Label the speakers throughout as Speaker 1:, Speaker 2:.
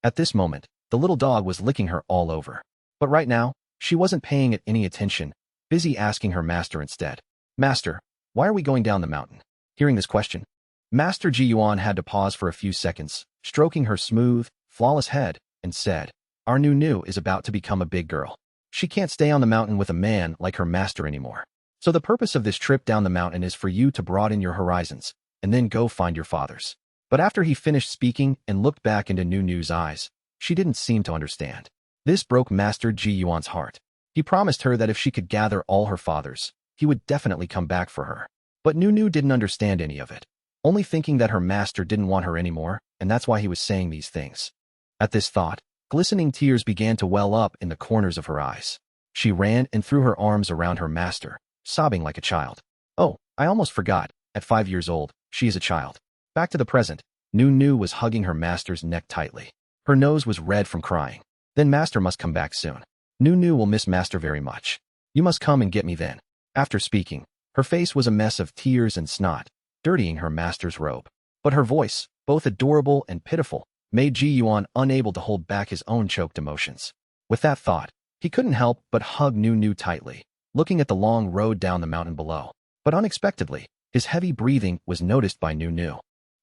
Speaker 1: At this moment, the little dog was licking her all over. But right now, she wasn't paying it any attention, busy asking her master instead. Master, why are we going down the mountain? Hearing this question, Master Ji Yuan had to pause for a few seconds, stroking her smooth, flawless head, and said, Our new is about to become a big girl. She can't stay on the mountain with a man like her master anymore. So the purpose of this trip down the mountain is for you to broaden your horizons, and then go find your father's. But after he finished speaking and looked back into Nu's eyes, she didn't seem to understand. This broke Master Ji Yuan's heart. He promised her that if she could gather all her fathers, he would definitely come back for her. But Nu didn't understand any of it, only thinking that her master didn't want her anymore, and that's why he was saying these things. At this thought, glistening tears began to well up in the corners of her eyes. She ran and threw her arms around her master, sobbing like a child. Oh, I almost forgot, at 5 years old, she is a child. Back to the present, Nu was hugging her master's neck tightly. Her nose was red from crying. Then master must come back soon. Nu will miss master very much. You must come and get me then. After speaking, her face was a mess of tears and snot, dirtying her master's robe. But her voice, both adorable and pitiful, made Ji Yuan unable to hold back his own choked emotions. With that thought, he couldn't help but hug Nu tightly, looking at the long road down the mountain below. But unexpectedly, his heavy breathing was noticed by Nu.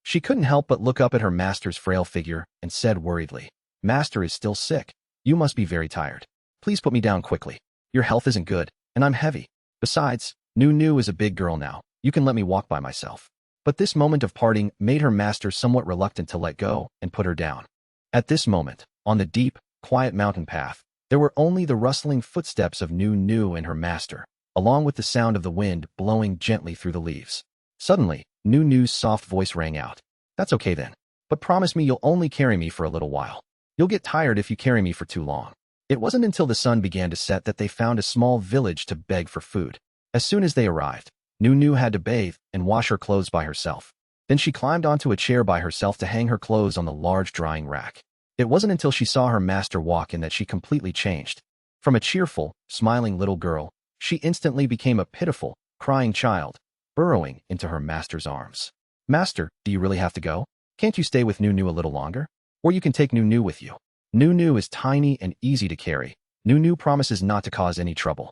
Speaker 1: She couldn't help but look up at her master's frail figure and said worriedly, Master is still sick. You must be very tired. Please put me down quickly. Your health isn't good, and I'm heavy. Besides, Nu is a big girl now. You can let me walk by myself. But this moment of parting made her master somewhat reluctant to let go and put her down. At this moment, on the deep, quiet mountain path, there were only the rustling footsteps of Nu and her master, along with the sound of the wind blowing gently through the leaves. Suddenly, Nu's soft voice rang out. That's okay then. But promise me you'll only carry me for a little while. You'll get tired if you carry me for too long. It wasn't until the sun began to set that they found a small village to beg for food. As soon as they arrived, Nu had to bathe and wash her clothes by herself. Then she climbed onto a chair by herself to hang her clothes on the large drying rack. It wasn't until she saw her master walk in that she completely changed. From a cheerful, smiling little girl, she instantly became a pitiful, crying child, burrowing into her master's arms. Master, do you really have to go? Can't you stay with Nu a little longer? Or you can take Nu with you. Nu is tiny and easy to carry. Nu promises not to cause any trouble.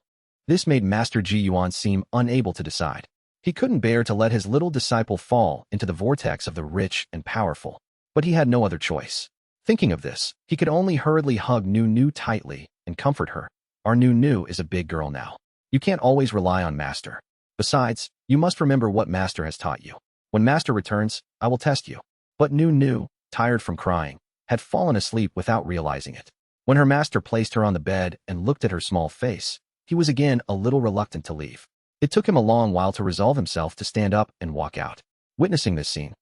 Speaker 1: This made Master Ji Yuan seem unable to decide. He couldn't bear to let his little disciple fall into the vortex of the rich and powerful. But he had no other choice. Thinking of this, he could only hurriedly hug Nu tightly and comfort her. Our Nu is a big girl now. You can't always rely on Master. Besides, you must remember what Master has taught you. When Master returns, I will test you. But Nu, tired from crying, had fallen asleep without realizing it. When her master placed her on the bed and looked at her small face, he was again a little reluctant to leave. It took him a long while to resolve himself to stand up and walk out. Witnessing this scene,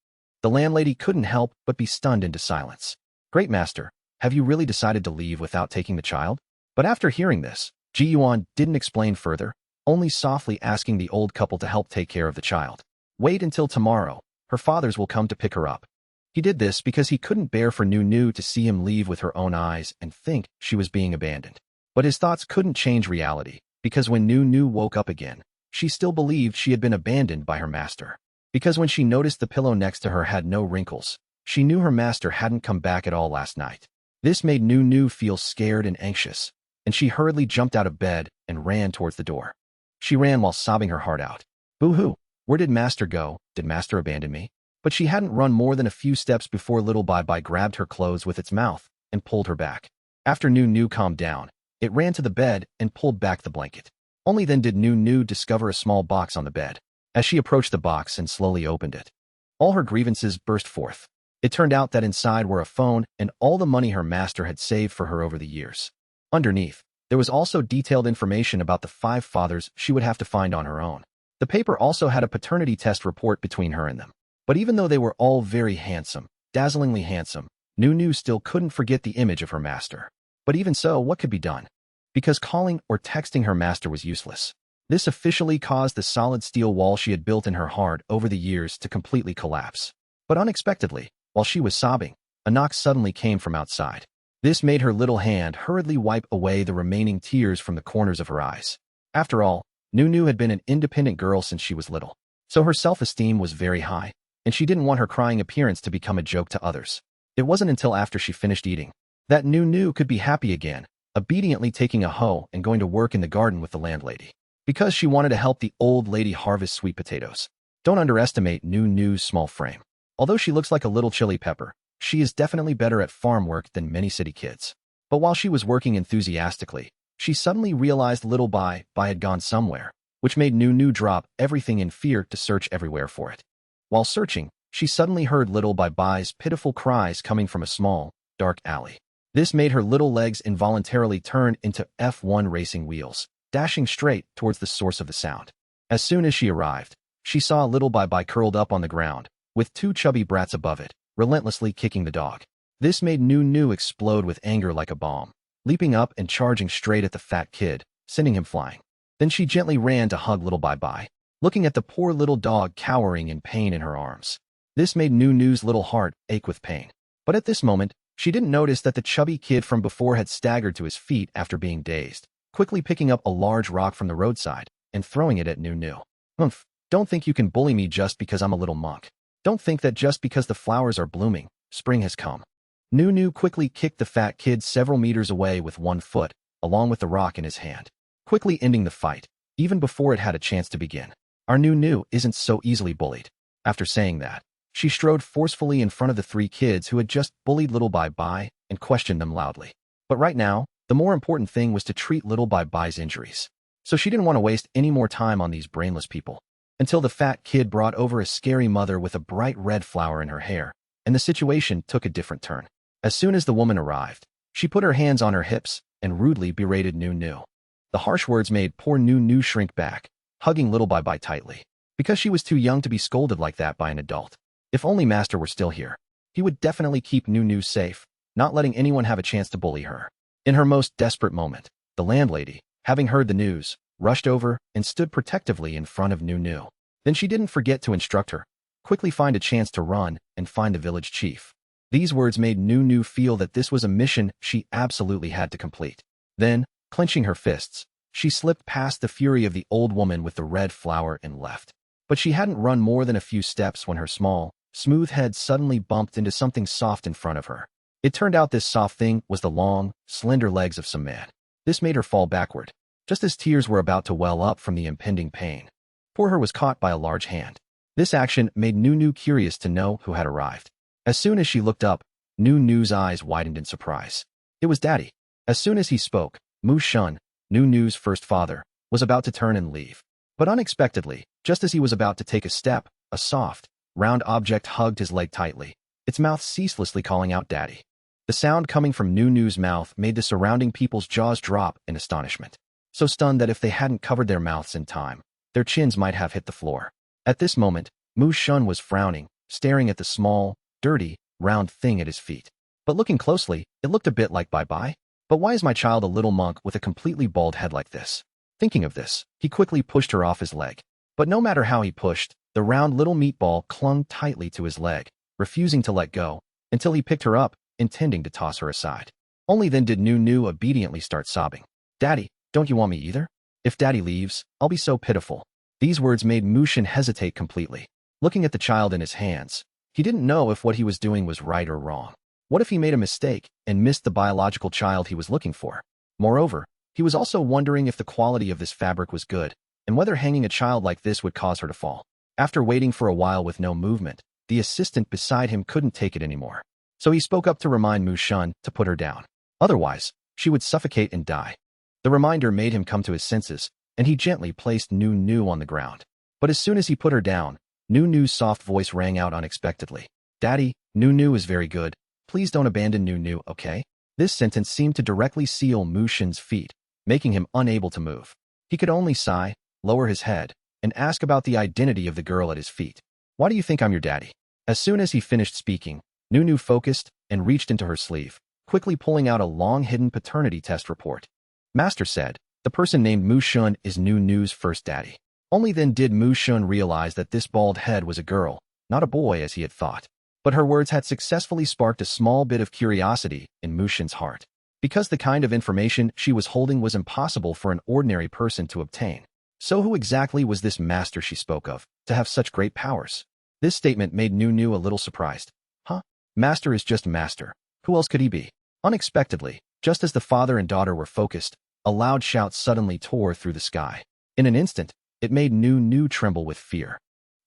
Speaker 1: the landlady couldn't help but be stunned into silence. Great master, have you really decided to leave without taking the child? But after hearing this, Ji Yuan didn't explain further, only softly asking the old couple to help take care of the child. Wait until tomorrow. Her fathers will come to pick her up. He did this because he couldn't bear for Nu to see him leave with her own eyes and think she was being abandoned. But his thoughts couldn't change reality, because when Nu woke up again, she still believed she had been abandoned by her master. Because when she noticed the pillow next to her had no wrinkles, she knew her master hadn't come back at all last night. This made Nu feel scared and anxious, and she hurriedly jumped out of bed and ran towards the door. She ran while sobbing her heart out. Boo-hoo! Where did master go? Did master abandon me? But she hadn't run more than a few steps before little Bye-Bye grabbed her clothes with its mouth and pulled her back. After Nu calmed down, it ran to the bed and pulled back the blanket. Only then did Nu discover a small box on the bed. As she approached the box and slowly opened it, all her grievances burst forth. It turned out that inside were a phone and all the money her master had saved for her over the years. Underneath, there was also detailed information about the 5 fathers she would have to find on her own. The paper also had a paternity test report between her and them. But even though they were all very handsome, dazzlingly handsome, Nu still couldn't forget the image of her master. But even so, what could be done? Because calling or texting her master was useless. This officially caused the solid steel wall she had built in her heart over the years to completely collapse. But unexpectedly, while she was sobbing, a knock suddenly came from outside. This made her little hand hurriedly wipe away the remaining tears from the corners of her eyes. After all, Nu had been an independent girl since she was little, so her self-esteem was very high, and she didn't want her crying appearance to become a joke to others. It wasn't until after she finished eating, that Nu could be happy again, obediently taking a hoe and going to work in the garden with the landlady. Because she wanted to help the old lady harvest sweet potatoes. Don't underestimate Nu's small frame. Although she looks like a little chili pepper, she is definitely better at farm work than many city kids. But while she was working enthusiastically, she suddenly realized little Bai had gone somewhere, which made Nu drop everything in fear to search everywhere for it. While searching, she suddenly heard little Bai's pitiful cries coming from a small, dark alley. This made her little legs involuntarily turn into F1 racing wheels, dashing straight towards the source of the sound. As soon as she arrived, she saw little Bai curled up on the ground, with two chubby brats above it, relentlessly kicking the dog. This made Nu explode with anger like a bomb, leaping up and charging straight at the fat kid, sending him flying. Then she gently ran to hug little Bai, looking at the poor little dog cowering in pain in her arms. This made Nu's little heart ache with pain. But at this moment, she didn't notice that the chubby kid from before had staggered to his feet after being dazed, quickly picking up a large rock from the roadside and throwing it at Nu. Humph, don't think you can bully me just because I'm a little monk. Don't think that just because the flowers are blooming, spring has come. Nu quickly kicked the fat kid several meters away with one foot, along with the rock in his hand, quickly ending the fight, even before it had a chance to begin. Our Nu isn't so easily bullied. After saying that, she strode forcefully in front of the three kids who had just bullied little Bai and questioned them loudly. But right now, the more important thing was to treat little Bai's injuries. So she didn't want to waste any more time on these brainless people. Until the fat kid brought over a scary mother with a bright red flower in her hair, and the situation took a different turn. As soon as the woman arrived, she put her hands on her hips and rudely berated Nu. The harsh words made poor Nu shrink back, hugging little Bai tightly, because she was too young to be scolded like that by an adult. If only Master were still here, he would definitely keep Nu safe, not letting anyone have a chance to bully her. In her most desperate moment, the landlady, having heard the news, rushed over and stood protectively in front of Nu. Then she didn't forget to instruct her, quickly find a chance to run and find the village chief. These words made Nu feel that this was a mission she absolutely had to complete. Then, clenching her fists, she slipped past the fury of the old woman with the red flower and left. But she hadn't run more than a few steps when her small, smooth head suddenly bumped into something soft in front of her. It turned out this soft thing was the long, slender legs of some man. This made her fall backward, just as tears were about to well up from the impending pain. Poor her was caught by a large hand. This action made Nu curious to know who had arrived. As soon as she looked up, Nu's eyes widened in surprise. It was Daddy. As soon as he spoke, Mu Shun, Nu's first father, was about to turn and leave. But unexpectedly, just as he was about to take a step, a soft, round object hugged his leg tightly, its mouth ceaselessly calling out Daddy. The sound coming from Nu's mouth made the surrounding people's jaws drop in astonishment, so stunned that if they hadn't covered their mouths in time, their chins might have hit the floor. At this moment, Mu Shun was frowning, staring at the small, dirty, round thing at his feet. But looking closely, it looked a bit like Bai. But why is my child a little monk with a completely bald head like this? Thinking of this, he quickly pushed her off his leg. But no matter how he pushed, the round little meatball clung tightly to his leg, refusing to let go, until he picked her up, intending to toss her aside. Only then did Nu obediently start sobbing. Daddy, don't you want me either? If Daddy leaves, I'll be so pitiful. These words made Mushin hesitate completely. Looking at the child in his hands, he didn't know if what he was doing was right or wrong. What if he made a mistake and missed the biological child he was looking for? Moreover, he was also wondering if the quality of this fabric was good, and whether hanging a child like this would cause her to fall. After waiting for a while with no movement, the assistant beside him couldn't take it anymore. So he spoke up to remind Mu Shun to put her down. Otherwise, she would suffocate and die. The reminder made him come to his senses, and he gently placed Nu on the ground. But as soon as he put her down, Nu's soft voice rang out unexpectedly. Daddy, Nu is very good. Please don't abandon Nu, okay? This sentence seemed to directly seal Mu Shun's feet, making him unable to move. He could only sigh, lower his head, and ask about the identity of the girl at his feet. Why do you think I'm your daddy? As soon as he finished speaking, Nu focused and reached into her sleeve, quickly pulling out a long-hidden paternity test report. Master said, the person named Mu Shun is Nu's first daddy. Only then did Mu Shun realize that this bald head was a girl, not a boy as he had thought. But her words had successfully sparked a small bit of curiosity in Mu Shun's heart. Because the kind of information she was holding was impossible for an ordinary person to obtain. So who exactly was this master she spoke of, to have such great powers? This statement made Nu a little surprised. Huh? Master is just master. Who else could he be? Unexpectedly, just as the father and daughter were focused, a loud shout suddenly tore through the sky. In an instant, it made Nu tremble with fear.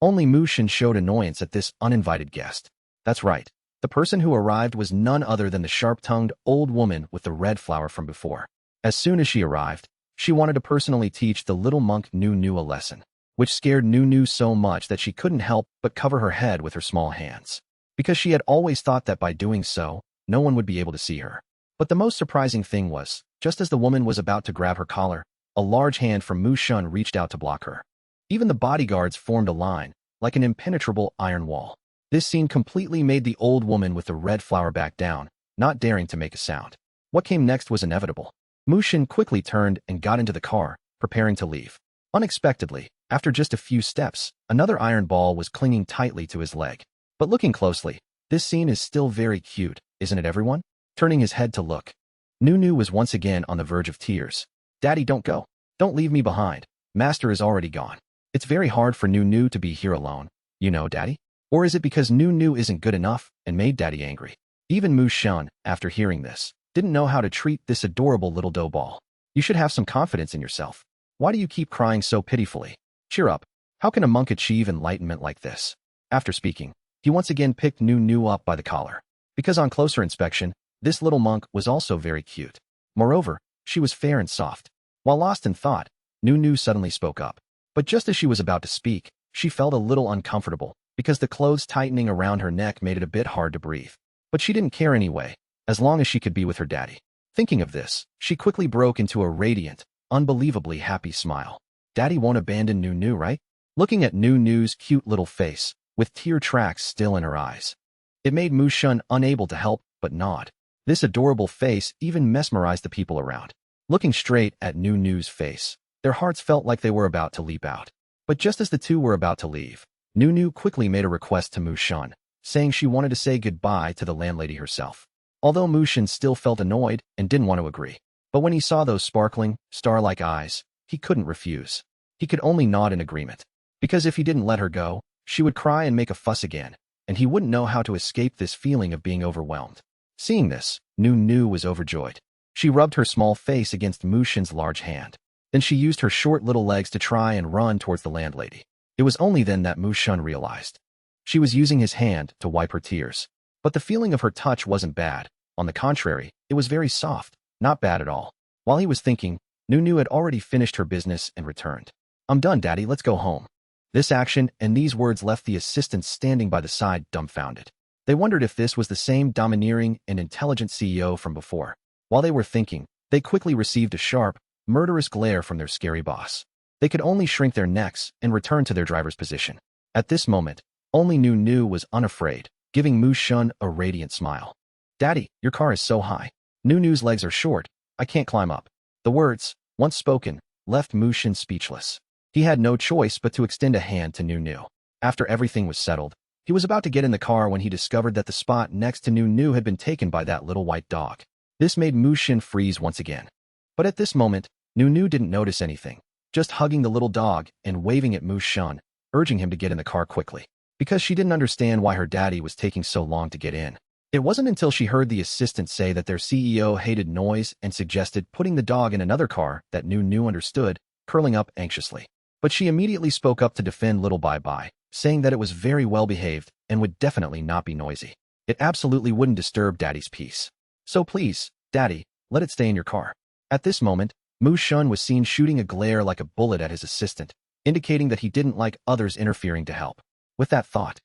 Speaker 1: Only Mushin showed annoyance at this uninvited guest. That's right. The person who arrived was none other than the sharp-tongued old woman with the red flower from before. As soon as she arrived, she wanted to personally teach the little monk Nu a lesson, which scared Nu so much that she couldn't help but cover her head with her small hands. Because she had always thought that by doing so, no one would be able to see her. But the most surprising thing was, just as the woman was about to grab her collar, a large hand from Mushin reached out to block her. Even the bodyguards formed a line, like an impenetrable iron wall. This scene completely made the old woman with the red flower back down, not daring to make a sound. What came next was inevitable. Mushin quickly turned and got into the car, preparing to leave. Unexpectedly, after just a few steps, another iron ball was clinging tightly to his leg. But looking closely, this scene is still very cute, isn't it everyone? Turning his head to look, Nu was once again on the verge of tears. Daddy, don't go. Don't leave me behind. Master is already gone. It's very hard for Nu to be here alone. You know, Daddy? Or is it because Nu isn't good enough and made Daddy angry? Even Mushin, after hearing this, didn't know how to treat this adorable little dough ball. You should have some confidence in yourself. Why do you keep crying so pitifully? Cheer up. How can a monk achieve enlightenment like this? After speaking, he once again picked Nu up by the collar. Because on closer inspection, this little monk was also very cute. Moreover, she was fair and soft. While lost in thought, Nu suddenly spoke up. But just as she was about to speak, she felt a little uncomfortable, because the clothes tightening around her neck made it a bit hard to breathe. But she didn't care anyway, as long as she could be with her daddy. Thinking of this, she quickly broke into a radiant, unbelievably happy smile. Daddy won't abandon Nu, right? Looking at Nu's cute little face, with tear tracks still in her eyes. It made Mushin unable to help but nod. This adorable face even mesmerized the people around. Looking straight at Nu's face, their hearts felt like they were about to leap out. But just as the two were about to leave, Nu quickly made a request to Mushin, saying she wanted to say goodbye to the landlady herself. Although Mushin still felt annoyed and didn't want to agree. But when he saw those sparkling, star-like eyes, he couldn't refuse. He could only nod in agreement. Because if he didn't let her go, she would cry and make a fuss again, and he wouldn't know how to escape this feeling of being overwhelmed. Seeing this, Nu was overjoyed. She rubbed her small face against Mushin's large hand. Then she used her short little legs to try and run towards the landlady. It was only then that Mushin realized. She was using his hand to wipe her tears. But the feeling of her touch wasn't bad. On the contrary, it was very soft, not bad at all. While he was thinking, Nu had already finished her business and returned. I'm done, Daddy, let's go home. This action and these words left the assistants standing by the side dumbfounded. They wondered if this was the same domineering and intelligent CEO from before. While they were thinking, they quickly received a sharp, murderous glare from their scary boss. They could only shrink their necks and return to their driver's position. At this moment, only Nu was unafraid, giving Mushin a radiant smile. Daddy, your car is so high. Nu's legs are short. I can't climb up. The words, once spoken, left Mushin speechless. He had no choice but to extend a hand to Nu. After everything was settled, he was about to get in the car when he discovered that the spot next to Nu had been taken by that little white dog. This made Mushin freeze once again. But at this moment, Nu didn't notice anything, just hugging the little dog and waving at Mushin, urging him to get in the car quickly. Because she didn't understand why her daddy was taking so long to get in. It wasn't until she heard the assistant say that their CEO hated noise and suggested putting the dog in another car that Nu understood, curling up anxiously. But she immediately spoke up to defend little Bye-Bye, saying that it was very well behaved and would definitely not be noisy. It absolutely wouldn't disturb Daddy's peace. So please, Daddy, let it stay in your car. At this moment, Mushin was seen shooting a glare like a bullet at his assistant, indicating that he didn't like others interfering to help. With that thought,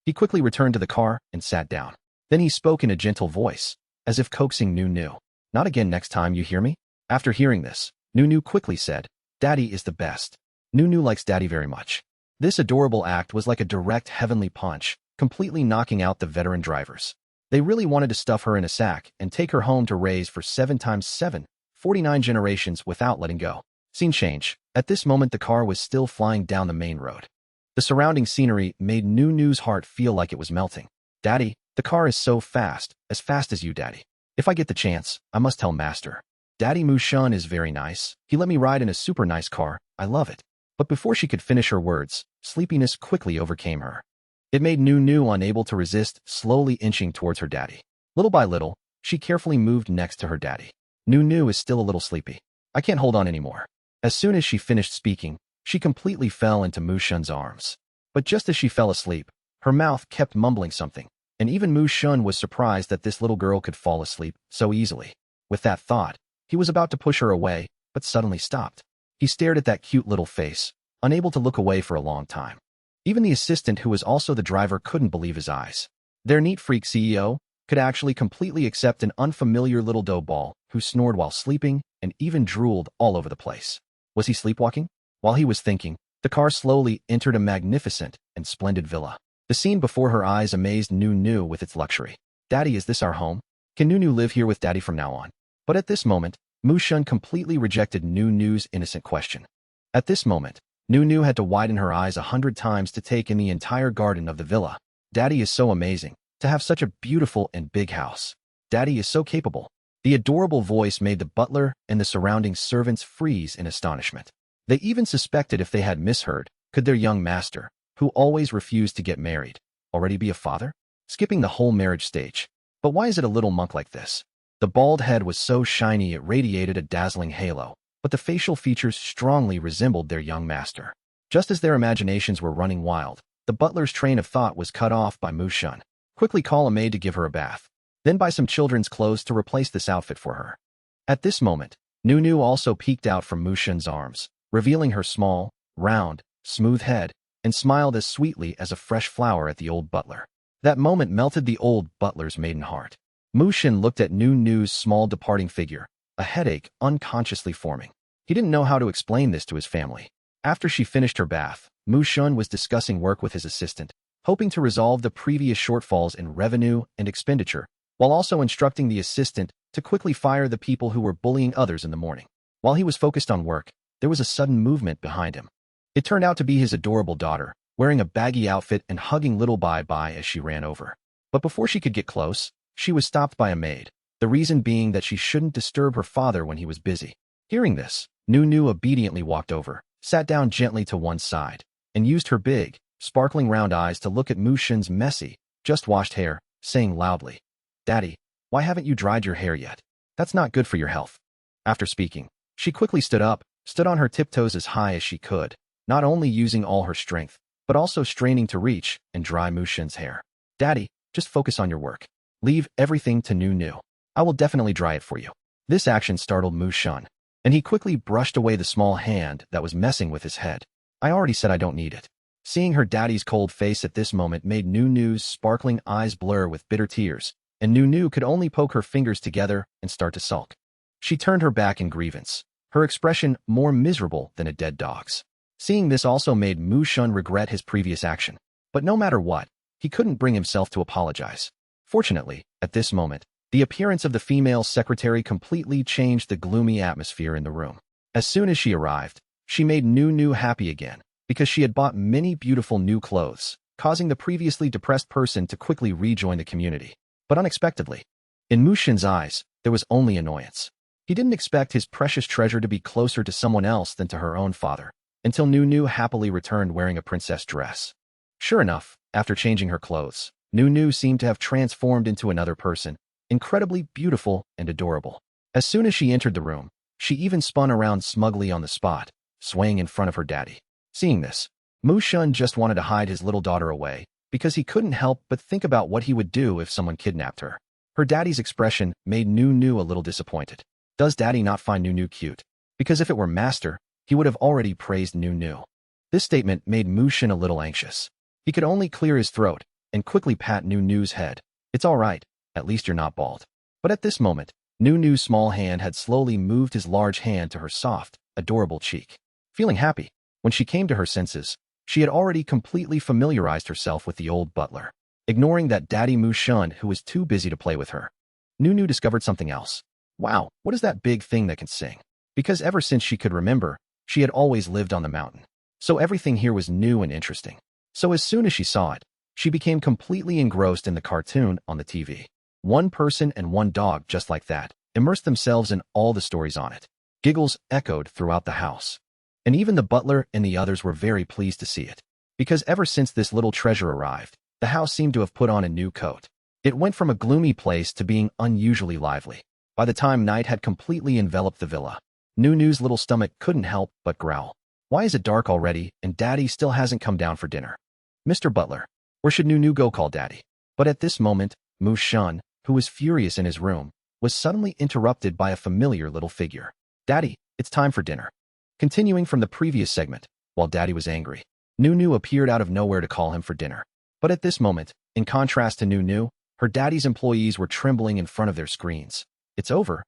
Speaker 1: he quickly returned to the car and sat down. Then he spoke in a gentle voice, as if coaxing Nu. Not again next time, you hear me? After hearing this, Nu quickly said, Daddy is the best. Nu likes Daddy very much. This adorable act was like a direct heavenly punch, completely knocking out the veteran drivers. They really wanted to stuff her in a sack and take her home to raise for 7 times 7, 49 generations without letting go. Scene change. At this moment the car was still flying down the main road. The surrounding scenery made Nu's heart feel like it was melting. Daddy, the car is so fast as you, Daddy. If I get the chance, I must tell Master. Daddy Mushin is very nice. He let me ride in a super nice car. I love it. But before she could finish her words, sleepiness quickly overcame her. It made Nu unable to resist, slowly inching towards her daddy. Little by little, She carefully moved next to her daddy. Nu is still a little sleepy. I can't hold on anymore. As soon as she finished speaking, she completely fell into Mushun's arms. But just as she fell asleep, her mouth kept mumbling something, and even Mushun was surprised that this little girl could fall asleep so easily. With that thought, he was about to push her away, but suddenly stopped. He stared at that cute little face, unable to look away for a long time. Even the assistant, who was also the driver, couldn't believe his eyes. Their neat freak CEO could actually completely accept an unfamiliar little dough ball who snored while sleeping and even drooled all over the place. Was he sleepwalking? While he was thinking, the car slowly entered a magnificent and splendid villa. The scene before her eyes amazed Nu with its luxury. Daddy, is this our home? Can Nu live here with Daddy from now on? But at this moment, Mushun completely rejected Nu's innocent question. At this moment, Nu had to widen her eyes 100 times to take in the entire garden of the villa. Daddy is so amazing, to have such a beautiful and big house. Daddy is so capable. The adorable voice made the butler and the surrounding servants freeze in astonishment. They even suspected if they had misheard, could their young master, who always refused to get married, already be a father? Skipping the whole marriage stage. But why is it a little monk like this? The bald head was so shiny it radiated a dazzling halo, but the facial features strongly resembled their young master. Just as their imaginations were running wild, the butler's train of thought was cut off by Mushun. Quickly call a maid to give her a bath. Then buy some children's clothes to replace this outfit for her. At this moment, Nu also peeked out from Mushun's arms, revealing her small, round, smooth head, and smiled as sweetly as a fresh flower at the old butler. That moment melted the old butler's maiden heart. Mushun looked at Nu's small departing figure, a headache unconsciously forming. He didn't know how to explain this to his family. After she finished her bath, Mushun was discussing work with his assistant, hoping to resolve the previous shortfalls in revenue and expenditure, while also instructing the assistant to quickly fire the people who were bullying others in the morning. While he was focused on work, there was a sudden movement behind him. It turned out to be his adorable daughter, wearing a baggy outfit and hugging little Bye as she ran over. But before she could get close, she was stopped by a maid, the reason being that she shouldn't disturb her father when he was busy. Hearing this, Nu obediently walked over, sat down gently to one side, and used her big, sparkling round eyes to look at Mushun's messy, just-washed hair, saying loudly, "Daddy, why haven't you dried your hair yet? That's not good for your health." After speaking, she quickly stood up, stood on her tiptoes as high as she could, not only using all her strength, but also straining to reach and dry Mushun's hair. "Daddy, just focus on your work. Leave everything to Nu. I will definitely dry it for you." This action startled Mushun, and he quickly brushed away the small hand that was messing with his head. "I already said I don't need it." Seeing her daddy's cold face at this moment made Nu's sparkling eyes blur with bitter tears, and Nu could only poke her fingers together and start to sulk. She turned her back in grievance, her expression more miserable than a dead dog's. Seeing this also made Mushun regret his previous action. But no matter what, he couldn't bring himself to apologize. Fortunately, at this moment, the appearance of the female secretary completely changed the gloomy atmosphere in the room. As soon as she arrived, she made Nu happy again, because she had bought many beautiful new clothes, causing the previously depressed person to quickly rejoin the community. But unexpectedly, in Mushun's eyes, there was only annoyance. He didn't expect his precious treasure to be closer to someone else than to her own father, until Nu happily returned wearing a princess dress. Sure enough, after changing her clothes, Nu seemed to have transformed into another person, incredibly beautiful and adorable. As soon as she entered the room, she even spun around smugly on the spot, swaying in front of her daddy. Seeing this, Mushun just wanted to hide his little daughter away, because he couldn't help but think about what he would do if someone kidnapped her. Her daddy's expression made Nu a little disappointed. Does daddy not find Nu cute? Because if it were master, he would have already praised Nu. This statement made Mushun a little anxious. He could only clear his throat and quickly pat Nu's head. "It's all right, at least you're not bald." But at this moment, Nu's small hand had slowly moved his large hand to her soft, adorable cheek. Feeling happy, when she came to her senses, she had already completely familiarized herself with the old butler, ignoring that daddy Mushun who was too busy to play with her. Nu discovered something else. Wow, what is that big thing that can sing? Because ever since she could remember, she had always lived on the mountain. So everything here was new and interesting. So as soon as she saw it, she became completely engrossed in the cartoon on the TV. One person and one dog just like that, immersed themselves in all the stories on it. Giggles echoed throughout the house. And even the butler and the others were very pleased to see it. Because ever since this little treasure arrived, the house seemed to have put on a new coat. It went from a gloomy place to being unusually lively. By the time night had completely enveloped the villa, Nunu's little stomach couldn't help but growl. Why is it dark already and Daddy still hasn't come down for dinner? Mr. Butler, where should Nunu go call Daddy? But at this moment, Mu Shun, who was furious in his room, was suddenly interrupted by a familiar little figure. Daddy, it's time for dinner. Continuing from the previous segment, while Daddy was angry, Nunu appeared out of nowhere to call him for dinner. But at this moment, in contrast to Nunu, her daddy's employees were trembling in front of their screens. It's over,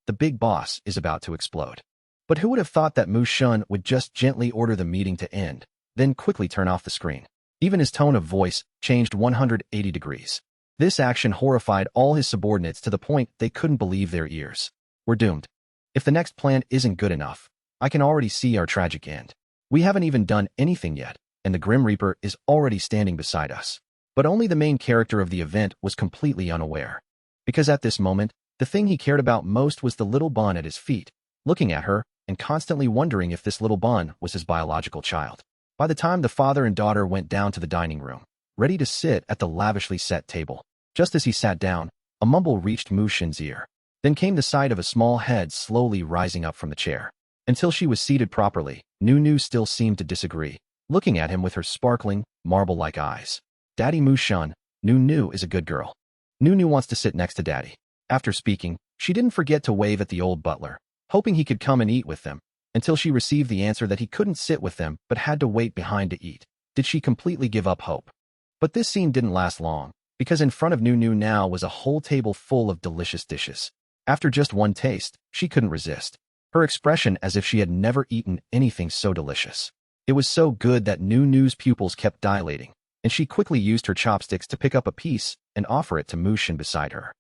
Speaker 1: the big boss is about to explode. But who would have thought that Mu Shun would just gently order the meeting to end, then quickly turn off the screen? Even his tone of voice changed 180 degrees. This action horrified all his subordinates to the point they couldn't believe their ears. We're doomed. If the next plan isn't good enough, I can already see our tragic end. We haven't even done anything yet, and the Grim Reaper is already standing beside us. But only the main character of the event was completely unaware. Because at this moment, the thing he cared about most was the little bun at his feet, looking at her and constantly wondering if this little bun was his biological child. By the time the father and daughter went down to the dining room, ready to sit at the lavishly set table, just as he sat down, a mumble reached Mu Shun's ear. Then came the sight of a small head slowly rising up from the chair. Until she was seated properly, Nunu still seemed to disagree, looking at him with her sparkling, marble-like eyes. Daddy Mu Shun, Nunu is a good girl. Nunu wants to sit next to Daddy. After speaking, she didn't forget to wave at the old butler, hoping he could come and eat with them, until she received the answer that he couldn't sit with them but had to wait behind to eat. Did she completely give up hope? But this scene didn't last long, because in front of Nunu now was a whole table full of delicious dishes. After just one taste, she couldn't resist, her expression as if she had never eaten anything so delicious. It was so good that Nunu's pupils kept dilating, and she quickly used her chopsticks to pick up a piece and offer it to Mu Shun beside her.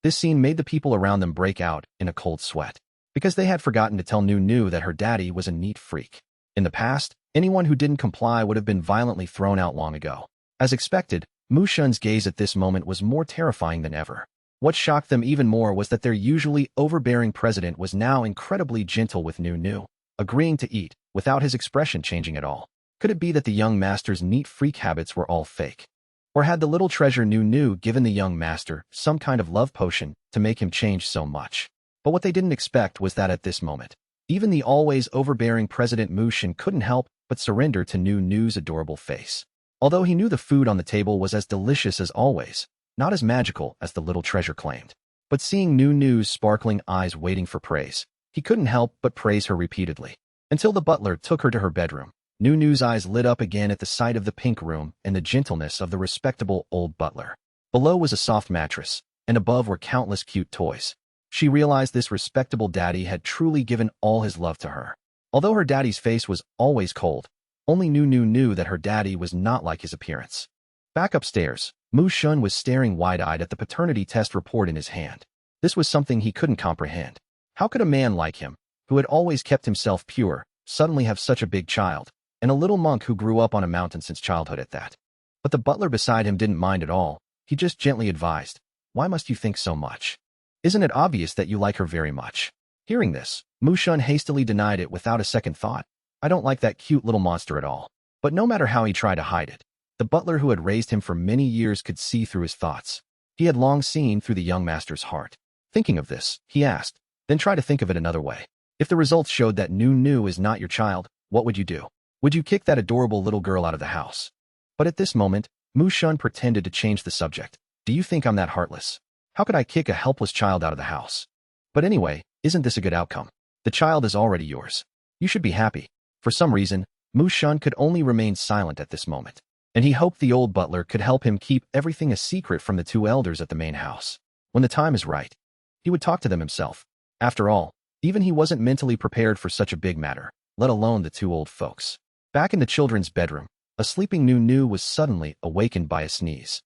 Speaker 1: This scene made the people around them break out in a cold sweat, because they had forgotten to tell Nunu that her daddy was a neat freak. In the past, anyone who didn't comply would have been violently thrown out long ago. As expected, Mu Shun's gaze at this moment was more terrifying than ever. What shocked them even more was that their usually overbearing president was now incredibly gentle with Nunu, agreeing to eat, without his expression changing at all. Could it be that the young master's neat freak habits were all fake? Or had the little treasure Nunu given the young master some kind of love potion to make him change so much? But what they didn't expect was that at this moment, even the always overbearing President Mu Shun couldn't help but surrender to Nunu's adorable face. Although he knew the food on the table was as delicious as always, not as magical as the little treasure claimed. But seeing Nunu's sparkling eyes waiting for praise, he couldn't help but praise her repeatedly. Until the butler took her to her bedroom, Nunu's eyes lit up again at the sight of the pink room and the gentleness of the respectable old butler. Below was a soft mattress, and above were countless cute toys. She realized this respectable daddy had truly given all his love to her. Although her daddy's face was always cold, only Nunu knew that her daddy was not like his appearance. Back upstairs, Mu Shun was staring wide-eyed at the paternity test report in his hand. This was something he couldn't comprehend. How could a man like him, who had always kept himself pure, suddenly have such a big child, and a little monk who grew up on a mountain since childhood at that? But the butler beside him didn't mind at all. He just gently advised, "Why must you think so much? Isn't it obvious that you like her very much?" Hearing this, Mu Shun hastily denied it without a second thought. "I don't like that cute little monster at all." But no matter how he tried to hide it, the butler who had raised him for many years could see through his thoughts. He had long seen through the young master's heart. Thinking of this, he asked, "Then try to think of it another way. If the results showed that Nunu is not your child, what would you do? Would you kick that adorable little girl out of the house?" But at this moment, Mu Shun pretended to change the subject. "Do you think I'm that heartless? How could I kick a helpless child out of the house? But anyway, isn't this a good outcome? The child is already yours. You should be happy." For some reason, Mu Shun could only remain silent at this moment, and he hoped the old butler could help him keep everything a secret from the two elders at the main house. When the time is right, he would talk to them himself. After all, even he wasn't mentally prepared for such a big matter, let alone the two old folks. Back in the children's bedroom, a sleeping Nunu was suddenly awakened by a sneeze.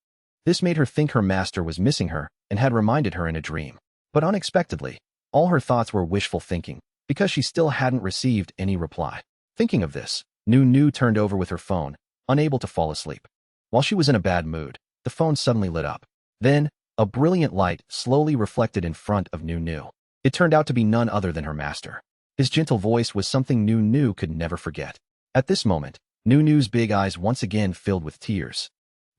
Speaker 1: This made her think her master was missing her and had reminded her in a dream. But unexpectedly, all her thoughts were wishful thinking, because she still hadn't received any reply. Thinking of this, Nunu turned over with her phone, unable to fall asleep. While she was in a bad mood, the phone suddenly lit up. Then, a brilliant light slowly reflected in front of Nunu. It turned out to be none other than her master. His gentle voice was something Nunu could never forget. At this moment, Nunu's big eyes once again filled with tears.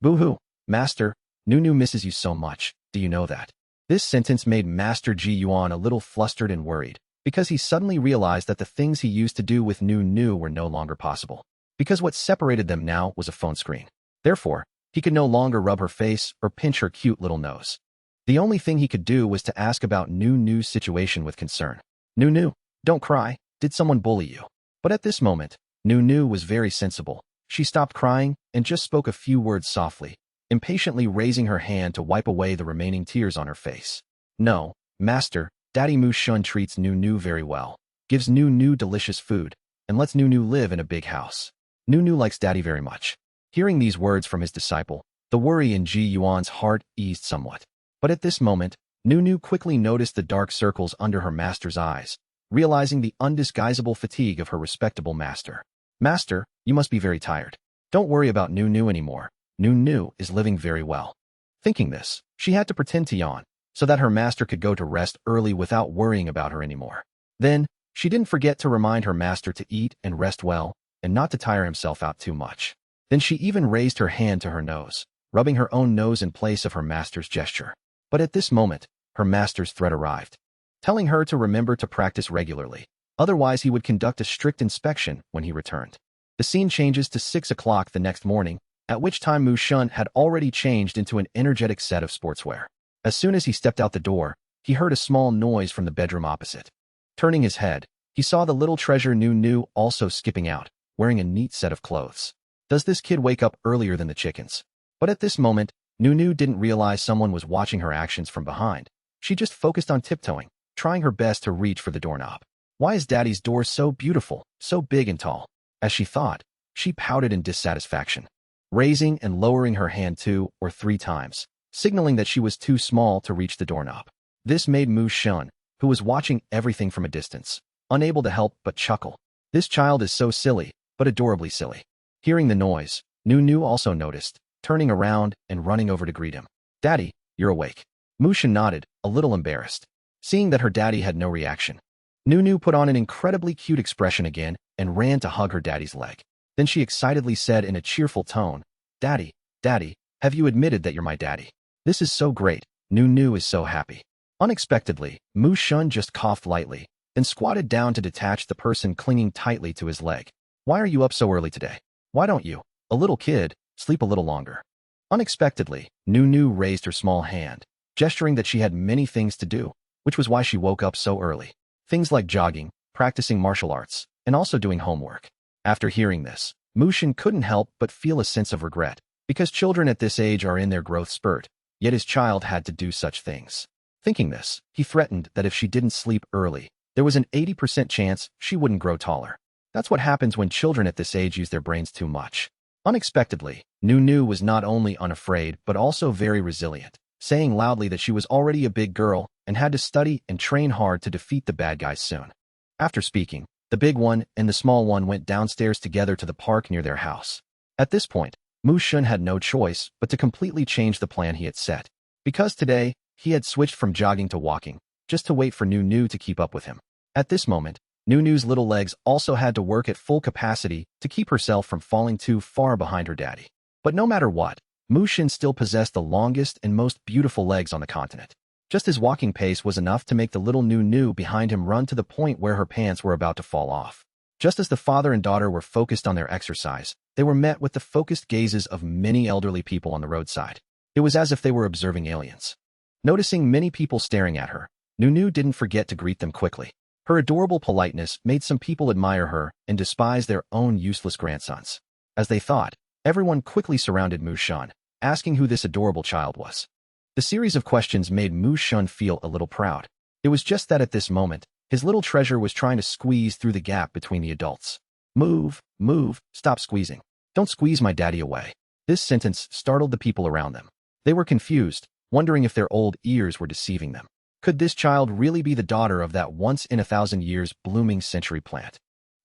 Speaker 1: "Boo-hoo, master, Nunu misses you so much, do you know that? This sentence made Master Ji Yuan a little flustered and worried, because he suddenly realized that the things he used to do with Nunu were no longer possible, because what separated them now was a phone screen. Therefore, he could no longer rub her face or pinch her cute little nose. The only thing he could do was to ask about Nunu's situation with concern. Nunu, don't cry, did someone bully you? But at this moment, Nunu was very sensible. She stopped crying and just spoke a few words softly, impatiently raising her hand to wipe away the remaining tears on her face. No, Master, Daddy Mu Shun treats Nunu very well, gives Nunu delicious food, and lets Nunu live in a big house. Nunu likes Daddy very much. Hearing these words from his disciple, the worry in Ji Yuan's heart eased somewhat. But at this moment, Nunu quickly noticed the dark circles under her master's eyes, realizing the undisguisable fatigue of her respectable master. Master, you must be very tired. Don't worry about Nunu anymore. Nunu is living very well. Thinking this, she had to pretend to yawn, so that her master could go to rest early without worrying about her anymore. Then, she didn't forget to remind her master to eat and rest well, and not to tire himself out too much. Then she even raised her hand to her nose, rubbing her own nose in place of her master's gesture. But at this moment, her master's threat arrived, telling her to remember to practice regularly, otherwise he would conduct a strict inspection when he returned. The scene changes to 6 o'clock the next morning, at which time Mu Shun had already changed into an energetic set of sportswear. As soon as he stepped out the door, he heard a small noise from the bedroom opposite. Turning his head, he saw the little treasure Nunu also skipping out, wearing a neat set of clothes. Does this kid wake up earlier than the chickens? But at this moment, Nunu didn't realize someone was watching her actions from behind. She just focused on tiptoeing, trying her best to reach for the doorknob. Why is Daddy's door so beautiful, so big and tall? As she thought, she pouted in dissatisfaction, raising and lowering her hand 2 or 3 times, signaling that she was too small to reach the doorknob. This made Mu Shun, who was watching everything from a distance, unable to help but chuckle. This child is so silly, but adorably silly. Hearing the noise, Nunu also noticed, turning around and running over to greet him. Daddy, you're awake. Mu Shun nodded, a little embarrassed. Seeing that her daddy had no reaction, Nunu put on an incredibly cute expression again and ran to hug her daddy's leg. Then she excitedly said in a cheerful tone, Daddy, Daddy, have you admitted that you're my daddy? This is so great. Nunu is so happy. Unexpectedly, Mu Shun just coughed lightly, then squatted down to detach the person clinging tightly to his leg. Why are you up so early today? Why don't you, a little kid, sleep a little longer? Unexpectedly, Nunu raised her small hand, gesturing that she had many things to do, which was why she woke up so early. Things like jogging, practicing martial arts, and also doing homework. After hearing this, Mu Shun couldn't help but feel a sense of regret, because children at this age are in their growth spurt, yet his child had to do such things. Thinking this, he threatened that if she didn't sleep early, there was an 80% chance she wouldn't grow taller. That's what happens when children at this age use their brains too much. Unexpectedly, Nunu was not only unafraid but also very resilient, saying loudly that she was already a big girl and had to study and train hard to defeat the bad guys soon. After speaking, the big one and the small one went downstairs together to the park near their house. At this point, Mu Shun had no choice but to completely change the plan he had set, because today, he had switched from jogging to walking, just to wait for Nunu to keep up with him. At this moment, Nunu's little legs also had to work at full capacity to keep herself from falling too far behind her daddy. But no matter what, Mu Shun still possessed the longest and most beautiful legs on the continent. Just his walking pace was enough to make the little Nunu behind him run to the point where her pants were about to fall off. Just as the father and daughter were focused on their exercise, they were met with the focused gazes of many elderly people on the roadside. It was as if they were observing aliens. Noticing many people staring at her, Nunu didn't forget to greet them quickly. Her adorable politeness made some people admire her and despise their own useless grandsons. As they thought, everyone quickly surrounded Mu Shun, asking who this adorable child was. The series of questions made Mu Shun feel a little proud. It was just that at this moment, his little treasure was trying to squeeze through the gap between the adults. Move, move, stop squeezing. Don't squeeze my daddy away. This sentence startled the people around them. They were confused, wondering if their old ears were deceiving them. Could this child really be the daughter of that once-in-a-thousand-years blooming century plant?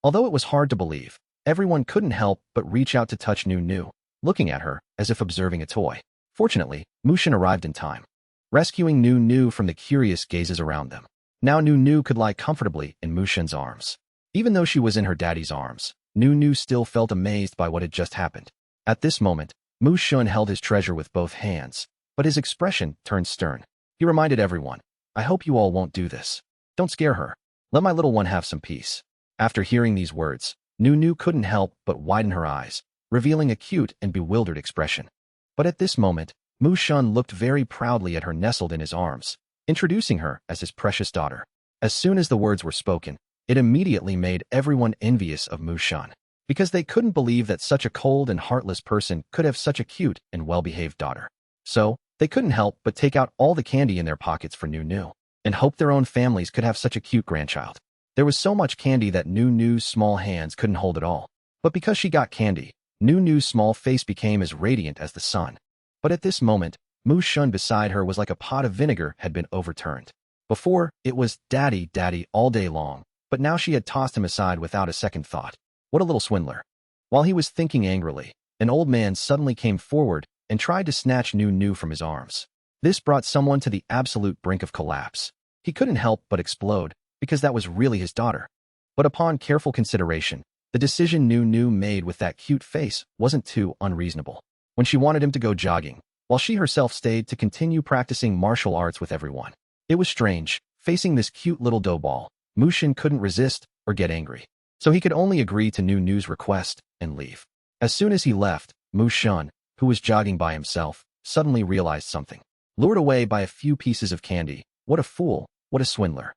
Speaker 1: Although it was hard to believe, everyone couldn't help but reach out to touch Nunu, looking at her as if observing a toy. Fortunately, Mu Shun arrived in time, rescuing Nunu from the curious gazes around them. Now Nunu could lie comfortably in Mu Shun's arms. Even though she was in her daddy's arms, Nunu still felt amazed by what had just happened. At this moment, Mu Shun held his treasure with both hands, but his expression turned stern. He reminded everyone, I hope you all won't do this. Don't scare her. Let my little one have some peace. After hearing these words, Nunu couldn't help but widen her eyes, revealing a cute and bewildered expression. But at this moment, Mu Shun looked very proudly at her nestled in his arms, introducing her as his precious daughter. As soon as the words were spoken, it immediately made everyone envious of Mu Shun, because they couldn't believe that such a cold and heartless person could have such a cute and well-behaved daughter. So, they couldn't help but take out all the candy in their pockets for Nunu, and hope their own families could have such a cute grandchild. There was so much candy that Nunu's small hands couldn't hold it all. But because she got candy, Nunu's small face became as radiant as the sun. But at this moment, Mu Shun beside her was like a pot of vinegar had been overturned. Before, it was daddy, daddy all day long, but now she had tossed him aside without a second thought. What a little swindler. While he was thinking angrily, an old man suddenly came forward and tried to snatch Nunu from his arms. This brought someone to the absolute brink of collapse. He couldn't help but explode, because that was really his daughter. But upon careful consideration, the decision Nunu made with that cute face wasn't too unreasonable. When she wanted him to go jogging, while she herself stayed to continue practicing martial arts with everyone. It was strange, facing this cute little dough ball, Mu Shun couldn't resist or get angry. So he could only agree to Nunu's request and leave. As soon as he left, Mu Shun, who was jogging by himself, suddenly realized something. Lured away by a few pieces of candy, what a fool, what a swindler.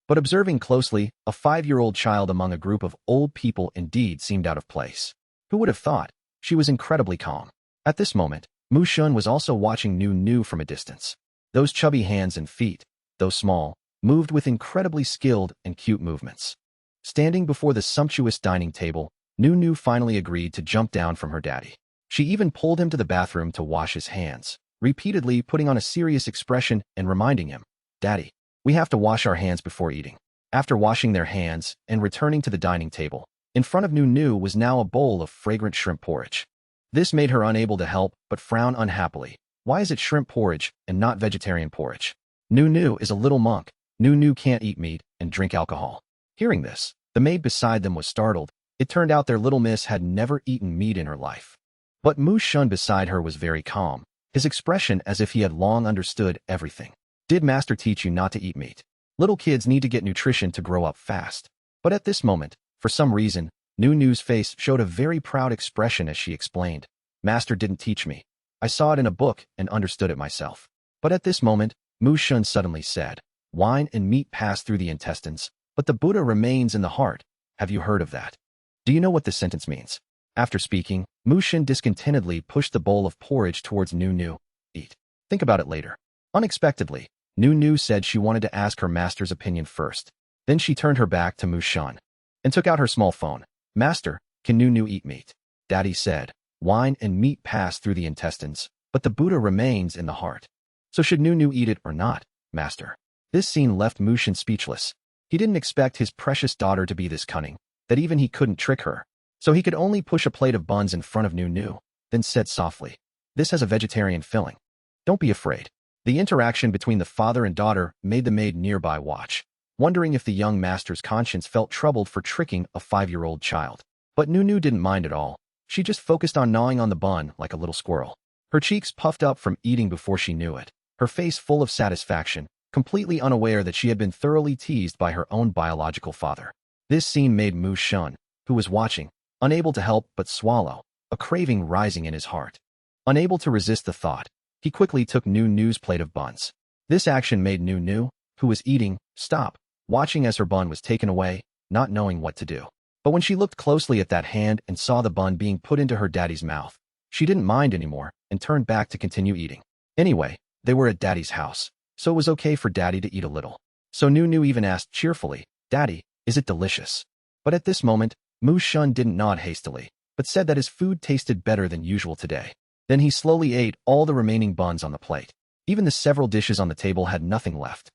Speaker 1: But observing closely, a 5-year-old child among a group of old people indeed seemed out of place. Who would have thought? She was incredibly calm. At this moment, Mu Shun was also watching Nunu from a distance. Those chubby hands and feet, though small, moved with incredibly skilled and cute movements. Standing before the sumptuous dining table, Nunu finally agreed to jump down from her daddy. She even pulled him to the bathroom to wash his hands, repeatedly putting on a serious expression and reminding him, Daddy, we have to wash our hands before eating. After washing their hands and returning to the dining table, in front of Nunu was now a bowl of fragrant shrimp porridge. This made her unable to help but frown unhappily. Why is it shrimp porridge and not vegetarian porridge? Nunu is a little monk. Nunu can't eat meat and drink alcohol. Hearing this, the maid beside them was startled. It turned out their little miss had never eaten meat in her life. But Mu Shun beside her was very calm, his expression as if he had long understood everything. Did master teach you not to eat meat? Little kids need to get nutrition to grow up fast. But at this moment, for some reason, Nunu's face showed a very proud expression as she explained. Master didn't teach me. I saw it in a book and understood it myself. But at this moment, Mu Shun suddenly said, Wine and meat pass through the intestines, but the Buddha remains in the heart. Have you heard of that? Do you know what this sentence means? After speaking, Mu Shun discontentedly pushed the bowl of porridge towards Nunu. Eat. Think about it later. Unexpectedly, Nunu said she wanted to ask her master's opinion first. Then she turned her back to Mu Shun and took out her small phone. Master, can Nunu eat meat? Daddy said, wine and meat pass through the intestines, but the Buddha remains in the heart. So should Nunu eat it or not, master? This scene left Mu Shun speechless. He didn't expect his precious daughter to be this cunning, that even he couldn't trick her. So he could only push a plate of buns in front of Nunu, then said softly, This has a vegetarian filling. Don't be afraid. The interaction between the father and daughter made the maid nearby watch, wondering if the young master's conscience felt troubled for tricking a 5-year-old child. But Nunu didn't mind at all. She just focused on gnawing on the bun like a little squirrel. Her cheeks puffed up from eating before she knew it, her face full of satisfaction, completely unaware that she had been thoroughly teased by her own biological father. This scene made Mu Shun, who was watching, unable to help but swallow, a craving rising in his heart. Unable to resist the thought, he quickly took Nunu's plate of buns. This action made Nunu, who was eating, stop, watching as her bun was taken away, not knowing what to do. But when she looked closely at that hand and saw the bun being put into her daddy's mouth, she didn't mind anymore and turned back to continue eating. Anyway, they were at daddy's house, so it was okay for daddy to eat a little. So Nunu even asked cheerfully, Daddy, is it delicious? But at this moment, Mu Shun didn't nod hastily, but said that his food tasted better than usual today. Then he slowly ate all the remaining buns on the plate. Even the several dishes on the table had nothing left.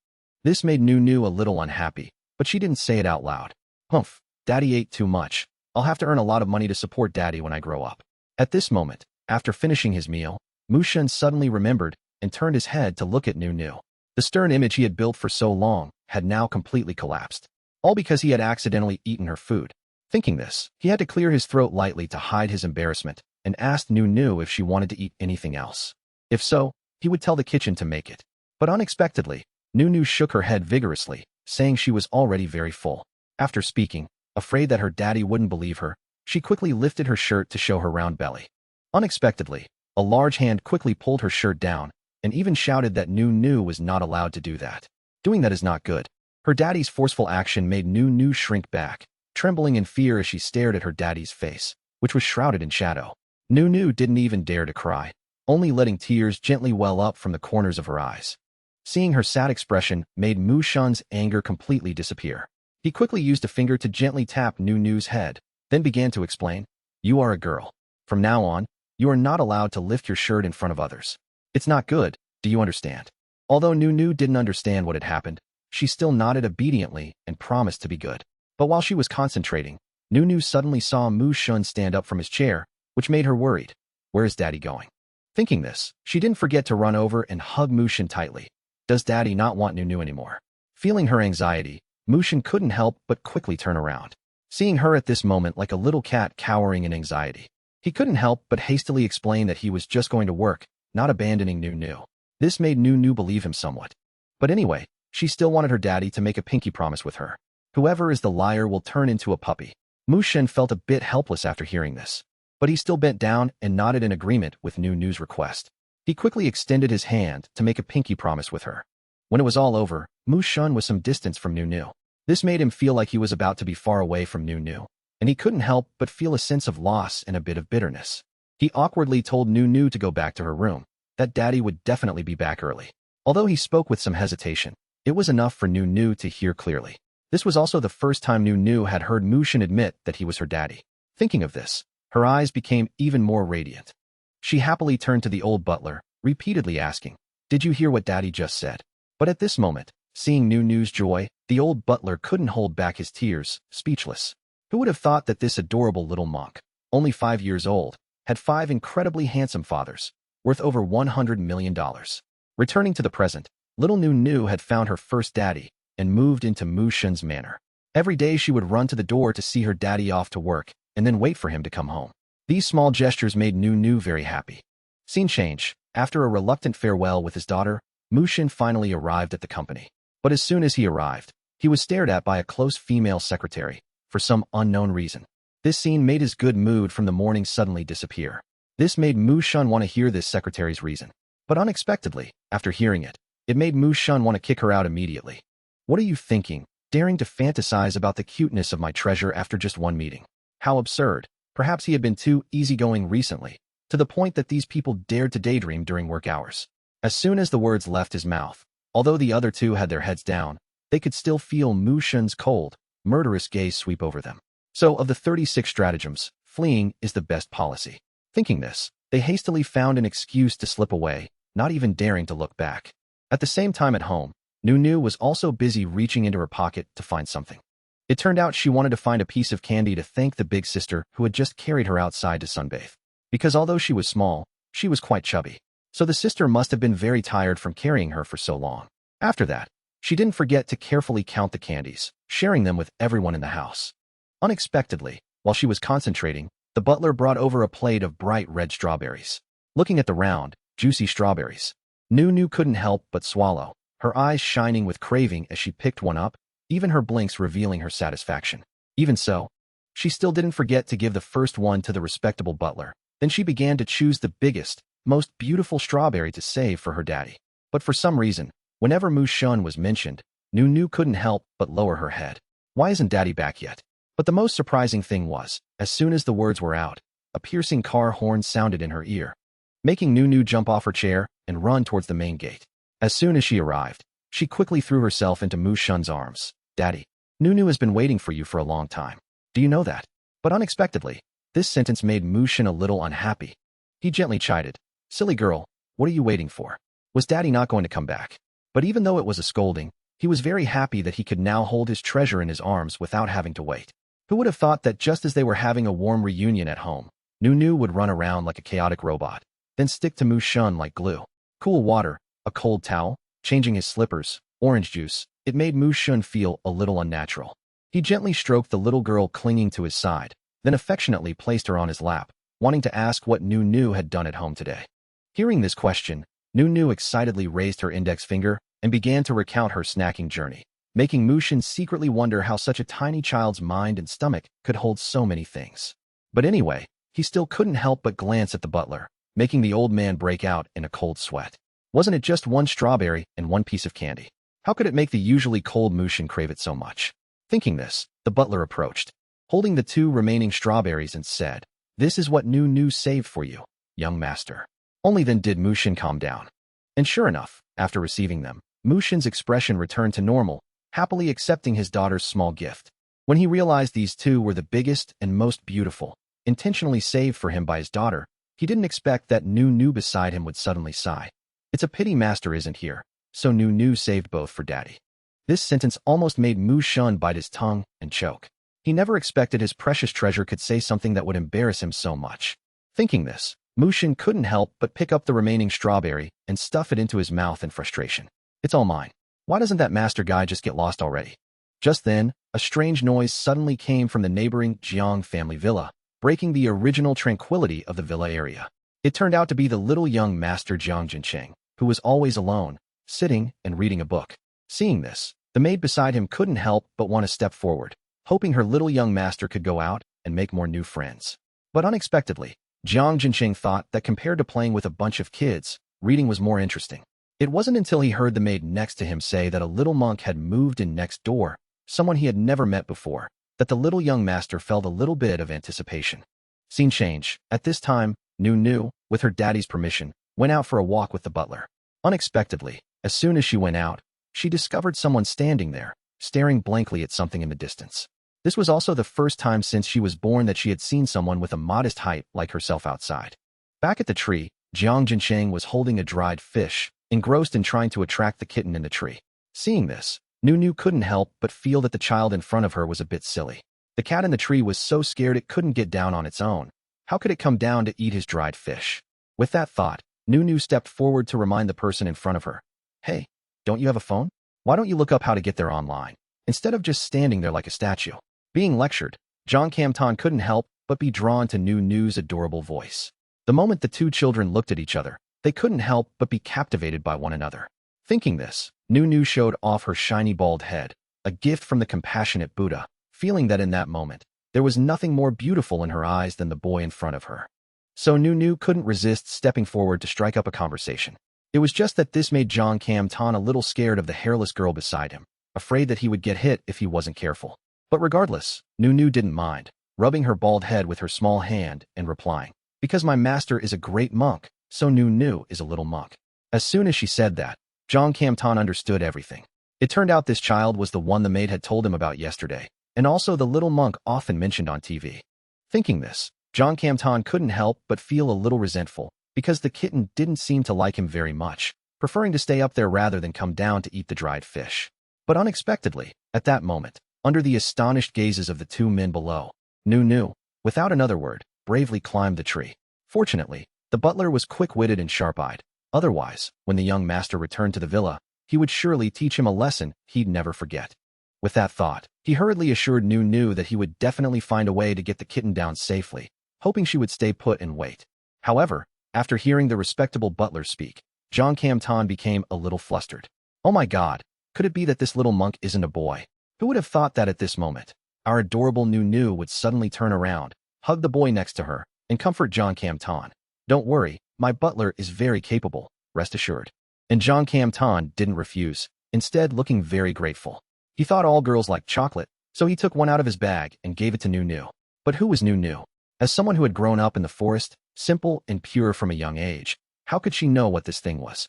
Speaker 1: This made Nunu a little unhappy, but she didn't say it out loud. Humph, Daddy ate too much. I'll have to earn a lot of money to support Daddy when I grow up. At this moment, after finishing his meal, Mu Shun suddenly remembered and turned his head to look at Nunu. The stern image he had built for so long had now completely collapsed, all because he had accidentally eaten her food. Thinking this, he had to clear his throat lightly to hide his embarrassment and asked Nunu if she wanted to eat anything else. If so, he would tell the kitchen to make it. But unexpectedly, Nunu shook her head vigorously, saying she was already very full. After speaking, afraid that her daddy wouldn't believe her, she quickly lifted her shirt to show her round belly. Unexpectedly, a large hand quickly pulled her shirt down and even shouted that Nunu was not allowed to do that. Doing that is not good. Her daddy's forceful action made Nunu shrink back, trembling in fear as she stared at her daddy's face, which was shrouded in shadow. Nunu didn't even dare to cry, only letting tears gently well up from the corners of her eyes. Seeing her sad expression made Mushun's anger completely disappear. He quickly used a finger to gently tap Nunu's head, then began to explain, "You are a girl. From now on, you are not allowed to lift your shirt in front of others. It's not good, do you understand?" Although Nunu didn't understand what had happened, she still nodded obediently and promised to be good. But while she was concentrating, Nunu suddenly saw Mushun stand up from his chair, which made her worried. Where is Daddy going? Thinking this, she didn't forget to run over and hug Mushun tightly. Does Daddy not want Nunu anymore? Feeling her anxiety, Mushun couldn't help but quickly turn around, seeing her at this moment like a little cat cowering in anxiety. He couldn't help but hastily explain that he was just going to work, not abandoning Nunu. This made Nunu believe him somewhat. But anyway, she still wanted her daddy to make a pinky promise with her. Whoever is the liar will turn into a puppy. Mushun felt a bit helpless after hearing this, but he still bent down and nodded in agreement with Nunu's request. He quickly extended his hand to make a pinky promise with her. When it was all over, Mushun was some distance from Nunu. This made him feel like he was about to be far away from Nunu, and he couldn't help but feel a sense of loss and a bit of bitterness. He awkwardly told Nunu to go back to her room, that Daddy would definitely be back early. Although he spoke with some hesitation, it was enough for Nunu to hear clearly. This was also the first time Nunu had heard Mushun admit that he was her daddy. Thinking of this, her eyes became even more radiant. She happily turned to the old butler, repeatedly asking, "Did you hear what Daddy just said?" But at this moment, seeing Nunu's joy, the old butler couldn't hold back his tears, speechless. Who would have thought that this adorable little monk, only 5 years old, had 5 incredibly handsome fathers, worth over $100 million. Returning to the present, little Nunu had found her first daddy and moved into Mushun's manor. Every day she would run to the door to see her daddy off to work and then wait for him to come home. These small gestures made Nunu very happy. Scene change. After a reluctant farewell with his daughter, Mushun finally arrived at the company. But as soon as he arrived, he was stared at by a close female secretary, for some unknown reason. This scene made his good mood from the morning suddenly disappear. This made Mushun want to hear this secretary's reason. But unexpectedly, after hearing it, it made Mushun want to kick her out immediately. "What are you thinking, daring to fantasize about the cuteness of my treasure after just one meeting? How absurd." Perhaps he had been too easygoing recently, to the point that these people dared to daydream during work hours. As soon as the words left his mouth, although the other two had their heads down, they could still feel Mushun's cold, murderous gaze sweep over them. So of the 36 stratagems, fleeing is the best policy. Thinking this, they hastily found an excuse to slip away, not even daring to look back. At the same time at home, Nunu was also busy reaching into her pocket to find something. It turned out she wanted to find a piece of candy to thank the big sister who had just carried her outside to sunbathe. Because although she was small, she was quite chubby. So the sister must have been very tired from carrying her for so long. After that, she didn't forget to carefully count the candies, sharing them with everyone in the house. Unexpectedly, while she was concentrating, the butler brought over a plate of bright red strawberries. Looking at the round, juicy strawberries, Nunu couldn't help but swallow, her eyes shining with craving as she picked one up, even her blinks revealing her satisfaction. Even so, she still didn't forget to give the first one to the respectable butler. Then she began to choose the biggest, most beautiful strawberry to save for her daddy. But for some reason, whenever Mushun was mentioned, Nunu couldn't help but lower her head. Why isn't Daddy back yet? But the most surprising thing was, as soon as the words were out, a piercing car horn sounded in her ear, making Nunu jump off her chair and run towards the main gate. As soon as she arrived, she quickly threw herself into Mushun's arms. "Daddy, Nunu has been waiting for you for a long time. Do you know that?" But unexpectedly, this sentence made Mushun a little unhappy. He gently chided, "Silly girl, what are you waiting for? Was Daddy not going to come back?" But even though it was a scolding, he was very happy that he could now hold his treasure in his arms without having to wait. Who would have thought that just as they were having a warm reunion at home, Nunu would run around like a chaotic robot, then stick to Mushun like glue. Cool water, a cold towel, changing his slippers, orange juice, it made Mushun feel a little unnatural. He gently stroked the little girl clinging to his side, then affectionately placed her on his lap, wanting to ask what Nunu had done at home today. Hearing this question, Nu excitedly raised her index finger and began to recount her snacking journey, making Mushin secretly wonder how such a tiny child's mind and stomach could hold so many things. But anyway, he still couldn't help but glance at the butler, making the old man break out in a cold sweat. Wasn't it just one strawberry and one piece of candy? How could it make the usually cold Mushin crave it so much? Thinking this, the butler approached, holding the 2 remaining strawberries and said, "This is what Nu saved for you, young master." Only then did Mushin calm down. And sure enough, after receiving them, Mushin's expression returned to normal, happily accepting his daughter's small gift. When he realized these 2 were the biggest and most beautiful, intentionally saved for him by his daughter, he didn't expect that Nu beside him would suddenly sigh. It's a pity master isn't here, so Nu saved both for daddy. This sentence almost made Mushin bite his tongue and choke. He never expected his precious treasure could say something that would embarrass him so much. Thinking this, Mushin couldn't help but pick up the remaining strawberry and stuff it into his mouth in frustration. It's all mine. Why doesn't that master guy just get lost already? Just then, a strange noise suddenly came from the neighboring Jiang family villa, breaking the original tranquility of the villa area. It turned out to be the little young master Jiang Jincheng, who was always alone, sitting and reading a book. Seeing this, the maid beside him couldn't help but want to step forward, hoping her little young master could go out and make more new friends. But unexpectedly, Jiang Jincheng thought that compared to playing with a bunch of kids, reading was more interesting. It wasn't until he heard the maid next to him say that a little monk had moved in next door, someone he had never met before, that the little young master felt a little bit of anticipation. Scene change. At this time, Nu, with her daddy's permission, went out for a walk with the butler. Unexpectedly, as soon as she went out, she discovered someone standing there, staring blankly at something in the distance. This was also the first time since she was born that she had seen someone with a modest height like herself outside. Back at the tree, Jiang Jincheng was holding a dried fish, engrossed in trying to attract the kitten in the tree. Seeing this, Nu couldn't help but feel that the child in front of her was a bit silly. The cat in the tree was so scared it couldn't get down on its own. How could it come down to eat his dried fish? With that thought, Nu stepped forward to remind the person in front of her. "Hey, don't you have a phone? Why don't you look up how to get there online, instead of just standing there like a statue?" Being lectured, John Camton couldn't help but be drawn to Nu's adorable voice. The moment the 2 children looked at each other, they couldn't help but be captivated by one another. Thinking this, Nu showed off her shiny bald head, a gift from the compassionate Buddha, feeling that in that moment, there was nothing more beautiful in her eyes than the boy in front of her. So Nu couldn't resist stepping forward to strike up a conversation. It was just that this made John Camton a little scared of the hairless girl beside him, afraid that he would get hit if he wasn't careful. But regardless, Nu didn't mind, rubbing her bald head with her small hand and replying, "Because my master is a great monk, so Nu is a little monk." As soon as she said that, John Camton understood everything. It turned out this child was the one the maid had told him about yesterday, and also the little monk often mentioned on TV. Thinking this, John Camton couldn't help but feel a little resentful, because the kitten didn't seem to like him very much, preferring to stay up there rather than come down to eat the dried fish. But unexpectedly, at that moment, under the astonished gazes of the 2 men below, Nu, without another word, bravely climbed the tree. Fortunately, the butler was quick-witted and sharp-eyed. Otherwise, when the young master returned to the villa, he would surely teach him a lesson he'd never forget. With that thought, he hurriedly assured Nu that he would definitely find a way to get the kitten down safely, hoping she would stay put and wait. However, after hearing the respectable butler speak, John Camton became a little flustered. Oh my God, could it be that this little monk isn't a boy? Who would have thought that at this moment, our adorable Nu would suddenly turn around, hug the boy next to her, and comfort John Camton? "Don't worry, my butler is very capable, rest assured." And John Camton didn't refuse, instead looking very grateful. He thought all girls liked chocolate, so he took one out of his bag and gave it to Nu. But who was Nu? As someone who had grown up in the forest, simple and pure from a young age, how could she know what this thing was?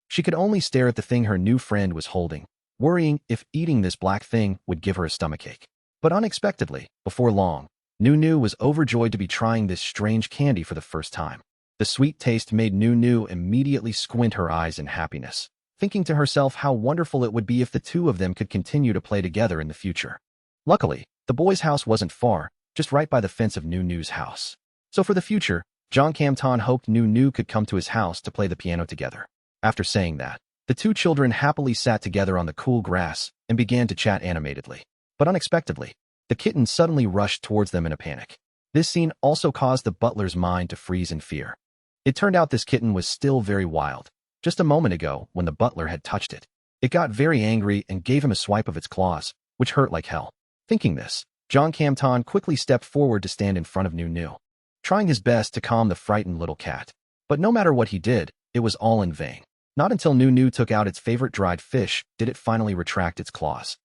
Speaker 1: She could only stare at the thing her new friend was holding, worrying if eating this black thing would give her a stomachache. But unexpectedly, before long, Nu was overjoyed to be trying this strange candy for the first time. The sweet taste made Nu immediately squint her eyes in happiness, thinking to herself how wonderful it would be if the 2 of them could continue to play together in the future. Luckily, the boy's house wasn't far, just right by the fence of Nu's house. So for the future, John Camton hoped Nu could come to his house to play the piano together. After saying that, the 2 children happily sat together on the cool grass and began to chat animatedly. But unexpectedly, the kitten suddenly rushed towards them in a panic. This scene also caused the butler's mind to freeze in fear. It turned out this kitten was still very wild, just a moment ago when the butler had touched it. It got very angry and gave him a swipe of its claws, which hurt like hell. Thinking this, John Camton quickly stepped forward to stand in front of Nu, trying his best to calm the frightened little cat. But no matter what he did, it was all in vain. Not until Nu took out its favorite dried fish did it finally retract its claws,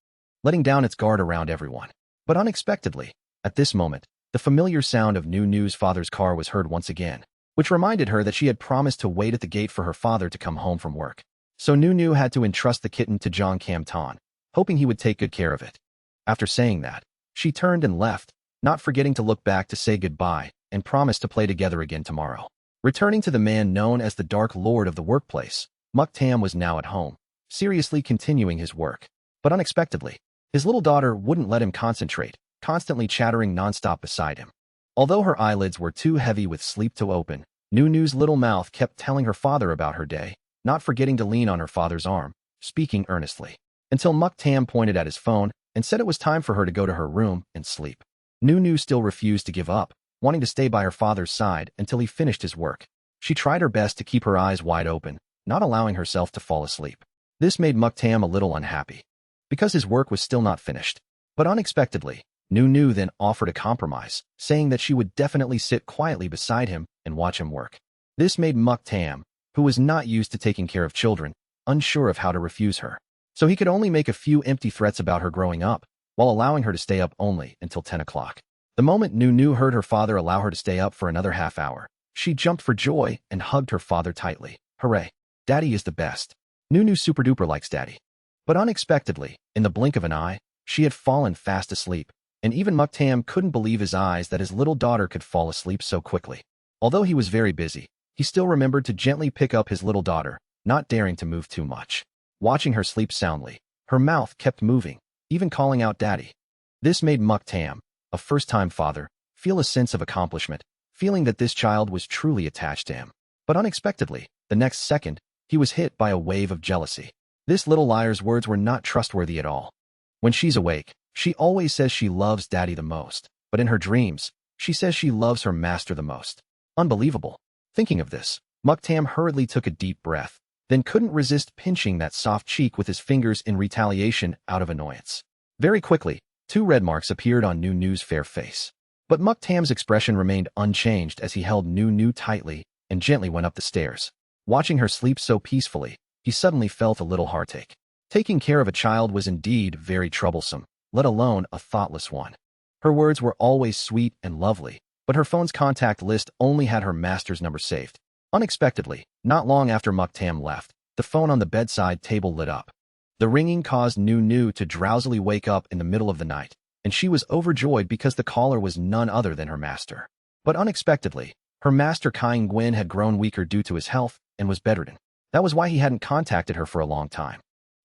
Speaker 1: letting down its guard around everyone. But unexpectedly, at this moment, the familiar sound of Nu's father's car was heard once again, which reminded her that she had promised to wait at the gate for her father to come home from work. So Nu had to entrust the kitten to John Camton, hoping he would take good care of it. After saying that, she turned and left, not forgetting to look back to say goodbye and promise to play together again tomorrow. Returning to the man known as the Dark Lord of the workplace, Muktam was now at home, seriously continuing his work. But unexpectedly, his little daughter wouldn't let him concentrate, constantly chattering nonstop beside him. Although her eyelids were too heavy with sleep to open, Nu's little mouth kept telling her father about her day, not forgetting to lean on her father's arm, speaking earnestly, until Muktam pointed at his phone and said it was time for her to go to her room and sleep. Nu still refused to give up, wanting to stay by her father's side until he finished his work. She tried her best to keep her eyes wide open, not allowing herself to fall asleep. This made Muktam a little unhappy, because his work was still not finished. But unexpectedly, Nu then offered a compromise, saying that she would definitely sit quietly beside him and watch him work. This made Muktam, who was not used to taking care of children, unsure of how to refuse her. So he could only make a few empty threats about her growing up, while allowing her to stay up only until 10 o'clock. The moment Nu heard her father allow her to stay up for another half hour, she jumped for joy and hugged her father tightly. Hooray! Daddy is the best. Nu super duper likes Daddy. But unexpectedly, in the blink of an eye, she had fallen fast asleep, and even Muktam couldn't believe his eyes that his little daughter could fall asleep so quickly. Although he was very busy, he still remembered to gently pick up his little daughter, not daring to move too much. Watching her sleep soundly, her mouth kept moving, even calling out Daddy. This made Muktam, a first-time father, feel a sense of accomplishment, feeling that this child was truly attached to him. But unexpectedly, the next second, he was hit by a wave of jealousy. This little liar's words were not trustworthy at all. When she's awake, she always says she loves Daddy the most, but in her dreams, she says she loves her master the most. Unbelievable. Thinking of this, Muktam hurriedly took a deep breath, then couldn't resist pinching that soft cheek with his fingers in retaliation out of annoyance. Very quickly, 2 red marks appeared on Nu's fair face. But Muktam's expression remained unchanged as he held Nu tightly and gently went up the stairs. Watching her sleep so peacefully, he suddenly felt a little heartache. Taking care of a child was indeed very troublesome, let alone a thoughtless one. Her words were always sweet and lovely, but her phone's contact list only had her master's number saved. Unexpectedly, not long after Muktam left, the phone on the bedside table lit up. The ringing caused Nu to drowsily wake up in the middle of the night, and she was overjoyed because the caller was none other than her master. But unexpectedly, her master Kyung Gwyn had grown weaker due to his health and was bedridden. That was why he hadn't contacted her for a long time.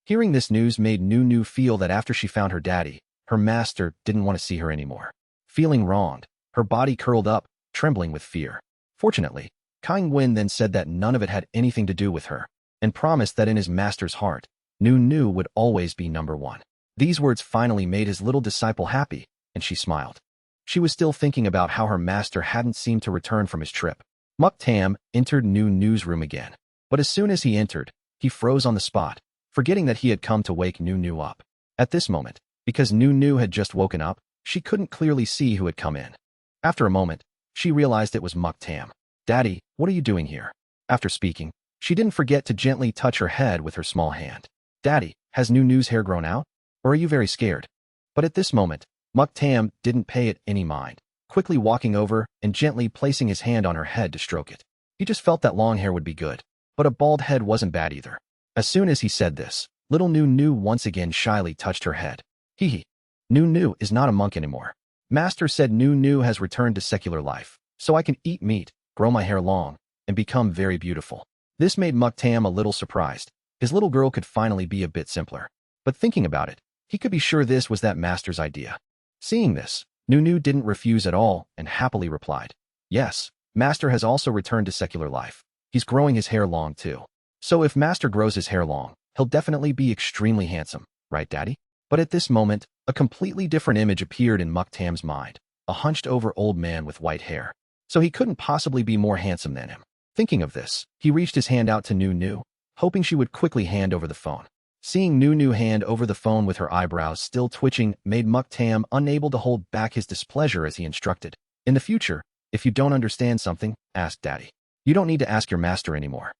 Speaker 1: Hearing this news made Nu feel that after she found her daddy, her master didn't want to see her anymore. Feeling wronged, her body curled up, trembling with fear. Fortunately, Kyung Gwyn then said that none of it had anything to do with her, and promised that in his master's heart, Nu would always be number one. These words finally made his little disciple happy, and she smiled. She was still thinking about how her master hadn't seemed to return from his trip. Muktam entered Nu's room again, but as soon as he entered, he froze on the spot, forgetting that he had come to wake Nu up. At this moment, because Nu had just woken up, she couldn't clearly see who had come in. After a moment, she realized it was Muktam. Daddy, what are you doing here? After speaking, she didn't forget to gently touch her head with her small hand. Daddy, has Nu's hair grown out? Or are you very scared? But at this moment, Muktam didn't pay it any mind, quickly walking over and gently placing his hand on her head to stroke it. He just felt that long hair would be good, but a bald head wasn't bad either. As soon as he said this, little Nu once again shyly touched her head. Hee hee. Nu is not a monk anymore. Master said Nu has returned to secular life, so I can eat meat, grow my hair long, and become very beautiful. This made Muktam a little surprised. His little girl could finally be a bit simpler. But thinking about it, he could be sure this was that master's idea. Seeing this, Nu didn't refuse at all and happily replied, yes, master has also returned to secular life. He's growing his hair long too. So if master grows his hair long, he'll definitely be extremely handsome, right daddy? But at this moment, a completely different image appeared in Muktam's mind, a hunched-over old man with white hair. So he couldn't possibly be more handsome than him. Thinking of this, he reached his hand out to Nu, hoping she would quickly hand over the phone. Seeing Nu hand over the phone with her eyebrows still twitching made Muktam unable to hold back his displeasure as he instructed. In the future, if you don't understand something, ask Daddy. You don't need to ask your master anymore.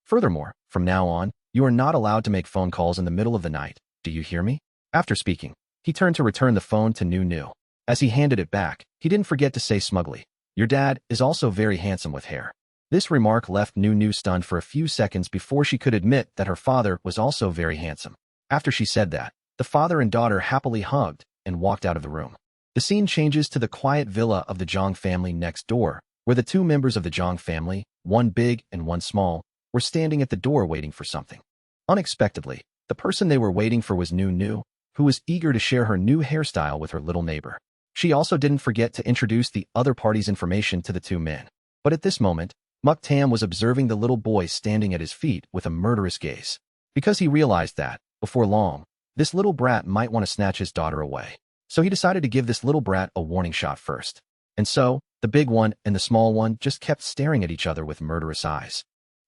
Speaker 1: Furthermore, from now on, you are not allowed to make phone calls in the middle of the night. Do you hear me? After speaking, he turned to return the phone to Nu. As he handed it back, he didn't forget to say smugly, "Your dad is also very handsome with hair." This remark left Nu stunned for a few seconds before she could admit that her father was also very handsome. After she said that, the father and daughter happily hugged and walked out of the room. The scene changes to the quiet villa of the Zhang family next door, where the two members of the Zhang family, one big and one small, were standing at the door waiting for something. Unexpectedly, the person they were waiting for was Nu, who was eager to share her new hairstyle with her little neighbor. She also didn't forget to introduce the other party's information to the two men. But at this moment, Muktam was observing the little boy standing at his feet with a murderous gaze. Because he realized that, before long, this little brat might want to snatch his daughter away. So he decided to give this little brat a warning shot first. And so, the big one and the small one just kept staring at each other with murderous eyes.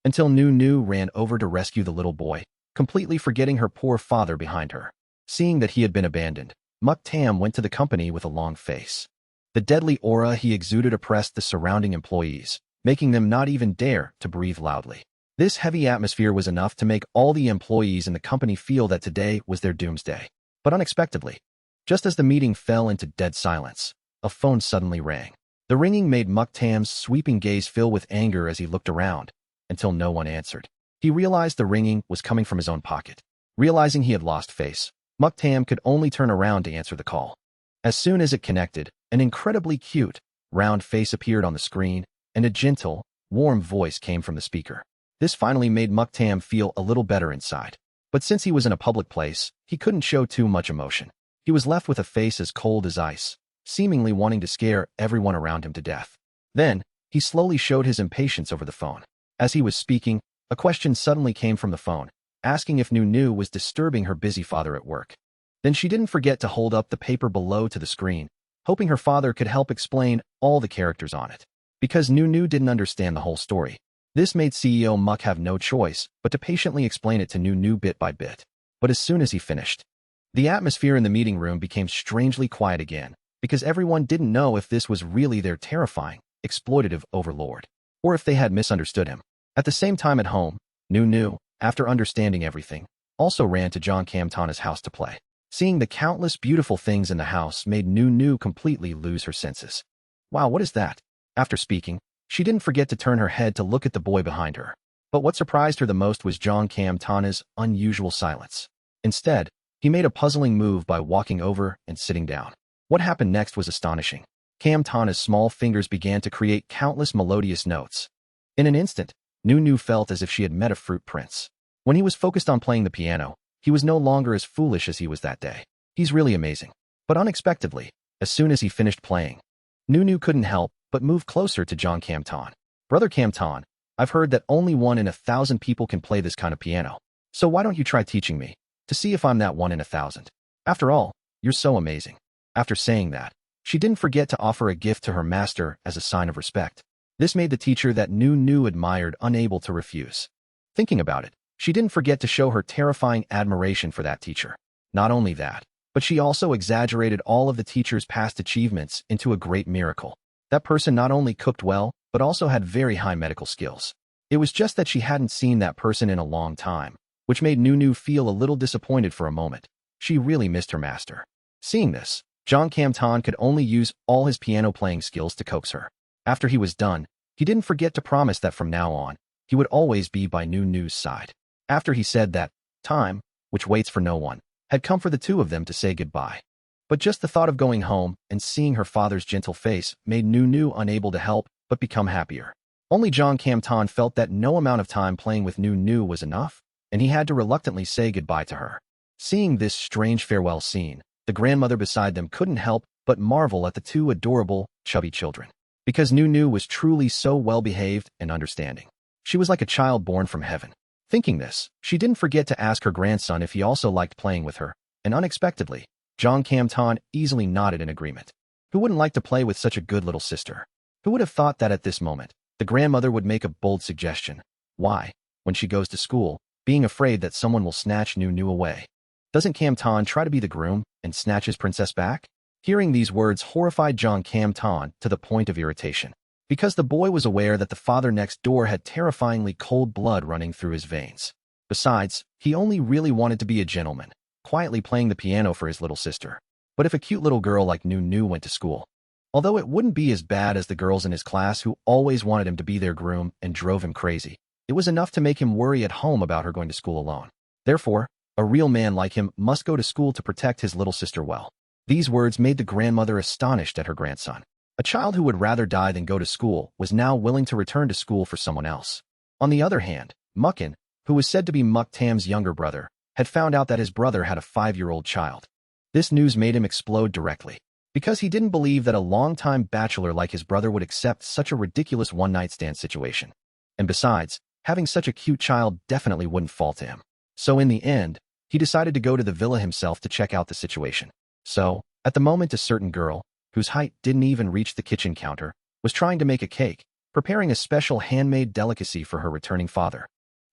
Speaker 1: Until Nu ran over to rescue the little boy, completely forgetting her poor father behind her. Seeing that he had been abandoned, Muktam went to the company with a long face. The deadly aura he exuded oppressed the surrounding employees, making them not even dare to breathe loudly. This heavy atmosphere was enough to make all the employees in the company feel that today was their doomsday. But unexpectedly, just as the meeting fell into dead silence, a phone suddenly rang. The ringing made Muktam's sweeping gaze fill with anger as he looked around, until no one answered. He realized the ringing was coming from his own pocket. Realizing he had lost face, Muktam could only turn around to answer the call. As soon as it connected, an incredibly cute, round face appeared on the screen, and a gentle, warm voice came from the speaker. This finally made Muktam feel a little better inside. But since he was in a public place, he couldn't show too much emotion. He was left with a face as cold as ice, seemingly wanting to scare everyone around him to death. Then, he slowly showed his impatience over the phone. As he was speaking, a question suddenly came from the phone, asking if Nu was disturbing her busy father at work. Then she didn't forget to hold up the paper below to the screen, hoping her father could help explain all the characters on it. Because Nu didn't understand the whole story, this made CEO Muk have no choice but to patiently explain it to Nu bit by bit. But as soon as he finished, the atmosphere in the meeting room became strangely quiet again, because everyone didn't know if this was really their terrifying, exploitative overlord, or if they had misunderstood him. At the same time at home, Nu, after understanding everything, also ran to John Kamtana's house to play. Seeing the countless beautiful things in the house made Nu completely lose her senses. Wow, what is that? After speaking, she didn't forget to turn her head to look at the boy behind her. But what surprised her the most was John Kamtana's unusual silence. Instead, he made a puzzling move by walking over and sitting down. What happened next was astonishing. Kamtana's small fingers began to create countless melodious notes. In an instant, Nu felt as if she had met a fruit prince. When he was focused on playing the piano, he was no longer as foolish as he was that day. He's really amazing. But unexpectedly, as soon as he finished playing, Nu couldn't help but move closer to John Kamtan. Brother Kamtan, I've heard that only 1 in 1,000 people can play this kind of piano. So why don't you try teaching me, to see if I'm that 1 in 1,000? After all, you're so amazing. After saying that, she didn't forget to offer a gift to her master as a sign of respect. This made the teacher that Nu admired unable to refuse. Thinking about it, she didn't forget to show her terrifying admiration for that teacher. Not only that, but she also exaggerated all of the teacher's past achievements into a great miracle. That person not only cooked well, but also had very high medical skills. It was just that she hadn't seen that person in a long time, which made Nu feel a little disappointed for a moment. She really missed her master. Seeing this, John Kamtan could only use all his piano playing skills to coax her. After he was done, he didn't forget to promise that from now on, he would always be by Nu's side. After he said that, time, which waits for no one, had come for the two of them to say goodbye. But just the thought of going home and seeing her father's gentle face made Nu unable to help but become happier. Only John Kamtan felt that no amount of time playing with Nu was enough, and he had to reluctantly say goodbye to her. Seeing this strange farewell scene, the grandmother beside them couldn't help but marvel at the two adorable, chubby children. Because Nu was truly so well-behaved and understanding. She was like a child born from heaven. Thinking this, she didn't forget to ask her grandson if he also liked playing with her, and unexpectedly, John Kamtan easily nodded in agreement. Who wouldn't like to play with such a good little sister? Who would have thought that at this moment, the grandmother would make a bold suggestion? Why, when she goes to school, being afraid that someone will snatch Nu away. Doesn't Cam Ton try to be the groom and snatch his princess back? Hearing these words horrified John Cam Ton to the point of irritation, because the boy was aware that the father next door had terrifyingly cold blood running through his veins. Besides, he only really wanted to be a gentleman, quietly playing the piano for his little sister. But if a cute little girl like Nu went to school, although it wouldn't be as bad as the girls in his class who always wanted him to be their groom and drove him crazy, it was enough to make him worry at home about her going to school alone. Therefore, a real man like him must go to school to protect his little sister well. These words made the grandmother astonished at her grandson. A child who would rather die than go to school was now willing to return to school for someone else. On the other hand, Muckin, who was said to be Muk Tam's younger brother, had found out that his brother had a 5-year-old child. This news made him explode directly, because he didn't believe that a long-time bachelor like his brother would accept such a ridiculous one-night-stand situation. And besides, having such a cute child definitely wouldn't fall to him. So in the end, he decided to go to the villa himself to check out the situation. So, at the moment, a certain girl, whose height didn't even reach the kitchen counter, was trying to make a cake, preparing a special handmade delicacy for her returning father.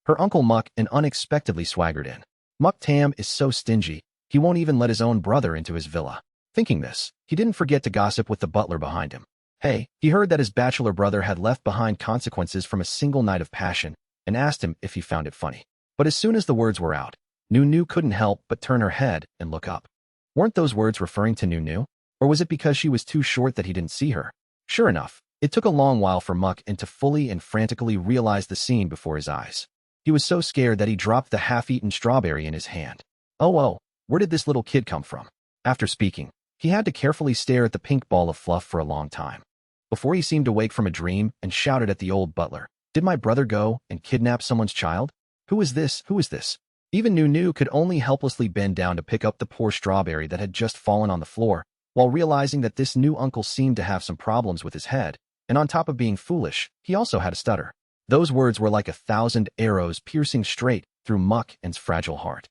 Speaker 1: Her uncle Muk unexpectedly swaggered in. Muk Tam is so stingy, he won't even let his own brother into his villa. Thinking this, he didn't forget to gossip with the butler behind him. Hey, he heard that his bachelor brother had left behind consequences from a single night of passion, and asked him if he found it funny. But as soon as the words were out, Nu couldn't help but turn her head and look up. Weren't those words referring to Nu? Or was it because she was too short that he didn't see her? Sure enough, it took a long while for Muk to fully and frantically realize the scene before his eyes. He was so scared that he dropped the half-eaten strawberry in his hand. Oh, where did this little kid come from? After speaking, he had to carefully stare at the pink ball of fluff for a long time, before he seemed to wake from a dream and shouted at the old butler, "Did my brother go and kidnap someone's child? Who is this? Who is this?" Even Nu could only helplessly bend down to pick up the poor strawberry that had just fallen on the floor, while realizing that this new uncle seemed to have some problems with his head, and on top of being foolish, he also had a stutter. Those words were like 1,000 arrows piercing straight through Muk's fragile heart.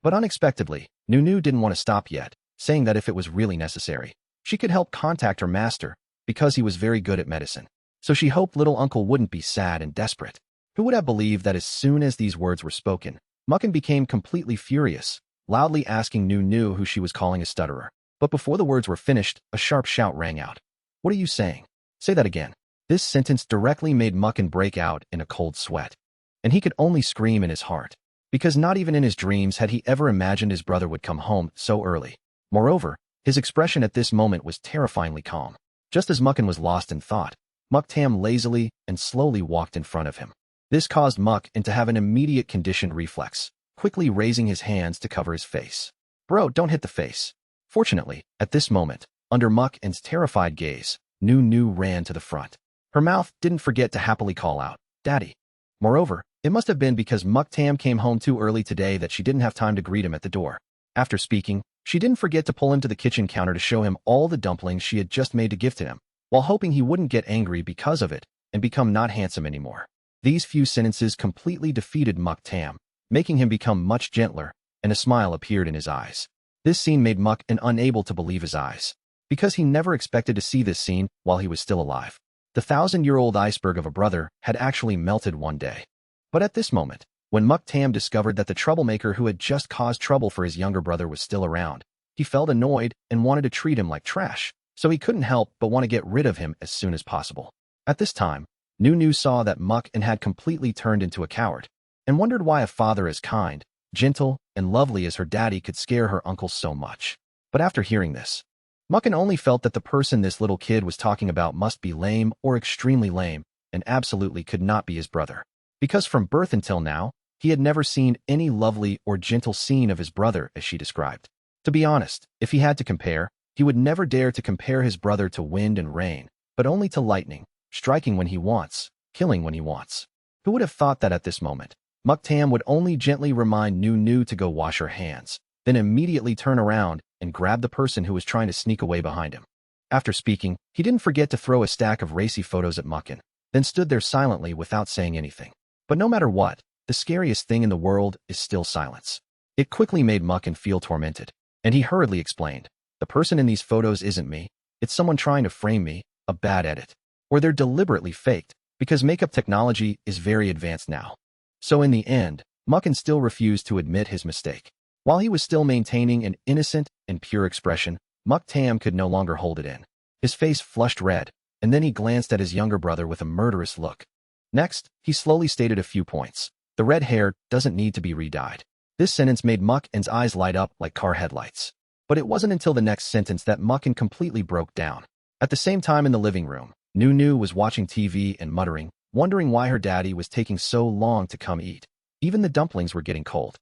Speaker 1: But unexpectedly, Nu didn't want to stop yet, saying that if it was really necessary, she could help contact her master, because he was very good at medicine. So she hoped little uncle wouldn't be sad and desperate. Who would have believed that as soon as these words were spoken, Muckin became completely furious, loudly asking Nu who she was calling a stutterer. But before the words were finished, a sharp shout rang out. "What are you saying? Say that again." This sentence directly made Muckin break out in a cold sweat. And he could only scream in his heart, because not even in his dreams had he ever imagined his brother would come home so early. Moreover, his expression at this moment was terrifyingly calm. Just as Muckin was lost in thought, Muk Tam lazily and slowly walked in front of him. This caused Muckin to have an immediate conditioned reflex, quickly raising his hands to cover his face. "Bro, don't hit the face." Fortunately, at this moment, under Mukkin's terrified gaze, Nu ran to the front. Her mouth didn't forget to happily call out, "Daddy." Moreover, it must have been because Muk Tam came home too early today that she didn't have time to greet him at the door. After speaking, she didn't forget to pull him to the kitchen counter to show him all the dumplings she had just made to give to him, while hoping he wouldn't get angry because of it and become not handsome anymore. These few sentences completely defeated Muk Tam, making him become much gentler, and a smile appeared in his eyes. This scene made Mukkin unable to believe his eyes, because he never expected to see this scene while he was still alive. The 1,000-year-old iceberg of a brother had actually melted one day. But at this moment, when Muk Tam discovered that the troublemaker who had just caused trouble for his younger brother was still around, he felt annoyed and wanted to treat him like trash, so he couldn't help but want to get rid of him as soon as possible. At this time, Nu saw that Mukkin had completely turned into a coward, and wondered why a father as kind, gentle, and lovely as her daddy could scare her uncle so much. But after hearing this, Mukkin only felt that the person this little kid was talking about must be lame or extremely lame, and absolutely could not be his brother. Because from birth until now, he had never seen any lovely or gentle scene of his brother as she described. To be honest, if he had to compare, he would never dare to compare his brother to wind and rain, but only to lightning, striking when he wants, killing when he wants. Who would have thought that at this moment, Muk Tam would only gently remind Nu to go wash her hands, then immediately turn around and grab the person who was trying to sneak away behind him. After speaking, he didn't forget to throw a stack of racy photos at Mukkin, then stood there silently without saying anything. But no matter what, the scariest thing in the world is still silence. It quickly made Mukkin feel tormented, and he hurriedly explained, "The person in these photos isn't me, it's someone trying to frame me, a bad edit. Or they're deliberately faked, because makeup technology is very advanced now." So in the end, Mucken still refused to admit his mistake. While he was still maintaining an innocent and pure expression, Muk Tam could no longer hold it in. His face flushed red, and then he glanced at his younger brother with a murderous look. Next, he slowly stated a few points. The red hair doesn't need to be re-dyed. This sentence made Mucken's eyes light up like car headlights. But it wasn't until the next sentence that Mucken completely broke down. At the same time in the living room, Nu was watching TV and muttering, wondering why her daddy was taking so long to come eat. Even the dumplings were getting cold.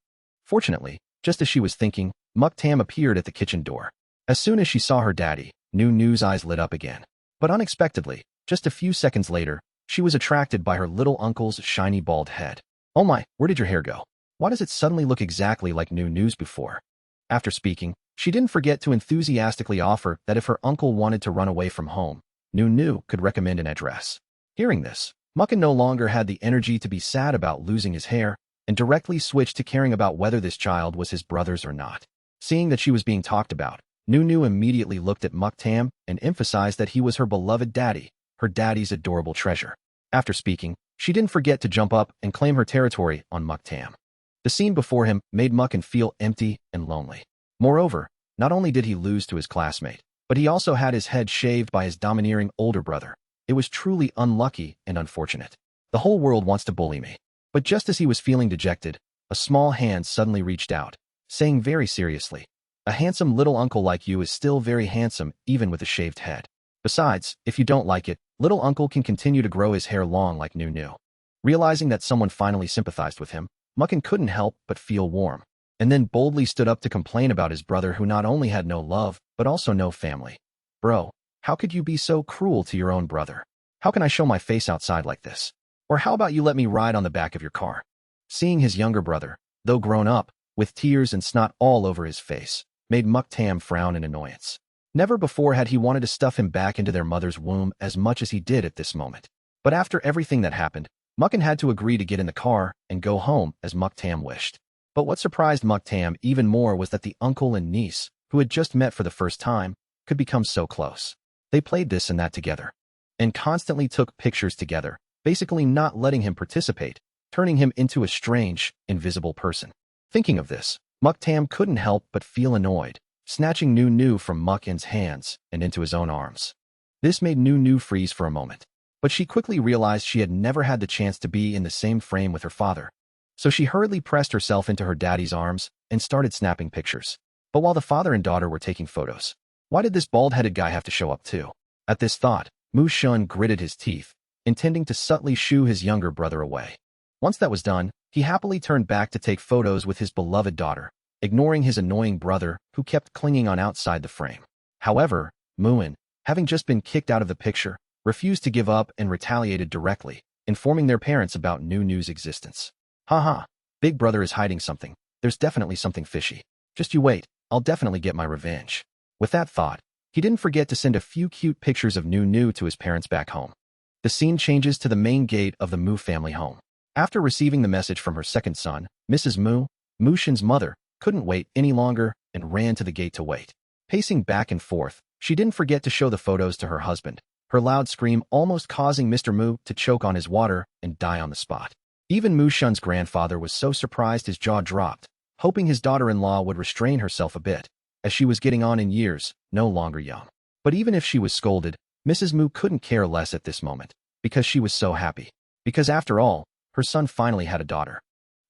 Speaker 1: Fortunately, just as she was thinking, Muk Tam appeared at the kitchen door. As soon as she saw her daddy, Nu's eyes lit up again. But unexpectedly, just a few seconds later, she was attracted by her little uncle's shiny bald head. "Oh my, where did your hair go? Why does it suddenly look exactly like Nu's before?" After speaking, she didn't forget to enthusiastically offer that if her uncle wanted to run away from home, Nu could recommend an address. Hearing this, Mucken no longer had the energy to be sad about losing his hair, and directly switched to caring about whether this child was his brother's or not. Seeing that she was being talked about, Nu immediately looked at Muk Tam and emphasized that he was her beloved daddy, her daddy's adorable treasure. After speaking, she didn't forget to jump up and claim her territory on Muk Tam. The scene before him made Mucken feel empty and lonely. Moreover, not only did he lose to his classmate, but he also had his head shaved by his domineering older brother. It was truly unlucky and unfortunate. The whole world wants to bully me. But just as he was feeling dejected, a small hand suddenly reached out, saying very seriously, "A handsome little uncle like you is still very handsome even with a shaved head. Besides, if you don't like it, little uncle can continue to grow his hair long like Nu." Realizing that someone finally sympathized with him, Mucken couldn't help but feel warm, and then boldly stood up to complain about his brother who not only had no love, but also no family. "Bro, how could you be so cruel to your own brother? How can I show my face outside like this? Or how about you let me ride on the back of your car?" Seeing his younger brother, though grown up, with tears and snot all over his face, made Muk Tam frown in annoyance. Never before had he wanted to stuff him back into their mother's womb as much as he did at this moment. But after everything that happened, Mucken had to agree to get in the car and go home as Muk Tam wished. But what surprised Muk Tam even more was that the uncle and niece, who had just met for the first time, could become so close. They played this and that together, and constantly took pictures together, basically not letting him participate, turning him into a strange, invisible person. Thinking of this, Muk Tam couldn't help but feel annoyed, snatching Nu from Mucken's hands and into his own arms. This made Nu freeze for a moment, but she quickly realized she had never had the chance to be in the same frame with her father. So she hurriedly pressed herself into her daddy's arms and started snapping pictures. But while the father and daughter were taking photos, why did this bald-headed guy have to show up too? At this thought, Mu Shun gritted his teeth, intending to subtly shoo his younger brother away. Once that was done, he happily turned back to take photos with his beloved daughter, ignoring his annoying brother who kept clinging on outside the frame. However, Muin, having just been kicked out of the picture, refused to give up and retaliated directly, informing their parents about Nu's existence. "Haha, big brother is hiding something. There's definitely something fishy. Just you wait, I'll definitely get my revenge." With that thought, he didn't forget to send a few cute pictures of Nu to his parents back home. The scene changes to the main gate of the Mu family home. After receiving the message from her second son, Mrs. Mu Shin's mother, couldn't wait any longer and ran to the gate to wait. Pacing back and forth, she didn't forget to show the photos to her husband, her loud scream almost causing Mr. Mu to choke on his water and die on the spot. Even Mu Shun's grandfather was so surprised his jaw dropped, hoping his daughter-in-law would restrain herself a bit, as she was getting on in years, no longer young. But even if she was scolded, Mrs. Mu couldn't care less at this moment, because she was so happy. Because after all, her son finally had a daughter.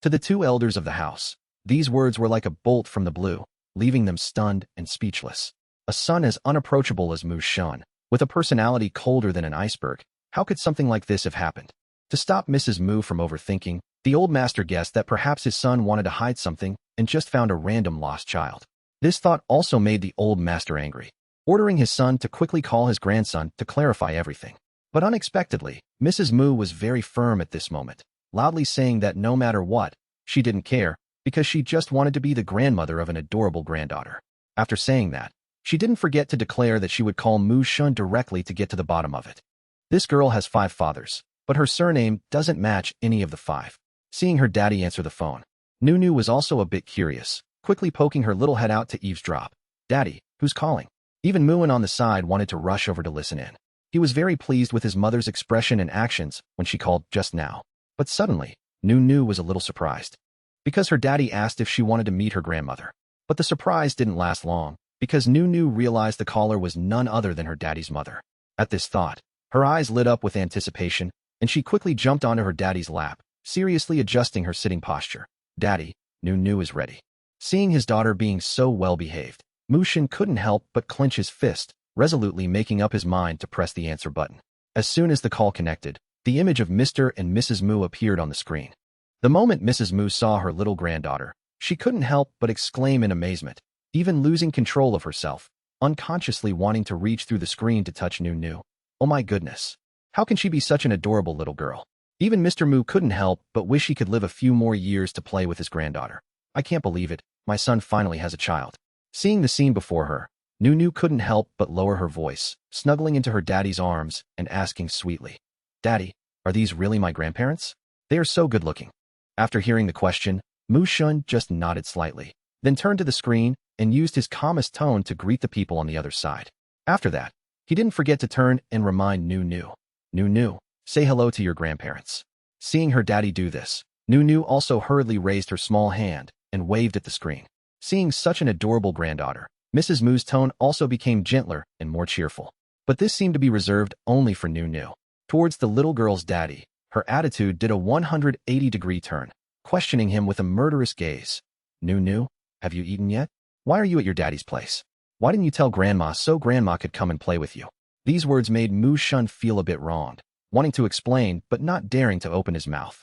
Speaker 1: To the two elders of the house, these words were like a bolt from the blue, leaving them stunned and speechless. A son as unapproachable as Mu Shun, with a personality colder than an iceberg, how could something like this have happened? To stop Mrs. Mu from overthinking, the old master guessed that perhaps his son wanted to hide something and just found a random lost child. This thought also made the old master angry, ordering his son to quickly call his grandson to clarify everything. But unexpectedly, Mrs. Mu was very firm at this moment, loudly saying that no matter what, she didn't care, because she just wanted to be the grandmother of an adorable granddaughter. After saying that, she didn't forget to declare that she would call Mu Shun directly to get to the bottom of it. This girl has 5 fathers, but her surname doesn't match any of the 5. Seeing her daddy answer the phone, Nu was also a bit curious, quickly poking her little head out to eavesdrop. "Daddy, who's calling?" Even Muin on the side wanted to rush over to listen in. He was very pleased with his mother's expression and actions when she called just now. But suddenly, Nu was a little surprised. because her daddy asked if she wanted to meet her grandmother. But the surprise didn't last long, because Nu realized the caller was none other than her daddy's mother. At this thought, her eyes lit up with anticipation, and she quickly jumped onto her daddy's lap, seriously adjusting her sitting posture. Daddy, Nu is ready. Seeing his daughter being so well-behaved, Mushin couldn't help but clench his fist, resolutely making up his mind to press the answer button. As soon as the call connected, the image of Mr. and Mrs. Mu appeared on the screen. The moment Mrs. Mu saw her little granddaughter, she couldn't help but exclaim in amazement, even losing control of herself, unconsciously wanting to reach through the screen to touch Nu. Oh my goodness. How can she be such an adorable little girl? Even Mr. Mu couldn't help but wish he could live a few more years to play with his granddaughter. I can't believe it, my son finally has a child. Seeing the scene before her, Nu couldn't help but lower her voice, snuggling into her daddy's arms and asking sweetly, Daddy, are these really my grandparents? They are so good-looking. After hearing the question, Mushin just nodded slightly, then turned to the screen and used his calmest tone to greet the people on the other side. After that, he didn't forget to turn and remind Nu, say hello to your grandparents. Seeing her daddy do this, Nu also hurriedly raised her small hand and waved at the screen. Seeing such an adorable granddaughter, Mrs. Mu's tone also became gentler and more cheerful. But this seemed to be reserved only for Nu. Towards the little girl's daddy, her attitude did a 180-degree turn, questioning him with a murderous gaze. Nu, have you eaten yet? Why are you at your daddy's place? Why didn't you tell Grandma so Grandma could come and play with you? These words made Mushin feel a bit wronged, wanting to explain but not daring to open his mouth.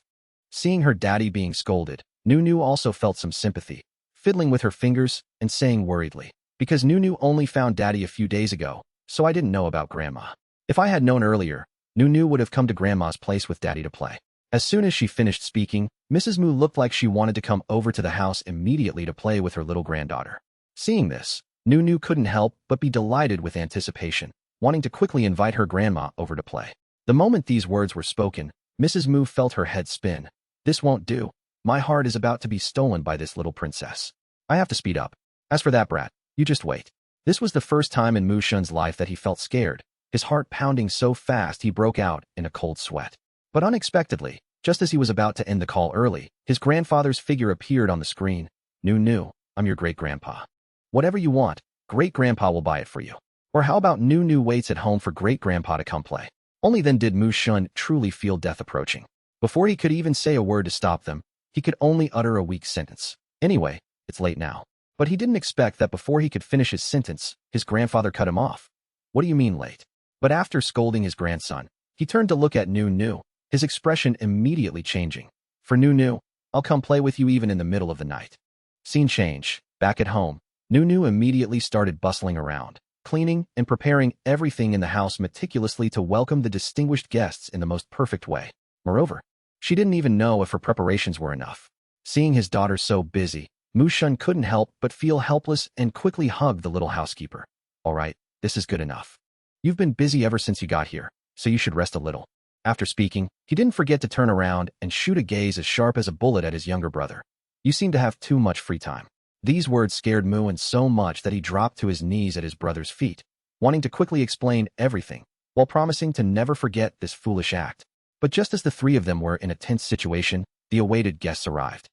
Speaker 1: Seeing her daddy being scolded, Nu also felt some sympathy, fiddling with her fingers and saying worriedly, because Nu only found Daddy a few days ago, so I didn't know about Grandma. If I had known earlier, Nu would have come to Grandma's place with Daddy to play. As soon as she finished speaking, Mrs. Mu looked like she wanted to come over to the house immediately to play with her little granddaughter. Seeing this, Nu couldn't help but be delighted with anticipation, wanting to quickly invite her grandma over to play. The moment these words were spoken, Mrs. Mu felt her head spin. This won't do. My heart is about to be stolen by this little princess. I have to speed up. As for that brat, you just wait. This was the first time in Mushin's life that he felt scared, his heart pounding so fast he broke out in a cold sweat. But unexpectedly, just as he was about to end the call early, his grandfather's figure appeared on the screen. Nu, I'm your great-grandpa. Whatever you want, great-grandpa will buy it for you. Or how about Nu waits at home for great-grandpa to come play? Only then did Mushin truly feel death approaching. Before he could even say a word to stop them, he could only utter a weak sentence. Anyway, it's late now. But he didn't expect that before he could finish his sentence, his grandfather cut him off. What do you mean late? But after scolding his grandson, he turned to look at Nu, his expression immediately changing. For Nu, I'll come play with you even in the middle of the night. Scene change. Back at home, Nu immediately started bustling around, cleaning and preparing everything in the house meticulously to welcome the distinguished guests in the most perfect way. Moreover, she didn't even know if her preparations were enough. Seeing his daughter so busy, Mushin couldn't help but feel helpless and quickly hugged the little housekeeper. All right, this is good enough. You've been busy ever since you got here, so you should rest a little. After speaking, he didn't forget to turn around and shoot a gaze as sharp as a bullet at his younger brother. You seem to have too much free time. These words scared Muin so much that he dropped to his knees at his brother's feet, wanting to quickly explain everything, while promising to never forget this foolish act. But just as the three of them were in a tense situation, the awaited guests arrived.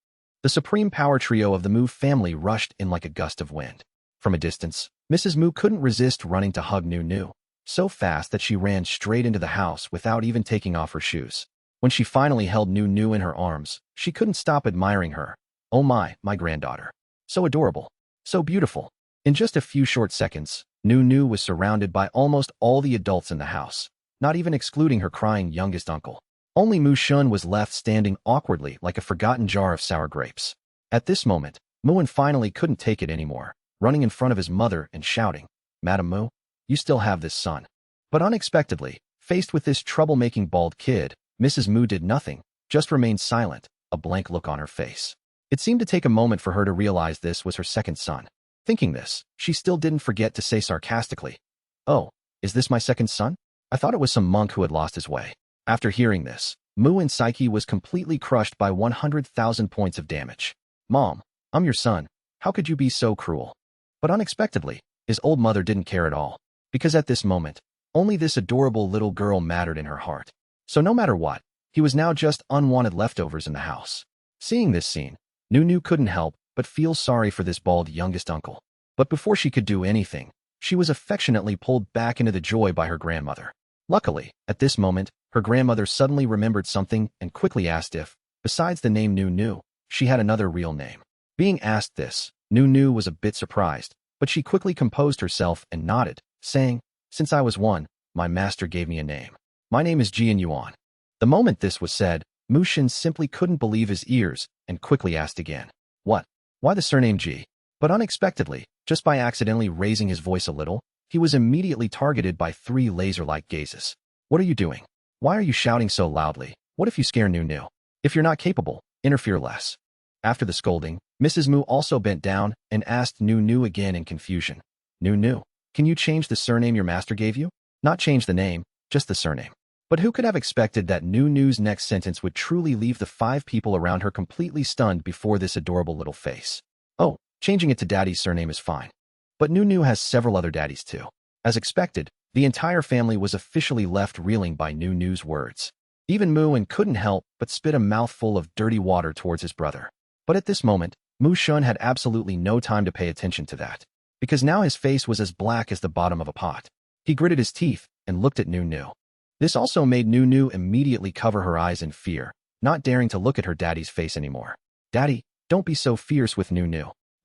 Speaker 1: The supreme power trio of the Mu family rushed in like a gust of wind. From a distance, Mrs. Mu couldn't resist running to hug Nu, so fast that she ran straight into the house without even taking off her shoes. When she finally held Nu in her arms, she couldn't stop admiring her. Oh my granddaughter. So adorable. So beautiful. In just a few short seconds, Nu was surrounded by almost all the adults in the house, not even excluding her crying youngest uncle. Only Mushin was left standing awkwardly like a forgotten jar of sour grapes. At this moment, Muin finally couldn't take it anymore, running in front of his mother and shouting, Madam Mu, you still have this son. But unexpectedly, faced with this troublemaking bald kid, Mrs. Mu did nothing, just remained silent, a blank look on her face. It seemed to take a moment for her to realize this was her second son. Thinking this, she still didn't forget to say sarcastically, Oh, is this my second son? I thought it was some monk who had lost his way. After hearing this, Muin's psyche was completely crushed by 100,000 points of damage. Mom, I'm your son. How could you be so cruel? But unexpectedly, his old mother didn't care at all, because at this moment, only this adorable little girl mattered in her heart. So no matter what, he was now just unwanted leftovers in the house. Seeing this scene, Nu couldn't help but feel sorry for this bald youngest uncle. But before she could do anything, she was affectionately pulled back into the joy by her grandmother. Luckily, at this moment, her grandmother suddenly remembered something and quickly asked if, besides the name Nu, she had another real name. Being asked this, Nu was a bit surprised, but she quickly composed herself and nodded, saying, "Since I was one, my master gave me a name. My name is Jian Yuan." The moment this was said, Mushin simply couldn't believe his ears and quickly asked again, "What? Why the surname Ji?" But unexpectedly, just by accidentally raising his voice a little, he was immediately targeted by 3 laser-like gazes. "What are you doing? Why are you shouting so loudly? What if you scare Nu? If you're not capable, interfere less." After the scolding, Mrs. Mu also bent down and asked Nu again in confusion. Nu, can you change the surname your master gave you? Not change the name, just the surname." But who could have expected that Nu's next sentence would truly leave the 5 people around her completely stunned before this adorable little face? "Oh, changing it to Daddy's surname is fine. But Nu has several other daddies too." As expected, the entire family was officially left reeling by Nu's words. Even Mu couldn't help but spit a mouthful of dirty water towards his brother. But at this moment, Mu Shun had absolutely no time to pay attention to that, because now his face was as black as the bottom of a pot. He gritted his teeth and looked at Nu. This also made Nu immediately cover her eyes in fear, not daring to look at her daddy's face anymore. "Daddy, don't be so fierce with Nu.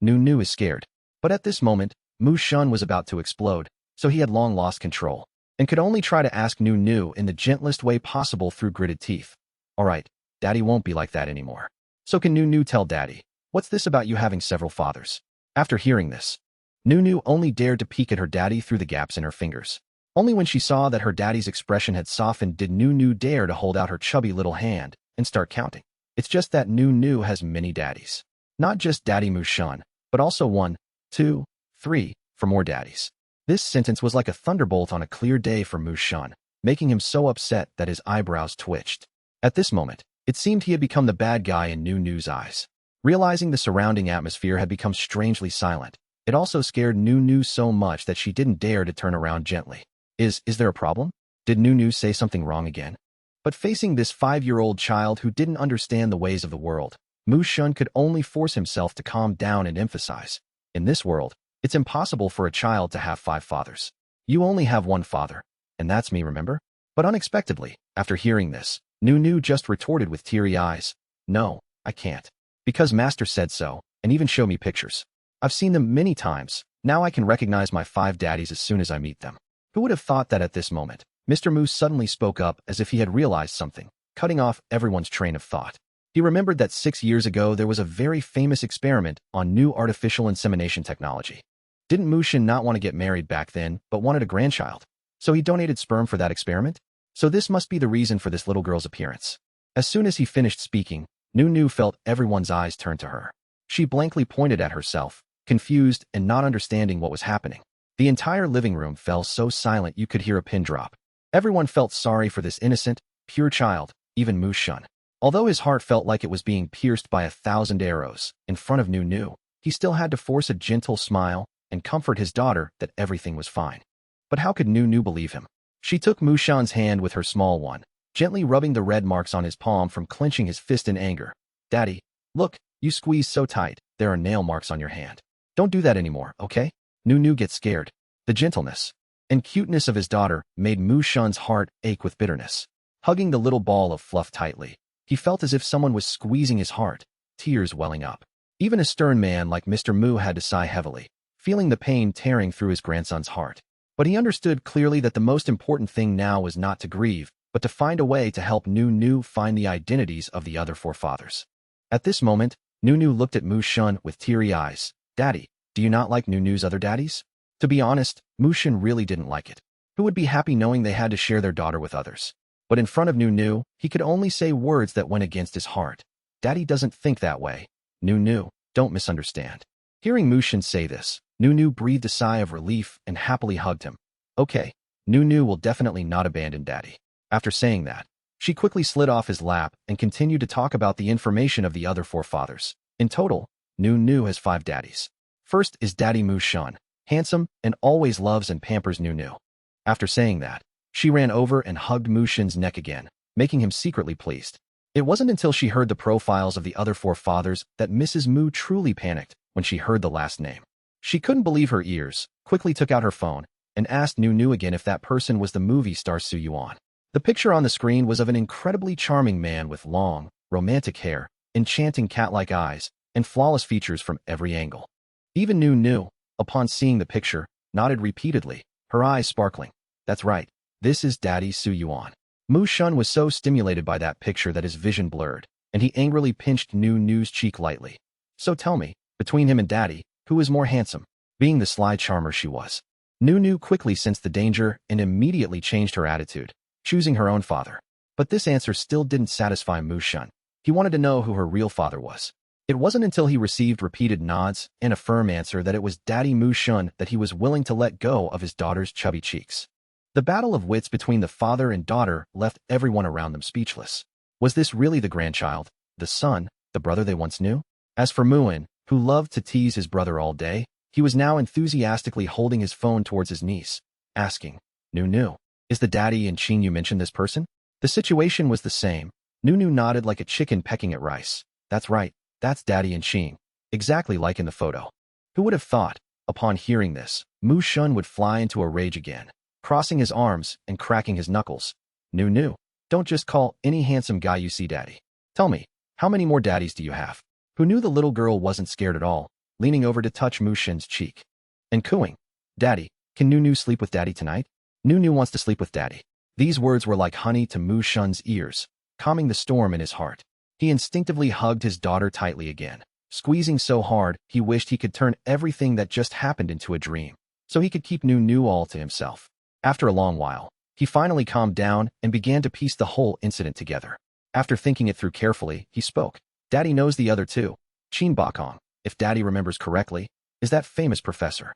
Speaker 1: Nu is scared." But at this moment, Mu Shun was about to explode, so he had long lost control, and could only try to ask Nu in the gentlest way possible through gritted teeth. "All right, Daddy won't be like that anymore. So can Nu tell Daddy, what's this about you having several fathers?" After hearing this, Nu only dared to peek at her daddy through the gaps in her fingers. Only when she saw that her daddy's expression had softened did Nu dare to hold out her chubby little hand and start counting. It's just that Nu has many daddies. Not just Daddy Mu Shun, but also 1, 2, 3, for more daddies. This sentence was like a thunderbolt on a clear day for Mu Shun, making him so upset that his eyebrows twitched. At this moment, it seemed he had become the bad guy in Nu's eyes. Realizing the surrounding atmosphere had become strangely silent, it also scared Nu so much that she didn't dare to turn around gently. Is there a problem? Did Nu say something wrong again? But facing this 5-year-old child who didn't understand the ways of the world, Mu Shun could only force himself to calm down and emphasize, "In this world, it's impossible for a child to have 5 fathers. You only have 1 father, and that's me, remember?" But unexpectedly, after hearing this, Nu just retorted with teary eyes, "No, I can't. Because Master said so, and even showed me pictures. I've seen them many times. Now I can recognize my 5 daddies as soon as I meet them." Who would have thought that at this moment, Mr. Mu suddenly spoke up as if he had realized something, cutting off everyone's train of thought. He remembered that 6 years ago there was a very famous experiment on new artificial insemination technology. Didn't Mushin not want to get married back then, but wanted a grandchild? So he donated sperm for that experiment? So this must be the reason for this little girl's appearance. As soon as he finished speaking, Nu felt everyone's eyes turn to her. She blankly pointed at herself, confused and not understanding what was happening. The entire living room fell so silent you could hear a pin drop. Everyone felt sorry for this innocent, pure child, even Mu Shun. Although his heart felt like it was being pierced by 1,000 arrows, in front of Nu, he still had to force a gentle smile and comfort his daughter that everything was fine. But how could Nu believe him? She took Mu Shun's hand with her small one, gently rubbing the red marks on his palm from clenching his fist in anger. "Daddy, look, you squeezed so tight, there are nail marks on your hand. Don't do that anymore, okay?" Nu gets scared. The gentleness and cuteness of his daughter made Mu Shun's heart ache with bitterness. Hugging the little ball of fluff tightly, he felt as if someone was squeezing his heart, tears welling up. Even a stern man like Mr. Mu had to sigh heavily, feeling the pain tearing through his grandson's heart. But he understood clearly that the most important thing now was not to grieve, but to find a way to help Nu find the identities of the other 4 fathers. At this moment, Nu looked at Mu Shun with teary eyes. "Daddy, do you not like Nu's other daddies?" To be honest, Mu Shun really didn't like it. Who would be happy knowing they had to share their daughter with others? But in front of Nu, he could only say words that went against his heart. "Daddy doesn't think that way. Nu, don't misunderstand." Hearing Mu Shun say this, Nu breathed a sigh of relief and happily hugged him. "Okay, Nu will definitely not abandon Daddy." After saying that, she quickly slid off his lap and continued to talk about the information of the other 4 fathers. In total, Nu has 5 daddies. First is Daddy Mu Shun, handsome and always loves and pampers Nu. After saying that, she ran over and hugged Mu Shun's neck again, making him secretly pleased. It wasn't until she heard the profiles of the other 4 fathers that Mrs. Mu truly panicked when she heard the last name. She couldn't believe her ears, quickly took out her phone, and asked Nu again if that person was the movie star Su Yuan. The picture on the screen was of an incredibly charming man with long, romantic hair, enchanting cat-like eyes, and flawless features from every angle. Even Nu, upon seeing the picture, nodded repeatedly, her eyes sparkling. That's right, this is Daddy Su Yuan. Mu Shun was so stimulated by that picture that his vision blurred, and he angrily pinched Nu's cheek lightly. So tell me, between him and Daddy, who is more handsome? Being the sly charmer she was, Nu quickly sensed the danger and immediately changed her attitude, choosing her own father. But this answer still didn't satisfy Mu Shun. He wanted to know who her real father was. It wasn't until he received repeated nods and a firm answer that it was Daddy Mu Shun that he was willing to let go of his daughter's chubby cheeks. The battle of wits between the father and daughter left everyone around them speechless. Was this really the grandchild, the son, the brother they once knew? As for Muin, who loved to tease his brother all day, he was now enthusiastically holding his phone towards his niece, asking, Nu, is the daddy and Qing you mentioned this person? The situation was the same. Nu nodded like a chicken pecking at rice. That's right, that's Daddy and Qing, exactly like in the photo. Who would have thought, upon hearing this, Mu Shun would fly into a rage again, crossing his arms and cracking his knuckles. Nu, don't just call any handsome guy you see daddy. Tell me, how many more daddies do you have? Who knew the little girl wasn't scared at all, leaning over to touch Mu Shun's cheek. And cooing, Daddy, can Nu sleep with Daddy tonight? Nu wants to sleep with Daddy. These words were like honey to Mu Shun's ears, calming the storm in his heart. He instinctively hugged his daughter tightly again, squeezing so hard he wished he could turn everything that just happened into a dream, so he could keep Nu all to himself. After a long while, he finally calmed down and began to piece the whole incident together. After thinking it through carefully, he spoke. Daddy knows the other two. Qin Bakong, if Daddy remembers correctly, is that famous professor.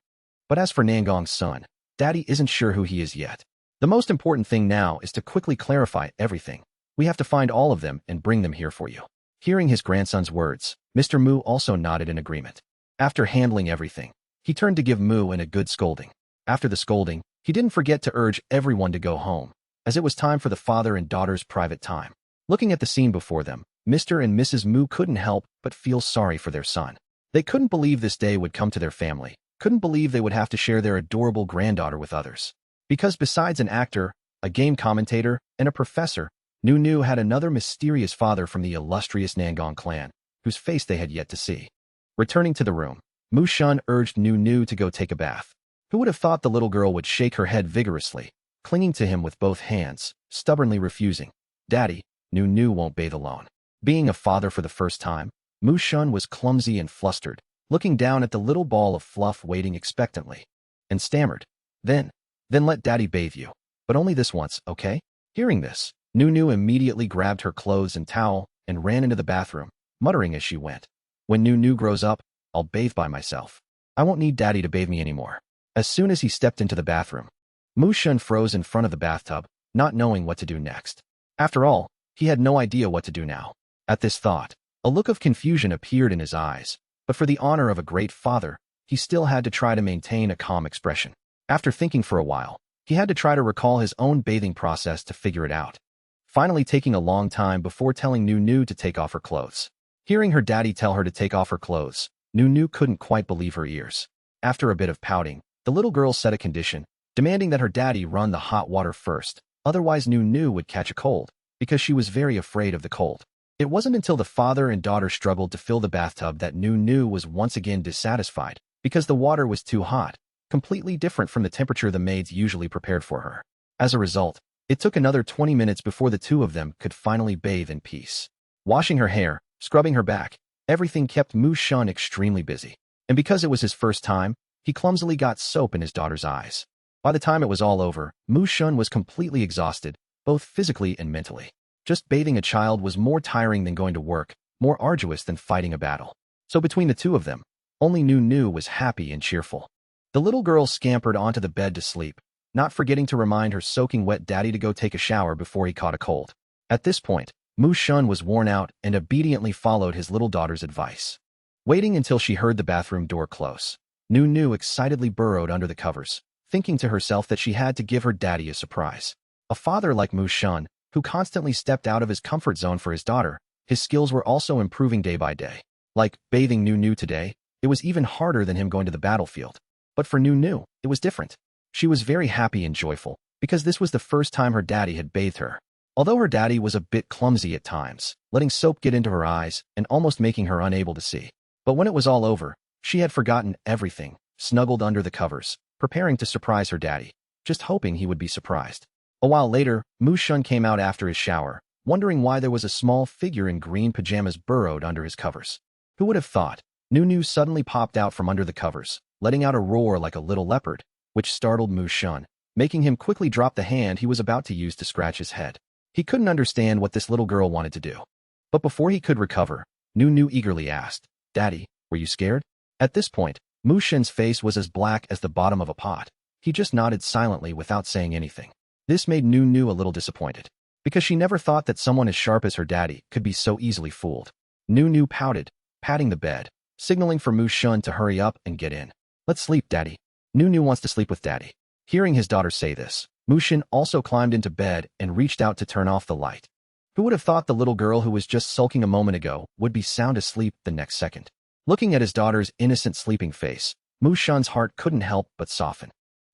Speaker 1: But as for Nangong's son, Daddy isn't sure who he is yet. The most important thing now is to quickly clarify everything. We have to find all of them and bring them here for you. Hearing his grandson's words, Mr. Mu also nodded in agreement. After handling everything, he turned to give Mu a good scolding. After the scolding, he didn't forget to urge everyone to go home, as it was time for the father and daughter's private time. Looking at the scene before them, Mr. and Mrs. Mu couldn't help but feel sorry for their son. They couldn't believe this day would come to their family, couldn't believe they would have to share their adorable granddaughter with others. Because besides an actor, a game commentator, and a professor, Nu had another mysterious father from the illustrious Nangong clan, whose face they had yet to see. Returning to the room, Mu Shun urged Nu to go take a bath. Who would have thought the little girl would shake her head vigorously, clinging to him with both hands, stubbornly refusing. Daddy, Nu won't bathe alone. Being a father for the first time, Mu Shun was clumsy and flustered, looking down at the little ball of fluff waiting expectantly, and stammered, Then let Daddy bathe you. But only this once, okay? Hearing this, Nu immediately grabbed her clothes and towel and ran into the bathroom, muttering as she went. When Nu grows up, I'll bathe by myself. I won't need Daddy to bathe me anymore. As soon as he stepped into the bathroom, Mu Shun froze in front of the bathtub, not knowing what to do next. After all, he had no idea what to do now. At this thought, a look of confusion appeared in his eyes, but for the honor of a great father, he still had to try to maintain a calm expression. After thinking for a while, he had to try to recall his own bathing process to figure it out, finally taking a long time before telling Nu to take off her clothes. Hearing her daddy tell her to take off her clothes, Nu couldn't quite believe her ears. After a bit of pouting, the little girl set a condition, demanding that her daddy run the hot water first, otherwise Nu would catch a cold, because she was very afraid of the cold. It wasn't until the father and daughter struggled to fill the bathtub that Nu was once again dissatisfied, because the water was too hot, completely different from the temperature the maids usually prepared for her. As a result, it took another 20 minutes before the two of them could finally bathe in peace. Washing her hair, scrubbing her back, everything kept Mu Shun extremely busy. And because it was his first time, he clumsily got soap in his daughter's eyes. By the time it was all over, Mu Shun was completely exhausted, both physically and mentally. Just bathing a child was more tiring than going to work, more arduous than fighting a battle. So between the two of them, only Nu was happy and cheerful. The little girl scampered onto the bed to sleep, not forgetting to remind her soaking wet daddy to go take a shower before he caught a cold. At this point, Mu Shun was worn out and obediently followed his little daughter's advice. Waiting until she heard the bathroom door close, Nu excitedly burrowed under the covers, thinking to herself that she had to give her daddy a surprise. A father like Mu Shun, who constantly stepped out of his comfort zone for his daughter. His skills were also improving day by day. Like bathing Nu today, it was even harder than him going to the battlefield. But for Nu, it was different. She was very happy and joyful, because this was the first time her daddy had bathed her. Although her daddy was a bit clumsy at times, letting soap get into her eyes and almost making her unable to see. But when it was all over, she had forgotten everything, snuggled under the covers, preparing to surprise her daddy, just hoping he would be surprised. A while later, Mu-shun came out after his shower, wondering why there was a small figure in green pajamas burrowed under his covers. Who would have thought? Nu suddenly popped out from under the covers, letting out a roar like a little leopard, which startled Mu-shun, making him quickly drop the hand he was about to use to scratch his head. He couldn't understand what this little girl wanted to do. But before he could recover, Nu eagerly asked, "Daddy, were you scared?" At this point, Mu-shun's face was as black as the bottom of a pot. He just nodded silently without saying anything. This made Nu a little disappointed, because she never thought that someone as sharp as her daddy could be so easily fooled. Nu pouted, patting the bed, signaling for Mu-shun to hurry up and get in. "Let's sleep, Daddy. Nu wants to sleep with Daddy." Hearing his daughter say this, Mu-shun also climbed into bed and reached out to turn off the light. Who would have thought the little girl who was just sulking a moment ago would be sound asleep the next second? Looking at his daughter's innocent sleeping face, Mu-shun's heart couldn't help but soften.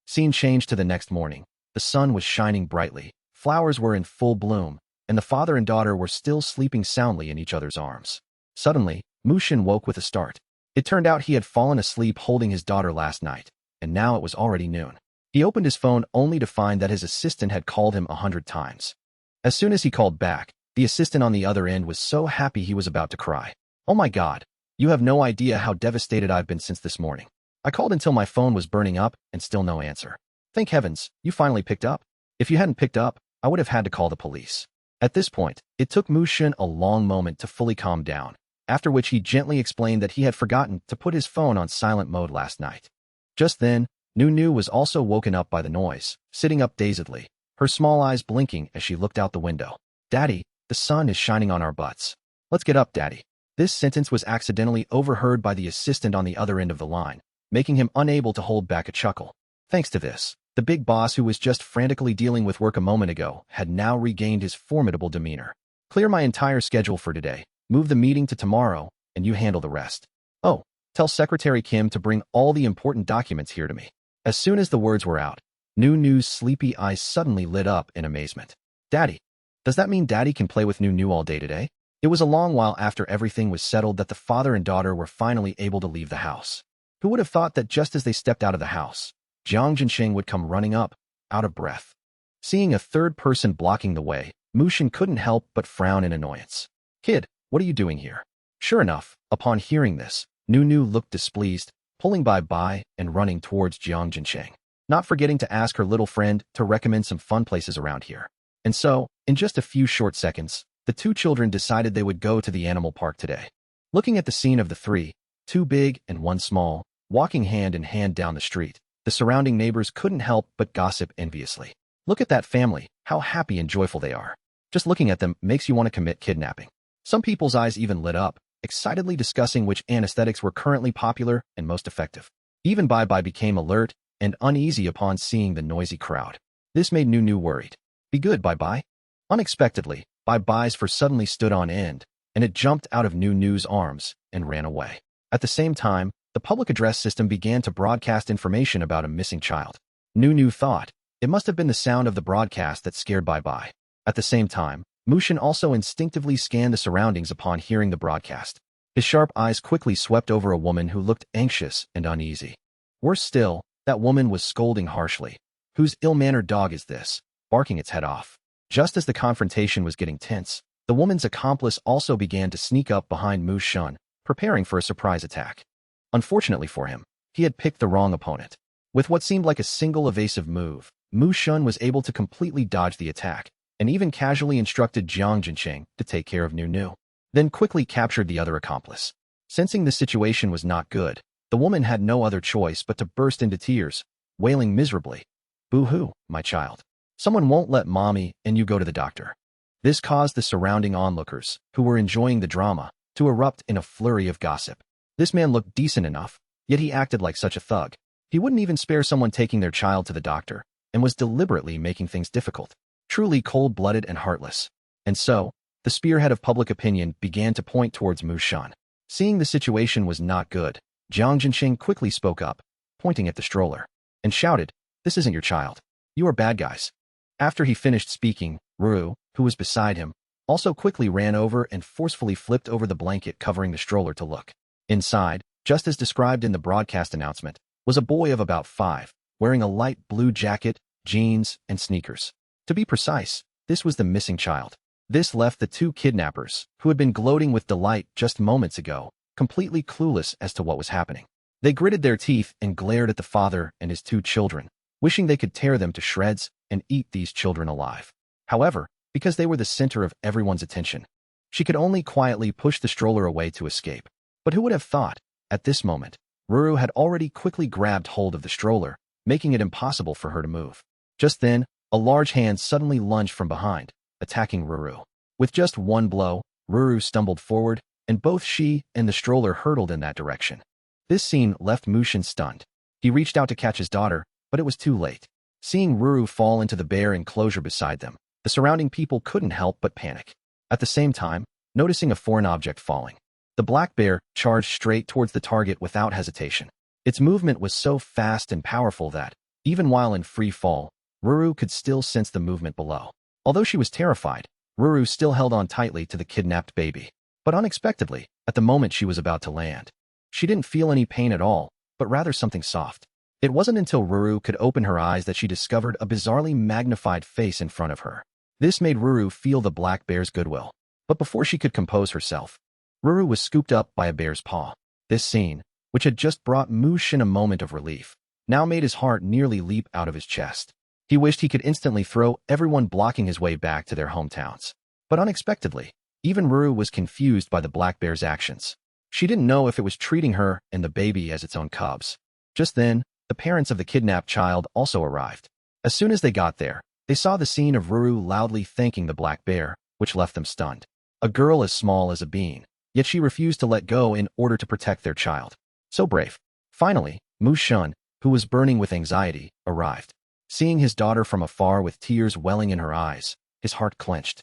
Speaker 1: Scene changed to the next morning. The sun was shining brightly, flowers were in full bloom, and the father and daughter were still sleeping soundly in each other's arms. Suddenly, Mu-shun woke with a start. It turned out he had fallen asleep holding his daughter last night, and now it was already noon. He opened his phone only to find that his assistant had called him 100 times. As soon as he called back, the assistant on the other end was so happy he was about to cry. "Oh my God, you have no idea how devastated I've been since this morning. I called until my phone was burning up and still no answer. Thank heavens, you finally picked up. If you hadn't picked up, I would have had to call the police." At this point, it took Mu-shun a long moment to fully calm down, after which he gently explained that he had forgotten to put his phone on silent mode last night. Just then, Nu was also woken up by the noise, sitting up dazedly, her small eyes blinking as she looked out the window. "Daddy, the sun is shining on our butts. Let's get up, Daddy." This sentence was accidentally overheard by the assistant on the other end of the line, making him unable to hold back a chuckle. Thanks to this, the big boss who was just frantically dealing with work a moment ago had now regained his formidable demeanor. "Clear my entire schedule for today, move the meeting to tomorrow, and you handle the rest. Oh, tell Secretary Kim to bring all the important documents here to me." As soon as the words were out, Nu's sleepy eyes suddenly lit up in amazement. "Daddy, does that mean Daddy can play with Nu all day today?" It was a long while after everything was settled that the father and daughter were finally able to leave the house. Who would have thought that just as they stepped out of the house, Jiang Jinsheng would come running up, out of breath. Seeing a third person blocking the way, Mu-shun couldn't help but frown in annoyance. "Kid, what are you doing here?" Sure enough, upon hearing this, Nu looked displeased, pulling bye-bye and running towards Jiang Jinsheng, not forgetting to ask her little friend to recommend some fun places around here. And so, in just a few short seconds, the two children decided they would go to the animal park today. Looking at the scene of the three, two big and one small, walking hand in hand down the street, the surrounding neighbors couldn't help but gossip enviously. "Look at that family, how happy and joyful they are. Just looking at them makes you want to commit kidnapping." Some people's eyes even lit up, excitedly discussing which anesthetics were currently popular and most effective. Even Bye-Bye became alert and uneasy upon seeing the noisy crowd. This made Nu worried. "Be good, Bye-Bye." Unexpectedly, Bye-Bye's fur suddenly stood on end, and it jumped out of Nu's arms and ran away. At the same time, the public address system began to broadcast information about a missing child. Nu thought it must have been the sound of the broadcast that scared Bye-Bye. At the same time, Mu-shun also instinctively scanned the surroundings upon hearing the broadcast. His sharp eyes quickly swept over a woman who looked anxious and uneasy. Worse still, that woman was scolding harshly. "Whose ill-mannered dog is this, barking its head off?" Just as the confrontation was getting tense, the woman's accomplice also began to sneak up behind Mu-shun, preparing for a surprise attack. Unfortunately for him, he had picked the wrong opponent. With what seemed like a single evasive move, Mu-shun was able to completely dodge the attack, and even casually instructed Jiang Jinsheng to take care of Nu, then quickly captured the other accomplice. Sensing the situation was not good, the woman had no other choice but to burst into tears, wailing miserably. "Boo-hoo, my child. Someone won't let mommy and you go to the doctor." This caused the surrounding onlookers, who were enjoying the drama, to erupt in a flurry of gossip. This man looked decent enough, yet he acted like such a thug. He wouldn't even spare someone taking their child to the doctor, and was deliberately making things difficult. truly cold-blooded and heartless. And so, the spearhead of public opinion began to point towards Mu Shun. Seeing the situation was not good, Jiang Jinqing quickly spoke up, pointing at the stroller, and shouted, "This isn't your child. You are bad guys." After he finished speaking, Ruru, who was beside him, also quickly ran over and forcefully flipped over the blanket covering the stroller to look. Inside, just as described in the broadcast announcement, was a boy of about 5, wearing a light blue jacket, jeans, and sneakers. To be precise, this was the missing child. This left the two kidnappers, who had been gloating with delight just moments ago, completely clueless as to what was happening. They gritted their teeth and glared at the father and his 2 children, wishing they could tear them to shreds and eat these children alive. However, because they were the center of everyone's attention, she could only quietly push the stroller away to escape. But who would have thought, at this moment, Ruru had already quickly grabbed hold of the stroller, making it impossible for her to move. Just then, a large hand suddenly lunged from behind, attacking Ruru. With just one blow, Ruru stumbled forward, and both she and the stroller hurtled in that direction. This scene left Mu Shun stunned. He reached out to catch his daughter, but it was too late. Seeing Ruru fall into the bear enclosure beside them, the surrounding people couldn't help but panic. At the same time, noticing a foreign object falling, the black bear charged straight towards the target without hesitation. Its movement was so fast and powerful that, even while in free fall, Ruru could still sense the movement below. Although she was terrified, Ruru still held on tightly to the kidnapped baby. But unexpectedly, at the moment she was about to land, she didn't feel any pain at all, but rather something soft. It wasn't until Ruru could open her eyes that she discovered a bizarrely magnified face in front of her. This made Ruru feel the black bear's goodwill. But before she could compose herself, Ruru was scooped up by a bear's paw. This scene, which had just brought Mu Shun a moment of relief, now made his heart nearly leap out of his chest. He wished he could instantly throw everyone blocking his way back to their hometowns. But unexpectedly, even Ruru was confused by the black bear's actions. She didn't know if it was treating her and the baby as its own cubs. Just then, the parents of the kidnapped child also arrived. As soon as they got there, they saw the scene of Ruru loudly thanking the black bear, which left them stunned. A girl as small as a bean, yet she refused to let go in order to protect their child. So brave. Finally, Mu Shun, who was burning with anxiety, arrived. Seeing his daughter from afar with tears welling in her eyes, his heart clenched.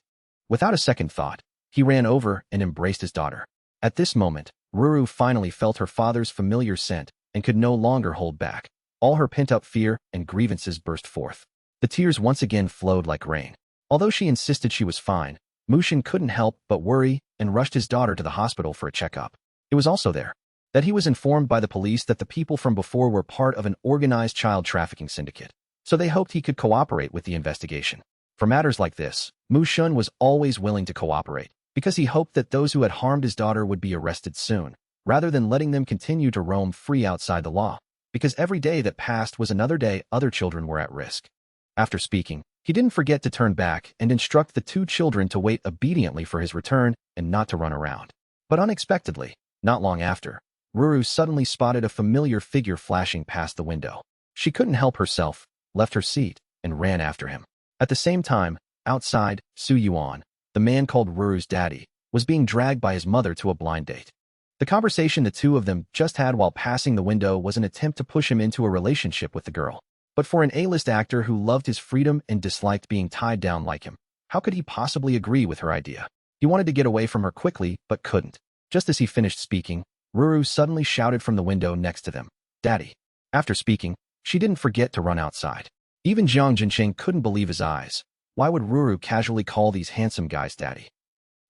Speaker 1: Without a second thought, he ran over and embraced his daughter. At this moment, Ruru finally felt her father's familiar scent and could no longer hold back. All her pent-up fear and grievances burst forth. The tears once again flowed like rain. Although she insisted she was fine, Mu Shun couldn't help but worry and rushed his daughter to the hospital for a checkup. It was also there that he was informed by the police that the people from before were part of an organized child trafficking syndicate, so they hoped he could cooperate with the investigation. For matters like this, Mu Shun was always willing to cooperate, because he hoped that those who had harmed his daughter would be arrested soon, rather than letting them continue to roam free outside the law, because every day that passed was another day other children were at risk. After speaking, he didn't forget to turn back and instruct the 2 children to wait obediently for his return and not to run around. But unexpectedly, not long after, Ruru suddenly spotted a familiar figure flashing past the window. She couldn't help herself, left her seat, and ran after him. At the same time, outside, Su Yuan, the man called Ruru's daddy, was being dragged by his mother to a blind date. The conversation the two of them just had while passing the window was an attempt to push him into a relationship with the girl. But for an A-list actor who loved his freedom and disliked being tied down like him, how could he possibly agree with her idea? He wanted to get away from her quickly, but couldn't. Just as he finished speaking, Ruru suddenly shouted from the window next to them, "Daddy." After speaking, she didn't forget to run outside. Even Jiang Jinqing couldn't believe his eyes. Why would Ruru casually call these handsome guys daddy?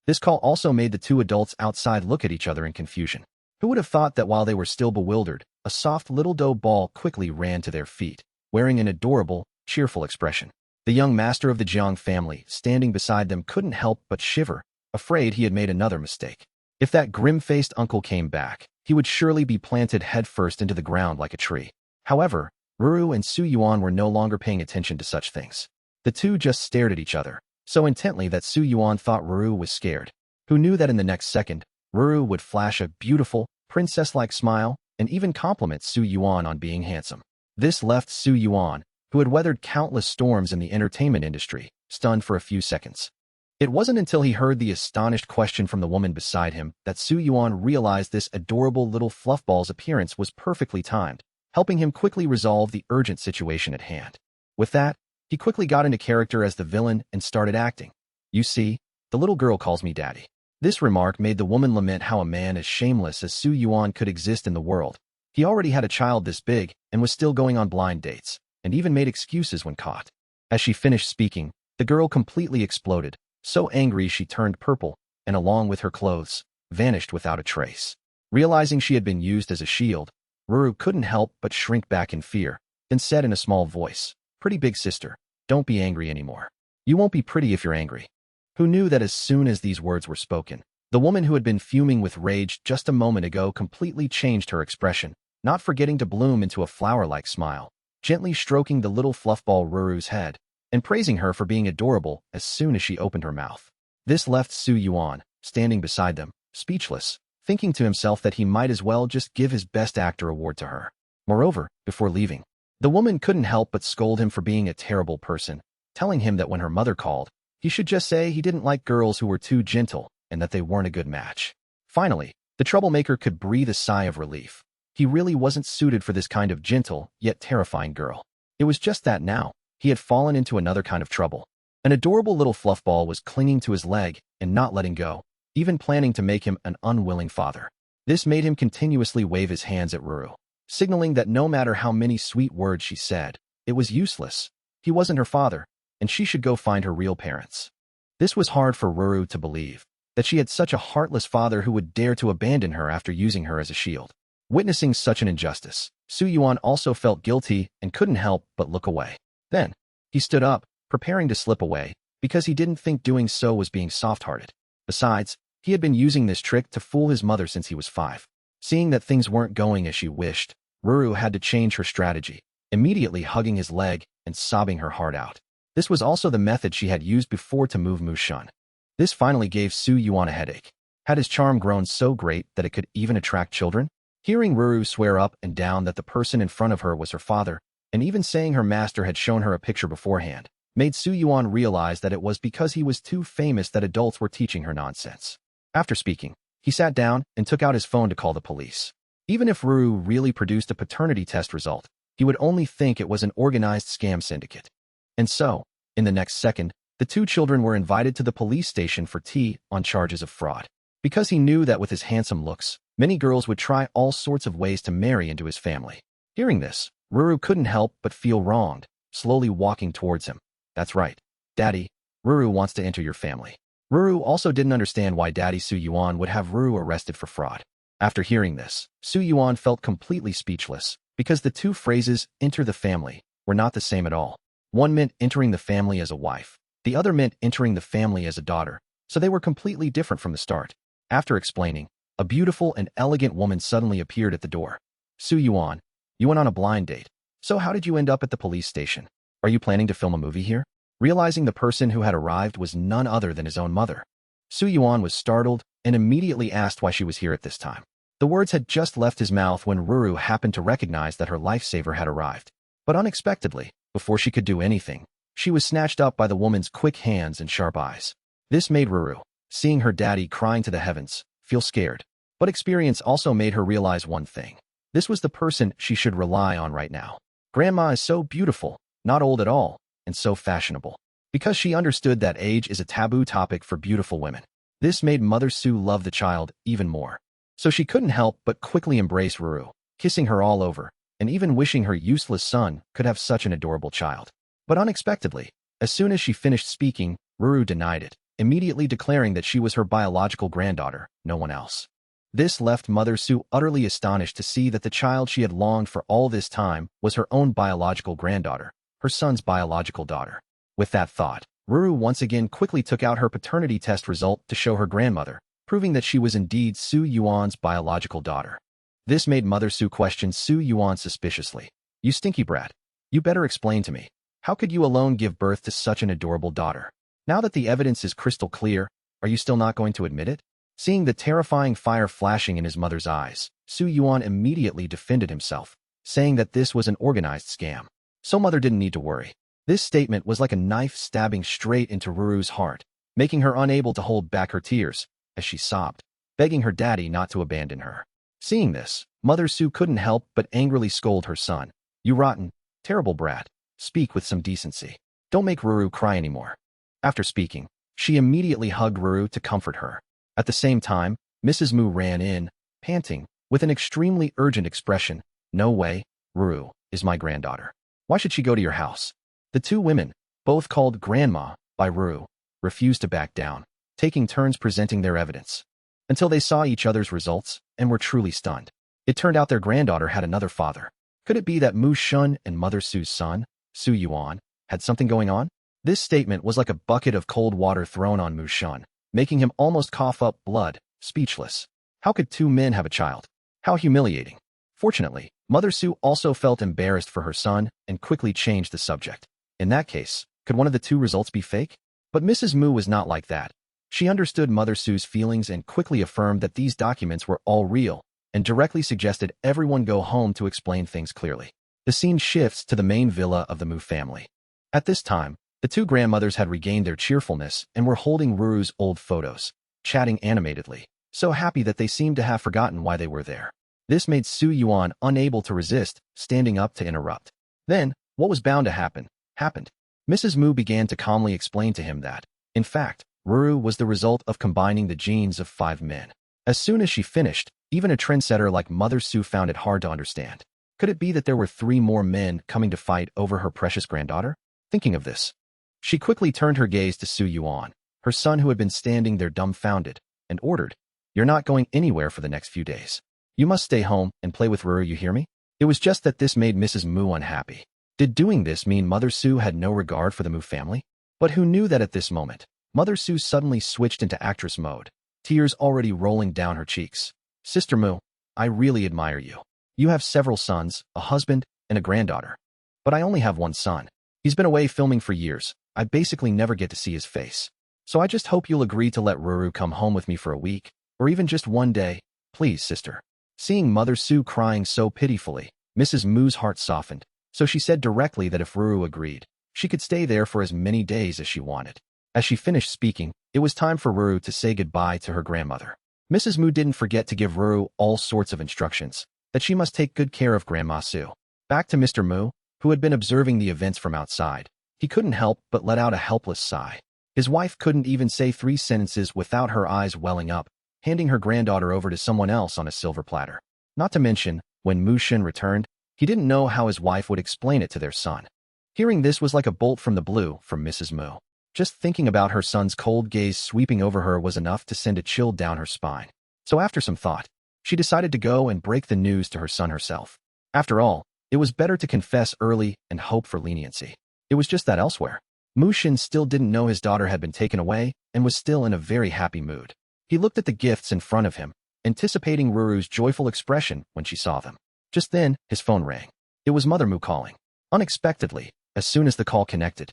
Speaker 1: This call also made the 2 adults outside look at each other in confusion. Who would have thought that while they were still bewildered, a soft little doe ball quickly ran to their feet, wearing an adorable, cheerful expression. The young master of the Jiang family, standing beside them, couldn't help but shiver, afraid he had made another mistake. If that grim-faced uncle came back, he would surely be planted headfirst into the ground like a tree. However, Ruru and Su Yuan were no longer paying attention to such things. The 2 just stared at each other, so intently that Su Yuan thought Ruru was scared. Who knew that in the next second, Ruru would flash a beautiful, princess-like smile and even compliment Su Yuan on being handsome. This left Su Yuan, who had weathered countless storms in the entertainment industry, stunned for a few seconds. It wasn't until he heard the astonished question from the woman beside him that Su Yuan realized this adorable little fluffball's appearance was perfectly timed, helping him quickly resolve the urgent situation at hand. With that, He quickly got into character as the villain and started acting. You see, the little girl calls me daddy. This remark made the woman lament how a man as shameless as Su Yuan could exist in the world. He already had a child this big and was still going on blind dates, and even made excuses when caught. As she finished speaking, the girl completely exploded, so angry she turned purple, and along with her clothes, vanished without a trace. Realizing she had been used as a shield, Ruru couldn't help but shrink back in fear, then said in a small voice, "Pretty big sister, don't be angry anymore. You won't be pretty if you're angry." Who knew that as soon as these words were spoken, the woman who had been fuming with rage just a moment ago completely changed her expression, not forgetting to bloom into a flower-like smile, gently stroking the little fluffball Ruru's head, and praising her for being adorable as soon as she opened her mouth. This left Su Yuan, standing beside them, speechless, thinking to himself that he might as well just give his Best Actor award to her. Moreover, before leaving, the woman couldn't help but scold him for being a terrible person, telling him that when her mother called, he should just say he didn't like girls who were too gentle and that they weren't a good match. Finally, the troublemaker could breathe a sigh of relief. He really wasn't suited for this kind of gentle, yet terrifying girl. It was just that now, he had fallen into another kind of trouble. An adorable little fluffball was clinging to his leg and not letting go, even planning to make him an unwilling father. This made him continuously wave his hands at Ruru, signaling that no matter how many sweet words she said, it was useless. He wasn't her father, and she should go find her real parents. This was hard for Ruru to believe, that she had such a heartless father who would dare to abandon her after using her as a shield. Witnessing such an injustice, Su Yuan also felt guilty and couldn't help but look away. Then, he stood up, preparing to slip away, because he didn't think doing so was being soft-hearted. Besides, he had been using this trick to fool his mother since he was 5. Seeing that things weren't going as she wished, Ruru had to change her strategy, immediately hugging his leg and sobbing her heart out. This was also the method she had used before to move Mu Shun. This finally gave Su Yuan a headache. Had his charm grown so great that it could even attract children? Hearing Ruru swear up and down that the person in front of her was her father, and even saying her master had shown her a picture beforehand, made Su Yuan realize that it was because he was too famous that adults were teaching her nonsense. After speaking, he sat down and took out his phone to call the police. Even if Ruru really produced a paternity test result, he would only think it was an organized scam syndicate. And so, in the next second, the 2 children were invited to the police station for tea on charges of fraud. Because he knew that with his handsome looks, many girls would try all sorts of ways to marry into his family. Hearing this, Ruru couldn't help but feel wronged, slowly walking towards him. That's right, Daddy, Ruru wants to enter your family. Ruru also didn't understand why Daddy Su Yuan would have Ruru arrested for fraud. After hearing this, Su Yuan felt completely speechless, because the 2 phrases, enter the family, were not the same at all. One meant entering the family as a wife, the other meant entering the family as a daughter, so they were completely different from the start. After explaining, a beautiful and elegant woman suddenly appeared at the door. Su Yuan, you went on a blind date, so how did you end up at the police station? Are you planning to film a movie here? Realizing the person who had arrived was none other than his own mother, Su Yuan was startled and immediately asked why she was here at this time. The words had just left his mouth when Ruru happened to recognize that her lifesaver had arrived. But unexpectedly, before she could do anything, she was snatched up by the woman's quick hands and sharp eyes. This made Ruru, seeing her daddy crying to the heavens, feel scared. But experience also made her realize one thing. This was the person she should rely on right now. Grandma is so beautiful, not old at all, and so fashionable. Because she understood that age is a taboo topic for beautiful women. This made Mother Su love the child even more. So she couldn't help but quickly embrace Ruru, kissing her all over, and even wishing her useless son could have such an adorable child. But unexpectedly, as soon as she finished speaking, Ruru denied it, immediately declaring that she was her biological granddaughter, no one else. This left Mother Su utterly astonished to see that the child she had longed for all this time was her own biological granddaughter, her son's biological daughter. With that thought, Ruru once again quickly took out her paternity test result to show her grandmother, proving that she was indeed Su Yuan's biological daughter. This made Mother Su question Su Yuan suspiciously. You stinky brat. You better explain to me. How could you alone give birth to such an adorable daughter? Now that the evidence is crystal clear, are you still not going to admit it? Seeing the terrifying fire flashing in his mother's eyes, Su Yuan immediately defended himself, saying that this was an organized scam. So Mother didn't need to worry. This statement was like a knife stabbing straight into Ruru's heart, making her unable to hold back her tears, as she sobbed, begging her daddy not to abandon her. Seeing this, Mother Su couldn't help but angrily scold her son. You rotten, terrible brat. Speak with some decency. Don't make Ruru cry anymore. After speaking, she immediately hugged Ruru to comfort her. At the same time, Mrs. Mu ran in, panting, with an extremely urgent expression. No way, Ruru is my granddaughter. Why should she go to your house? The two women, both called Grandma by Ruru, refused to back down, taking turns presenting their evidence, until they saw each other's results and were truly stunned. It turned out their granddaughter had another father. Could it be that Mu Shun and Mother Su's son, Su Yuan, had something going on? This statement was like a bucket of cold water thrown on Mu Shun, making him almost cough up blood, speechless. How could two men have a child? How humiliating. Fortunately, Mother Su also felt embarrassed for her son and quickly changed the subject. In that case, could one of the two results be fake? But Mrs. Mu was not like that. She understood Mother Su's feelings and quickly affirmed that these documents were all real and directly suggested everyone go home to explain things clearly. The scene shifts to the main villa of the Mu family. At this time, the two grandmothers had regained their cheerfulness and were holding Ruru's old photos, chatting animatedly, so happy that they seemed to have forgotten why they were there. This made Su Yuan unable to resist, standing up to interrupt. Then, what was bound to happen, happened. Mrs. Mu began to calmly explain to him that, in fact, Ruru was the result of combining the genes of 5 men. As soon as she finished, even a trendsetter like Mother Su found it hard to understand. Could it be that there were 3 more men coming to fight over her precious granddaughter? Thinking of this, she quickly turned her gaze to Su Yuan, her son who had been standing there dumbfounded, and ordered, "You're not going anywhere for the next few days. You must stay home and play with Ruru, you hear me?" It was just that this made Mrs. Mu unhappy. Did doing this mean Mother Su had no regard for the Mu family? But who knew that at this moment, Mother Su suddenly switched into actress mode, tears already rolling down her cheeks. "Sister Mu, I really admire you. You have several sons, a husband, and a granddaughter. But I only have one son. He's been away filming for years. I basically never get to see his face. So I just hope you'll agree to let Ruru come home with me for a week, or even just one day. Please, sister." Seeing Mother Su crying so pitifully, Mrs. Mu's heart softened, so she said directly that if Ruru agreed, she could stay there for as many days as she wanted. As she finished speaking, it was time for Ruru to say goodbye to her grandmother. Mrs. Mu didn't forget to give Ruru all sorts of instructions, that she must take good care of Grandma Su. Back to Mr. Mu, who had been observing the events from outside, he couldn't help but let out a helpless sigh. His wife couldn't even say 3 sentences without her eyes welling up, handing her granddaughter over to someone else on a silver platter. Not to mention, when Mu Shin returned, he didn't know how his wife would explain it to their son. Hearing this was like a bolt from the blue from Mrs. Mu. Just thinking about her son's cold gaze sweeping over her was enough to send a chill down her spine. So after some thought, she decided to go and break the news to her son herself. After all, it was better to confess early and hope for leniency. It was just that elsewhere, Mu Shin still didn't know his daughter had been taken away and was still in a very happy mood. He looked at the gifts in front of him, anticipating Ruru's joyful expression when she saw them. Just then, his phone rang. It was Mother Mu calling. Unexpectedly, as soon as the call connected,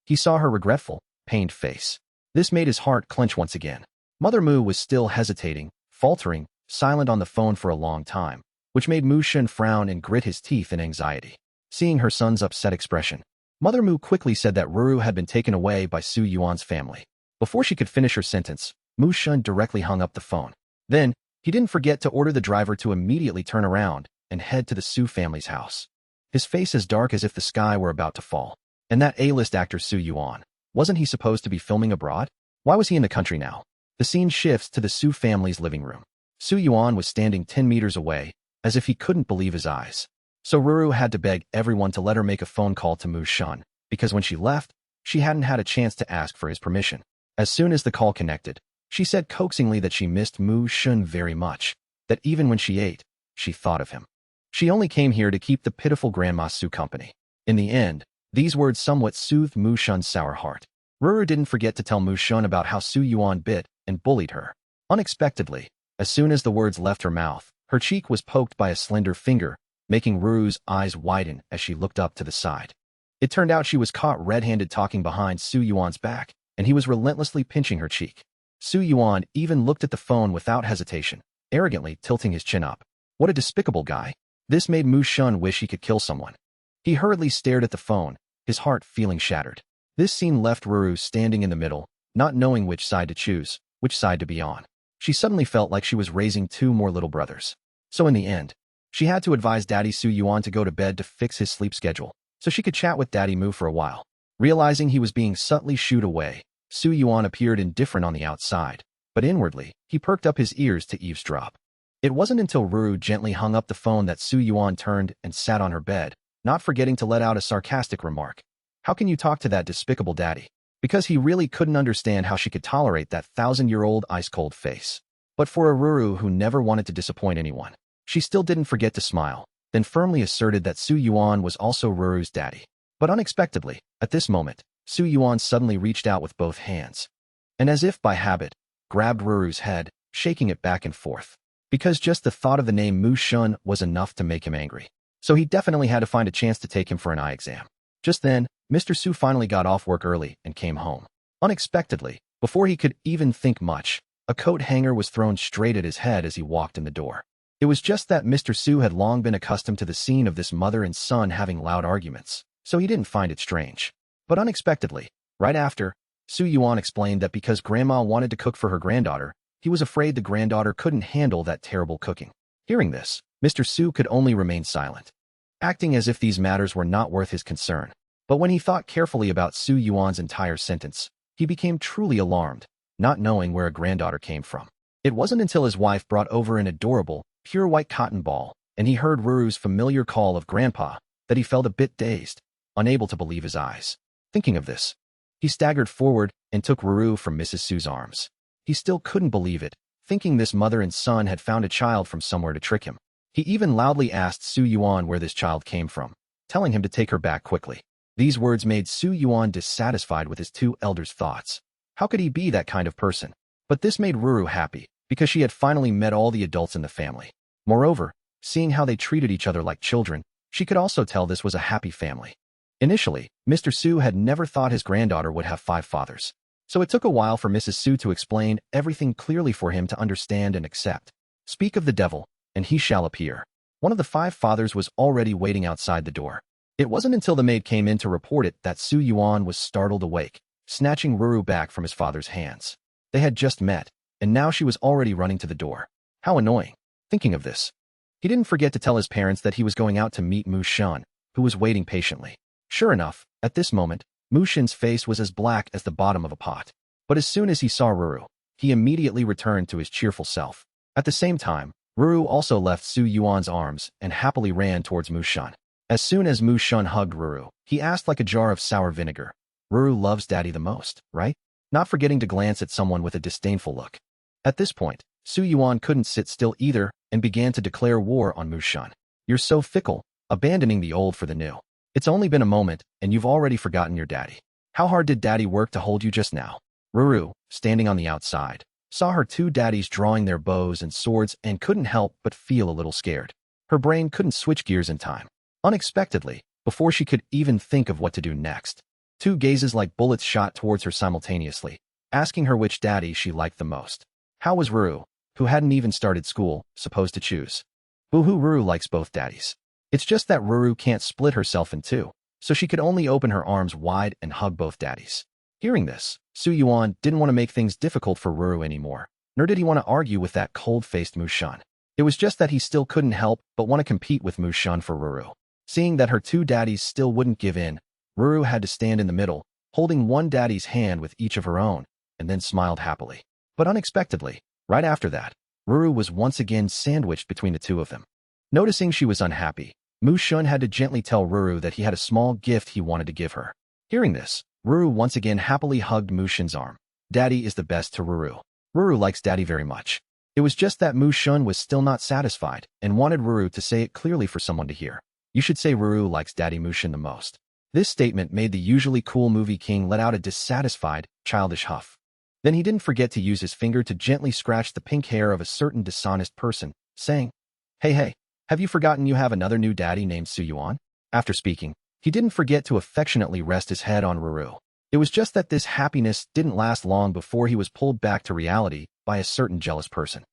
Speaker 1: he saw her regretful, pained face. This made his heart clench once again. Mother Mu was still hesitating, faltering, silent on the phone for a long time, which made Mu Shin frown and grit his teeth in anxiety. Seeing her son's upset expression, Mother Mu quickly said that Ruru had been taken away by Su Yuan's family. Before she could finish her sentence, Mu Shun directly hung up the phone. Then, he didn't forget to order the driver to immediately turn around and head to the Su family's house. His face as dark as if the sky were about to fall. And that A-list actor Su Yuan, wasn't he supposed to be filming abroad? Why was he in the country now? The scene shifts to the Su family's living room. Su Yuan was standing 10 meters away, as if he couldn't believe his eyes. So Ruru had to beg everyone to let her make a phone call to Mu Shun, because when she left, she hadn't had a chance to ask for his permission. As soon as the call connected, she said coaxingly that she missed Mu Shun very much, that even when she ate, she thought of him. She only came here to keep the pitiful Grandma Su company. In the end, these words somewhat soothed Mu Shun's sour heart. Ruru didn't forget to tell Mu Shun about how Su Yuan bit and bullied her. Unexpectedly, as soon as the words left her mouth, her cheek was poked by a slender finger, making Ruru's eyes widen as she looked up to the side. It turned out she was caught red-handed talking behind Su Yuan's back, and he was relentlessly pinching her cheek. Su Yuan even looked at the phone without hesitation, arrogantly tilting his chin up. What a despicable guy. This made Mu Shun wish he could kill someone. He hurriedly stared at the phone, his heart feeling shattered. This scene left Ruru standing in the middle, not knowing which side to choose, which side to be on. She suddenly felt like she was raising 2 more little brothers. So in the end, she had to advise Daddy Su Yuan to go to bed to fix his sleep schedule, so she could chat with Daddy Mu for a while. Realizing he was being subtly shooed away, Su Yuan appeared indifferent on the outside, but inwardly, he perked up his ears to eavesdrop. It wasn't until Ruru gently hung up the phone that Su Yuan turned and sat on her bed, not forgetting to let out a sarcastic remark. How can you talk to that despicable daddy? Because he really couldn't understand how she could tolerate that 1,000-year-old ice-cold face. But for a Ruru who never wanted to disappoint anyone, she still didn't forget to smile, then firmly asserted that Su Yuan was also Ruru's daddy. But unexpectedly, at this moment, Su Yuan suddenly reached out with both hands, and as if by habit, grabbed Ruru's head, shaking it back and forth. Because just the thought of the name Mu Shun was enough to make him angry. So he definitely had to find a chance to take him for an eye exam. Just then, Mr. Su finally got off work early and came home. Unexpectedly, before he could even think much, a coat hanger was thrown straight at his head as he walked in the door. It was just that Mr. Su had long been accustomed to the scene of this mother and son having loud arguments, so he didn't find it strange. But unexpectedly, right after, Su Yuan explained that because Grandma wanted to cook for her granddaughter, he was afraid the granddaughter couldn't handle that terrible cooking. Hearing this, Mr. Su could only remain silent, acting as if these matters were not worth his concern. But when he thought carefully about Su Yuan's entire sentence, he became truly alarmed, not knowing where a granddaughter came from. It wasn't until his wife brought over an adorable, pure white cotton ball, and he heard Ruru's familiar call of Grandpa, that he felt a bit dazed, unable to believe his eyes. Thinking of this, he staggered forward and took Ruru from Mrs. Su's arms. He still couldn't believe it, thinking this mother and son had found a child from somewhere to trick him. He even loudly asked Su Yuan where this child came from, telling him to take her back quickly. These words made Su Yuan dissatisfied with his two elders' thoughts. How could he be that kind of person? But this made Ruru happy, because she had finally met all the adults in the family. Moreover, seeing how they treated each other like children, she could also tell this was a happy family. Initially, Mr. Su had never thought his granddaughter would have 5 fathers. So it took a while for Mrs. Su to explain everything clearly for him to understand and accept. Speak of the devil, and he shall appear. One of the 5 fathers was already waiting outside the door. It wasn't until the maid came in to report it that Su Yuan was startled awake, snatching Ruru back from his father's hands. They had just met, and now she was already running to the door. How annoying. Thinking of this, he didn't forget to tell his parents that he was going out to meet Mu Shun, who was waiting patiently. Sure enough, at this moment, Mu Shun's face was as black as the bottom of a pot. But as soon as he saw Ruru, he immediately returned to his cheerful self. At the same time, Ruru also left Su Yuan's arms and happily ran towards Mu Shun. As soon as Mu Shun hugged Ruru, he asked like a jar of sour vinegar, "Ruru loves Daddy the most, right?" Not forgetting to glance at someone with a disdainful look. At this point, Su Yuan couldn't sit still either and began to declare war on Mu Shun. "You're so fickle, abandoning the old for the new. It's only been a moment, and you've already forgotten your daddy. How hard did Daddy work to hold you just now?" Ruru, standing on the outside, saw her 2 daddies drawing their bows and swords and couldn't help but feel a little scared. Her brain couldn't switch gears in time. Unexpectedly, before she could even think of what to do next, 2 gazes like bullets shot towards her simultaneously, asking her which daddy she liked the most. How was Ruru, who hadn't even started school, supposed to choose? Boo-hoo, Ruru likes both daddies. It's just that Ruru can't split herself in 2, so she could only open her arms wide and hug both daddies. Hearing this, Su Yuan didn't want to make things difficult for Ruru anymore, nor did he want to argue with that cold-faced Mu Shun. It was just that he still couldn't help but want to compete with Mu Shun for Ruru. Seeing that her 2 daddies still wouldn't give in, Ruru had to stand in the middle, holding one daddy's hand with each of her own, and then smiled happily. But unexpectedly, right after that, Ruru was once again sandwiched between the 2 of them. Noticing she was unhappy, Mu Shun had to gently tell Ruru that he had a small gift he wanted to give her. Hearing this, Ruru once again happily hugged Mu Shun's arm. Daddy is the best to Ruru. Ruru likes Daddy very much. It was just that Mu Shun was still not satisfied and wanted Ruru to say it clearly for someone to hear. "You should say Ruru likes Daddy Mu Shun the most." This statement made the usually cool movie king let out a dissatisfied, childish huff. Then he didn't forget to use his finger to gently scratch the pink hair of a certain dishonest person, saying, Hey, have you forgotten you have another new daddy named Su Yuan?" After speaking, he didn't forget to affectionately rest his head on Ruru. It was just that this happiness didn't last long before he was pulled back to reality by a certain jealous person.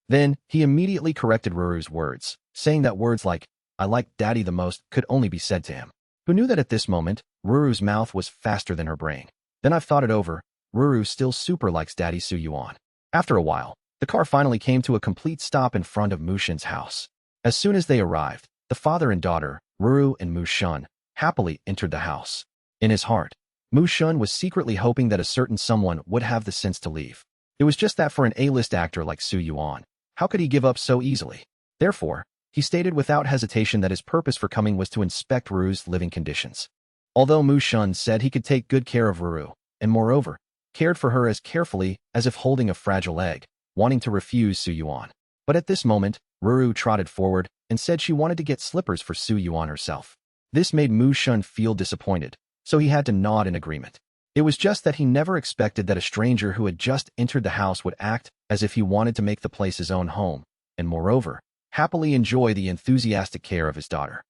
Speaker 1: Then, he immediately corrected Ruru's words, saying that words like, "I like Daddy the most" could only be said to him. Who knew that at this moment, Ruru's mouth was faster than her brain. Then I've thought it over, Ruru still super likes Daddy Su Yuan. After a while, the car finally came to a complete stop in front of Mu Shun's house. As soon as they arrived, the father and daughter, Ruru and Mu Shun, happily entered the house. In his heart, Mu Shun was secretly hoping that a certain someone would have the sense to leave. It was just that for an A-list actor like Su Yuan, how could he give up so easily? Therefore, he stated without hesitation that his purpose for coming was to inspect Ruru's living conditions. Although Mu Shun said he could take good care of Ruru, and moreover, cared for her as carefully as if holding a fragile egg, wanting to refuse Su Yuan. But at this moment, Ruru trotted forward and said she wanted to get slippers for Su Yuan herself. This made Mu Shun feel disappointed, so he had to nod in agreement. It was just that he never expected that a stranger who had just entered the house would act as if he wanted to make the place his own home, and moreover, happily enjoy the enthusiastic care of his daughter.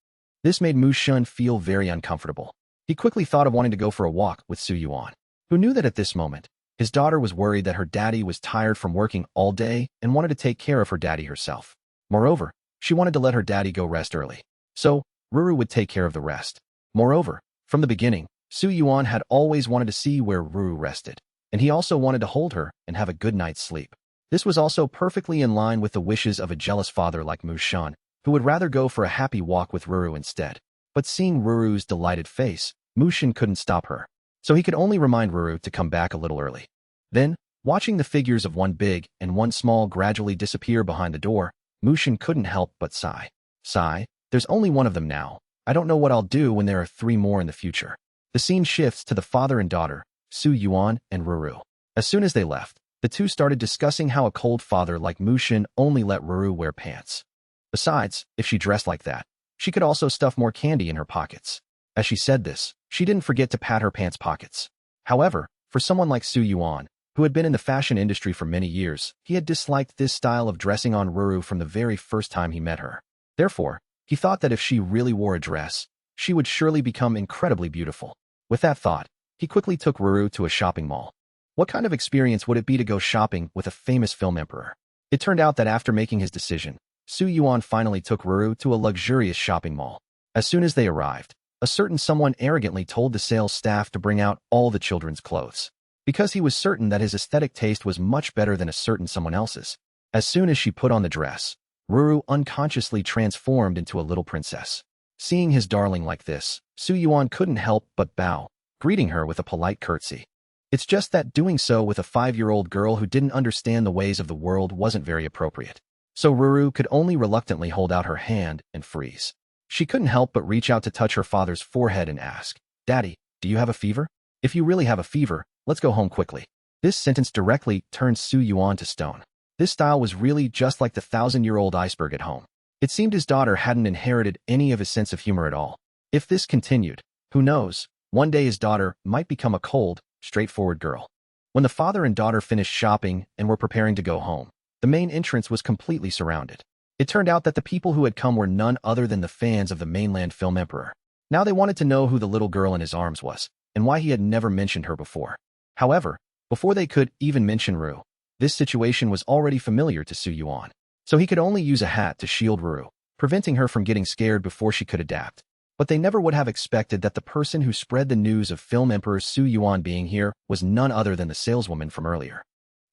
Speaker 1: This made Mu Shun feel very uncomfortable. He quickly thought of wanting to go for a walk with Su Yuan, who knew that at this moment, his daughter was worried that her daddy was tired from working all day and wanted to take care of her daddy herself. Moreover, she wanted to let her daddy go rest early. So, Ruru would take care of the rest. Moreover, from the beginning, Su Yuan had always wanted to see where Ruru rested, and he also wanted to hold her and have a good night's sleep. This was also perfectly in line with the wishes of a jealous father like Mu Shun, who would rather go for a happy walk with Ruru instead. But seeing Ruru's delighted face, Mu Shun couldn't stop her, so he could only remind Ruru to come back a little early. Then, watching the figures of one big and one small gradually disappear behind the door, Mu Shun couldn't help but sigh. Sigh, there's only one of them now. I don't know what I'll do when there are 3 more in the future. The scene shifts to the father and daughter, Su Yuan and Ruru. As soon as they left, the two started discussing how a cold father like Mu Shun only let Ruru wear pants. Besides, if she dressed like that, she could also stuff more candy in her pockets. As she said this, she didn't forget to pat her pants pockets. However, for someone like Su Yuan, who had been in the fashion industry for many years, he had disliked this style of dressing on Ruru from the very first time he met her. Therefore, he thought that if she really wore a dress, she would surely become incredibly beautiful. With that thought, he quickly took Ruru to a shopping mall. What kind of experience would it be to go shopping with a famous film emperor? It turned out that after making his decision, Su Yuan finally took Ruru to a luxurious shopping mall. As soon as they arrived, a certain someone arrogantly told the sales staff to bring out all the children's clothes, because he was certain that his aesthetic taste was much better than a certain someone else's. As soon as she put on the dress, Ruru unconsciously transformed into a little princess. Seeing his darling like this, Su Yuan couldn't help but bow, greeting her with a polite curtsy. It's just that doing so with a 5-year-old girl who didn't understand the ways of the world wasn't very appropriate. So Ruru could only reluctantly hold out her hand and freeze. She couldn't help but reach out to touch her father's forehead and ask, "Daddy, do you have a fever? If you really have a fever, let's go home quickly." This sentence directly turned Su Yuan to stone. This style was really just like the 1,000-year-old iceberg at home. It seemed his daughter hadn't inherited any of his sense of humor at all. If this continued, who knows, one day his daughter might become a cold, straightforward girl. When the father and daughter finished shopping and were preparing to go home, the main entrance was completely surrounded. It turned out that the people who had come were none other than the fans of the mainland film emperor. Now they wanted to know who the little girl in his arms was, and why he had never mentioned her before. However, before they could even mention Ruru, this situation was already familiar to Su Yuan, so he could only use a hat to shield Ruru, preventing her from getting scared before she could adapt. But they never would have expected that the person who spread the news of film emperor Su Yuan being here was none other than the saleswoman from earlier.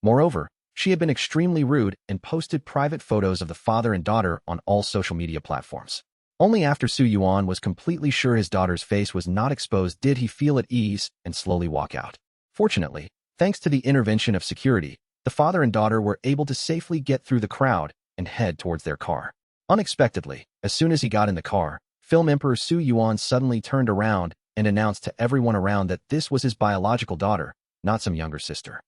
Speaker 1: Moreover, she had been extremely rude and posted private photos of the father and daughter on all social media platforms. Only after Su Yuan was completely sure his daughter's face was not exposed did he feel at ease and slowly walk out. Fortunately, thanks to the intervention of security, the father and daughter were able to safely get through the crowd and head towards their car. Unexpectedly, as soon as he got in the car, Film Emperor Su Yuan suddenly turned around and announced to everyone around that this was his biological daughter, not some younger sister.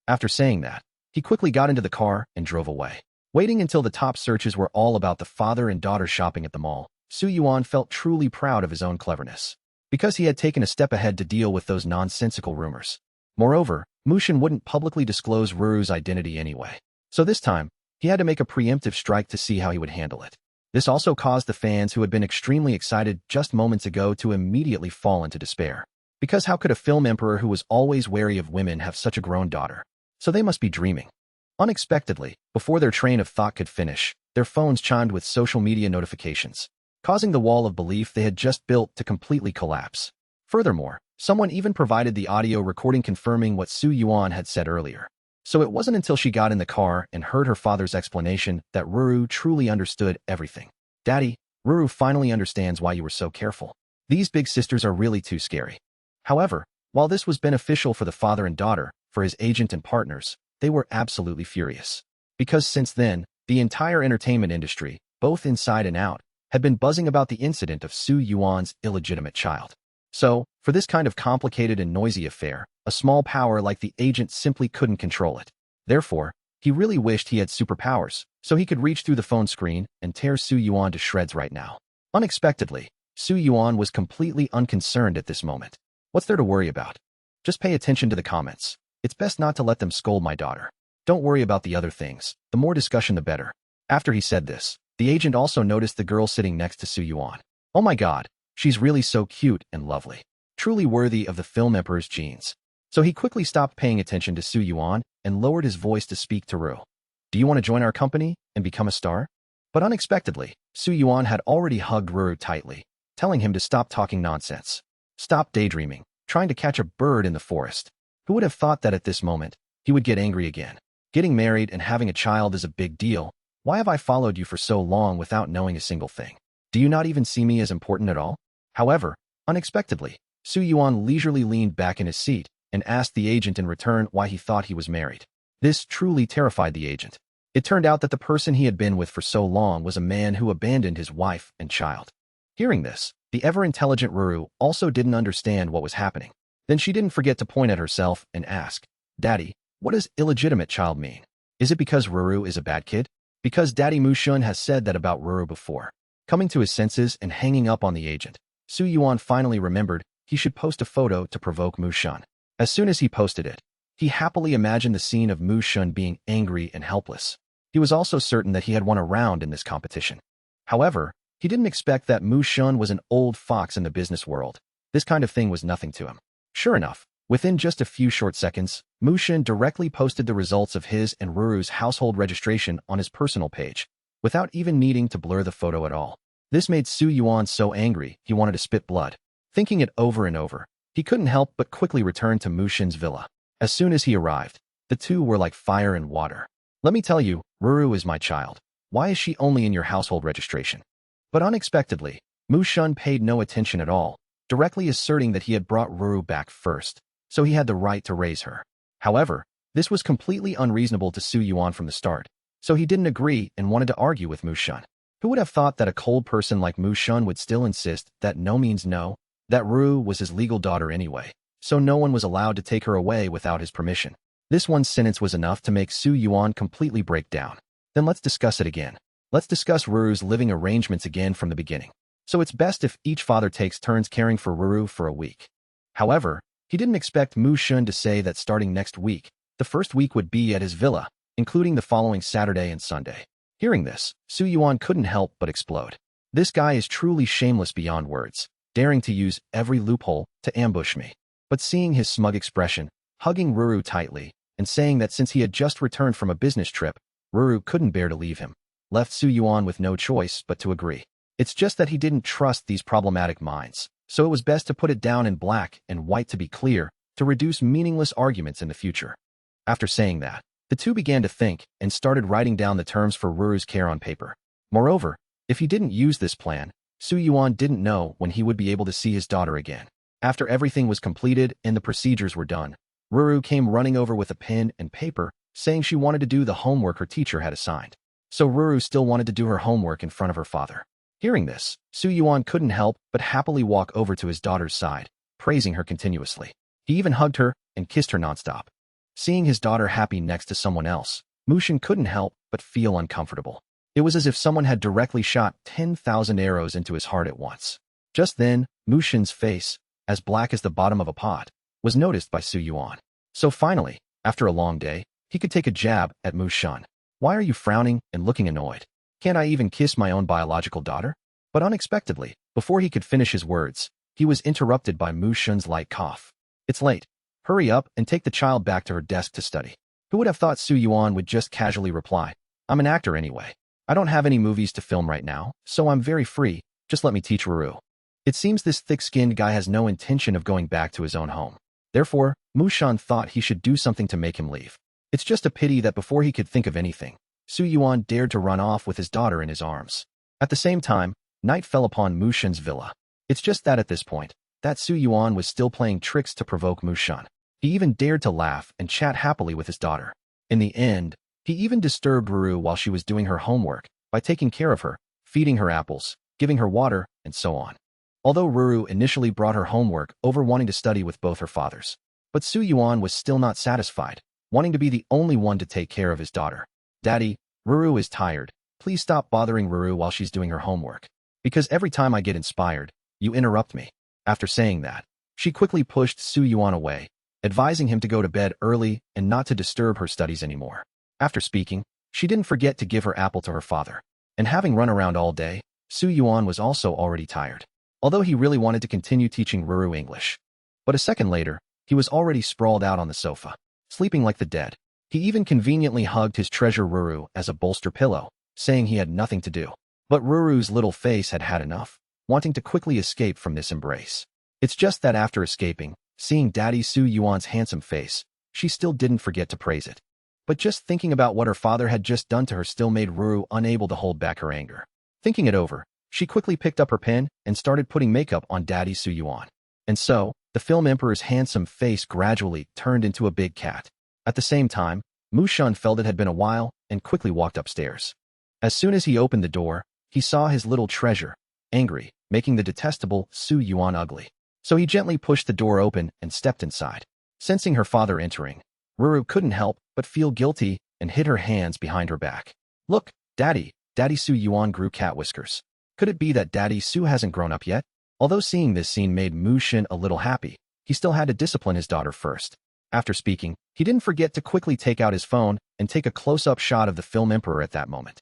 Speaker 1: After saying that, he quickly got into the car and drove away. Waiting until the top searches were all about the father and daughter shopping at the mall, Su Yuan felt truly proud of his own cleverness, because he had taken a step ahead to deal with those nonsensical rumors. Moreover, Mu Shun wouldn't publicly disclose Ruru's identity anyway, so this time, he had to make a preemptive strike to see how he would handle it. This also caused the fans who had been extremely excited just moments ago to immediately fall into despair. Because how could a film emperor who was always wary of women have such a grown daughter? So they must be dreaming. Unexpectedly, before their train of thought could finish, their phones chimed with social media notifications, causing the wall of belief they had just built to completely collapse. Furthermore, someone even provided the audio recording confirming what Su Yuan had said earlier. So it wasn't until she got in the car and heard her father's explanation that Ruru truly understood everything. "Daddy, Ruru finally understands why you were so careful. These big sisters are really too scary." However, While this was beneficial for the father and daughter, for his agent and partners, they were absolutely furious. Because since then, the entire entertainment industry, both inside and out, had been buzzing about the incident of Su Yuan's illegitimate child. So, for this kind of complicated and noisy affair, a small power like the agent simply couldn't control it. Therefore, he really wished he had superpowers, so he could reach through the phone screen and tear Su Yuan to shreds right now. Unexpectedly, Su Yuan was completely unconcerned at this moment. What's there to worry about? Just pay attention to the comments. It's best not to let them scold my daughter. Don't worry about the other things. The more discussion the better. After he said this, the agent also noticed the girl sitting next to Su Yuan. Oh my god, she's really so cute and lovely. Truly worthy of the film emperor's genes. So he quickly stopped paying attention to Su Yuan and lowered his voice to speak to Ru. Do you want to join our company and become a star? But unexpectedly, Su Yuan had already hugged Ru tightly, telling him to stop talking nonsense. Stop daydreaming, trying to catch a bird in the forest. Who would have thought that at this moment, he would get angry again? Getting married and having a child is a big deal. Why have I followed you for so long without knowing a single thing? Do you not even see me as important at all? However, unexpectedly, Su Yuan leisurely leaned back in his seat and asked the agent in return why he thought he was married. This truly terrified the agent. It turned out that the person he had been with for so long was a man who abandoned his wife and child. Hearing this, the ever-intelligent Ruru also didn't understand what was happening. Then she didn't forget to point at herself and ask, Daddy, what does illegitimate child mean? Is it because Ruru is a bad kid? Because Daddy Mushun has said that about Ruru before. Coming to his senses and hanging up on the agent, Su Yuan finally remembered he should post a photo to provoke Mushun. As soon as he posted it, he happily imagined the scene of Mushun being angry and helpless. He was also certain that he had won a round in this competition. However, he didn't expect that Mushun was an old fox in the business world. This kind of thing was nothing to him. Sure enough, within just a few short seconds, Mushun directly posted the results of his and Ruru's household registration on his personal page, without even needing to blur the photo at all. This made Su Yuan so angry he wanted to spit blood. Thinking it over and over, he couldn't help but quickly return to Mushun's villa. As soon as he arrived, the two were like fire and water. Let me tell you, Ruru is my child. Why is she only in your household registration? But unexpectedly, Mushun paid no attention at all, directly asserting that he had brought Ruru back first, so he had the right to raise her. However, this was completely unreasonable to Su Yuan from the start, so he didn't agree and wanted to argue with Mushun. Who would have thought that a cold person like Mushun would still insist that no means no, that Ruru was his legal daughter anyway, so no one was allowed to take her away without his permission. This one sentence was enough to make Su Yuan completely break down. Then let's discuss it again. Let's discuss Ruru's living arrangements again from the beginning. So it's best if each father takes turns caring for Ruru for a week. However, he didn't expect Mushun to say that starting next week, the first week would be at his villa, including the following Saturday and Sunday. Hearing this, Su Yuan couldn't help but explode. This guy is truly shameless beyond words, daring to use every loophole to ambush me. But seeing his smug expression, hugging Ruru tightly, and saying that since he had just returned from a business trip, Ruru couldn't bear to leave him, left Su Yuan with no choice but to agree. It's just that he didn't trust these problematic minds, so it was best to put it down in black and white to be clear, to reduce meaningless arguments in the future. After saying that, the two began to think and started writing down the terms for Ruru's care on paper. Moreover, if he didn't use this plan, Su Yuan didn't know when he would be able to see his daughter again. After everything was completed and the procedures were done, Ruru came running over with a pen and paper, saying she wanted to do the homework her teacher had assigned. So Ruru still wanted to do her homework in front of her father. Hearing this, Su Yuan couldn't help but happily walk over to his daughter's side, praising her continuously. He even hugged her and kissed her nonstop. Seeing his daughter happy next to someone else, Mushun couldn't help but feel uncomfortable. It was as if someone had directly shot 10,000 arrows into his heart at once. Just then, Mushun's face, as black as the bottom of a pot, was noticed by Su Yuan. So finally, after a long day, he could take a jab at Mushun. Why are you frowning and looking annoyed? Can't I even kiss my own biological daughter? But unexpectedly, before he could finish his words, he was interrupted by Mushun's light cough. It's late. Hurry up and take the child back to her desk to study. Who would have thought Su Yuan would just casually reply, I'm an actor anyway. I don't have any movies to film right now, so I'm very free, just let me teach Ruru. It seems this thick-skinned guy has no intention of going back to his own home. Therefore, Mushun thought he should do something to make him leave. It's just a pity that before he could think of anything, Su Yuan dared to run off with his daughter in his arms. At the same time, night fell upon Mushun's villa. It's just that at this point, that Su Yuan was still playing tricks to provoke Mushan. He even dared to laugh and chat happily with his daughter. In the end, he even disturbed Ruru while she was doing her homework by taking care of her, feeding her apples, giving her water, and so on. Although Ruru initially brought her homework over wanting to study with both her fathers, but Su Yuan was still not satisfied, wanting to be the only one to take care of his daughter. Daddy, Ruru is tired. Please stop bothering Ruru while she's doing her homework. Because every time I get inspired, you interrupt me. After saying that, she quickly pushed Su Yuan away, advising him to go to bed early and not to disturb her studies anymore. After speaking, she didn't forget to give her apple to her father. And having run around all day, Su Yuan was also already tired, although he really wanted to continue teaching Ruru English. But a second later, he was already sprawled out on the sofa, sleeping like the dead. He even conveniently hugged his treasure Ruru as a bolster pillow, saying he had nothing to do. But Ruru's little face had had enough, wanting to quickly escape from this embrace. It's just that after escaping, seeing Daddy Su Yuan's handsome face, she still didn't forget to praise it. But just thinking about what her father had just done to her still made Ruru unable to hold back her anger. Thinking it over, she quickly picked up her pen and started putting makeup on Daddy Su Yuan. And so, the film emperor's handsome face gradually turned into a big cat. At the same time, Mushan felt it had been a while and quickly walked upstairs. As soon as he opened the door, he saw his little treasure, angry, making the detestable Su Yuan ugly. So he gently pushed the door open and stepped inside. Sensing her father entering, Ruru couldn't help but feel guilty and hid her hands behind her back. Look, Daddy Su Yuan grew cat whiskers. Could it be that Daddy Su hasn't grown up yet? Although seeing this scene made Mushin a little happy, he still had to discipline his daughter first. After speaking, he didn't forget to quickly take out his phone and take a close-up shot of the film emperor at that moment.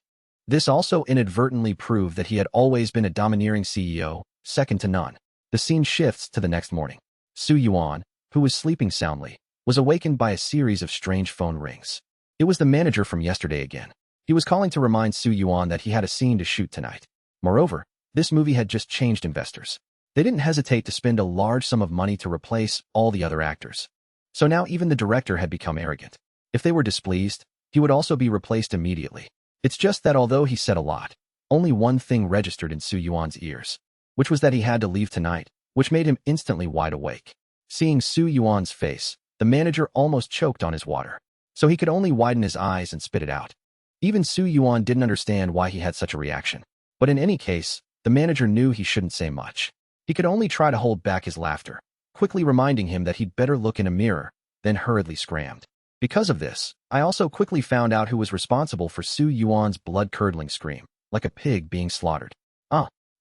Speaker 1: This also inadvertently proved that he had always been a domineering CEO, second to none. The scene shifts to the next morning. Su Yuan, who was sleeping soundly, was awakened by a series of strange phone rings. It was the manager from yesterday again. He was calling to remind Su Yuan that he had a scene to shoot tonight. Moreover, this movie had just changed investors. They didn't hesitate to spend a large sum of money to replace all the other actors. So now even the director had become arrogant. If they were displeased, he would also be replaced immediately. It's just that although he said a lot, only one thing registered in Su Yuan's ears, which was that he had to leave tonight, which made him instantly wide awake. Seeing Su Yuan's face, the manager almost choked on his water, so he could only widen his eyes and spit it out. Even Su Yuan didn't understand why he had such a reaction. But in any case, the manager knew he shouldn't say much. He could only try to hold back his laughter, quickly reminding him that he'd better look in a mirror, then hurriedly scrammed. Because of this, I also quickly found out who was responsible for Su Yuan's blood-curdling scream, like a pig being slaughtered.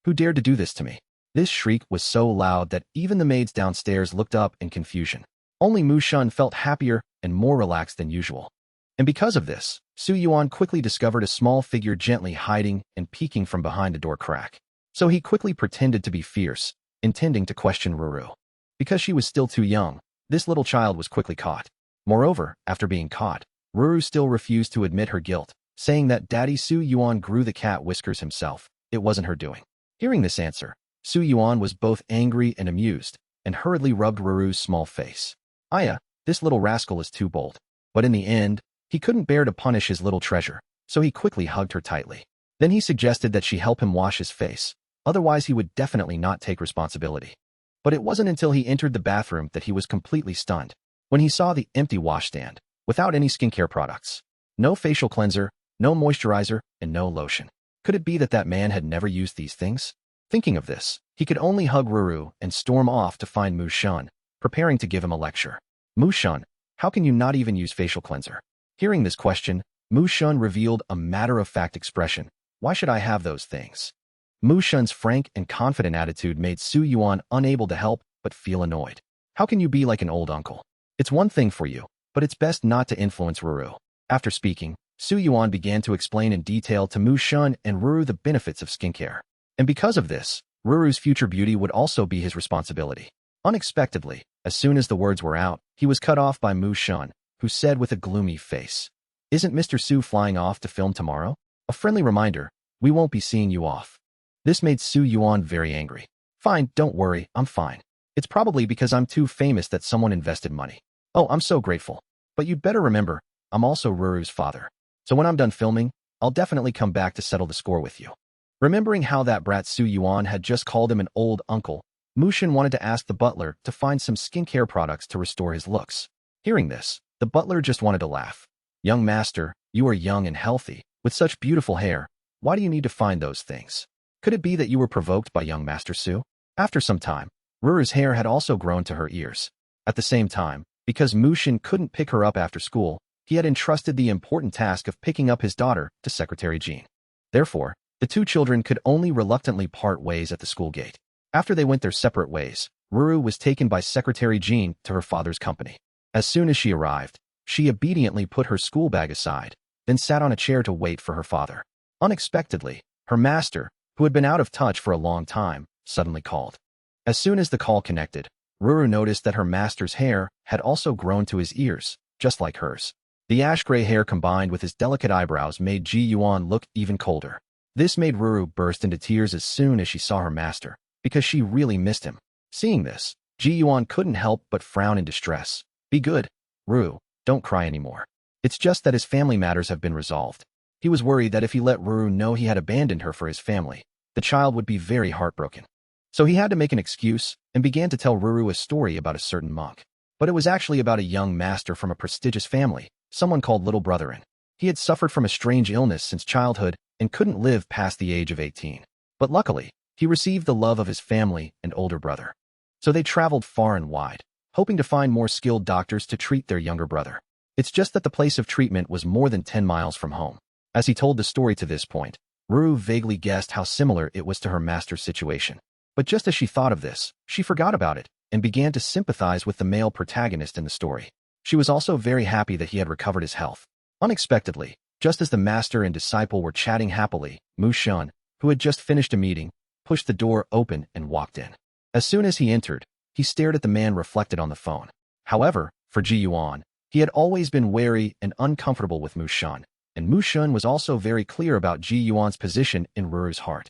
Speaker 1: Who dared to do this to me? This shriek was so loud that even the maids downstairs looked up in confusion. Only Mushan felt happier and more relaxed than usual. And because of this, Su Yuan quickly discovered a small figure gently hiding and peeking from behind a door crack. So he quickly pretended to be fierce, intending to question Ruru. Because she was still too young, this little child was quickly caught. Moreover, after being caught, Ruru still refused to admit her guilt, saying that Daddy Su Yuan grew the cat whiskers himself. It wasn't her doing. Hearing this answer, Su Yuan was both angry and amused, and hurriedly rubbed Ruru's small face. This little rascal is too bold. But in the end, he couldn't bear to punish his little treasure, so he quickly hugged her tightly. Then he suggested that she help him wash his face, otherwise he would definitely not take responsibility. But it wasn't until he entered the bathroom that he was completely stunned, when he saw the empty washstand, without any skincare products. No facial cleanser, no moisturizer, and no lotion. Could it be that that man had never used these things? Thinking of this, he could only hug Ruru and storm off to find Mushan, preparing to give him a lecture. Mushan, how can you not even use facial cleanser? Hearing this question, Mushan revealed a matter-of-fact expression. Why should I have those things? Mushan's frank and confident attitude made Su Yuan unable to help but feel annoyed. How can you be like an old uncle? It's one thing for you, but it's best not to influence Ruru. After speaking, Su Yuan began to explain in detail to Mushan and Ruru the benefits of skincare. And because of this, Ruru's future beauty would also be his responsibility. Unexpectedly, as soon as the words were out, he was cut off by Mushan, who said with a gloomy face, "Isn't Mr. Su flying off to film tomorrow? A friendly reminder, we won't be seeing you off." This made Su Yuan very angry. "Fine, don't worry, I'm fine. It's probably because I'm too famous that someone invested money. Oh, I'm so grateful. But you'd better remember, I'm also Ruru's father. So when I'm done filming, I'll definitely come back to settle the score with you." Remembering how that brat Su Yuan had just called him an old uncle, Mushin wanted to ask the butler to find some skincare products to restore his looks. Hearing this, the butler just wanted to laugh. Young master, you are young and healthy, with such beautiful hair. Why do you need to find those things? Could it be that you were provoked by young Master Su? After some time, Ruru's hair had also grown to her ears. At the same time, because Mushin couldn't pick her up after school, he had entrusted the important task of picking up his daughter to Secretary Jean. Therefore, the two children could only reluctantly part ways at the school gate. After they went their separate ways, Ruru was taken by Secretary Jean to her father's company. As soon as she arrived, she obediently put her school bag aside, then sat on a chair to wait for her father. Unexpectedly, her master, who had been out of touch for a long time, suddenly called. As soon as the call connected, Ruru noticed that her master's hair had also grown to his ears, just like hers. The ash-gray hair combined with his delicate eyebrows made Ji Yuan look even colder. This made Ruru burst into tears as soon as she saw her master, because she really missed him. Seeing this, Ji Yuan couldn't help but frown in distress. Be good, Ruru, don't cry anymore. It's just that his family matters have been resolved. He was worried that if he let Ruru know he had abandoned her for his family, the child would be very heartbroken. So he had to make an excuse and began to tell Ruru a story about a certain monk. But it was actually about a young master from a prestigious family, someone called Little Brotherin. He had suffered from a strange illness since childhood and couldn't live past the age of 18. But luckily, he received the love of his family and older brother. So they traveled far and wide, hoping to find more skilled doctors to treat their younger brother. It's just that the place of treatment was more than 10 miles from home. As he told the story to this point, Ruru vaguely guessed how similar it was to her master's situation. But just as she thought of this, she forgot about it and began to sympathize with the male protagonist in the story. She was also very happy that he had recovered his health. Unexpectedly, just as the master and disciple were chatting happily, Mu Shun, who had just finished a meeting, pushed the door open and walked in. As soon as he entered, he stared at the man reflected on the phone. However, for Ji Yuan, he had always been wary and uncomfortable with Mu Shun, and Mu Shun was also very clear about Ji Yuan's position in Ruru's heart.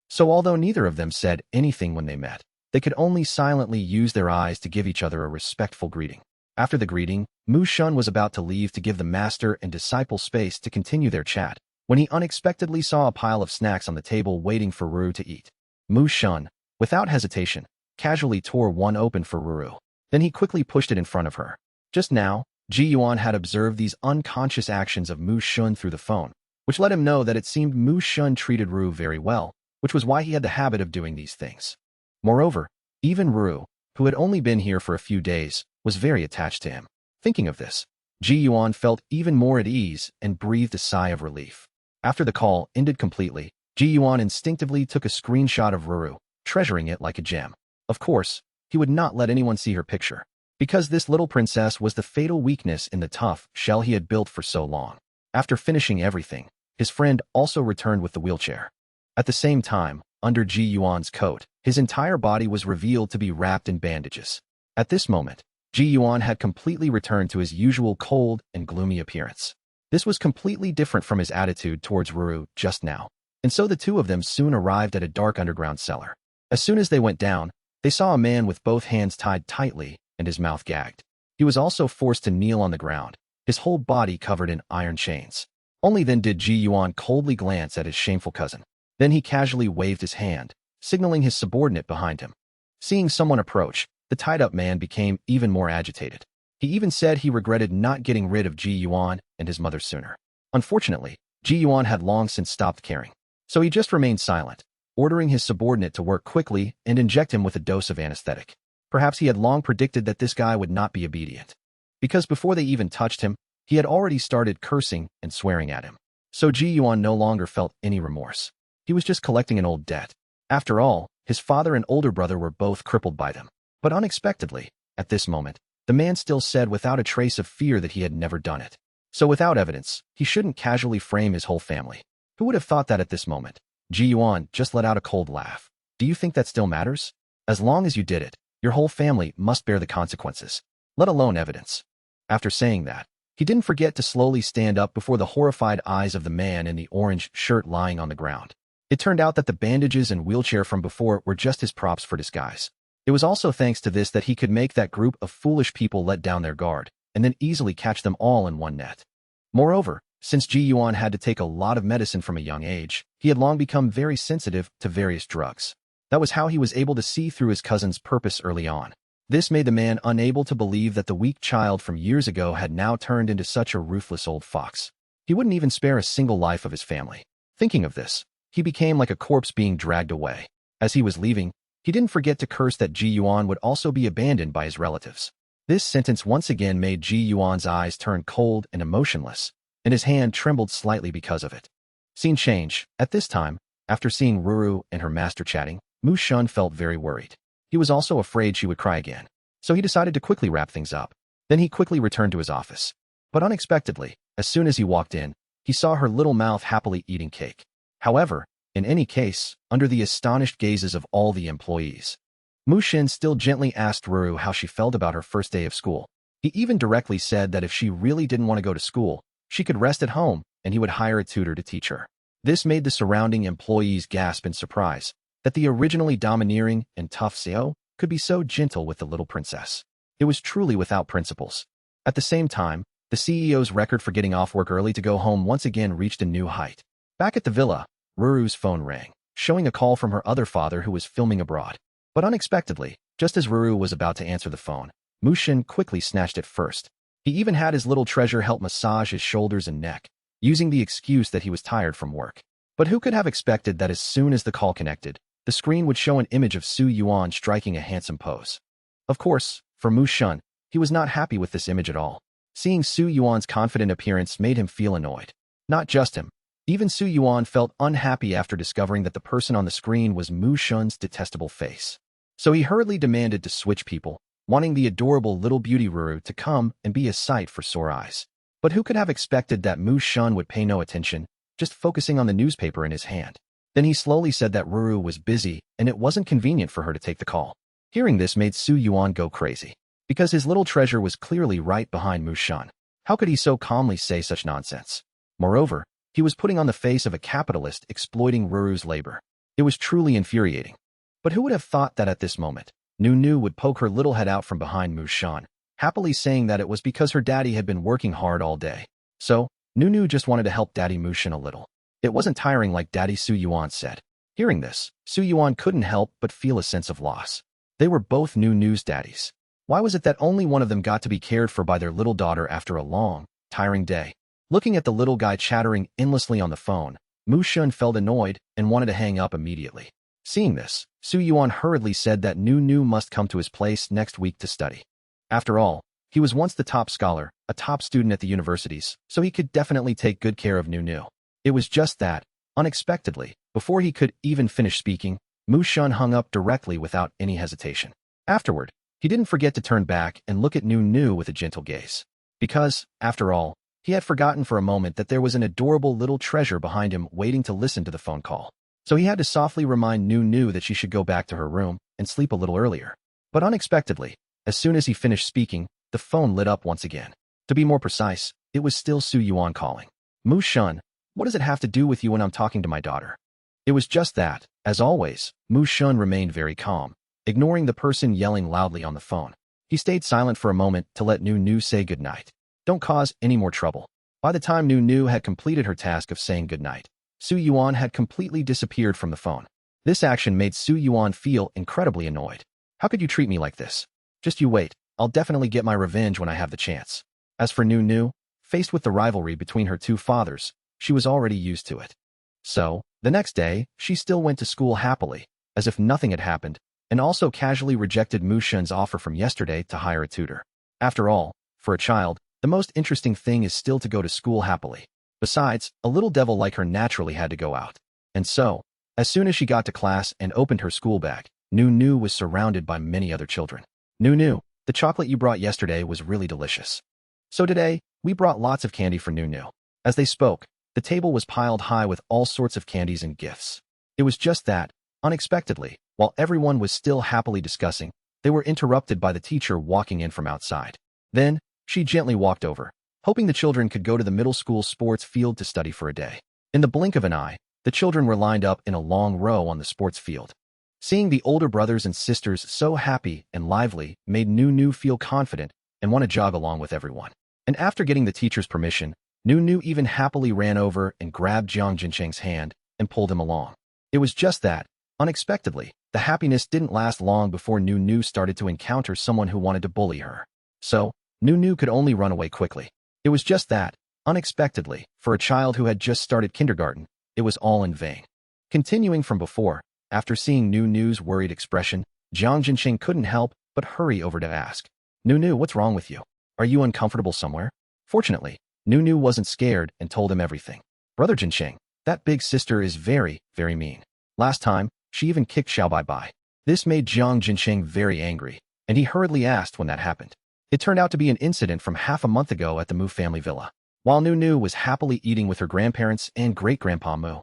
Speaker 1: So although neither of them said anything when they met, they could only silently use their eyes to give each other a respectful greeting. After the greeting, Mu Shun was about to leave to give the master and disciple space to continue their chat, when he unexpectedly saw a pile of snacks on the table waiting for Ruru to eat. Mu Shun, without hesitation, casually tore one open for Ruru. Then he quickly pushed it in front of her. Just now, Ji Yuan had observed these unconscious actions of Mu Shun through the phone, which let him know that it seemed Mu Shun treated Ruru very well, which was why he had the habit of doing these things. Moreover, even Ruru, who had only been here for a few days, was very attached to him. Thinking of this, Ji Yuan felt even more at ease and breathed a sigh of relief. After the call ended completely, Ji Yuan instinctively took a screenshot of Ruru, treasuring it like a gem. Of course, he would not let anyone see her picture, because this little princess was the fatal weakness in the tough shell he had built for so long. After finishing everything, his friend also returned with the wheelchair. At the same time, under Ji Yuan's coat, his entire body was revealed to be wrapped in bandages. At this moment, Ji Yuan had completely returned to his usual cold and gloomy appearance. This was completely different from his attitude towards Ruru just now, and so the two of them soon arrived at a dark underground cellar. As soon as they went down, they saw a man with both hands tied tightly and his mouth gagged. He was also forced to kneel on the ground, his whole body covered in iron chains. Only then did Ji Yuan coldly glance at his shameful cousin. Then he casually waved his hand, signaling his subordinate behind him. Seeing someone approach, the tied-up man became even more agitated. He even said he regretted not getting rid of Ji Yuan and his mother sooner. Unfortunately, Ji Yuan had long since stopped caring, so he just remained silent, ordering his subordinate to work quickly and inject him with a dose of anesthetic. Perhaps he had long predicted that this guy would not be obedient, because before they even touched him, he had already started cursing and swearing at him. So Ji Yuan no longer felt any remorse. He was just collecting an old debt. After all, his father and older brother were both crippled by them. But unexpectedly, at this moment, the man still said without a trace of fear that he had never done it. So without evidence, he shouldn't casually frame his whole family. Who would have thought that at this moment? Ji Yuan just let out a cold laugh. Do you think that still matters? As long as you did it, your whole family must bear the consequences, let alone evidence. After saying that, he didn't forget to slowly stand up before the horrified eyes of the man in the orange shirt lying on the ground. It turned out that the bandages and wheelchair from before were just his props for disguise. It was also thanks to this that he could make that group of foolish people let down their guard, and then easily catch them all in one net. Moreover, since Ji Yuan had to take a lot of medicine from a young age, he had long become very sensitive to various drugs. That was how he was able to see through his cousin's purpose early on. This made the man unable to believe that the weak child from years ago had now turned into such a ruthless old fox. He wouldn't even spare a single life of his family. Thinking of this, he became like a corpse being dragged away. As he was leaving, he didn't forget to curse that Ji Yuan would also be abandoned by his relatives. This sentence once again made Ji Yuan's eyes turn cold and emotionless, and his hand trembled slightly because of it. Scene change. At this time, after seeing Ruru and her master chatting, Mu Shun felt very worried. He was also afraid she would cry again, so he decided to quickly wrap things up. Then he quickly returned to his office. But unexpectedly, as soon as he walked in, he saw her little mouth happily eating cake. However, in any case, under the astonished gazes of all the employees, Mu Shin still gently asked Ruru how she felt about her first day of school. He even directly said that if she really didn't want to go to school, she could rest at home and he would hire a tutor to teach her. This made the surrounding employees gasp in surprise that the originally domineering and tough Seo could be so gentle with the little princess. It was truly without principles. At the same time, the CEO's record for getting off work early to go home once again reached a new height. Back at the villa, Ruru's phone rang, showing a call from her other father who was filming abroad. But unexpectedly, just as Ruru was about to answer the phone, Mu Shin quickly snatched it first. He even had his little treasure help massage his shoulders and neck, using the excuse that he was tired from work. But who could have expected that as soon as the call connected, the screen would show an image of Su Yuan striking a handsome pose? Of course, for Mu Shun, he was not happy with this image at all. Seeing Su Yuan's confident appearance made him feel annoyed. Not just him. Even Su Yuan felt unhappy after discovering that the person on the screen was Mu Shun's detestable face. So he hurriedly demanded to switch people, wanting the adorable little beauty Ruru to come and be a sight for sore eyes. But who could have expected that Mu Shun would pay no attention, just focusing on the newspaper in his hand? Then he slowly said that Ruru was busy and it wasn't convenient for her to take the call. Hearing this made Su Yuan go crazy, because his little treasure was clearly right behind Mu Shun. How could he so calmly say such nonsense? Moreover, he was putting on the face of a capitalist exploiting Ruru's labor. It was truly infuriating. But who would have thought that at this moment, Nu would poke her little head out from behind Mu Shun, happily saying that it was because her daddy had been working hard all day. So, Nu just wanted to help Daddy Mu Shin a little. It wasn't tiring like Daddy Su Yuan said. Hearing this, Su Yuan couldn't help but feel a sense of loss. They were both Nu's daddies. Why was it that only one of them got to be cared for by their little daughter after a long, tiring day? Looking at the little guy chattering endlessly on the phone, Mu Shun felt annoyed and wanted to hang up immediately. Seeing this, Su Yuan hurriedly said that Nu must come to his place next week to study. After all, he was once the top scholar, a top student at the universities, so he could definitely take good care of Nu. It was just that, unexpectedly, before he could even finish speaking, Mu Shun hung up directly without any hesitation. Afterward, he didn't forget to turn back and look at Nu with a gentle gaze. Because, after all, he had forgotten for a moment that there was an adorable little treasure behind him waiting to listen to the phone call. So he had to softly remind Nu that she should go back to her room and sleep a little earlier. But unexpectedly, as soon as he finished speaking, the phone lit up once again. To be more precise, it was still Su Yuan calling. Mu Shun, what does it have to do with you when I'm talking to my daughter? It was just that, as always, Mu Shun remained very calm, ignoring the person yelling loudly on the phone. He stayed silent for a moment to let Nu say goodnight. Don't cause any more trouble. By the time Nu had completed her task of saying goodnight, Su Yuan had completely disappeared from the phone. This action made Su Yuan feel incredibly annoyed. How could you treat me like this? Just you wait, I'll definitely get my revenge when I have the chance. As for Nu, faced with the rivalry between her two fathers, she was already used to it. So, the next day, she still went to school happily, as if nothing had happened, and also casually rejected Mu Shun's offer from yesterday to hire a tutor. After all, for a child, the most interesting thing is still to go to school happily. Besides, a little devil like her naturally had to go out. And so, as soon as she got to class and opened her school bag, Nu was surrounded by many other children. Nu, the chocolate you brought yesterday was really delicious. So today, we brought lots of candy for Nu. As they spoke, the table was piled high with all sorts of candies and gifts. It was just that, unexpectedly, while everyone was still happily discussing, they were interrupted by the teacher walking in from outside. Then, she gently walked over, hoping the children could go to the middle school sports field to study for a day. In the blink of an eye, the children were lined up in a long row on the sports field. Seeing the older brothers and sisters so happy and lively made Nu feel confident and want to jog along with everyone. And after getting the teacher's permission, Nu even happily ran over and grabbed Jiang Jincheng's hand and pulled him along. It was just that, unexpectedly, The happiness didn't last long before Nu started to encounter someone who wanted to bully her. So, Nu could only run away quickly. It was just that, unexpectedly, for a child who had just started kindergarten, it was all in vain. Continuing from before, after seeing Nu's worried expression, Jiang Jinqing couldn't help but hurry over to ask, Nu, what's wrong with you? Are you uncomfortable somewhere? Fortunately, Nu wasn't scared and told him everything. Brother Jinqing, that big sister is very, very mean. Last time, she even kicked Xiao Bai. This made Jiang Jinqing very angry, and he hurriedly asked when that happened. It turned out to be an incident from half a month ago at the Mu family villa, while Nu was happily eating with her grandparents and great-grandpa Mu.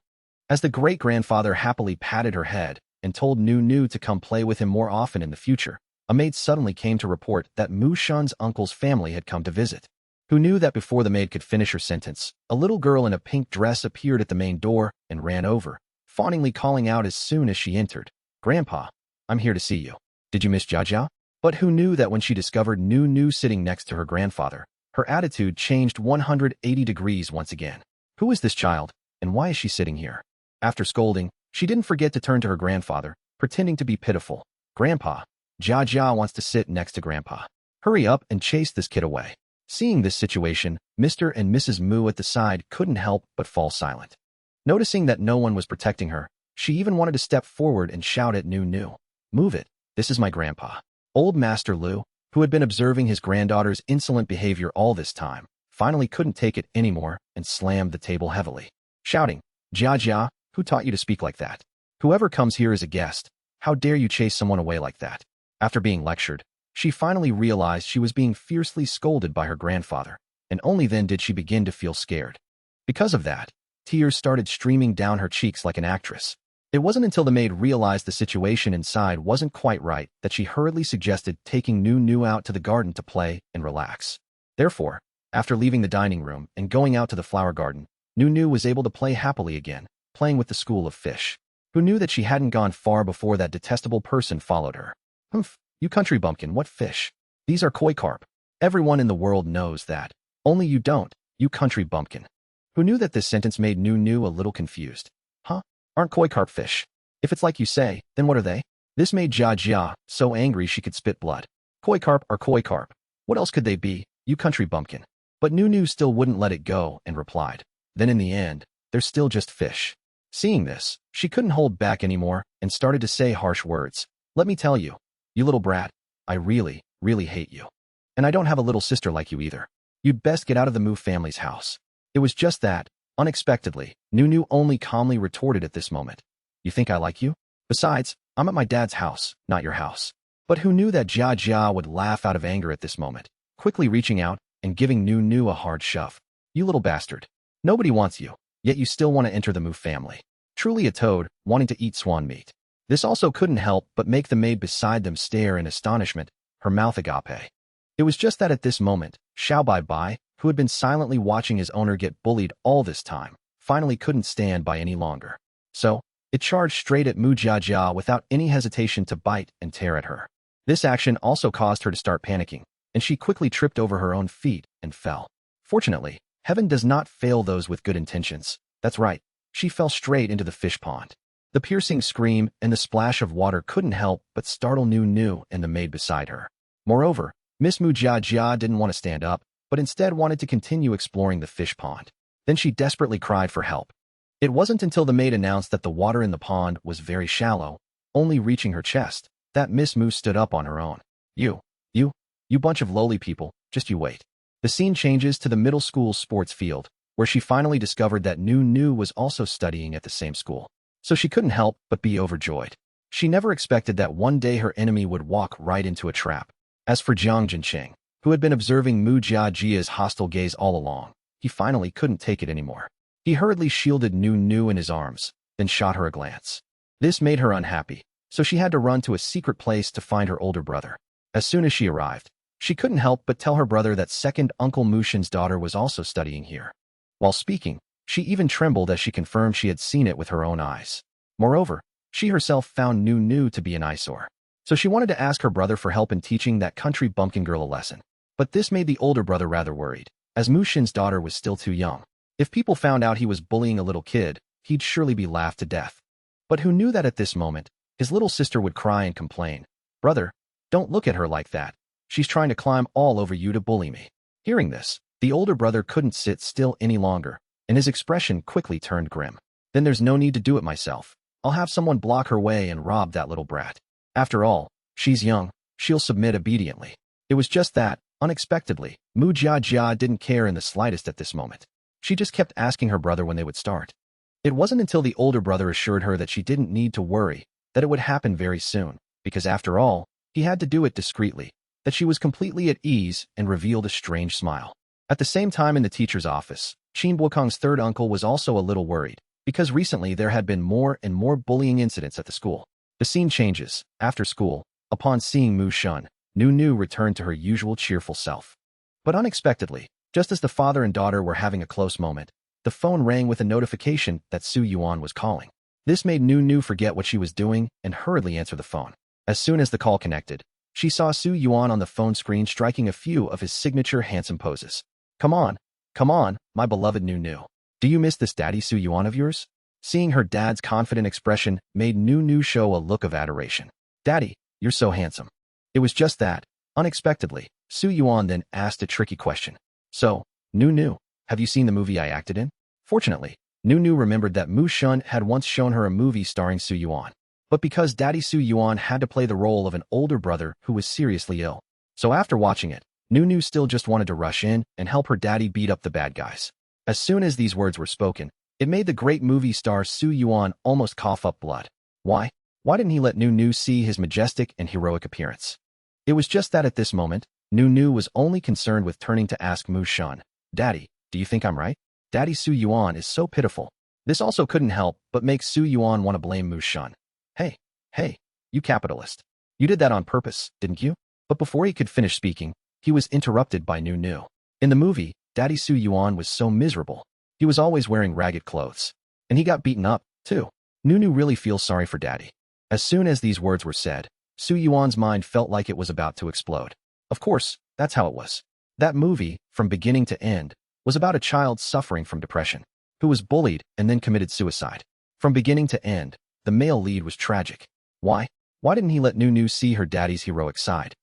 Speaker 1: As the great-grandfather happily patted her head and told Nu to come play with him more often in the future, a maid suddenly came to report that Mu Shun's uncle's family had come to visit. Who knew that before the maid could finish her sentence, a little girl in a pink dress appeared at the main door and ran over, fawningly calling out as soon as she entered, "Grandpa, I'm here to see you. Did you miss Jia?" But who knew that when she discovered Nu sitting next to her grandfather, her attitude changed 180 degrees once again. Who is this child, and why is she sitting here? After scolding, she didn't forget to turn to her grandfather, pretending to be pitiful. "Grandpa, Jia wants to sit next to Grandpa. Hurry up and chase this kid away." Seeing this situation, Mr. and Mrs. Mu at the side couldn't help but fall silent. Noticing that no one was protecting her, she even wanted to step forward and shout at Nu. "Move it, this is my grandpa." Old Master Lu, who had been observing his granddaughter's insolent behavior all this time, finally couldn't take it anymore and slammed the table heavily, shouting, Jia, who taught you to speak like that? Whoever comes here is a guest. How dare you chase someone away like that?" After being lectured, she finally realized she was being fiercely scolded by her grandfather, and only then did she begin to feel scared. Because of that, tears started streaming down her cheeks like an actress. It wasn't until the maid realized the situation inside wasn't quite right that she hurriedly suggested taking Nu out to the garden to play and relax. Therefore, after leaving the dining room and going out to the flower garden, Nu was able to play happily again, playing with the school of fish. Who knew that she hadn't gone far before that detestable person followed her? "Humph, you country bumpkin, what fish? These are koi carp. Everyone in the world knows that. Only you don't, you country bumpkin." Who knew that this sentence made Nu a little confused. "Huh? Aren't koi carp fish? If it's like you say, then what are they?" This made Jia so angry she could spit blood. Koi carp are koi carp. What else could they be, you country bumpkin? But Nu still wouldn't let it go and replied, "Then in the end, they're still just fish." Seeing this, she couldn't hold back anymore and started to say harsh words. "Let me tell you, you little brat, I really, really hate you. And I don't have a little sister like you either. You'd best get out of the Mu family's house." It was just that, unexpectedly, Nu only calmly retorted at this moment, "You think I like you? Besides, I'm at my dad's house, not your house." But who knew that Jia would laugh out of anger at this moment, quickly reaching out and giving Nu a hard shove. "You little bastard. Nobody wants you, yet you still want to enter the Mu family. Truly a toad, wanting to eat swan meat." This also couldn't help but make the maid beside them stare in astonishment, her mouth agape. It was just that at this moment, Xiao Bai, who had been silently watching his owner get bullied all this time, finally couldn't stand by any longer. So, it charged straight at Mu Jia without any hesitation to bite and tear at her. This action also caused her to start panicking, and she quickly tripped over her own feet and fell. Fortunately, heaven does not fail those with good intentions. That's right, she fell straight into the fish pond. The piercing scream and the splash of water couldn't help but startle Nu and the maid beside her. Moreover, Miss Mu Jia didn't want to stand up, but instead wanted to continue exploring the fish pond. Then she desperately cried for help. It wasn't until the maid announced that the water in the pond was very shallow, only reaching her chest, that Miss Mu stood up on her own. You bunch of lowly people, just you wait." The scene changes to the middle school sports field, where she finally discovered that Nu was also studying at the same school. So she couldn't help but be overjoyed. She never expected that one day her enemy would walk right into a trap. As for Jiang Jinqing, who had been observing Mu Jia's hostile gaze all along, he finally couldn't take it anymore. He hurriedly shielded Nu in his arms, then shot her a glance. This made her unhappy, so she had to run to a secret place to find her older brother. As soon as she arrived, she couldn't help but tell her brother that second Uncle Mushin's daughter was also studying here. While speaking, she even trembled as she confirmed she had seen it with her own eyes. Moreover, she herself found Nu to be an eyesore. So she wanted to ask her brother for help in teaching that country bumpkin girl a lesson. But this made the older brother rather worried, as Mushin's daughter was still too young. If people found out he was bullying a little kid, he'd surely be laughed to death. But who knew that at this moment, His little sister would cry and complain, "Brother, don't look at her like that. She's trying to climb all over you to bully me." Hearing this, the older brother couldn't sit still any longer, and his expression quickly turned grim. "Then there's no need to do it myself. I'll have someone block her way and rob that little brat. After all, she's young, she'll submit obediently." It was just that, unexpectedly, Mu Jiajia didn't care in the slightest at this moment. She just kept asking her brother when they would start. It wasn't until the older brother assured her that she didn't need to worry, that it would happen very soon, because after all, he had to do it discreetly, that she was completely at ease and revealed a strange smile. At the same time in the teacher's office, Qin Buokang's third uncle was also a little worried, because recently there had been more and more bullying incidents at the school. The scene changes. After school, upon seeing Mu Shun, Nu returned to her usual cheerful self. But unexpectedly, just as the father and daughter were having a close moment, the phone rang with a notification that Su Yuan was calling. This made Nu forget what she was doing and hurriedly answer the phone. As soon as the call connected, she saw Su Yuan on the phone screen striking a few of his signature handsome poses. Come on, my beloved Nu. Do you miss this daddy Su Yuan of yours?" Seeing her dad's confident expression made Nu show a look of adoration. "Daddy, you're so handsome." It was just that, unexpectedly, Su Yuan then asked a tricky question. "So, Nu, have you seen the movie I acted in?" Fortunately, Nu remembered that Mu Shun had once shown her a movie starring Su Yuan. But because Daddy Su Yuan had to play the role of an older brother who was seriously ill. So after watching it, Nu still just wanted to rush in and help her daddy beat up the bad guys. As soon as these words were spoken, it made the great movie star Su Yuan almost cough up blood. Why? Why didn't he let Nu see his majestic and heroic appearance? It was just that at this moment, Nu was only concerned with turning to ask Mu Shun, "Daddy, do you think I'm right? Daddy Su Yuan is so pitiful." This also couldn't help but make Su Yuan want to blame Mu Shun. Hey, you capitalist. You did that on purpose, didn't you?" But before he could finish speaking, he was interrupted by Nu. In the movie, Daddy Su Yuan was so miserable. He was always wearing ragged clothes. And he got beaten up, too. Nu really feels sorry for Daddy. As soon as these words were said, Su Yuan's mind felt like it was about to explode. Of course, that's how it was. That movie, from beginning to end, was about a child suffering from depression, who was bullied and then committed suicide. From beginning to end, the male lead was tragic. Why? Why didn't he let Nu see her daddy's heroic side?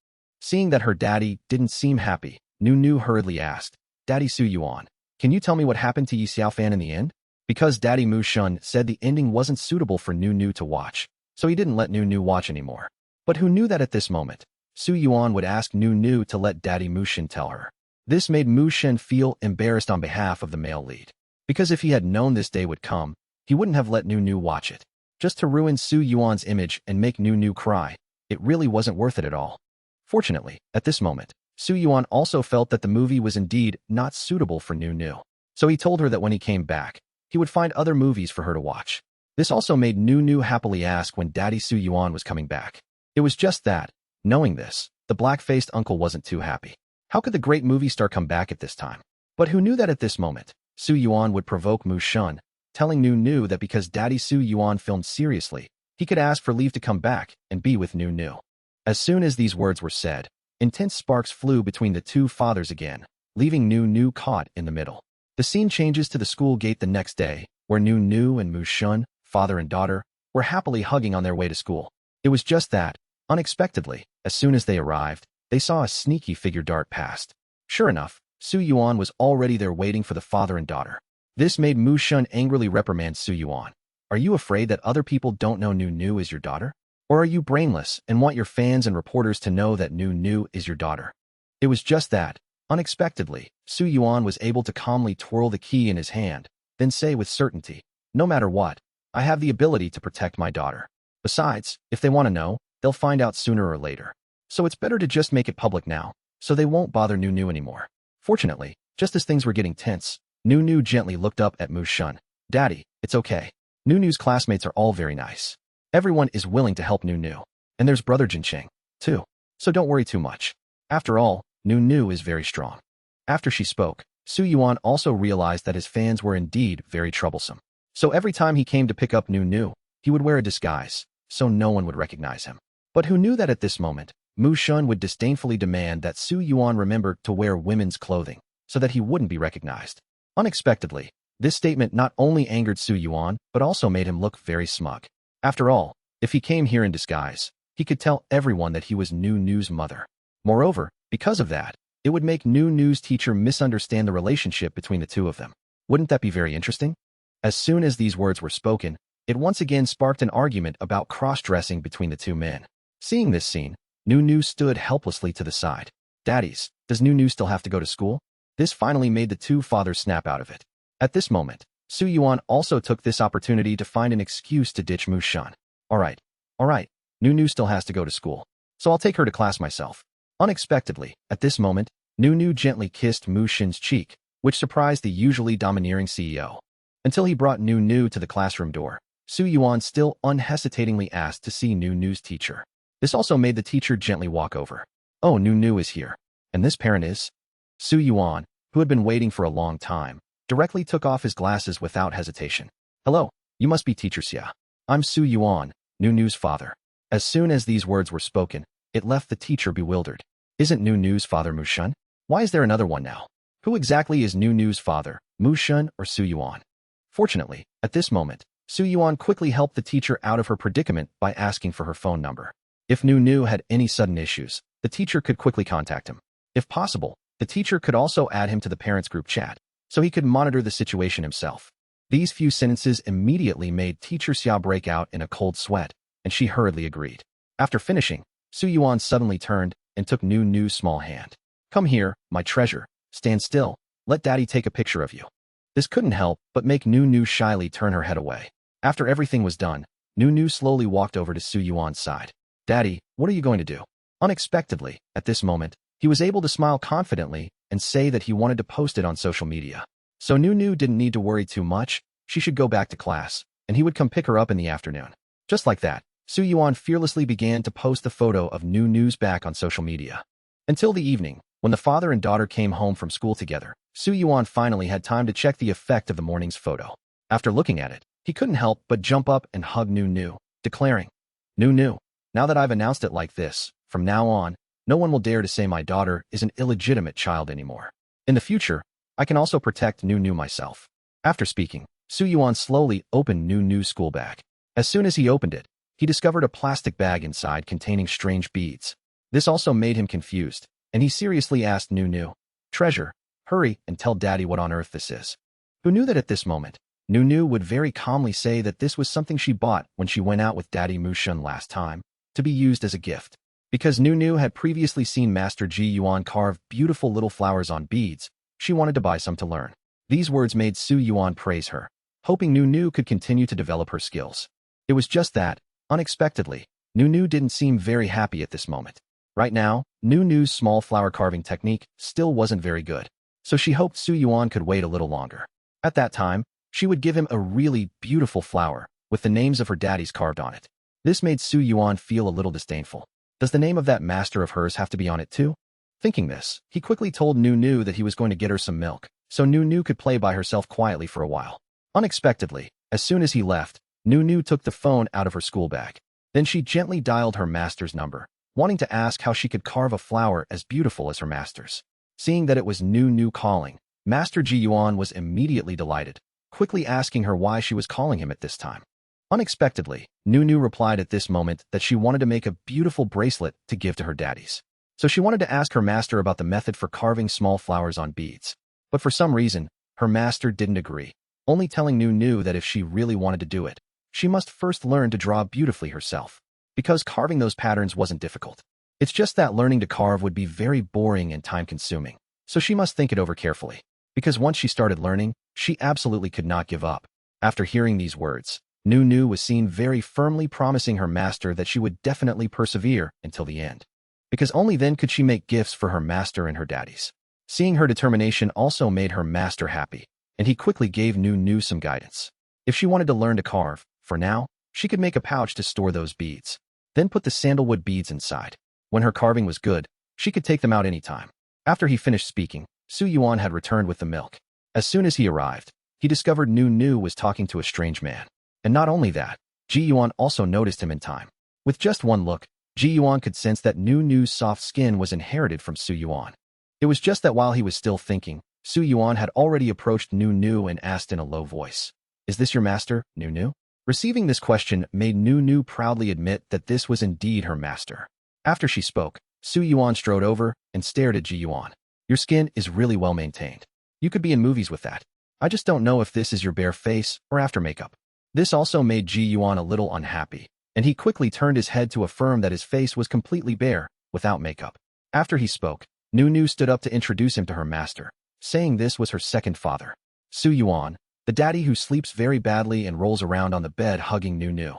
Speaker 1: Seeing that her daddy didn't seem happy, Nu hurriedly asked, "Daddy Su Yuan, can you tell me what happened to Yi Xiaofan in the end?" Because Daddy Mu Shun said the ending wasn't suitable for Nu to watch, so he didn't let Nu watch anymore. But who knew that at this moment, Su Yuan would ask Nu to let Daddy Mu Shun tell her. This made Mu Shun feel embarrassed on behalf of the male lead. Because if he had known this day would come, he wouldn't have let Nu watch it. Just to ruin Su Yuan's image and make Nu cry, it really wasn't worth it at all. Fortunately, at this moment, Su Yuan also felt that the movie was indeed not suitable for Nu. So he told her that when he came back, he would find other movies for her to watch. This also made Nu happily ask when Daddy Su Yuan was coming back. It was just that, knowing this, the black-faced uncle wasn't too happy. How could the great movie star come back at this time? But who knew that at this moment, Su Yuan would provoke Mu Shun, telling Nu that because Daddy Su Yuan filmed seriously, he could ask for leave to come back and be with Nu. As soon as these words were said, intense sparks flew between the two fathers again, leaving Nu caught in the middle. The scene changes to the school gate the next day, where Nu and Mu Shun, father and daughter, were happily hugging on their way to school. It was just that, unexpectedly, as soon as they arrived, they saw a sneaky figure dart past. Sure enough, Su Yuan was already there waiting for the father and daughter. This made Mu Shun angrily reprimand Su Yuan. "Are you afraid that other people don't know Nu is your daughter? Or are you brainless and want your fans and reporters to know that Nu is your daughter?" It was just that, unexpectedly, Su Yuan was able to calmly twirl the key in his hand, then say with certainty, "No matter what, I have the ability to protect my daughter. Besides, if they want to know, they'll find out sooner or later. So it's better to just make it public now, so they won't bother Nu anymore." Fortunately, just as things were getting tense, Nu gently looked up at Mu Shun. "Daddy, it's okay. Nu's classmates are all very nice. Everyone is willing to help Nu. And there's brother Jincheng, too. So don't worry too much. After all, Nu is very strong." After she spoke, Su Yuan also realized that his fans were indeed very troublesome. So every time he came to pick up Nu, he would wear a disguise, so no one would recognize him. But who knew that at this moment, Mu Shun would disdainfully demand that Su Yuan remember to wear women's clothing, so that he wouldn't be recognized. Unexpectedly, this statement not only angered Su Yuan, but also made him look very smug. After all, If he came here in disguise, he could tell everyone that he was Nu Nu's mother. Moreover, because of that, it would make Nu Nu's teacher misunderstand the relationship between the two of them. Wouldn't that be very interesting? As soon as these words were spoken, it once again sparked an argument about cross-dressing between the two men. Seeing this scene, Nu Nu stood helplessly to the side. Daddies, does Nu Nu still have to go to school? This finally made the two fathers snap out of it. At this moment, Su Yuan also took this opportunity to find an excuse to ditch Mu Shun. All right, Nu Nu still has to go to school, so I'll take her to class myself. Unexpectedly, at this moment, Nu Nu gently kissed Mu Shun's cheek, which surprised the usually domineering CEO. Until he brought Nu Nu to the classroom door, Su Yuan still unhesitatingly asked to see Nu Nu's teacher. This also made the teacher gently walk over. Oh, Nu Nu is here. And this parent is? Su Yuan, who had been waiting for a long time, directly took off his glasses without hesitation. Hello, you must be Teacher Xia. I'm Su Yuan, Nu Nu's father. As soon as these words were spoken, it left the teacher bewildered. Isn't Nu Nu's father Mu Shun? Why is there another one now? Who exactly is Nu Nu's father, Mu Shun or Su Yuan? Fortunately, at this moment, Su Yuan quickly helped the teacher out of her predicament by asking for her phone number. If Nu Nu had any sudden issues, the teacher could quickly contact him. If possible, the teacher could also add him to the parents' group chat, so he could monitor the situation himself. These few sentences immediately made Teacher Xia break out in a cold sweat, and she hurriedly agreed. After finishing, Su Yuan suddenly turned and took Nu Nu's small hand. Come here, my treasure. Stand still. Let Daddy take a picture of you. This couldn't help but make Nu Nu shyly turn her head away. After everything was done, Nu Nu slowly walked over to Su Yuan's side. Daddy, what are you going to do? Unexpectedly, at this moment, he was able to smile confidently and say that he wanted to post it on social media. So Nu Nu didn't need to worry too much, she should go back to class, and he would come pick her up in the afternoon. Just like that, Su Yuan fearlessly began to post the photo of Nu Nu's back on social media. Until the evening, when the father and daughter came home from school together, Su Yuan finally had time to check the effect of the morning's photo. After looking at it, he couldn't help but jump up and hug Nu Nu, declaring, Nu Nu, now that I've announced it like this, from now on, no one will dare to say my daughter is an illegitimate child anymore. In the future, I can also protect Nu Nu myself. After speaking, Su Yuan slowly opened Nu Nu's school bag. As soon as he opened it, he discovered a plastic bag inside containing strange beads. This also made him confused, and he seriously asked Nu Nu, Treasure, hurry and tell Daddy what on earth this is. Who knew that at this moment, Nu Nu would very calmly say that this was something she bought when she went out with Daddy Mu Shun last time, to be used as a gift. Because Nu Nu had previously seen Master Ji Yuan carve beautiful little flowers on beads, she wanted to buy some to learn. These words made Su Yuan praise her, hoping Nu Nu could continue to develop her skills. It was just that, unexpectedly, Nu Nu didn't seem very happy at this moment. Right now, Nu Nu's small flower carving technique still wasn't very good, so she hoped Su Yuan could wait a little longer. At that time, she would give him a really beautiful flower with the names of her daddies carved on it. This made Su Yuan feel a little disdainful. Does the name of that master of hers have to be on it too? Thinking this, he quickly told Nu Nu that he was going to get her some milk, so Nu Nu could play by herself quietly for a while. Unexpectedly, as soon as he left, Nu Nu took the phone out of her school bag. Then she gently dialed her master's number, wanting to ask how she could carve a flower as beautiful as her master's. Seeing that it was Nu Nu calling, Master Ji Yuan was immediately delighted, quickly asking her why she was calling him at this time. Unexpectedly, Nu Nu replied at this moment that she wanted to make a beautiful bracelet to give to her daddies. So she wanted to ask her master about the method for carving small flowers on beads. But for some reason, her master didn't agree, only telling Nu Nu that if she really wanted to do it, she must first learn to draw beautifully herself. Because carving those patterns wasn't difficult. It's just that learning to carve would be very boring and time-consuming, so she must think it over carefully. Because once she started learning, she absolutely could not give up. After hearing these words, Nu Nu was seen very firmly promising her master that she would definitely persevere until the end. Because only then could she make gifts for her master and her daddies. Seeing her determination also made her master happy, and he quickly gave Nu Nu some guidance. If she wanted to learn to carve, for now, she could make a pouch to store those beads. Then put the sandalwood beads inside. When her carving was good, she could take them out anytime. After he finished speaking, Su Yuan had returned with the milk. As soon as he arrived, he discovered Nu Nu was talking to a strange man. And not only that, Ji Yuan also noticed him in time. With just one look, Ji Yuan could sense that Nu Nu's soft skin was inherited from Su Yuan. It was just that while he was still thinking, Su Yuan had already approached Nu Nu and asked in a low voice, Is this your master, Nu Nu? Receiving this question made Nu proudly admit that this was indeed her master. After she spoke, Su Yuan strode over and stared at Ji Yuan. Your skin is really well maintained. You could be in movies with that. I just don't know if this is your bare face or after makeup. This also made Ji Yuan a little unhappy, and he quickly turned his head to affirm that his face was completely bare, without makeup. After he spoke, Nu stood up to introduce him to her master, saying this was her second father, Su Yuan, the daddy who sleeps very badly and rolls around on the bed hugging Nu.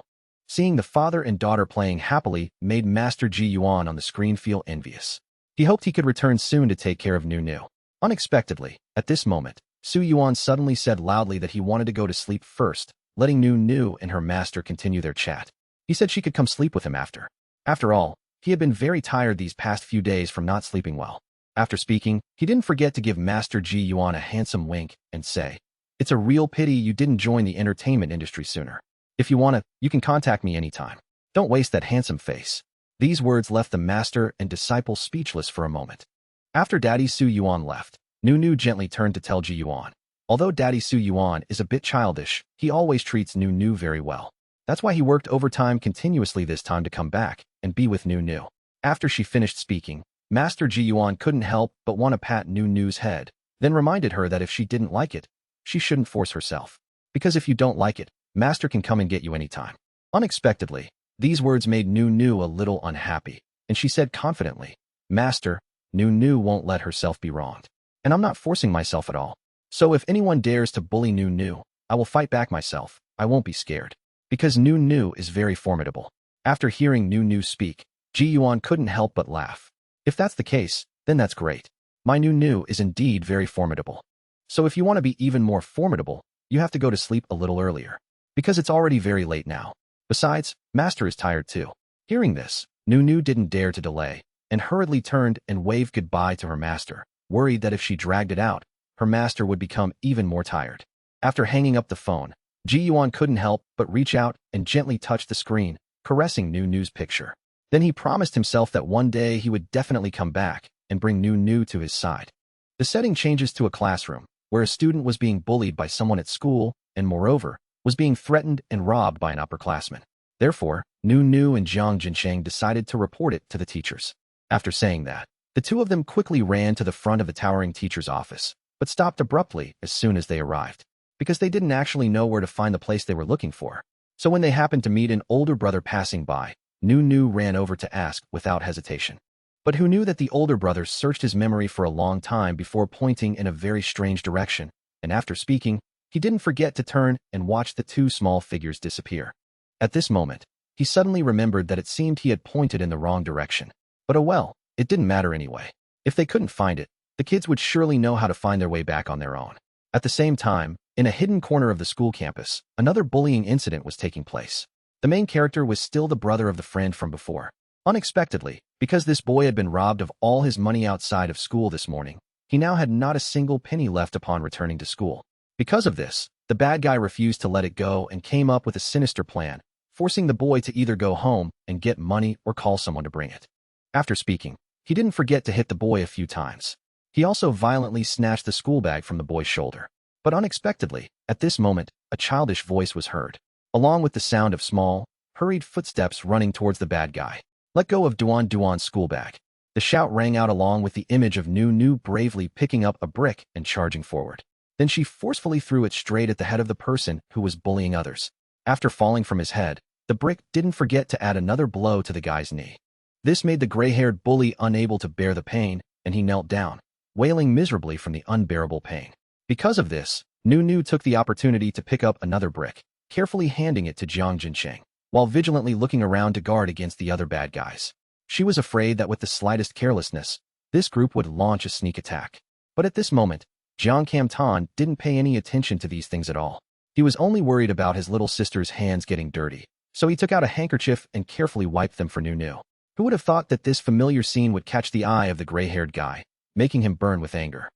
Speaker 1: Seeing the father and daughter playing happily made Master Ji Yuan on the screen feel envious. He hoped he could return soon to take care of Nu. Unexpectedly, at this moment, Su Yuan suddenly said loudly that he wanted to go to sleep first, letting Nu and her master continue their chat. He said she could come sleep with him after. After all, he had been very tired these past few days from not sleeping well. After speaking, he didn't forget to give Master Ji Yuan a handsome wink and say, "It's a real pity you didn't join the entertainment industry sooner. If you want to, you can contact me anytime. Don't waste that handsome face." These words left the master and disciple speechless for a moment. After Daddy Su Yuan left, Nu gently turned to tell Ji Yuan. Although Daddy Su Yuan is a bit childish, he always treats Nu very well. That's why he worked overtime continuously this time to come back and be with Nu. After she finished speaking, Master Ji Yuan couldn't help but want to pat Nu's head, then reminded her that if she didn't like it, she shouldn't force herself. Because if you don't like it, Master can come and get you anytime. Unexpectedly, these words made Nu a little unhappy, and she said confidently, "Master, Nu won't let herself be wronged. And I'm not forcing myself at all. So if anyone dares to bully Nu, I will fight back myself. I won't be scared. Because Nu is very formidable." After hearing Nu speak, Ji Yuan couldn't help but laugh. If that's the case, then that's great. My Nu is indeed very formidable. So if you want to be even more formidable, you have to go to sleep a little earlier. Because it's already very late now. Besides, Master is tired too. Hearing this, Nu didn't dare to delay, and hurriedly turned and waved goodbye to her master, worried that if she dragged it out, her master would become even more tired. After hanging up the phone, Ji Yuan couldn't help but reach out and gently touch the screen, caressing Nu's picture. Then he promised himself that one day he would definitely come back and bring Nu to his side. The setting changes to a classroom, where a student was being bullied by someone at school and, moreover, was being threatened and robbed by an upperclassman. Therefore, Nu and Jiang Jinsheng decided to report it to the teachers. After saying that, the two of them quickly ran to the front of the towering teacher's office, but stopped abruptly as soon as they arrived, because they didn't actually know where to find the place they were looking for. So when they happened to meet an older brother passing by, Nu ran over to ask without hesitation. But who knew that the older brother searched his memory for a long time before pointing in a very strange direction, and after speaking, he didn't forget to turn and watch the two small figures disappear. At this moment, he suddenly remembered that it seemed he had pointed in the wrong direction. But oh well, it didn't matter anyway. If they couldn't find it, the kids would surely know how to find their way back on their own. At the same time, in a hidden corner of the school campus, another bullying incident was taking place. The main character was still the brother of the friend from before. Unexpectedly, because this boy had been robbed of all his money outside of school this morning, he now had not a single penny left upon returning to school. Because of this, the bad guy refused to let it go and came up with a sinister plan, forcing the boy to either go home and get money or call someone to bring it. After speaking, he didn't forget to hit the boy a few times. He also violently snatched the school bag from the boy's shoulder. But unexpectedly, at this moment, a childish voice was heard, along with the sound of small, hurried footsteps running towards the bad guy. "Let go of Duan's school bag." The shout rang out along with the image of Nu bravely picking up a brick and charging forward. Then she forcefully threw it straight at the head of the person who was bullying others. After falling from his head, the brick didn't forget to add another blow to the guy's knee. This made the gray-haired bully unable to bear the pain, and he knelt down, wailing miserably from the unbearable pain. Because of this, Nu took the opportunity to pick up another brick, carefully handing it to Jiang Jinsheng, while vigilantly looking around to guard against the other bad guys. She was afraid that with the slightest carelessness, this group would launch a sneak attack. But at this moment, Jiang Kamtan didn't pay any attention to these things at all. He was only worried about his little sister's hands getting dirty, so he took out a handkerchief and carefully wiped them for Nu. Who would have thought that this familiar scene would catch the eye of the gray-haired guy, making him burn with anger?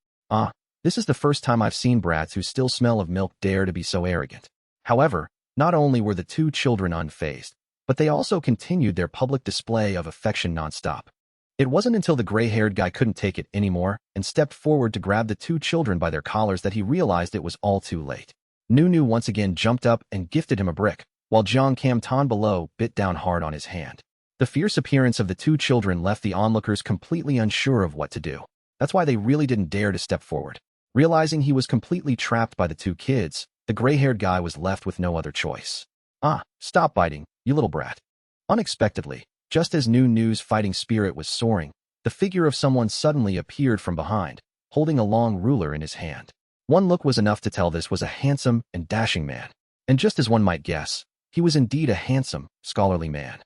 Speaker 1: This is the first time I've seen brats who still smell of milk dare to be so arrogant. However, not only were the two children unfazed, but they also continued their public display of affection nonstop. It wasn't until the gray-haired guy couldn't take it anymore and stepped forward to grab the two children by their collars that he realized it was all too late. Nu once again jumped up and gifted him a brick, while Jiang Kam-tan below bit down hard on his hand. The fierce appearance of the two children left the onlookers completely unsure of what to do. That's why they really didn't dare to step forward. Realizing he was completely trapped by the two kids, the gray-haired guy was left with no other choice. Ah, stop biting, you little brat. Unexpectedly, just as Nu's fighting spirit was soaring, the figure of someone suddenly appeared from behind, holding a long ruler in his hand. One look was enough to tell this was a handsome and dashing man. And just as one might guess, he was indeed a handsome, scholarly man.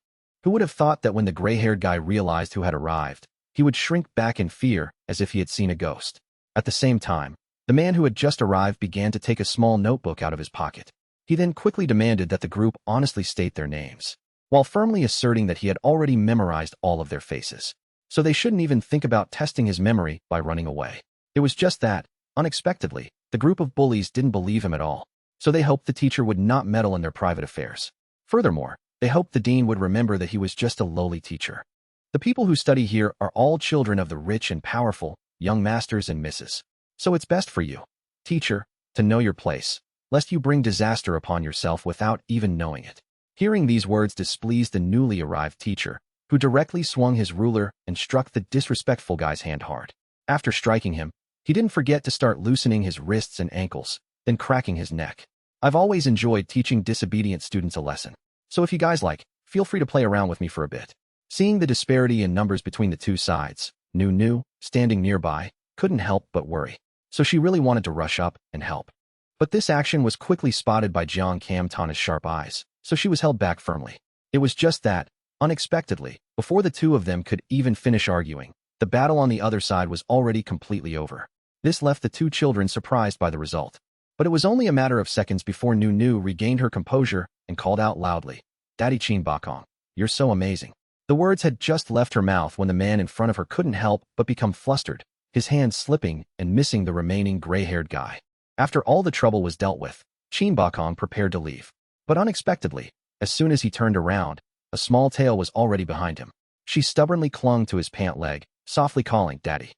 Speaker 1: Who would have thought that when the gray-haired guy realized who had arrived, he would shrink back in fear as if he had seen a ghost. At the same time, the man who had just arrived began to take a small notebook out of his pocket. He then quickly demanded that the group honestly state their names, while firmly asserting that he had already memorized all of their faces, so they shouldn't even think about testing his memory by running away. It was just that, unexpectedly, the group of bullies didn't believe him at all, so they hoped the teacher would not meddle in their private affairs. Furthermore, they hoped the dean would remember that he was just a lowly teacher. The people who study here are all children of the rich and powerful, young masters and misses. So it's best for you, teacher, to know your place, lest you bring disaster upon yourself without even knowing it. Hearing these words displeased the newly arrived teacher, who directly swung his ruler and struck the disrespectful guy's hand hard. After striking him, he didn't forget to start loosening his wrists and ankles, then cracking his neck. I've always enjoyed teaching disobedient students a lesson, so if you guys like, feel free to play around with me for a bit. Seeing the disparity in numbers between the two sides, Nu, standing nearby, couldn't help but worry. So she really wanted to rush up and help. But this action was quickly spotted by Jiang Kam-tan's sharp eyes, so she was held back firmly. It was just that, unexpectedly, before the two of them could even finish arguing, the battle on the other side was already completely over. This left the two children surprised by the result. But it was only a matter of seconds before Nu regained her composure and called out loudly, "Daddy Chin Bakong, you're so amazing." The words had just left her mouth when the man in front of her couldn't help but become flustered, his hand slipping and missing the remaining gray-haired guy. After all the trouble was dealt with, Chin Bakong prepared to leave. But unexpectedly, as soon as he turned around, a small tail was already behind him. She stubbornly clung to his pant leg, softly calling, "Daddy."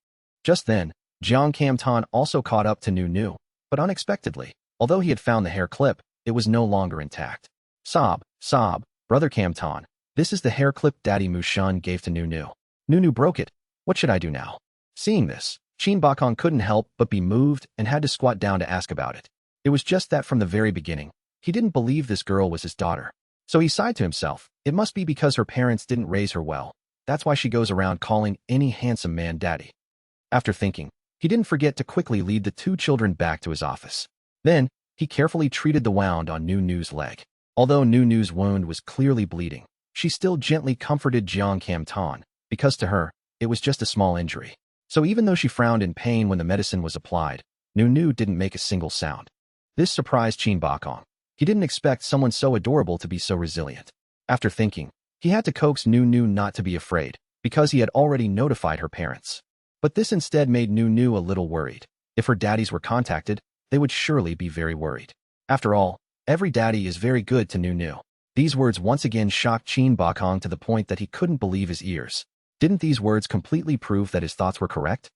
Speaker 1: Just then, Jiang Kam-tan also caught up to Nu, but unexpectedly, although he had found the hair clip, it was no longer intact. Sob, brother Kam-tan, this is the hair clip Daddy Mushun gave to Nu. Nu broke it. What should I do now? Seeing this, Chin Bakong couldn't help but be moved and had to squat down to ask about it. It was just that from the very beginning, he didn't believe this girl was his daughter. So he sighed to himself, it must be because her parents didn't raise her well. That's why she goes around calling any handsome man daddy. After thinking, he didn't forget to quickly lead the two children back to his office. Then, he carefully treated the wound on Nu's leg. Although Nu's wound was clearly bleeding, she still gently comforted Jiang Kam-tan, because to her, it was just a small injury. So even though she frowned in pain when the medicine was applied, Nu didn't make a single sound. This surprised Chin Bakong. He didn't expect someone so adorable to be so resilient. After thinking, he had to coax Nu not to be afraid, because he had already notified her parents. But this instead made Nu a little worried. If her daddies were contacted, they would surely be very worried. After all, every daddy is very good to Nu. These words once again shocked Chin Bakong to the point that he couldn't believe his ears. Didn't these words completely prove that his thoughts were correct?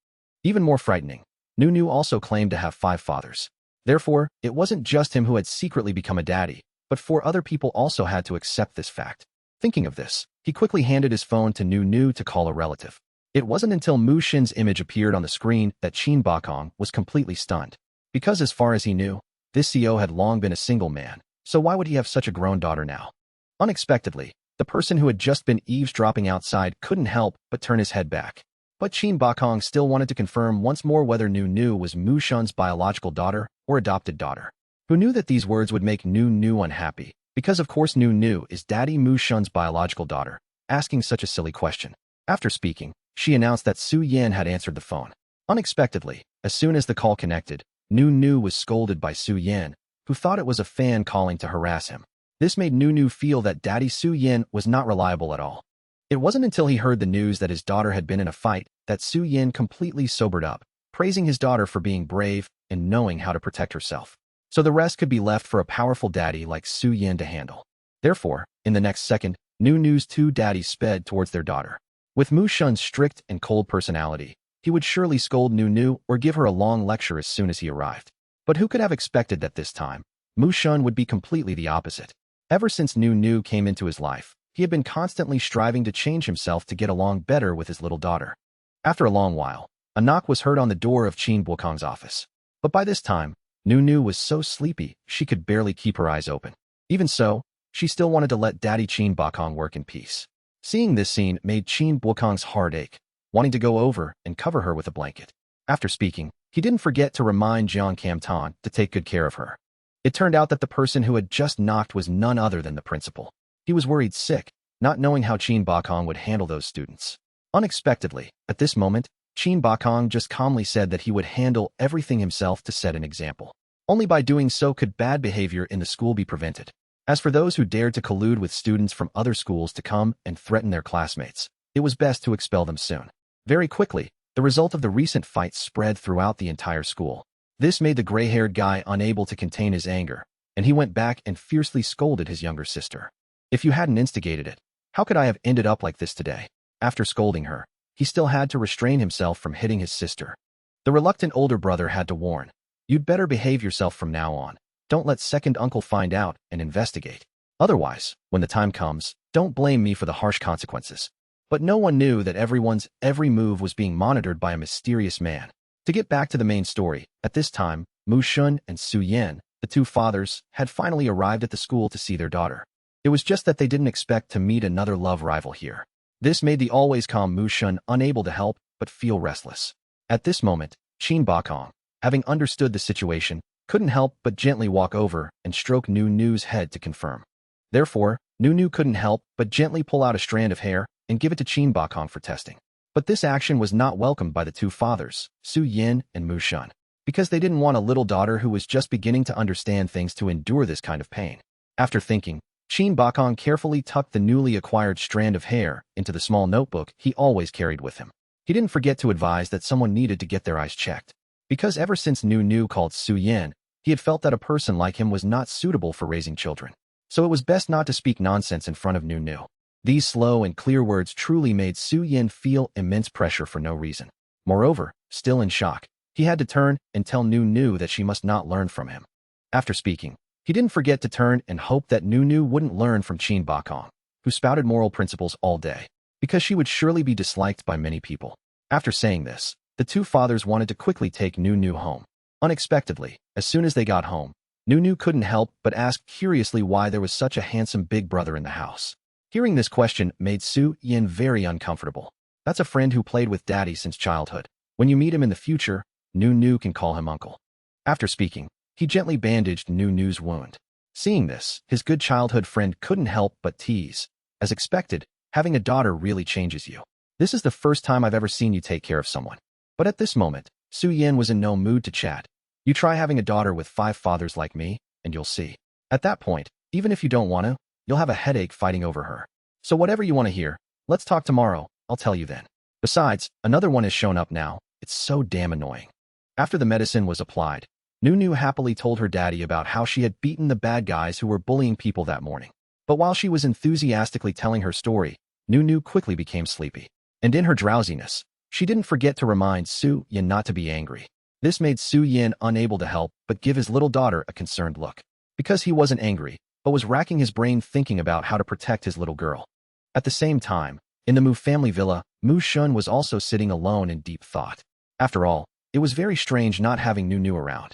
Speaker 1: Even more frightening, Nu also claimed to have 5 fathers. Therefore, it wasn't just him who had secretly become a daddy, but 4 other people also had to accept this fact. Thinking of this, he quickly handed his phone to Nu to call a relative. It wasn't until Mu Xin's image appeared on the screen that Chin Bakong was completely stunned. Because as far as he knew, this CO had long been a single man, so why would he have such a grown daughter now? Unexpectedly, the person who had just been eavesdropping outside couldn't help but turn his head back. But Chin Bakong still wanted to confirm once more whether Nu was Mu Xin's biological daughter or adopted daughter. Who knew that these words would make Nu unhappy, because of course Nu is Daddy Mu Xin's biological daughter, asking such a silly question. After speaking, she announced that Su Yan had answered the phone. Unexpectedly, as soon as the call connected, Nu was scolded by Su Yan, who thought it was a fan calling to harass him. This made Nu feel that Daddy Su Yan was not reliable at all. It wasn't until he heard the news that his daughter had been in a fight that Su Yan completely sobered up, praising his daughter for being brave and knowing how to protect herself. So the rest could be left for a powerful daddy like Su Yan to handle. Therefore, in the next second, Nu's 2 daddies sped towards their daughter. With Mu Xin's strict and cold personality, he would surely scold Nu or give her a long lecture as soon as he arrived. But who could have expected that this time, Mu Xin would be completely the opposite? Ever since Nu came into his life, he had been constantly striving to change himself to get along better with his little daughter. After a long while, a knock was heard on the door of Qin Bukong's office. But by this time, Nu was so sleepy she could barely keep her eyes open. Even so, she still wanted to let Daddy Qin Bukong work in peace. Seeing this scene made Qin Bukong's heart ache, wanting to go over and cover her with a blanket. After speaking, he didn't forget to remind Jiang Camton to take good care of her. It turned out that the person who had just knocked was none other than the principal. He was worried sick, not knowing how Qin Bukong would handle those students. Unexpectedly, at this moment, Qin Bukong just calmly said that he would handle everything himself to set an example. Only by doing so could bad behavior in the school be prevented. As for those who dared to collude with students from other schools to come and threaten their classmates, it was best to expel them soon. Very quickly, the result of the recent fight spread throughout the entire school. This made the gray-haired guy unable to contain his anger, and he went back and fiercely scolded his younger sister. If you hadn't instigated it, how could I have ended up like this today? After scolding her, he still had to restrain himself from hitting his sister. The reluctant older brother had to warn, "You'd better behave yourself from now on. Don't let second uncle find out and investigate. Otherwise, when the time comes, don't blame me for the harsh consequences." But no one knew that everyone's every move was being monitored by a mysterious man. To get back to the main story, at this time, Mu Shun and Su Yan, the two fathers, had finally arrived at the school to see their daughter. It was just that they didn't expect to meet another love rival here. This made the always calm Mu Shun unable to help but feel restless. At this moment, Qin Bukong, having understood the situation, couldn't help but gently walk over and stroke Nu's head to confirm. Therefore, Nu couldn't help but gently pull out a strand of hair and give it to Qin Bukong for testing. But this action was not welcomed by the two fathers, Su Yin and Mu Shun, because they didn't want a little daughter who was just beginning to understand things to endure this kind of pain. After thinking, Qin Bukong carefully tucked the newly acquired strand of hair into the small notebook he always carried with him. He didn't forget to advise that someone needed to get their eyes checked, because ever since Nu called Su Yin, he had felt that a person like him was not suitable for raising children. So it was best not to speak nonsense in front of Nu. These slow and clear words truly made Su Yin feel immense pressure for no reason. Moreover, still in shock, he had to turn and tell Nu that she must not learn from him. After speaking, he didn't forget to turn and hope that Nu wouldn't learn from Qin Bukong, who spouted moral principles all day, because she would surely be disliked by many people. After saying this, the two fathers wanted to quickly take Nu home. Unexpectedly, as soon as they got home, Nu couldn't help but ask curiously why there was such a handsome big brother in the house. Hearing this question made Su Yin very uncomfortable. That's a friend who played with Daddy since childhood. When you meet him in the future, Nu can call him uncle. After speaking, he gently bandaged Nu's wound. Seeing this, his good childhood friend couldn't help but tease. As expected, having a daughter really changes you. This is the first time I've ever seen you take care of someone. But at this moment, Su Yin was in no mood to chat. You try having a daughter with 5 fathers like me, and you'll see. At that point, even if you don't want to, you'll have a headache fighting over her. So whatever you want to hear, let's talk tomorrow, I'll tell you then. Besides, another one has shown up now. It's so damn annoying. After the medicine was applied, Nu happily told her daddy about how she had beaten the bad guys who were bullying people that morning. But while she was enthusiastically telling her story, Nu quickly became sleepy. And in her drowsiness, she didn't forget to remind Su Yin not to be angry. This made Su Yin unable to help but give his little daughter a concerned look. Because he wasn't angry, but was racking his brain thinking about how to protect his little girl. At the same time, in the Mu family villa, Mu Shun was also sitting alone in deep thought. After all, it was very strange not having Nu around.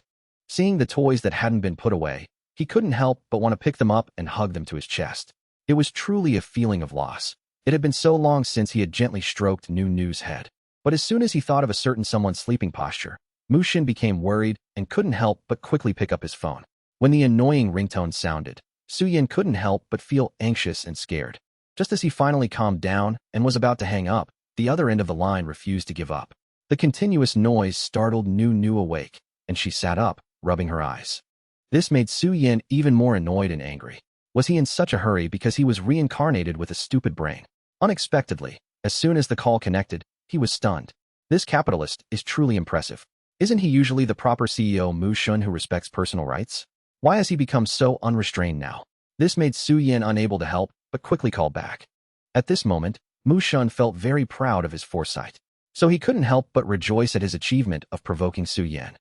Speaker 1: Seeing the toys that hadn't been put away, he couldn't help but want to pick them up and hug them to his chest. It was truly a feeling of loss. It had been so long since he had gently stroked Nu's head. But as soon as he thought of a certain someone's sleeping posture, Mu Shun became worried and couldn't help but quickly pick up his phone. When the annoying ringtone sounded, Su Yin couldn't help but feel anxious and scared. Just as he finally calmed down and was about to hang up, the other end of the line refused to give up. The continuous noise startled Nu awake, and she sat up, rubbing her eyes. This made Su Yin even more annoyed and angry. Was he in such a hurry because he was reincarnated with a stupid brain? Unexpectedly, as soon as the call connected, he was stunned. This capitalist is truly impressive. Isn't he usually the proper CEO Mu Shun who respects personal rights? Why has he become so unrestrained now? This made Su Yin unable to help, but quickly called back. At this moment, Mu Shun felt very proud of his foresight. So he couldn't help but rejoice at his achievement of provoking Su Yin.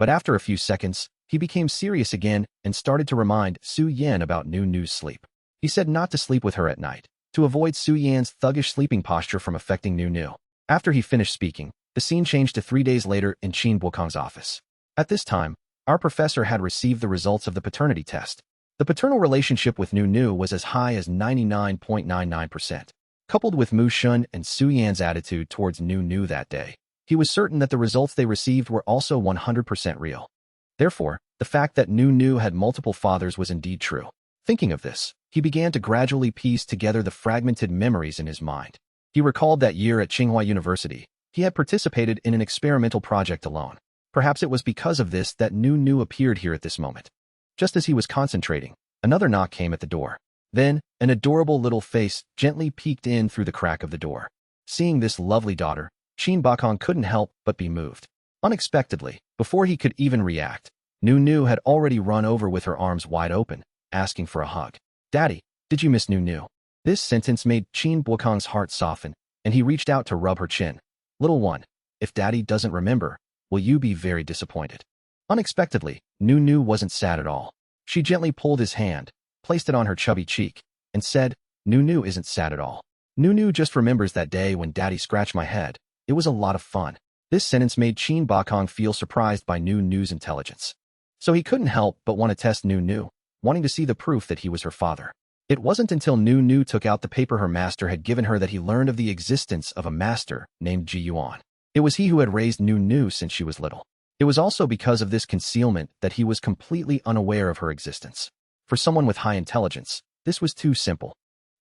Speaker 1: But after a few seconds, he became serious again and started to remind Su Yan about Nu Nu's sleep. He said not to sleep with her at night, to avoid Su Yan's thuggish sleeping posture from affecting Nu Nu. After he finished speaking, the scene changed to 3 days later in Qin Bukong's office. At this time, our professor had received the results of the paternity test. The paternal relationship with Nu Nu was as high as 99.99%. Coupled with Mu Shun and Su Yan's attitude towards Nu Nu that day, he was certain that the results they received were also 100% real. Therefore, the fact that Nu Nu had multiple fathers was indeed true. Thinking of this, he began to gradually piece together the fragmented memories in his mind. He recalled that year at Tsinghua University, he had participated in an experimental project alone. Perhaps it was because of this that Nu Nu appeared here at this moment. Just as he was concentrating, another knock came at the door. Then, an adorable little face gently peeked in through the crack of the door. Seeing this lovely daughter, Qin Bukong couldn't help but be moved. Unexpectedly, before he could even react, Nu Nu had already run over with her arms wide open, asking for a hug. "Daddy, did you miss Nu Nu?" This sentence made Qin Bukong's heart soften, and he reached out to rub her chin. "Little one, if Daddy doesn't remember, will you be very disappointed?" Unexpectedly, Nu Nu wasn't sad at all. She gently pulled his hand, placed it on her chubby cheek, and said, "Nu Nu isn't sad at all. Nu Nu just remembers that day when Daddy scratched my head. It was a lot of fun." This sentence made Qin Bukong feel surprised by Nu Nu's intelligence. So he couldn't help but want to test Nu Nu, wanting to see the proof that he was her father. It wasn't until Nu Nu took out the paper her master had given her that he learned of the existence of a master named Ji Yuan. It was he who had raised Nu Nu since she was little. It was also because of this concealment that he was completely unaware of her existence. For someone with high intelligence, this was too simple.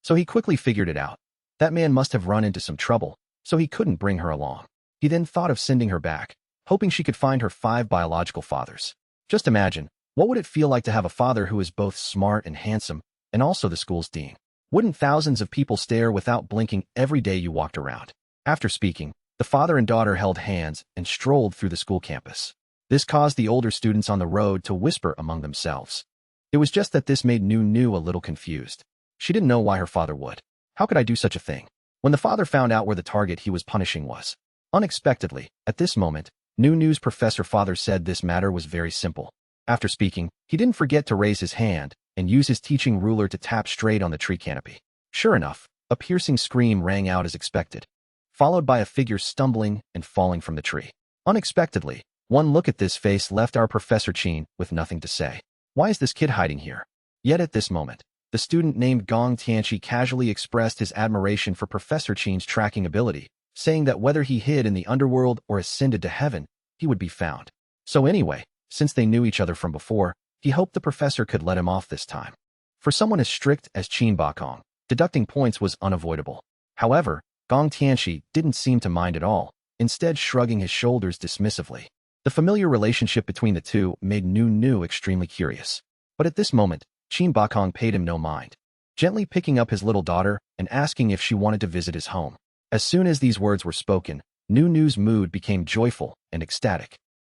Speaker 1: So he quickly figured it out. That man must have run into some trouble, so he couldn't bring her along. He then thought of sending her back, hoping she could find her 5 biological fathers. Just imagine, what would it feel like to have a father who is both smart and handsome, and also the school's dean? Wouldn't thousands of people stare without blinking every day you walked around? After speaking, the father and daughter held hands and strolled through the school campus. This caused the older students on the road to whisper among themselves. It was just that this made Nu Nu a little confused. She didn't know why her father would. How could I do such a thing? When the father found out where the target he was punishing was. Unexpectedly, at this moment, Nu Nu's professor father said this matter was very simple. After speaking, he didn't forget to raise his hand and use his teaching ruler to tap straight on the tree canopy. Sure enough, a piercing scream rang out as expected, followed by a figure stumbling and falling from the tree. Unexpectedly, one look at this face left our Professor Qin with nothing to say. Why is this kid hiding here? Yet at this moment, the student named Gong Tianqi casually expressed his admiration for Professor Qin's tracking ability, saying that whether he hid in the underworld or ascended to heaven, he would be found. So anyway, since they knew each other from before, he hoped the professor could let him off this time. For someone as strict as Qin Bukong, deducting points was unavoidable. However, Gong Tianqi didn't seem to mind at all, instead shrugging his shoulders dismissively. The familiar relationship between the two made Nu Nu extremely curious. But at this moment, Qin Bukong paid him no mind, gently picking up his little daughter and asking if she wanted to visit his home. As soon as these words were spoken, Nu Nu's mood became joyful and ecstatic.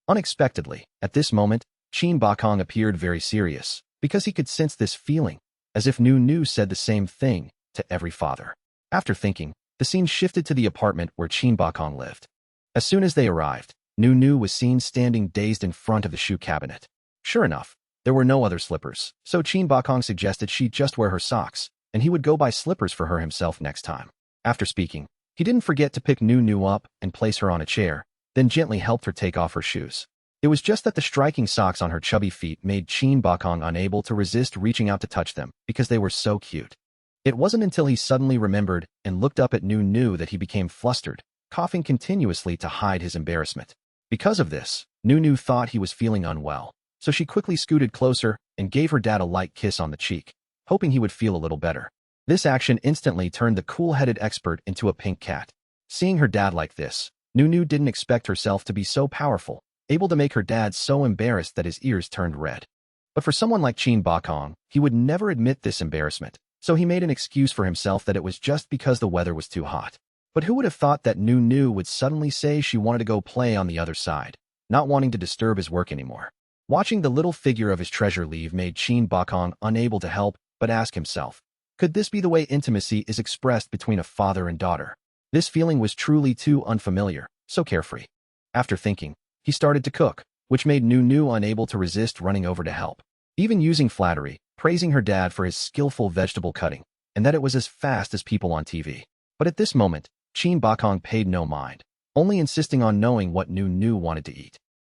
Speaker 1: Unexpectedly, at this moment, Qin Bukong appeared very serious, because he could sense this feeling, as if Nu Nu said the same thing to every father. After thinking, the scene shifted to the apartment where Qin Bukong lived. As soon as they arrived, Nu Nu was seen standing dazed in front of the shoe cabinet. Sure enough, there were no other slippers, so Qin Bukong suggested she just wear her socks, and he would go buy slippers for her himself next time. After speaking, he didn't forget to pick Nu Nu up and place her on a chair, then gently helped her take off her shoes. It was just that the striking socks on her chubby feet made Qin Bukong unable to resist reaching out to touch them because they were so cute. It wasn't until he suddenly remembered and looked up at Nu Nu that he became flustered, coughing continuously to hide his embarrassment. Because of this, Nu Nu thought he was feeling unwell, so she quickly scooted closer and gave her dad a light kiss on the cheek, hoping he would feel a little better. This action instantly turned the cool-headed expert into a pink cat. Seeing her dad like this, Nu Nu didn't expect herself to be so powerful, able to make her dad so embarrassed that his ears turned red. But for someone like Qin Bukong, he would never admit this embarrassment, so he made an excuse for himself that it was just because the weather was too hot. But who would have thought that Nu Nu would suddenly say she wanted to go play on the other side, not wanting to disturb his work anymore? Watching the little figure of his treasure leave made Qin Bukong unable to help but ask himself, could this be the way intimacy is expressed between a father and daughter? This feeling was truly too unfamiliar, so carefree. After thinking, he started to cook, which made Nu unable to resist running over to help. Even using flattery, praising her dad for his skillful vegetable cutting, and that it was as fast as people on TV. But at this moment, Chin Bakong paid no mind, only insisting on knowing what Nu wanted to eat.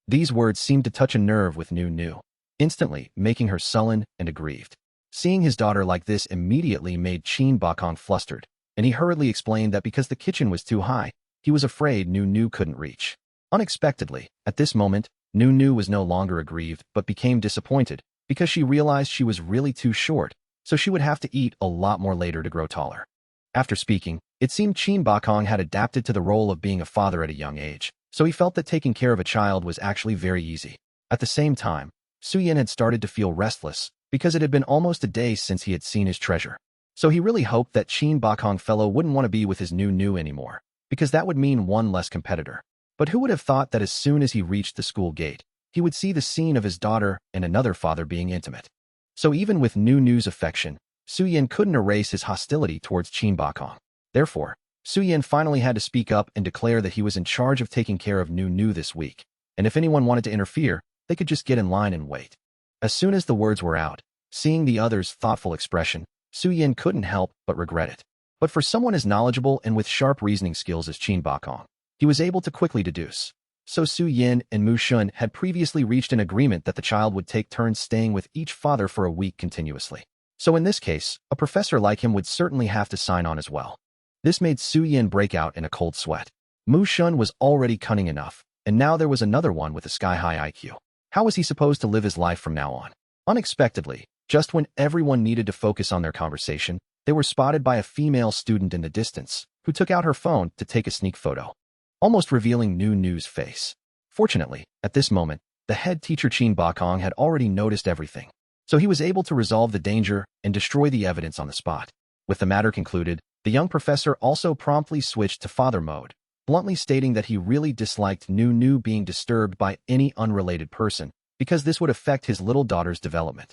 Speaker 1: These words seemed to touch a nerve with Nu, instantly making her sullen and aggrieved. Seeing his daughter like this immediately made Chin Bakong flustered, and he hurriedly explained that because the kitchen was too high, he was afraid Nu couldn't reach. Unexpectedly, at this moment, Nu was no longer aggrieved but became disappointed because she realized she was really too short, so she would have to eat a lot more later to grow taller. After speaking, it seemed Chin Bakong had adapted to the role of being a father at a young age, so he felt that taking care of a child was actually very easy. At the same time, Suyin had started to feel restless because it had been almost a day since he had seen his treasure. So he really hoped that Chin Bakong fellow wouldn't want to be with his Nu anymore, because that would mean one less competitor. But who would have thought that as soon as he reached the school gate, he would see the scene of his daughter and another father being intimate. So even with Nu's affection, Suyin couldn't erase his hostility towards Chin Bakong. Therefore, Suyin finally had to speak up and declare that he was in charge of taking care of Nu this week, and if anyone wanted to interfere, they could just get in line and wait. As soon as the words were out, seeing the other's thoughtful expression, Suyin couldn't help but regret it. But for someone as knowledgeable and with sharp reasoning skills as Chin Bakong, he was able to quickly deduce. So Suyin and Mu Shun had previously reached an agreement that the child would take turns staying with each father for a week continuously. So in this case, a professor like him would certainly have to sign on as well. This made Suyin break out in a cold sweat. Mu Shun was already cunning enough, and now there was another one with a sky-high IQ. How was he supposed to live his life from now on? Unexpectedly, just when everyone needed to focus on their conversation, they were spotted by a female student in the distance, who took out her phone to take a sneak photo, almost revealing Nu's face. Fortunately, at this moment, the head teacher Chin Bakong had already noticed everything, so he was able to resolve the danger and destroy the evidence on the spot. With the matter concluded, the young professor also promptly switched to father mode, bluntly stating that he really disliked Nu being disturbed by any unrelated person, because this would affect his little daughter's development.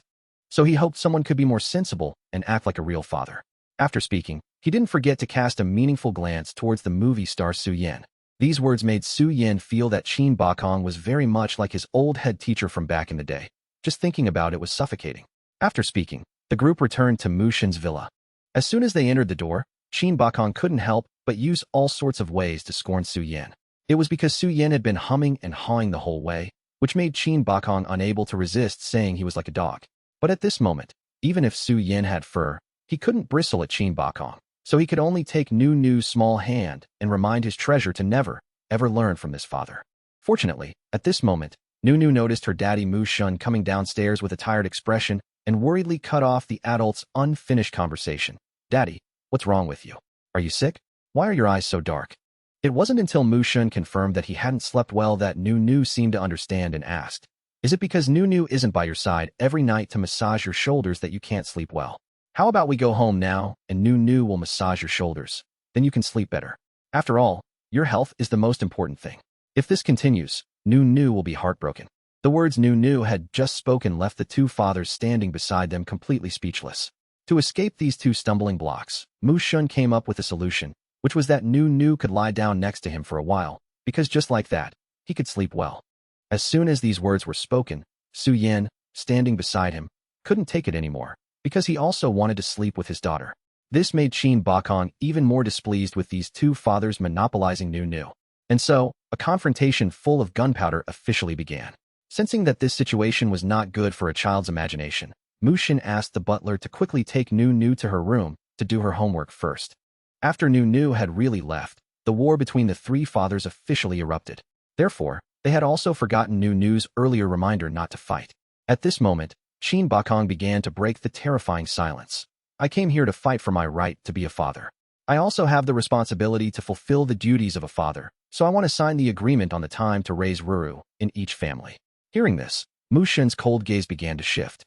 Speaker 1: So he hoped someone could be more sensible and act like a real father. After speaking, he didn't forget to cast a meaningful glance towards the movie star Suyin. These words made Suyin feel that Chin Bakong was very much like his old head teacher from back in the day. Just thinking about it was suffocating. After speaking, the group returned to Mu Shun's villa. As soon as they entered the door, Chin Bakong couldn't help but use all sorts of ways to scorn Suyin. It was because Suyin had been humming and hawing the whole way, which made Chin Bakong unable to resist saying he was like a dog. But at this moment, even if Suyin had fur, he couldn't bristle at Chin Bakong, so he could only take Nu's small hand and remind his treasure to never, ever learn from this father. Fortunately, at this moment, Nu noticed her daddy Mu Shun coming downstairs with a tired expression and worriedly cut off the adult's unfinished conversation. "Daddy, what's wrong with you? Are you sick? Why are your eyes so dark?" It wasn't until Mu Shun confirmed that he hadn't slept well that Nu seemed to understand and asked, "Is it because Nu isn't by your side every night to massage your shoulders that you can't sleep well? How about we go home now and Nu will massage your shoulders? Then you can sleep better. After all, your health is the most important thing. If this continues, Nu will be heartbroken." The words Nu had just spoken left the two fathers standing beside them completely speechless. To escape these two stumbling blocks, Mu Shun came up with a solution, which was that Nu could lie down next to him for a while, because just like that, he could sleep well. As soon as these words were spoken, Suyin, standing beside him, couldn't take it anymore, because he also wanted to sleep with his daughter. This made Chin Bakong even more displeased with these two fathers monopolizing Nu. And so, a confrontation full of gunpowder officially began. Sensing that this situation was not good for a child's imagination, Mu Shun asked the butler to quickly take Nu to her room to do her homework first. After Nu had really left, the war between the three fathers officially erupted. Therefore, they had also forgotten Nu's earlier reminder not to fight. At this moment, Chin Bakong began to break the terrifying silence. "I came here to fight for my right to be a father. I also have the responsibility to fulfill the duties of a father, so I want to sign the agreement on the time to raise Ruru in each family." Hearing this, Mu Shun's cold gaze began to shift,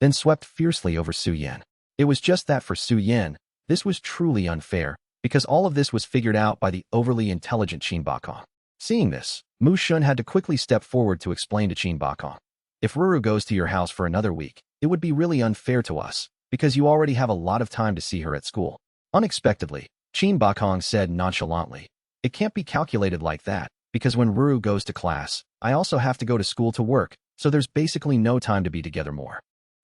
Speaker 1: then swept fiercely over Suyin. It was just that for Suyin, this was truly unfair, because all of this was figured out by the overly intelligent Chin Bakong. Seeing this, Mu Shun had to quickly step forward to explain to Chin Bakong, "If Ruru goes to your house for another week, it would be really unfair to us, because you already have a lot of time to see her at school." Unexpectedly, Chin Bakong said nonchalantly, "It can't be calculated like that, because when Ruru goes to class, I also have to go to school to work, so there's basically no time to be together more.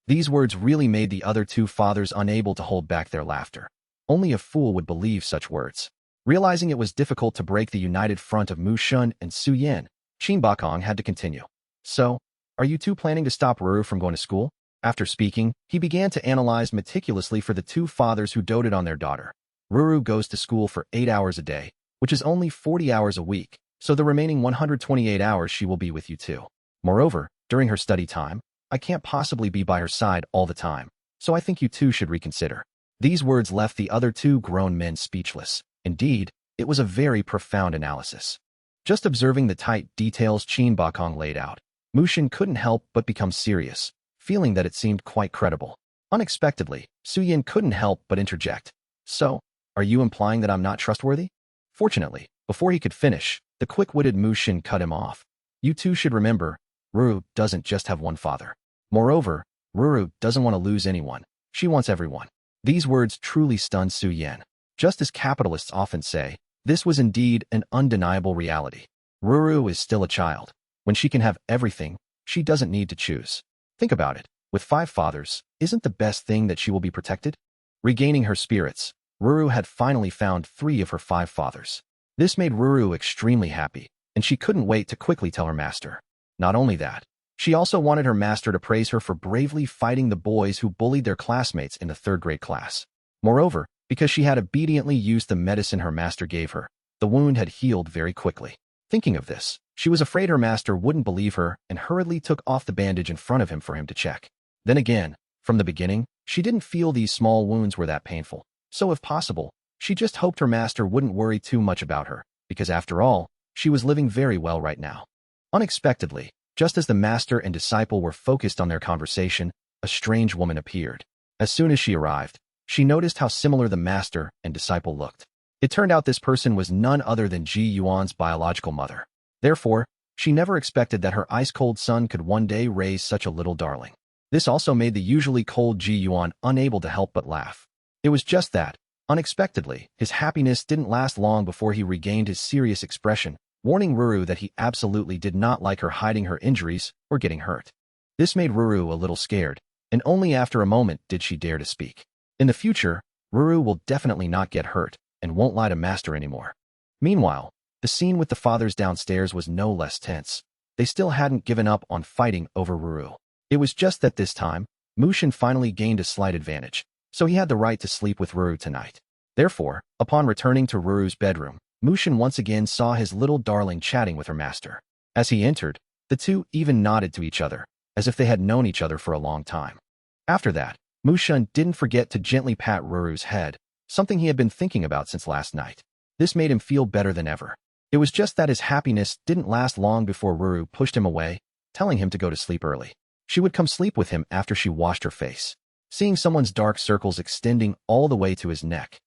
Speaker 1: These words really made the other two fathers unable to hold back their laughter. Only a fool would believe such words. Realizing it was difficult to break the united front of Mu Shun and Su Yin, Qin Bakong had to continue. So, are you two planning to stop Ruru from going to school? After speaking, he began to analyze meticulously for the two fathers who doted on their daughter. Ruru goes to school for 8 hours a day, which is only 40 hours a week, so the remaining 128 hours she will be with you too. Moreover, during her study time, I can't possibly be by her side all the time, so I think you two should reconsider. These words left the other two grown men speechless. Indeed, it was a very profound analysis. Just observing the tight details Qin Bakong laid out, Mu Shun couldn't help but become serious, feeling that it seemed quite credible. Unexpectedly, Su Yin couldn't help but interject. So, are you implying that I'm not trustworthy? Fortunately, before he could finish, the quick-witted Mu Shun cut him off. You two should remember, Ruru doesn't just have one father. Moreover, Ruru doesn't want to lose anyone. She wants everyone. These words truly stunned Su Yin. Just as capitalists often say, this was indeed an undeniable reality. Ruru is still a child. When she can have everything, she doesn't need to choose. Think about it. With 5 fathers, isn't the best thing that she will be protected? Regaining her spirits, Ruru had finally found 3 of her 5 fathers. This made Ruru extremely happy, and she couldn't wait to quickly tell her master. Not only that, she also wanted her master to praise her for bravely fighting the boys who bullied their classmates in the 3rd grade class. Moreover, because she had obediently used the medicine her master gave her, the wound had healed very quickly. Thinking of this, she was afraid her master wouldn't believe her and hurriedly took off the bandage in front of him for him to check. Then again, from the beginning, she didn't feel these small wounds were that painful, so if possible, she just hoped her master wouldn't worry too much about her, because after all, she was living very well right now. Unexpectedly, just as the master and disciple were focused on their conversation, a strange woman appeared. As soon as she arrived, she noticed how similar the master and disciple looked. It turned out this person was none other than Ji Yuan's biological mother. Therefore, she never expected that her ice-cold son could one day raise such a little darling. This also made the usually cold Ji Yuan unable to help but laugh. It was just that, unexpectedly, his happiness didn't last long before he regained his serious expression, warning Ruru that he absolutely did not like her hiding her injuries or getting hurt. This made Ruru a little scared, and only after a moment did she dare to speak. In the future, Ruru will definitely not get hurt and won't lie to master anymore. Meanwhile, the scene with the fathers downstairs was no less tense. They still hadn't given up on fighting over Ruru. It was just that this time, Mu Shun finally gained a slight advantage, so he had the right to sleep with Ruru tonight. Therefore, upon returning to Ruru's bedroom, Mu Shun once again saw his little darling chatting with her master. As he entered, the two even nodded to each other, as if they had known each other for a long time. After that, Mu Shun didn't forget to gently pat Ruru's head, something he had been thinking about since last night. This made him feel better than ever. It was just that his happiness didn't last long before Ruru pushed him away, telling him to go to sleep early. She would come sleep with him after she washed her face. Seeing someone's dark circles extending all the way to his neck,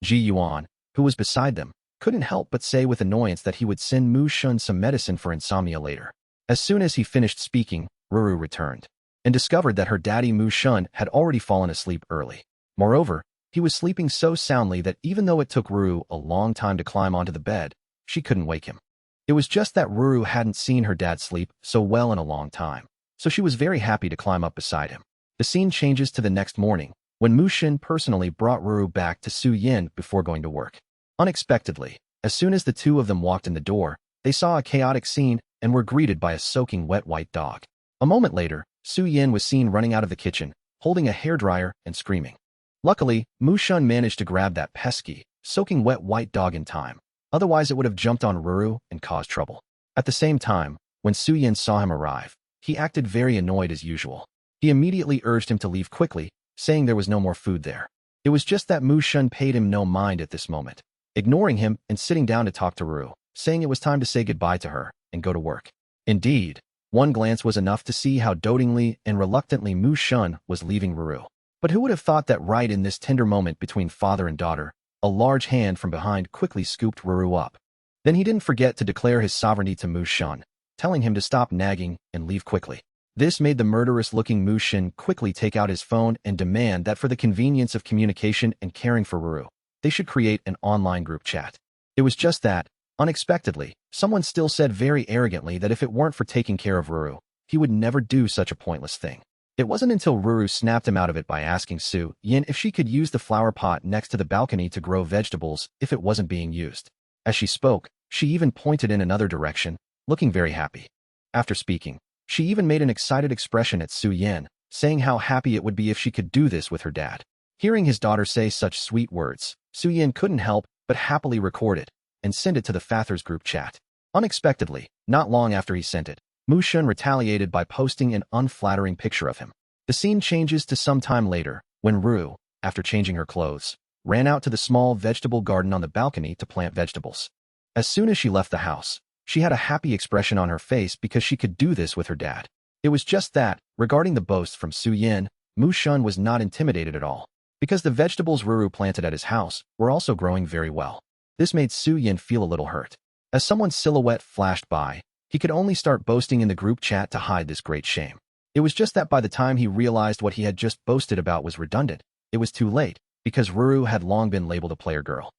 Speaker 1: Ji Yuan, who was beside them, couldn't help but say with annoyance that he would send Mu Shun some medicine for insomnia later. As soon as he finished speaking, Ruru returned, and discovered that her daddy Mu Shun had already fallen asleep early. Moreover, he was sleeping so soundly that even though it took Ruru a long time to climb onto the bed, she couldn't wake him. It was just that Ruru hadn't seen her dad sleep so well in a long time, so she was very happy to climb up beside him. The scene changes to the next morning, when Mu Shun personally brought Ruru back to Su Yin before going to work. Unexpectedly, as soon as the two of them walked in the door, they saw a chaotic scene and were greeted by a soaking wet white dog. A moment later, Su Yin was seen running out of the kitchen, holding a hairdryer and screaming. Luckily, Mu Shun managed to grab that pesky, soaking wet white dog in time. Otherwise, it would have jumped on Ruru and caused trouble. At the same time, when Su Yin saw him arrive, he acted very annoyed as usual. He immediately urged him to leave quickly, saying there was no more food there. It was just that Mu Shun paid him no mind at this moment, ignoring him and sitting down to talk to Ruru, saying it was time to say goodbye to her and go to work. Indeed, one glance was enough to see how dotingly and reluctantly Mu Shun was leaving Ruru. But who would have thought that right in this tender moment between father and daughter, a large hand from behind quickly scooped Ruru up. Then he didn't forget to declare his sovereignty to Mu Shun, telling him to stop nagging and leave quickly. This made the murderous-looking Mu Shun quickly take out his phone and demand that for the convenience of communication and caring for Ruru, they should create an online group chat. It was just that, Unexpectedly, someone still said very arrogantly that if it weren't for taking care of Ruru, he would never do such a pointless thing. It wasn't until Ruru snapped him out of it by asking Su Yin if she could use the flower pot next to the balcony to grow vegetables if it wasn't being used. As she spoke, she even pointed in another direction, looking very happy. After speaking, she even made an excited expression at Su Yin, saying how happy it would be if she could do this with her dad. Hearing his daughter say such sweet words, Su Yin couldn't help but happily record it and send it to the Father's group chat. Unexpectedly, not long after he sent it, Mu Shun retaliated by posting an unflattering picture of him. The scene changes to some time later, when Ruru, after changing her clothes, ran out to the small vegetable garden on the balcony to plant vegetables. As soon as she left the house, she had a happy expression on her face because she could do this with her dad. It was just that, regarding the boast from Su Yin, Mu Shun was not intimidated at all, because the vegetables Ruru planted at his house were also growing very well. This made Su Yin feel a little hurt. As someone's silhouette flashed by, he could only start boasting in the group chat to hide this great shame. It was just that by the time he realized what he had just boasted about was redundant, it was too late, because Ruru had long been labeled a player girl.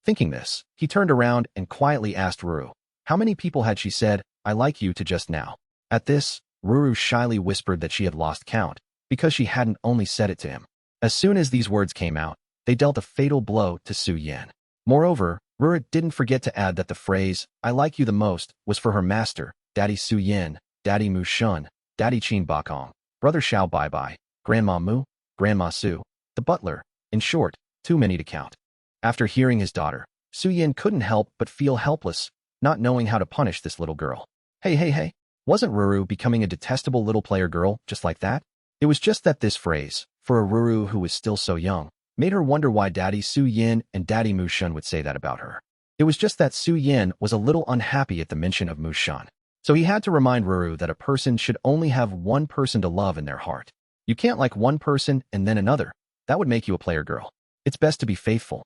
Speaker 1: Thinking this, he turned around and quietly asked Ruru, how many people had she said, "I like you" to just now? At this, Ruru shyly whispered that she had lost count, because she hadn't only said it to him. As soon as these words came out, they dealt a fatal blow to Su Yin. Moreover, Ruru didn't forget to add that the phrase, "I like you the most," was for her master, Daddy Su Yin, Daddy Mu Shun, Daddy Qin Bakong, Brother Xiao Bai Bai, Grandma Mu, Grandma Su, the butler, in short, too many to count. After hearing his daughter, Su Yin couldn't help but feel helpless, not knowing how to punish this little girl. Hey, wasn't Ruru becoming a detestable little player girl just like that? It was just that this phrase, for a Ruru who was still so young, made her wonder why Daddy Su Yin and Daddy Mu Shun would say that about her. It was just that Su Yin was a little unhappy at the mention of Mu Shun. So he had to remind Ruru that a person should only have one person to love in their heart. You can't like one person and then another. That would make you a player girl. It's best to be faithful.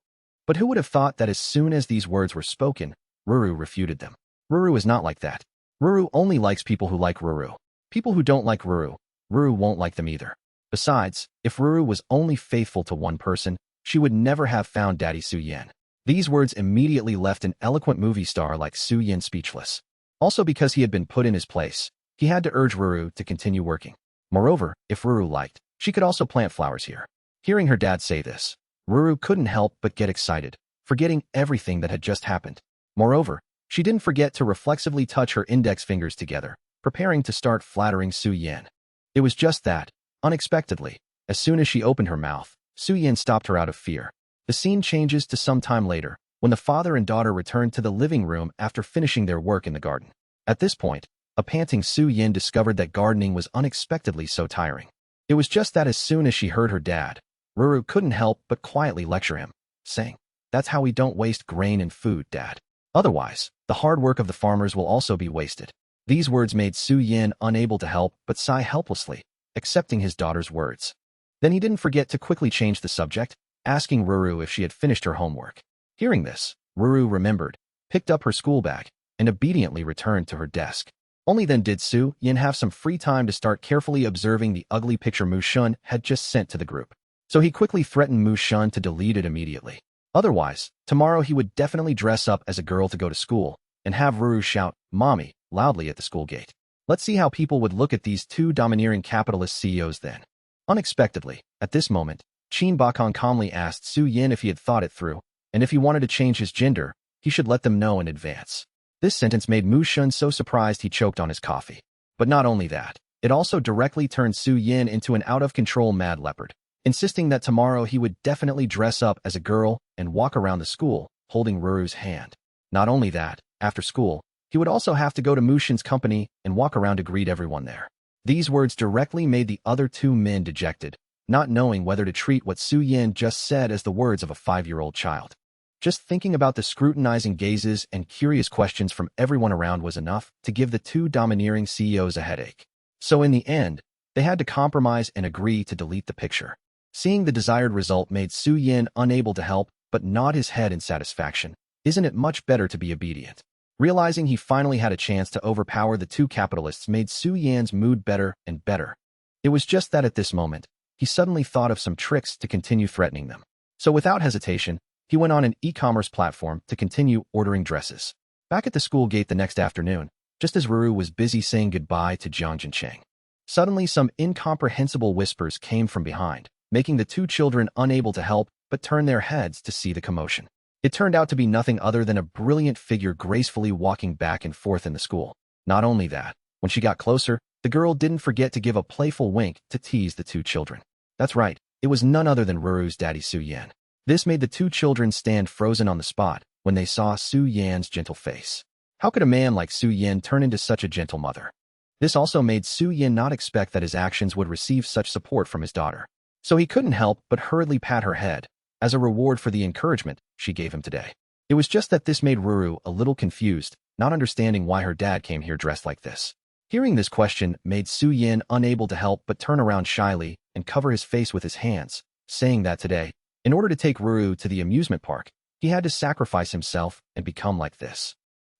Speaker 1: But who would have thought that as soon as these words were spoken, Ruru refuted them? Ruru is not like that. Ruru only likes people who like Ruru. People who don't like Ruru, Ruru won't like them either. Besides, if Ruru was only faithful to one person, she would never have found Daddy Su Yin. These words immediately left an eloquent movie star like Su Yin speechless. Also because he had been put in his place, he had to urge Ruru to continue working. Moreover, if Ruru liked, she could also plant flowers here. Hearing her dad say this, Ruru couldn't help but get excited, forgetting everything that had just happened. Moreover, she didn't forget to reflexively touch her index fingers together, preparing to start flattering Su Yin. It was just that, unexpectedly, as soon as she opened her mouth, Su Yin stopped her out of fear. The scene changes to some time later, when the father and daughter returned to the living room after finishing their work in the garden. At this point, a panting Su Yin discovered that gardening was unexpectedly so tiring. It was just that as soon as she heard her dad, Ruru couldn't help but quietly lecture him, saying, "That's how we don't waste grain and food, Dad. Otherwise, the hard work of the farmers will also be wasted." These words made Su Yin unable to help but sigh helplessly, accepting his daughter's words. Then he didn't forget to quickly change the subject, asking Ruru if she had finished her homework. Hearing this, Ruru remembered, picked up her school bag, and obediently returned to her desk. Only then did Su Yin have some free time to start carefully observing the ugly picture Mu Shun had just sent to the group. So he quickly threatened Mu Shun to delete it immediately. Otherwise, tomorrow he would definitely dress up as a girl to go to school, and have Ruru shout, "Mommy," loudly at the school gate. Let's see how people would look at these two domineering capitalist CEOs then. Unexpectedly, at this moment, Qin Bakong calmly asked Su Yin if he had thought it through, and if he wanted to change his gender, he should let them know in advance. This sentence made Mu Shun so surprised he choked on his coffee. But not only that, it also directly turned Su Yin into an out-of-control mad leopard, insisting that tomorrow he would definitely dress up as a girl and walk around the school, holding Ruru's hand. Not only that, after school, he would also have to go to Mu Shun's company and walk around to greet everyone there. These words directly made the other two men dejected, not knowing whether to treat what Su Yin just said as the words of a 5-year-old child. Just thinking about the scrutinizing gazes and curious questions from everyone around was enough to give the two domineering CEOs a headache. So in the end, they had to compromise and agree to delete the picture. Seeing the desired result made Su Yin unable to help but nod his head in satisfaction. Isn't it much better to be obedient? Realizing he finally had a chance to overpower the two capitalists made Su Yin's mood better and better. It was just that at this moment, he suddenly thought of some tricks to continue threatening them. So without hesitation, he went on an e-commerce platform to continue ordering dresses. Back at the school gate the next afternoon, just as Ruru was busy saying goodbye to Jiang Jincheng, suddenly some incomprehensible whispers came from behind, making the two children unable to help but turn their heads to see the commotion. It turned out to be nothing other than a brilliant figure gracefully walking back and forth in the school. Not only that, when she got closer, the girl didn't forget to give a playful wink to tease the two children. That's right, it was none other than Ruru's daddy Su Yan. This made the two children stand frozen on the spot when they saw Su Yan's gentle face. How could a man like Su Yan turn into such a gentle mother? This also made Su Yan not expect that his actions would receive such support from his daughter. So he couldn't help but hurriedly pat her head, as a reward for the encouragement she gave him today. It was just that this made Ruru a little confused, not understanding why her dad came here dressed like this. Hearing this question made Su Yan unable to help but turn around shyly and cover his face with his hands, saying that today, in order to take Ruru to the amusement park, he had to sacrifice himself and become like this.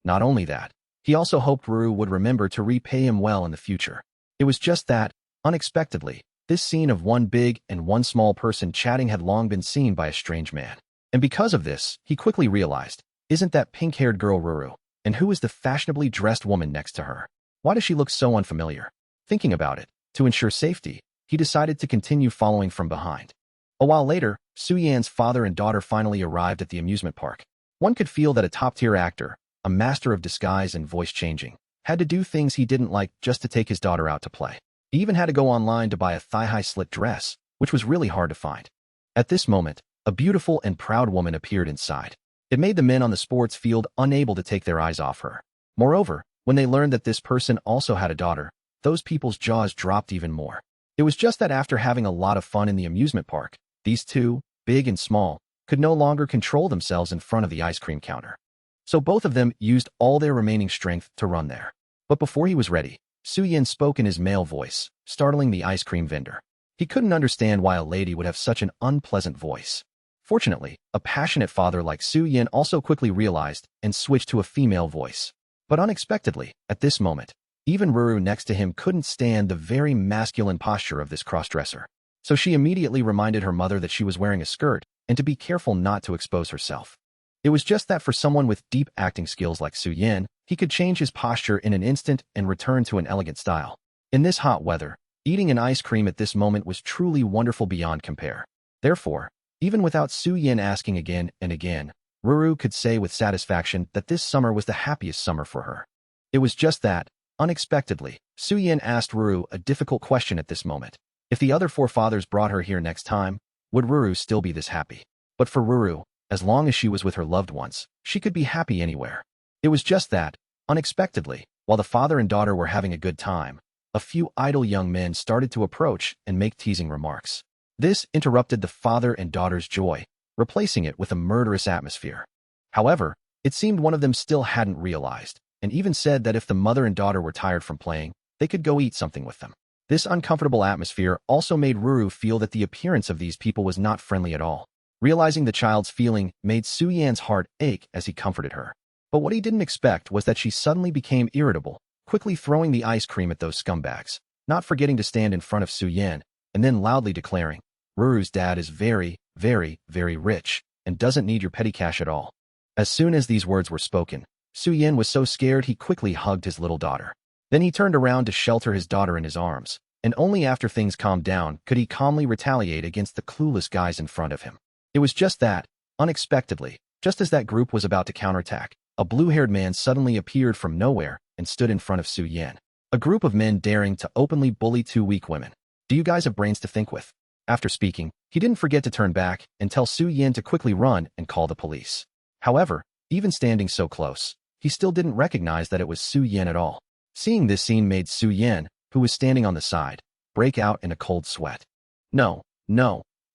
Speaker 1: Not only that, he also hoped Ruru would remember to repay him well in the future. It was just that, unexpectedly, this scene of one big and one small person chatting had long been seen by a strange man. And because of this, he quickly realized, isn't that pink-haired girl Ruru? And who is the fashionably dressed woman next to her? Why does she look so unfamiliar? Thinking about it, to ensure safety, he decided to continue following from behind. A while later, Su Yan's father and daughter finally arrived at the amusement park. One could feel that a top-tier actor, a master of disguise and voice changing, had to do things he didn't like just to take his daughter out to play. He even had to go online to buy a thigh-high slit dress, which was really hard to find. At this moment, a beautiful and proud woman appeared inside. It made the men on the sports field unable to take their eyes off her. Moreover, when they learned that this person also had a daughter, those people's jaws dropped even more. It was just that after having a lot of fun in the amusement park, these two, big and small, could no longer control themselves in front of the ice cream counter. So both of them used all their remaining strength to run there. But before he was ready, Su Yan spoke in his male voice, startling the ice cream vendor. He couldn't understand why a lady would have such an unpleasant voice. Fortunately, a passionate father like Su Yan also quickly realized and switched to a female voice. But unexpectedly, at this moment, even Ruru next to him couldn't stand the very masculine posture of this crossdresser. So she immediately reminded her mother that she was wearing a skirt and to be careful not to expose herself. It was just that for someone with deep acting skills like Su Yan, he could change his posture in an instant and return to an elegant style. In this hot weather, eating an ice cream at this moment was truly wonderful beyond compare. Therefore, even without Su Yan asking again and again, Ruru could say with satisfaction that this summer was the happiest summer for her. It was just that, unexpectedly, Su Yan asked Ruru a difficult question at this moment. If the other four fathers brought her here next time, would Ruru still be this happy? But for Ruru, as long as she was with her loved ones, she could be happy anywhere. It was just that, unexpectedly, while the father and daughter were having a good time, a few idle young men started to approach and make teasing remarks. This interrupted the father and daughter's joy, replacing it with a murderous atmosphere. However, it seemed one of them still hadn't realized, and even said that if the mother and daughter were tired from playing, they could go eat something with them. This uncomfortable atmosphere also made Ruru feel that the appearance of these people was not friendly at all. Realizing the child's feeling made Su Yan's heart ache as he comforted her. But what he didn't expect was that she suddenly became irritable, quickly throwing the ice cream at those scumbags, not forgetting to stand in front of Su Yan, and then loudly declaring, Ruru's dad is very, very, very rich, and doesn't need your petty cash at all. As soon as these words were spoken, Su Yan was so scared he quickly hugged his little daughter. Then he turned around to shelter his daughter in his arms, and only after things calmed down could he calmly retaliate against the clueless guys in front of him. It was just that, unexpectedly, just as that group was about to counterattack, a blue-haired man suddenly appeared from nowhere and stood in front of Su Yan. A group of men daring to openly bully two weak women. Do you guys have brains to think with? After speaking, he didn't forget to turn back and tell Su Yan to quickly run and call the police. However, even standing so close, he still didn't recognize that it was Su Yan at all. Seeing this scene made Su Yan, who was standing on the side, break out in a cold sweat. No,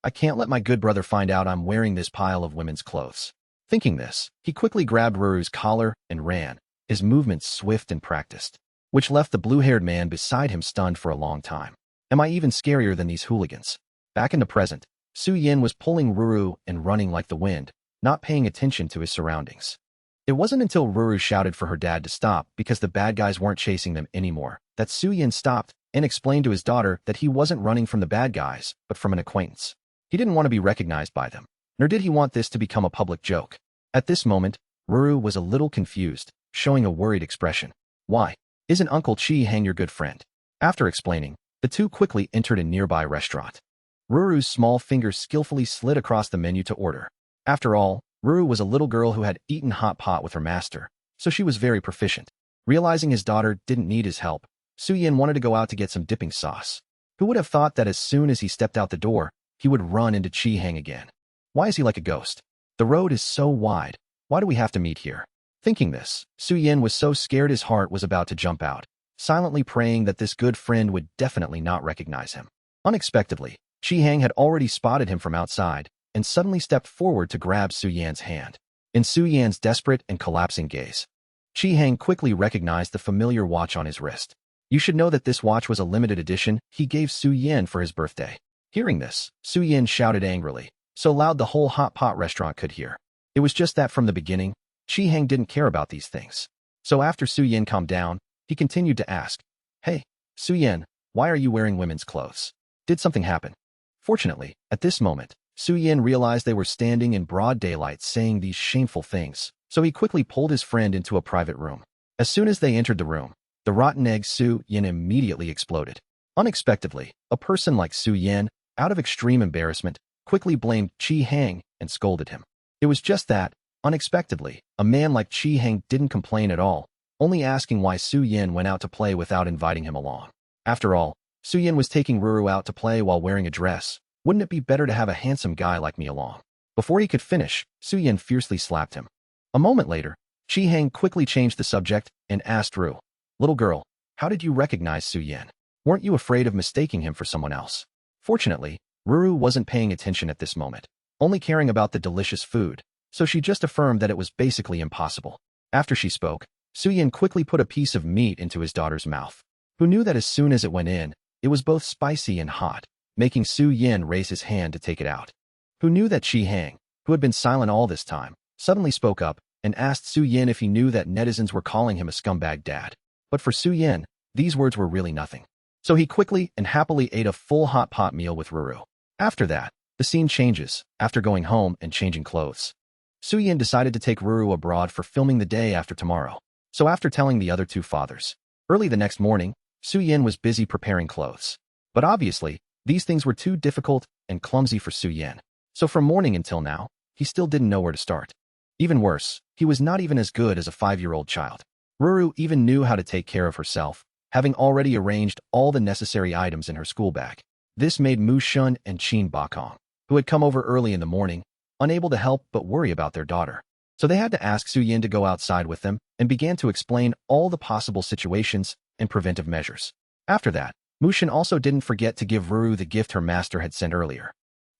Speaker 1: I can't let my good brother find out I'm wearing this pile of women's clothes. Thinking this, he quickly grabbed Ruru's collar and ran, his movements swift and practiced, which left the blue-haired man beside him stunned for a long time. Am I even scarier than these hooligans? Back in the present, Su Yan was pulling Ruru and running like the wind, not paying attention to his surroundings. It wasn't until Ruru shouted for her dad to stop because the bad guys weren't chasing them anymore that Su Yan stopped and explained to his daughter that he wasn't running from the bad guys, but from an acquaintance. He didn't want to be recognized by them, nor did he want this to become a public joke. At this moment, Ruru was a little confused, showing a worried expression. Why? Isn't Uncle Chi Hang your good friend? After explaining, the two quickly entered a nearby restaurant. Ruru's small fingers skillfully slid across the menu to order. After all, Ruru was a little girl who had eaten hot pot with her master, so she was very proficient. Realizing his daughter didn't need his help, Suyin wanted to go out to get some dipping sauce. Who would have thought that as soon as he stepped out the door, he would run into Chi Hang again? Why is he like a ghost? The road is so wide. Why do we have to meet here? Thinking this, Suyin was so scared his heart was about to jump out, silently praying that this good friend would definitely not recognize him. Unexpectedly, Chi Hang had already spotted him from outside and suddenly stepped forward to grab Suyan's hand. In Suyan's desperate and collapsing gaze, Chi Hang quickly recognized the familiar watch on his wrist. You should know that this watch was a limited edition he gave Suyin for his birthday. Hearing this, Suyin shouted angrily, so loud the whole hot pot restaurant could hear. It was just that from the beginning, Chi Hang didn't care about these things. So after Suyin calmed down, he continued to ask, Hey, Suyin, why are you wearing women's clothes? Did something happen? Fortunately, at this moment, Suyin realized they were standing in broad daylight saying these shameful things, so he quickly pulled his friend into a private room. As soon as they entered the room, the rotten egg Suyin immediately exploded. Unexpectedly, a person like Suyin, out of extreme embarrassment, quickly blamed Chi Hang and scolded him. It was just that, unexpectedly, a man like Chi Hang didn't complain at all, only asking why Suyin went out to play without inviting him along. After all, Suyin was taking Ruru out to play while wearing a dress. Wouldn't it be better to have a handsome guy like me along? Before he could finish, Suyin fiercely slapped him. A moment later, Chi Hang quickly changed the subject and asked Ru, Little girl, how did you recognize Suyin? Weren't you afraid of mistaking him for someone else? Fortunately, Ruru wasn't paying attention at this moment, only caring about the delicious food, so she just affirmed that it was basically impossible. After she spoke, Suyin quickly put a piece of meat into his daughter's mouth, who knew that as soon as it went in, it was both spicy and hot, making Suyin raise his hand to take it out. Who knew that Chi Hang, who had been silent all this time, suddenly spoke up and asked Suyin if he knew that netizens were calling him a scumbag dad. But for Suyin, these words were really nothing. So he quickly and happily ate a full hot pot meal with Ruru. After that, the scene changes. After going home and changing clothes, Suyin decided to take Ruru abroad for filming the day after tomorrow. So after telling the other two fathers, early the next morning, Suyin was busy preparing clothes. But obviously, these things were too difficult and clumsy for Suyin. So from morning until now, he still didn't know where to start. Even worse, he was not even as good as a 5-year-old child. Ruru even knew how to take care of herself, having already arranged all the necessary items in her school bag. This made Mu Shun and Qin Bakong, who had come over early in the morning, unable to help but worry about their daughter. So they had to ask Suyin to go outside with them and began to explain all the possible situations and preventive measures. After that, Mu Shun also didn't forget to give Ruru the gift her master had sent earlier.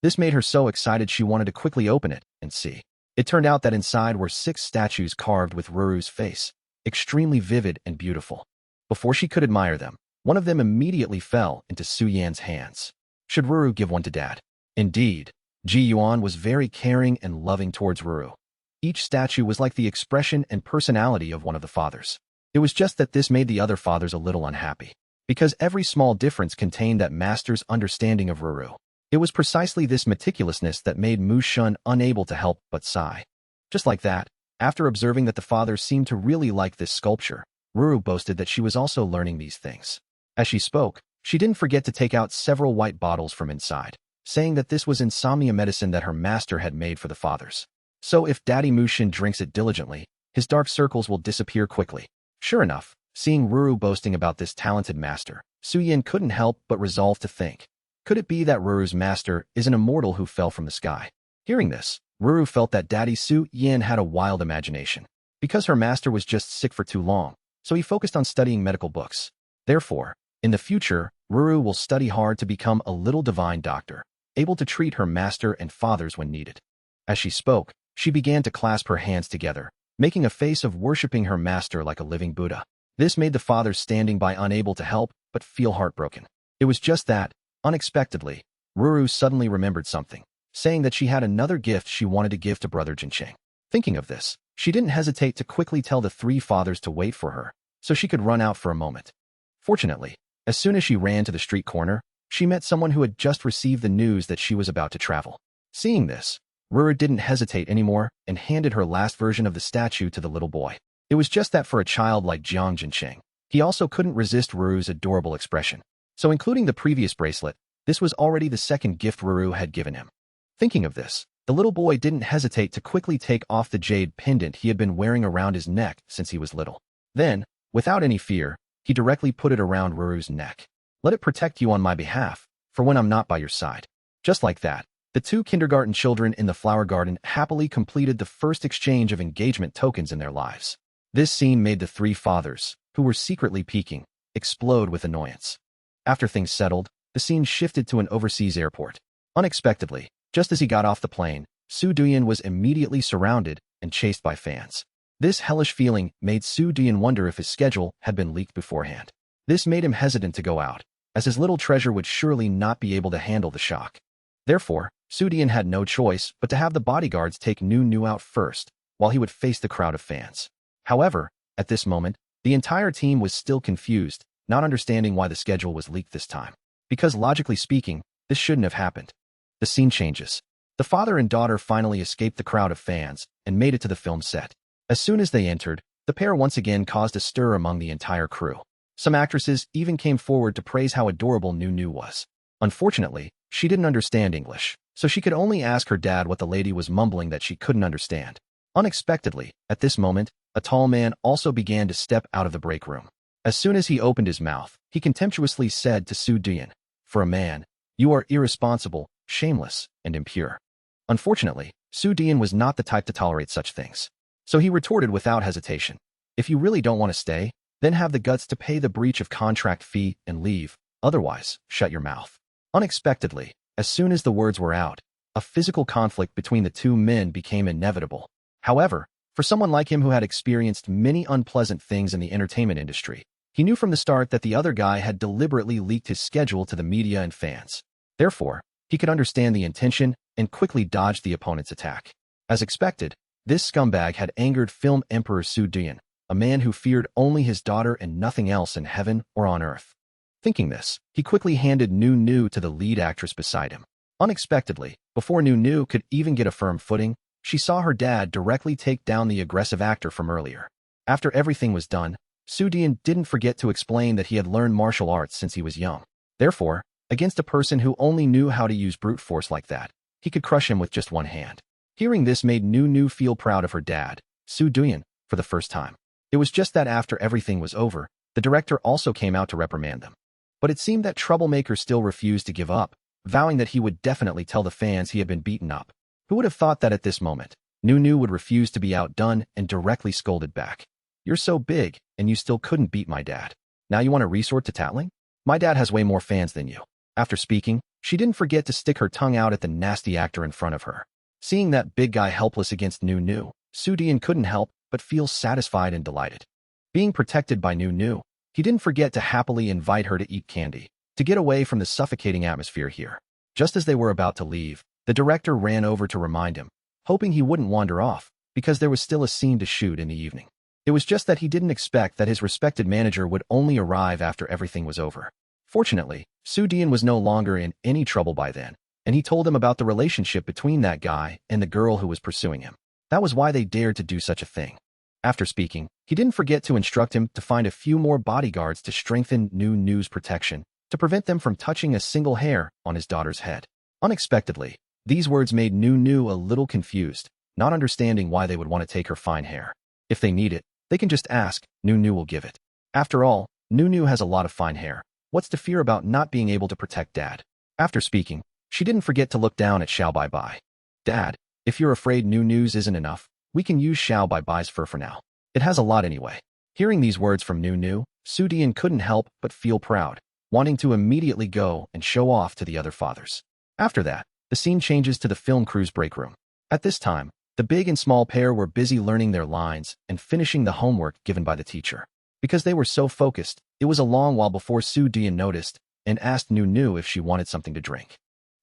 Speaker 1: This made her so excited she wanted to quickly open it and see. It turned out that inside were 6 statues carved with Ruru's face, extremely vivid and beautiful. Before she could admire them, one of them immediately fell into Suyin's hands. Should Ruru give one to Dad? Indeed, Ji Yuan was very caring and loving towards Ruru. Each statue was like the expression and personality of one of the fathers. It was just that this made the other fathers a little unhappy, because every small difference contained that master's understanding of Ruru. It was precisely this meticulousness that made Mu Shun unable to help but sigh. Just like that, after observing that the fathers seemed to really like this sculpture, Ruru boasted that she was also learning these things. As she spoke, she didn't forget to take out several white bottles from inside, saying that this was insomnia medicine that her master had made for the fathers. So if Daddy Mu Shun drinks it diligently, his dark circles will disappear quickly. Sure enough, seeing Ruru boasting about this talented master, Suyin couldn't help but resolve to think, could it be that Ruru's master is an immortal who fell from the sky? Hearing this, Ruru felt that Daddy Suyin had a wild imagination, because her master was just sick for too long, so he focused on studying medical books. Therefore, in the future, Ruru will study hard to become a little divine doctor, able to treat her master and fathers when needed. As she spoke, she began to clasp her hands together, making a face of worshipping her master like a living Buddha. This made the fathers standing by unable to help but feel heartbroken. It was just that, unexpectedly, Ruru suddenly remembered something, saying that she had another gift she wanted to give to Brother Jincheng. Thinking of this, she didn't hesitate to quickly tell the 3 fathers to wait for her, so she could run out for a moment. Fortunately, as soon as she ran to the street corner, she met someone who had just received the news that she was about to travel. Seeing this, Ruru didn't hesitate anymore and handed her last version of the statue to the little boy. It was just that for a child like Jiang Jincheng, he also couldn't resist Ruru's adorable expression. So including the previous bracelet, this was already the second gift Ruru had given him. Thinking of this, the little boy didn't hesitate to quickly take off the jade pendant he had been wearing around his neck since he was little. Then, without any fear, he directly put it around Ruru's neck. Let it protect you on my behalf, for when I'm not by your side. Just like that, the two kindergarten children in the flower garden happily completed the first exchange of engagement tokens in their lives. This scene made the three fathers, who were secretly peeking, explode with annoyance. After things settled, the scene shifted to an overseas airport. Unexpectedly, just as he got off the plane, Su Duyan was immediately surrounded and chased by fans. This hellish feeling made Su Duyan wonder if his schedule had been leaked beforehand. This made him hesitant to go out, as his little treasure would surely not be able to handle the shock. Therefore, Su Duyan had no choice but to have the bodyguards take Nu out first, while he would face the crowd of fans. However, at this moment, the entire team was still confused, not understanding why the schedule was leaked this time. Because logically speaking, this shouldn't have happened. The scene changes. The father and daughter finally escaped the crowd of fans and made it to the film set. As soon as they entered, the pair once again caused a stir among the entire crew. Some actresses even came forward to praise how adorable Nu was. Unfortunately, she didn't understand English, so she could only ask her dad what the lady was mumbling that she couldn't understand. Unexpectedly, at this moment, a tall man also began to step out of the break room. As soon as he opened his mouth, he contemptuously said to Su Duyan, "For a man, you are irresponsible, shameless, and impure." Unfortunately, Su Duyan was not the type to tolerate such things. So he retorted without hesitation, "If you really don't want to stay, then have the guts to pay the breach of contract fee and leave, otherwise, shut your mouth." Unexpectedly, as soon as the words were out, a physical conflict between the two men became inevitable. However, for someone like him who had experienced many unpleasant things in the entertainment industry, he knew from the start that the other guy had deliberately leaked his schedule to the media and fans. Therefore, he could understand the intention and quickly dodged the opponent's attack. As expected, this scumbag had angered film emperor Su Duyan, a man who feared only his daughter and nothing else in heaven or on earth. Thinking this, he quickly handed Nu to the lead actress beside him. Unexpectedly, before Nu could even get a firm footing, she saw her dad directly take down the aggressive actor from earlier. After everything was done, Su Duyan didn't forget to explain that he had learned martial arts since he was young. Therefore, against a person who only knew how to use brute force like that, he could crush him with just one hand. Hearing this made Nu feel proud of her dad, Su Duyan, for the first time. It was just that after everything was over, the director also came out to reprimand them. But it seemed that Troublemaker still refused to give up, vowing that he would definitely tell the fans he had been beaten up. Who would have thought that at this moment, Nu would refuse to be outdone and directly scolded back. "You're so big, and you still couldn't beat my dad. Now you want to resort to tattling? My dad has way more fans than you." After speaking, she didn't forget to stick her tongue out at the nasty actor in front of her. Seeing that big guy helpless against Nu, Su Duyan couldn't help but feel satisfied and delighted. Being protected by Nu, he didn't forget to happily invite her to eat candy, to get away from the suffocating atmosphere here. Just as they were about to leave, the director ran over to remind him, hoping he wouldn't wander off, because there was still a scene to shoot in the evening. It was just that he didn't expect that his respected manager would only arrive after everything was over. Fortunately, Su Duyan was no longer in any trouble by then, and he told him about the relationship between that guy and the girl who was pursuing him. That was why they dared to do such a thing. After speaking, he didn't forget to instruct him to find a few more bodyguards to strengthen Nu's protection, to prevent them from touching a single hair on his daughter's head. Unexpectedly, these words made Nu a little confused, not understanding why they would want to take her fine hair. If they need it, they can just ask, Nu will give it. After all, Nu has a lot of fine hair. What's to fear about not being able to protect Dad? After speaking, she didn't forget to look down at Xiao Bai. "Dad, if you're afraid Nu's isn't enough, we can use Xiao Bai's fur for now. It has a lot anyway." Hearing these words from Nu, Su Duyan couldn't help but feel proud, wanting to immediately go and show off to the other fathers. After that, the scene changes to the film crew's break room. At this time, the big and small pair were busy learning their lines and finishing the homework given by the teacher. Because they were so focused, it was a long while before Su Duyan noticed and asked Nu if she wanted something to drink.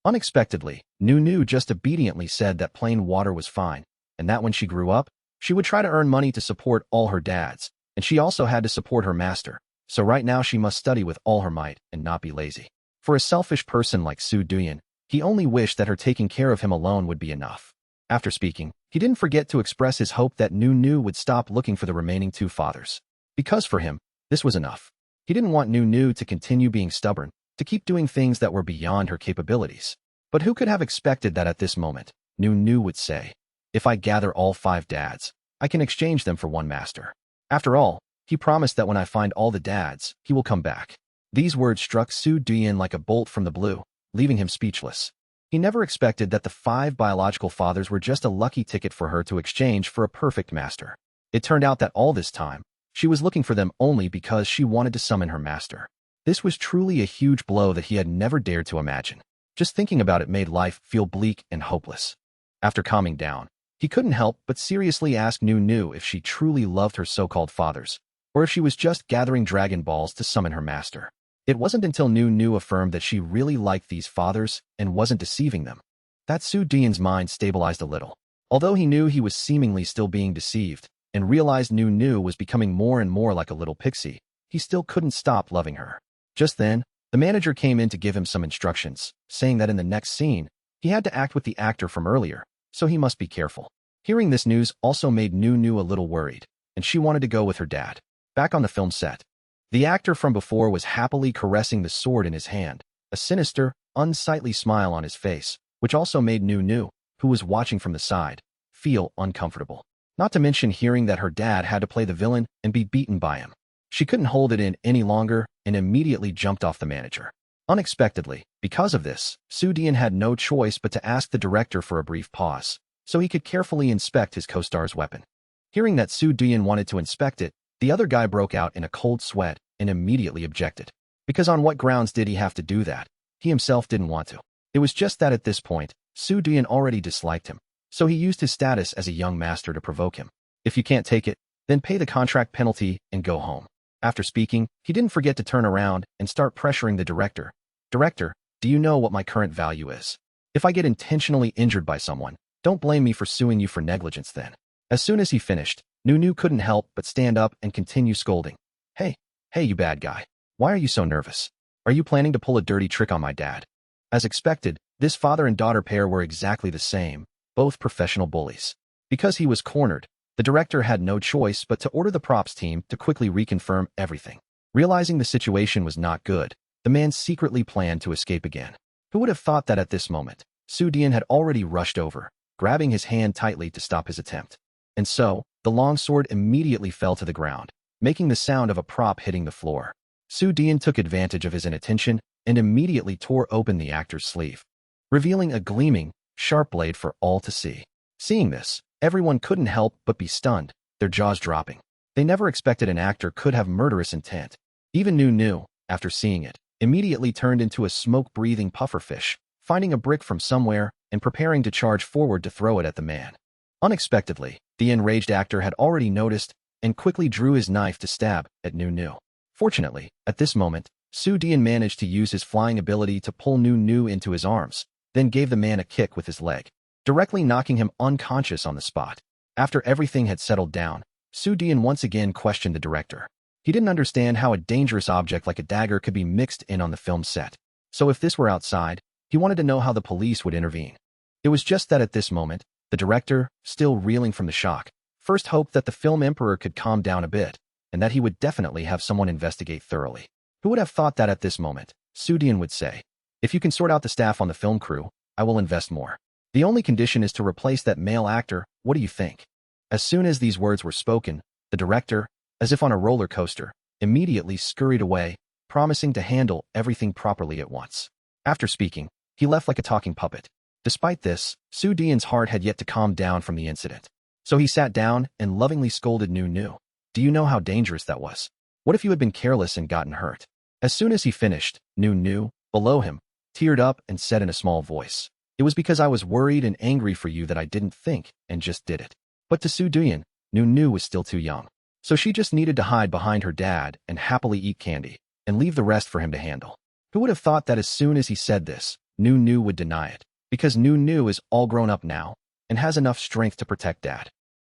Speaker 1: Unexpectedly, Nu just obediently said that plain water was fine, and that when she grew up, she would try to earn money to support all her dads, and she also had to support her master, so right now she must study with all her might and not be lazy. For a selfish person like Su Duyan, he only wished that her taking care of him alone would be enough. After speaking, he didn't forget to express his hope that Nu would stop looking for the remaining two fathers. Because for him, this was enough. He didn't want Nu to continue being stubborn, to keep doing things that were beyond her capabilities. But who could have expected that at this moment, Nu would say, "If I gather all 5 dads, I can exchange them for one master." After all, he promised that when I find all the dads, he will come back. These words struck Su Dian like a bolt from the blue, leaving him speechless. He never expected that the 5 biological fathers were just a lucky ticket for her to exchange for a perfect master. It turned out that all this time, she was looking for them only because she wanted to summon her master. This was truly a huge blow that he had never dared to imagine. Just thinking about it made life feel bleak and hopeless. After calming down, he couldn't help but seriously ask Nu if she truly loved her so-called fathers, or if she was just gathering Dragon Balls to summon her master. It wasn't until Nu affirmed that she really liked these fathers and wasn't deceiving them that Su Dian's mind stabilized a little. Although he knew he was seemingly still being deceived and realized Nu was becoming more and more like a little pixie, he still couldn't stop loving her. Just then, the manager came in to give him some instructions, saying that in the next scene, he had to act with the actor from earlier, so he must be careful. Hearing this news also made Nu a little worried, and she wanted to go with her dad. Back on the film set, the actor from before was happily caressing the sword in his hand, a sinister, unsightly smile on his face, which also made Nu, who was watching from the side, feel uncomfortable. Not to mention hearing that her dad had to play the villain and be beaten by him. She couldn't hold it in any longer and immediately jumped off the manager. Unexpectedly, because of this, Su Dian had no choice but to ask the director for a brief pause, so he could carefully inspect his co-star's weapon. Hearing that Su Dian wanted to inspect it, the other guy broke out in a cold sweat and immediately objected. Because on what grounds did he have to do that? He himself didn't want to. It was just that at this point, Su Dian already disliked him, so he used his status as a young master to provoke him. If you can't take it, then pay the contract penalty and go home. After speaking, he didn't forget to turn around and start pressuring the director. "Director, do you know what my current value is? If I get intentionally injured by someone, don't blame me for suing you for negligence then." As soon as he finished, Nu couldn't help but stand up and continue scolding. Hey, you bad guy. Why are you so nervous? Are you planning to pull a dirty trick on my dad?" As expected, this father and daughter pair were exactly the same, both professional bullies. Because he was cornered, the director had no choice but to order the props team to quickly reconfirm everything. Realizing the situation was not good, the man secretly planned to escape again. Who would have thought that at this moment, Su Dian had already rushed over, grabbing his hand tightly to stop his attempt. And so, the long sword immediately fell to the ground, making the sound of a prop hitting the floor. Su Dian took advantage of his inattention and immediately tore open the actor's sleeve, revealing a gleaming, sharp blade for all to see. Seeing this, everyone couldn't help but be stunned, their jaws dropping. They never expected an actor could have murderous intent. Even Nu, after seeing it, immediately turned into a smoke-breathing pufferfish, finding a brick from somewhere and preparing to charge forward to throw it at the man. Unexpectedly, the enraged actor had already noticed and quickly drew his knife to stab at Nu. Fortunately, at this moment, Su Dian managed to use his flying ability to pull Nu into his arms, then gave the man a kick with his leg, directly knocking him unconscious on the spot. After everything had settled down, Su Dian once again questioned the director. He didn't understand how a dangerous object like a dagger could be mixed in on the film set. So if this were outside, he wanted to know how the police would intervene. It was just that at this moment, the director, still reeling from the shock, first hoped that the film emperor could calm down a bit, and that he would definitely have someone investigate thoroughly. Who would have thought that at this moment, Su Dian would say, "If you can sort out the staff on the film crew, I will invest more. The only condition is to replace that male actor, what do you think?" As soon as these words were spoken, the director, as if on a roller coaster, immediately scurried away, promising to handle everything properly at once. After speaking, he left like a talking puppet. Despite this, Su Dian's heart had yet to calm down from the incident. So he sat down and lovingly scolded Nu. "Do you know how dangerous that was? What if you had been careless and gotten hurt?" As soon as he finished, Nu, below him, teared up and said in a small voice, "It was because I was worried and angry for you that I didn't think and just did it." But to Su Dian, Nu was still too young. So she just needed to hide behind her dad and happily eat candy, and leave the rest for him to handle. Who would have thought that as soon as he said this, Nu would deny it, because Nu is all grown up now, and has enough strength to protect dad.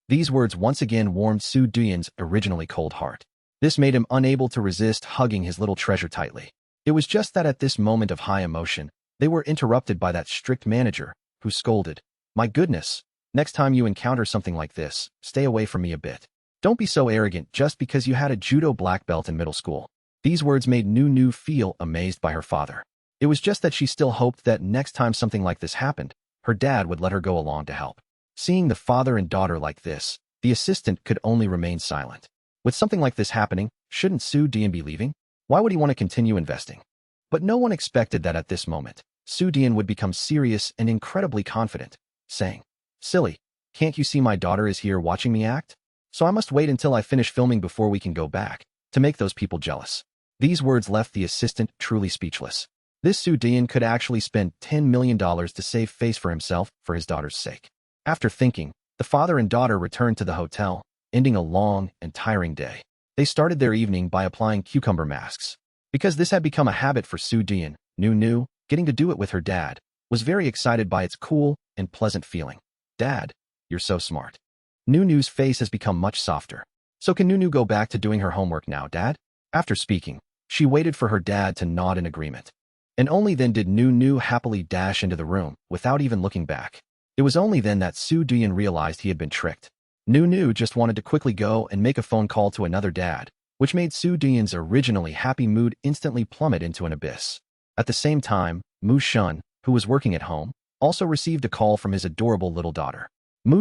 Speaker 1: These words once again warmed Su Dian's originally cold heart. This made him unable to resist hugging his little treasure tightly. It was just that at this moment of high emotion, they were interrupted by that strict manager, who scolded, "My goodness, Next time you encounter something like this, stay away from me a bit. Don't be so arrogant just because you had a judo black belt in middle school. These words made Nu feel amazed by her father. It was just that she still hoped that next time something like this happened, her dad would let her go along to help. Seeing the father and daughter like this, the assistant could only remain silent. With something like this happening, shouldn't Dian be leaving? Why would he want to continue investing? But no one expected that at this moment, Dian would become serious and incredibly confident, saying, "Silly, can't you see my daughter is here watching me act? So I must wait until I finish filming before we can go back, to make those people jealous." These words left the assistant truly speechless. This Dian could actually spend $10 million to save face for himself for his daughter's sake. After thinking, the father and daughter returned to the hotel, ending a long and tiring day. They started their evening by applying cucumber masks. Because this had become a habit for Dian, Nu, getting to do it with her dad, was very excited by its cool and pleasant feeling. "Dad, you're so smart." Nu's face has become much softer. "So can Nu go back to doing her homework now, Dad?" After speaking, she waited for her dad to nod in agreement. And only then did Nu happily dash into the room, without even looking back. It was only then that Dian realized he had been tricked. Nu just wanted to quickly go and make a phone call to another dad, which made Dian's originally happy mood instantly plummet into an abyss. At the same time, Shun, who was working at home, also received a call from his adorable little daughter.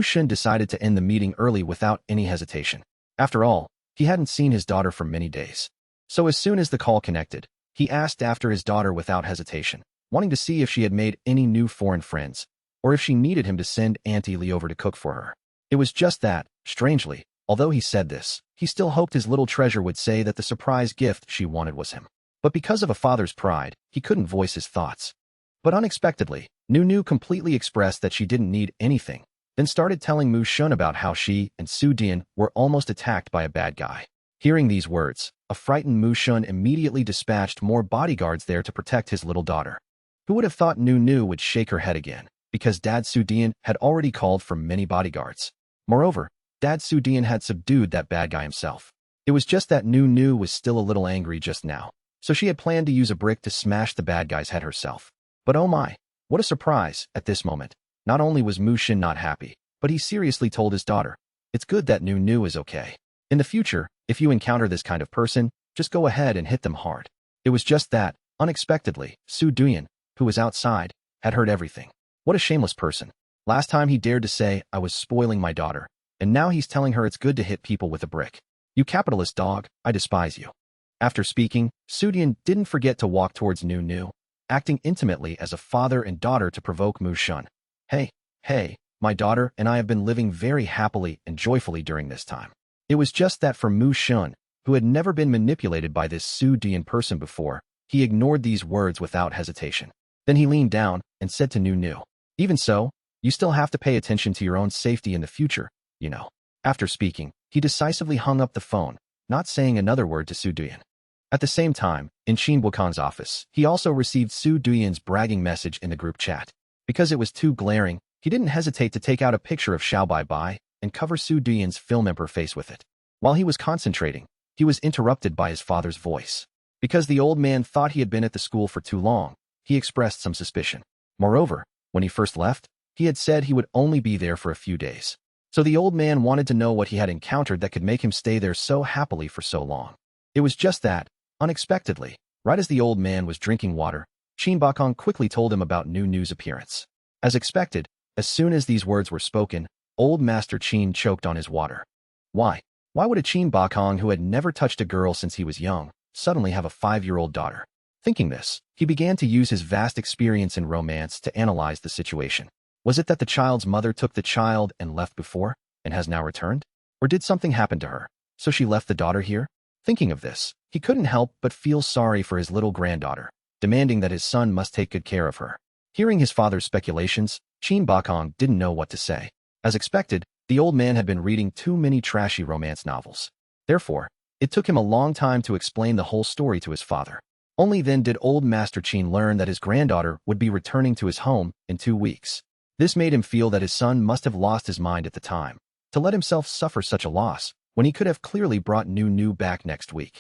Speaker 1: Shun decided to end the meeting early without any hesitation. After all, he hadn't seen his daughter for many days. So as soon as the call connected, he asked after his daughter without hesitation, wanting to see if she had made any new foreign friends, or if she needed him to send Auntie Lee over to cook for her. It was just that, strangely, although he said this, he still hoped his little treasure would say that the surprise gift she wanted was him. But because of a father's pride, he couldn't voice his thoughts. But unexpectedly, Nu completely expressed that she didn't need anything, then started telling Shun about how she and Dian were almost attacked by a bad guy. Hearing these words, a frightened Shun immediately dispatched more bodyguards there to protect his little daughter. Who would have thought Nu would shake her head again, because Dad Dian had already called for many bodyguards. Moreover, Dad Dian had subdued that bad guy himself. It was just that Nu was still a little angry just now, so she had planned to use a brick to smash the bad guy's head herself. But oh my, what a surprise, at this moment. Not only was Shun not happy, but he seriously told his daughter, "It's good that Nu is okay. In the future, if you encounter this kind of person, just go ahead and hit them hard." It was just that, unexpectedly, Dian, who was outside, had heard everything. What a shameless person. Last time he dared to say, "I was spoiling my daughter," and now he's telling her it's good to hit people with a brick. "You capitalist dog, I despise you." After speaking, Dian didn't forget to walk towards Nu, acting intimately as a father and daughter to provoke Shun. Hey, my daughter and I have been living very happily and joyfully during this time." It was just that for Shun, who had never been manipulated by this Dian person before, he ignored these words without hesitation. Then he leaned down and said to Nu, "Even so, you still have to pay attention to your own safety in the future, you know." After speaking, he decisively hung up the phone, not saying another word to Dian. At the same time, in Qin Bukong's office, he also received Dian's bragging message in the group chat. Because it was too glaring, he didn't hesitate to take out a picture of Xiao Bai and cover Dian's film emperor face with it. While he was concentrating, he was interrupted by his father's voice. Because the old man thought he had been at the school for too long, he expressed some suspicion. Moreover, when he first left, he had said he would only be there for a few days. So the old man wanted to know what he had encountered that could make him stay there so happily for so long. It was just that, unexpectedly, right as the old man was drinking water, Qin Bukong quickly told him about Nu's appearance. As expected, as soon as these words were spoken, old Master Qin choked on his water. Why? Why would a Qin Bukong who had never touched a girl since he was young, suddenly have a 5-year-old daughter? Thinking this, he began to use his vast experience in romance to analyze the situation. Was it that the child's mother took the child and left before, and has now returned? Or did something happen to her, so she left the daughter here? Thinking of this, he couldn't help but feel sorry for his little granddaughter, demanding that his son must take good care of her. Hearing his father's speculations, Qin Bukong didn't know what to say. As expected, the old man had been reading too many trashy romance novels. Therefore, it took him a long time to explain the whole story to his father. Only then did old Master Qin learn that his granddaughter would be returning to his home in 2 weeks. This made him feel that his son must have lost his mind at the time, to let himself suffer such a loss, when he could have clearly brought Nu back next week.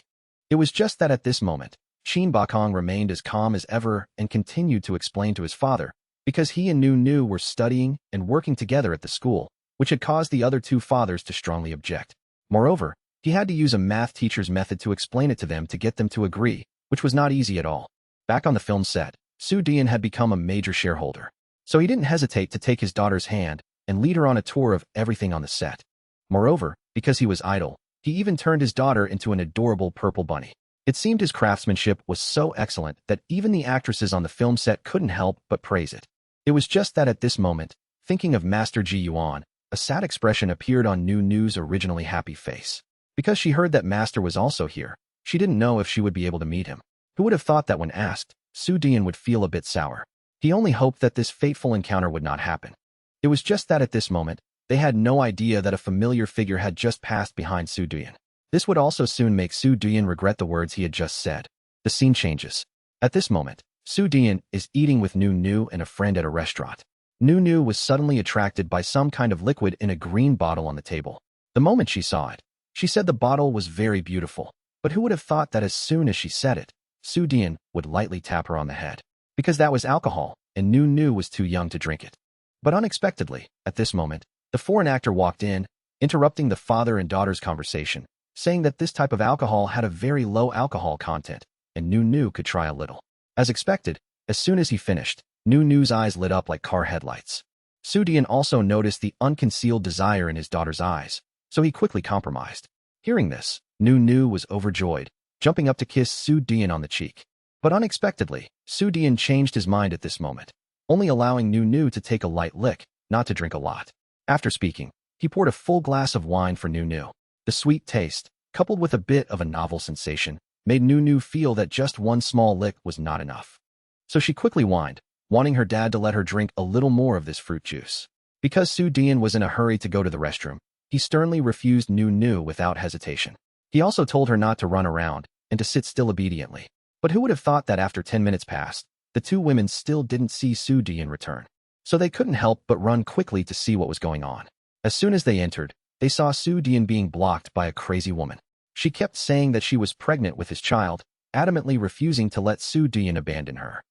Speaker 1: It was just that at this moment, Qin Bukong remained as calm as ever and continued to explain to his father because he and Nu were studying and working together at the school, which had caused the other two fathers to strongly object. Moreover, he had to use a math teacher's method to explain it to them to get them to agree, which was not easy at all. Back on the film set, Soo Dean had become a major shareholder, so he didn't hesitate to take his daughter's hand and lead her on a tour of everything on the set. Moreover, because he was idle, he even turned his daughter into an adorable purple bunny. It seemed his craftsmanship was so excellent that even the actresses on the film set couldn't help but praise it. It was just that at this moment, thinking of Master Ji Yuan, a sad expression appeared on Nu's originally happy face. Because she heard that Master was also here, she didn't know if she would be able to meet him. Who would have thought that when asked, Soo Dean would feel a bit sour? He only hoped that this fateful encounter would not happen. It was just that at this moment, they had no idea that a familiar figure had just passed behind Soo Dean. This would also soon make Soo Dean regret the words he had just said. The scene changes. At this moment, Soo Dean is eating with Nu and a friend at a restaurant. Nu was suddenly attracted by some kind of liquid in a green bottle on the table. The moment she saw it, she said the bottle was very beautiful, but who would have thought that as soon as she said it, Soo Dean would lightly tap her on the head. Because that was alcohol, and Nu was too young to drink it. But unexpectedly, at this moment, the foreign actor walked in, interrupting the father and daughter's conversation, saying that this type of alcohol had a very low alcohol content, and Nu could try a little. As expected, as soon as he finished, Nu's eyes lit up like car headlights. Soo Dean also noticed the unconcealed desire in his daughter's eyes, so he quickly compromised. Hearing this, Nu was overjoyed, jumping up to kiss Soo Dean on the cheek. But unexpectedly, Soo Dean changed his mind at this moment, only allowing Nu to take a light lick, not to drink a lot. After speaking, he poured a full glass of wine for Nu. The sweet taste, coupled with a bit of a novel sensation, made Nu feel that just one small lick was not enough. So she quickly whined, wanting her dad to let her drink a little more of this fruit juice. Because Soo Dean was in a hurry to go to the restroom, he sternly refused Nu without hesitation. He also told her not to run around and to sit still obediently. But who would have thought that after 10 minutes passed, the two women still didn't see Soo Dean return. So they couldn't help but run quickly to see what was going on. As soon as they entered, they saw Soo Dean being blocked by a crazy woman. She kept saying that she was pregnant with his child, adamantly refusing to let Soo Dean abandon her.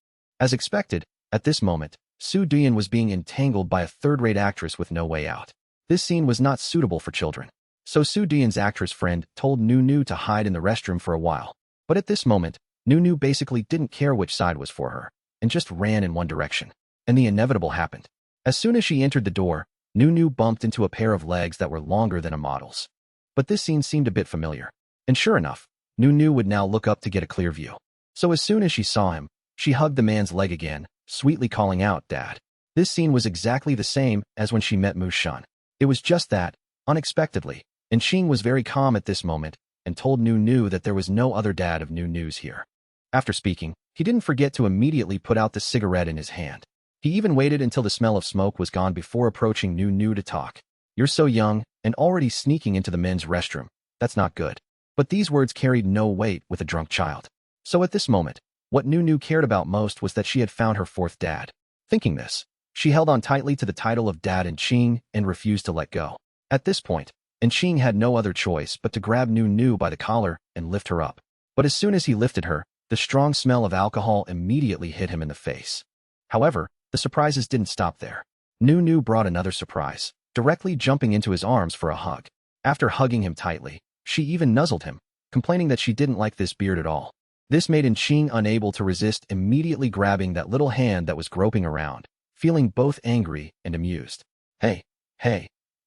Speaker 1: As expected, at this moment, Soo Dean was being entangled by a third-rate actress with no way out. This scene was not suitable for children. So Soo Dean's actress friend told Nu to hide in the restroom for a while. But at this moment, Nu basically didn't care which side was for her, and just ran in one direction. And the inevitable happened. As soon as she entered the door, Nu bumped into a pair of legs that were longer than a model's. But this scene seemed a bit familiar. And sure enough, Nu would now look up to get a clear view. So as soon as she saw him, she hugged the man's leg again, sweetly calling out, "Dad." This scene was exactly the same as when she met Mu Shun. It was just that, unexpectedly, and Xing was very calm at this moment and told Nu that there was no other dad of Nu's here. After speaking, he didn't forget to immediately put out the cigarette in his hand. He even waited until the smell of smoke was gone before approaching Nu to talk. "You're so young and already sneaking into the men's restroom. That's not good." But these words carried no weight with a drunk child. So at this moment, what Nu cared about most was that she had found her fourth dad. Thinking this, she held on tightly to the title of dad in Qing and refused to let go. At this point, Qing had no other choice but to grab Nu by the collar and lift her up. But as soon as he lifted her, the strong smell of alcohol immediately hit him in the face. However, the surprises didn't stop there. Nu brought another surprise, directly jumping into his arms for a hug. After hugging him tightly, she even nuzzled him, complaining that she didn't like this beard at all. This made Qing unable to resist, immediately grabbing that little hand that was groping around, feeling both angry and amused. Hey,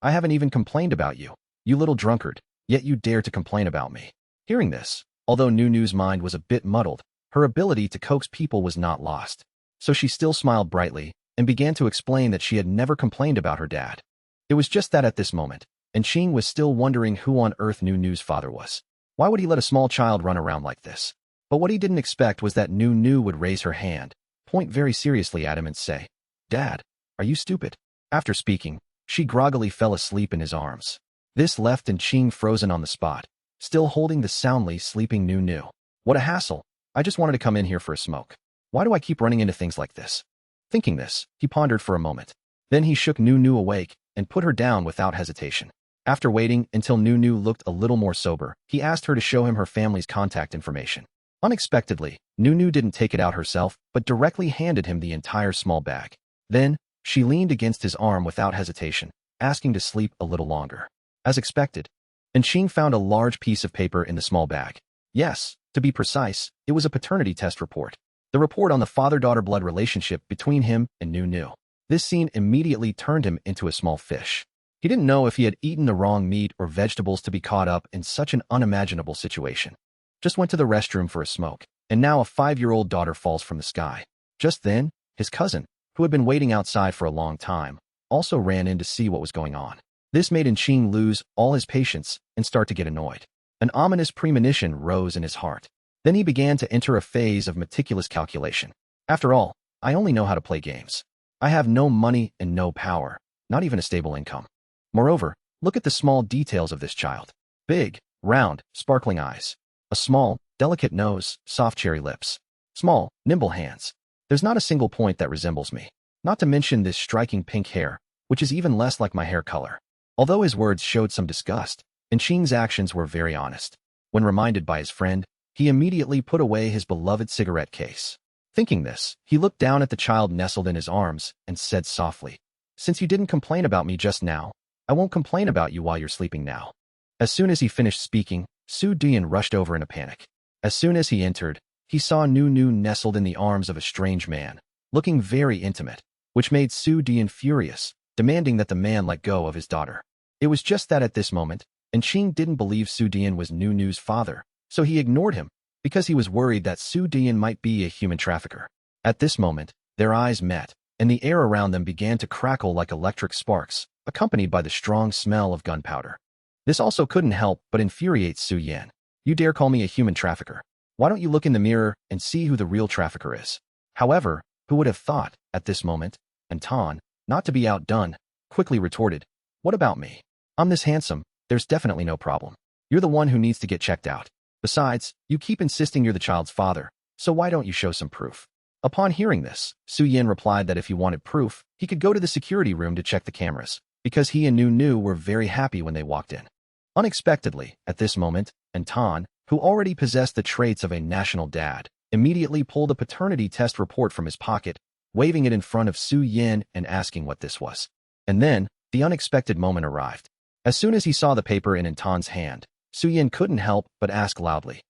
Speaker 1: I haven't even complained about you, you little drunkard, yet you dare to complain about me." Hearing this, although Nu's mind was a bit muddled, her ability to coax people was not lost. So she still smiled brightly and began to explain that she had never complained about her dad. It was just that at this moment, Qing was still wondering who on earth Nu's father was. Why would he let a small child run around like this? But what he didn't expect was that Nu would raise her hand, point very seriously at him and say, "Dad, are you stupid?" After speaking, she groggily fell asleep in his arms. This left Qing frozen on the spot, still holding the soundly sleeping Nu. What a hassle. I just wanted to come in here for a smoke. Why do I keep running into things like this? Thinking this, he pondered for a moment. Then he shook Nu awake and put her down without hesitation. After waiting until Nu looked a little more sober, he asked her to show him her family's contact information. Unexpectedly, Nu didn't take it out herself, but directly handed him the entire small bag. Then, she leaned against his arm without hesitation, asking to sleep a little longer. As expected, Enqing found a large piece of paper in the small bag. Yes, to be precise, it was a paternity test report. The report on the father-daughter blood relationship between him and Nu. This scene immediately turned him into a small fish. He didn't know if he had eaten the wrong meat or vegetables to be caught up in such an unimaginable situation. Just went to the restroom for a smoke, and now a 5-year-old daughter falls from the sky. Just then, his cousin, who had been waiting outside for a long time, also ran in to see what was going on. This made Enqing lose all his patience and start to get annoyed. An ominous premonition rose in his heart. Then he began to enter a phase of meticulous calculation. After all, I only know how to play games. I have no money and no power, not even a stable income. Moreover, look at the small details of this child. Big, round, sparkling eyes. A small, delicate nose, soft cherry lips. Small, nimble hands. There's not a single point that resembles me. Not to mention this striking pink hair, which is even less like my hair color. Although his words showed some disgust, Enqing's actions were very honest. When reminded by his friend, he immediately put away his beloved cigarette case. Thinking this, he looked down at the child nestled in his arms and said softly, "Since you didn't complain about me just now, I won't complain about you while you're sleeping now." As soon as he finished speaking, Su Dian rushed over in a panic. As soon as he entered, he saw Nu nestled in the arms of a strange man, looking very intimate, which made Su Dian furious, demanding that the man let go of his daughter. It was just that at this moment, Enqing didn't believe Su Dian was Nu's father, so he ignored him, because he was worried that Su Dian might be a human trafficker. At this moment, their eyes met, and the air around them began to crackle like electric sparks, accompanied by the strong smell of gunpowder. This also couldn't help but infuriate Su Yan. "You dare call me a human trafficker? Why don't you look in the mirror and see who the real trafficker is?" However, who would have thought, at this moment, Anton, not to be outdone, quickly retorted, "What about me? I'm this handsome, there's definitely no problem. You're the one who needs to get checked out. Besides, you keep insisting you're the child's father, so why don't you show some proof?" Upon hearing this, Su Yan replied that if he wanted proof, he could go to the security room to check the cameras, because he and Nu were very happy when they walked in. Unexpectedly, at this moment, Anton, who already possessed the traits of a national dad, immediately pulled a paternity test report from his pocket, waving it in front of Su Yan and asking what this was. And then, the unexpected moment arrived. As soon as he saw the paper in Anton's hand, Su Yan couldn't help but ask loudly,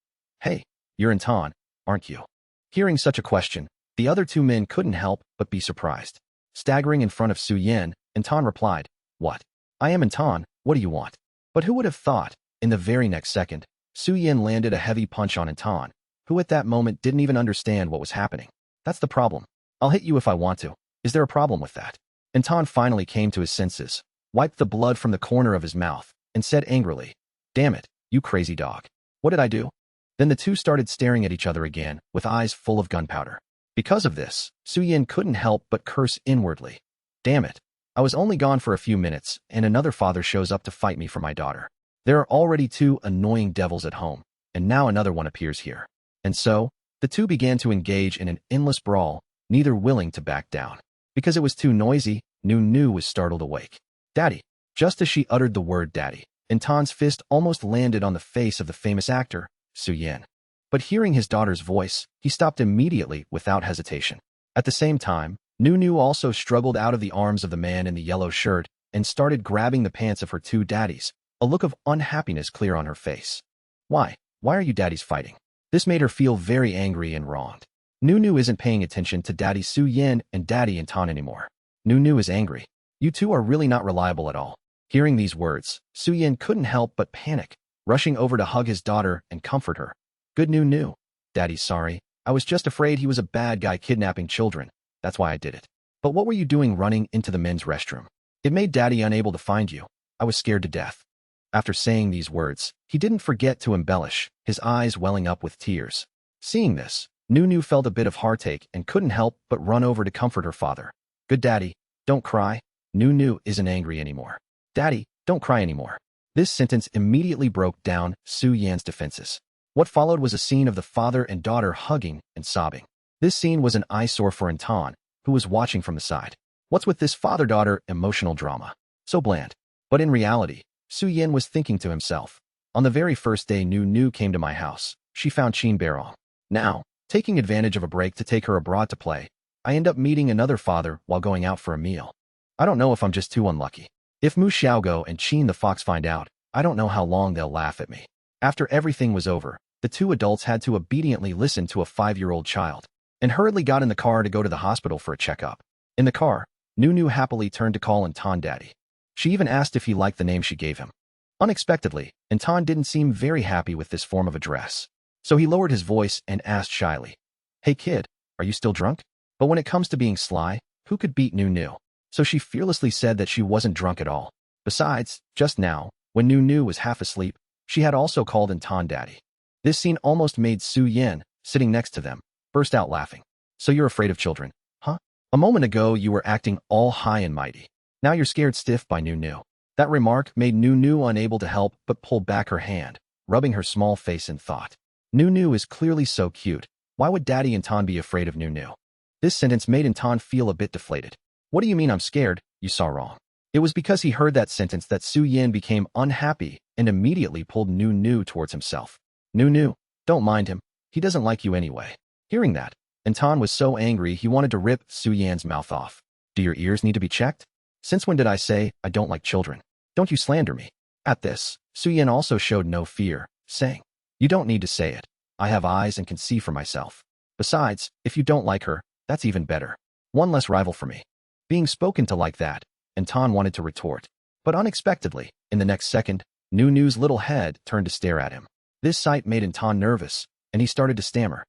Speaker 1: "Hey, you're Anton, aren't you?" Hearing such a question, the other two men couldn't help but be surprised. Staggering in front of Su Yan, Anton replied, "What? I am Anton, what do you want?" But who would have thought, in the very next second, Su Yan landed a heavy punch on Anton, who at that moment didn't even understand what was happening. "That's the problem. I'll hit you if I want to. Is there a problem with that?" Anton finally came to his senses, wiped the blood from the corner of his mouth, and said angrily, "Damn it, you crazy dog. What did I do?" Then the two started staring at each other again, with eyes full of gunpowder. Because of this, Su Yan couldn't help but curse inwardly. "Damn it. I was only gone for a few minutes, and another father shows up to fight me for my daughter. There are already two annoying devils at home, and now another one appears here." And so, the two began to engage in an endless brawl, neither willing to back down. Because it was too noisy, Nu was startled awake. "Daddy." Just as she uttered the word daddy, Anton's fist almost landed on the face of the famous actor, Su Yan. But hearing his daughter's voice, he stopped immediately without hesitation. At the same time, Nu also struggled out of the arms of the man in the yellow shirt and started grabbing the pants of her two daddies, a look of unhappiness clear on her face. Why are you daddies fighting?" This made her feel very angry and wronged. Nu isn't paying attention to Daddy Su Yan and Daddy Anton anymore. Nu is angry. "You two are really not reliable at all." Hearing these words, Su Yan couldn't help but panic, rushing over to hug his daughter and comfort her. "Good Nu. Daddy's sorry. I was just afraid he was a bad guy kidnapping children. That's why I did it. But what were you doing running into the men's restroom? It made Daddy unable to find you. I was scared to death." After saying these words, he didn't forget to embellish, his eyes welling up with tears. Seeing this, Nu felt a bit of heartache and couldn't help but run over to comfort her father. "Good daddy, don't cry." Nu isn't angry anymore. "Daddy, don't cry anymore." This sentence immediately broke down Su Yan's defenses. What followed was a scene of the father and daughter hugging and sobbing. This scene was an eyesore for Anton, who was watching from the side. What's with this father-daughter emotional drama? So bland. But in reality, Su Yan was thinking to himself, on the very first day Nu came to my house, she found Qin Beirong. Now, taking advantage of a break to take her abroad to play, I end up meeting another father while going out for a meal. I don't know if I'm just too unlucky. If Mu Xiaogo and Qin the fox find out, I don't know how long they'll laugh at me. After everything was over, the two adults had to obediently listen to a 5-year-old child and hurriedly got in the car to go to the hospital for a checkup. In the car, Nunu happily turned to call Anton daddy. She even asked if he liked the name she gave him. Unexpectedly, Anton didn't seem very happy with this form of address. So he lowered his voice and asked shyly, "Hey kid, are you still drunk?" But when it comes to being sly, who could beat Nunu? So she fearlessly said that she wasn't drunk at all. Besides, just now, when Nunu was half asleep, she had also called Anton daddy. This scene almost made Su Yin, sitting next to them, burst out laughing. "So you're afraid of children, huh? A moment ago you were acting all high and mighty. Now you're scared stiff by Nunu." That remark made Nunu unable to help but pull back her hand, rubbing her small face in thought. Nunu is clearly so cute. Why would Daddy Anton be afraid of Nunu? This sentence made Anton feel a bit deflated. "What do you mean I'm scared? You saw wrong." It was because he heard that sentence that Su Yin became unhappy and immediately pulled Nunu towards himself. "Nunu, don't mind him. He doesn't like you anyway." Hearing that, Anton was so angry he wanted to rip Su Yan's mouth off. "Do your ears need to be checked? Since when did I say I don't like children? Don't you slander me." At this, Su Yan also showed no fear, saying, "You don't need to say it. I have eyes and can see for myself. Besides, if you don't like her, that's even better. One less rival for me." Being spoken to like that, Anton wanted to retort. But unexpectedly, in the next second, Nunu's little head turned to stare at him. This sight made Anton nervous, and he started to stammer.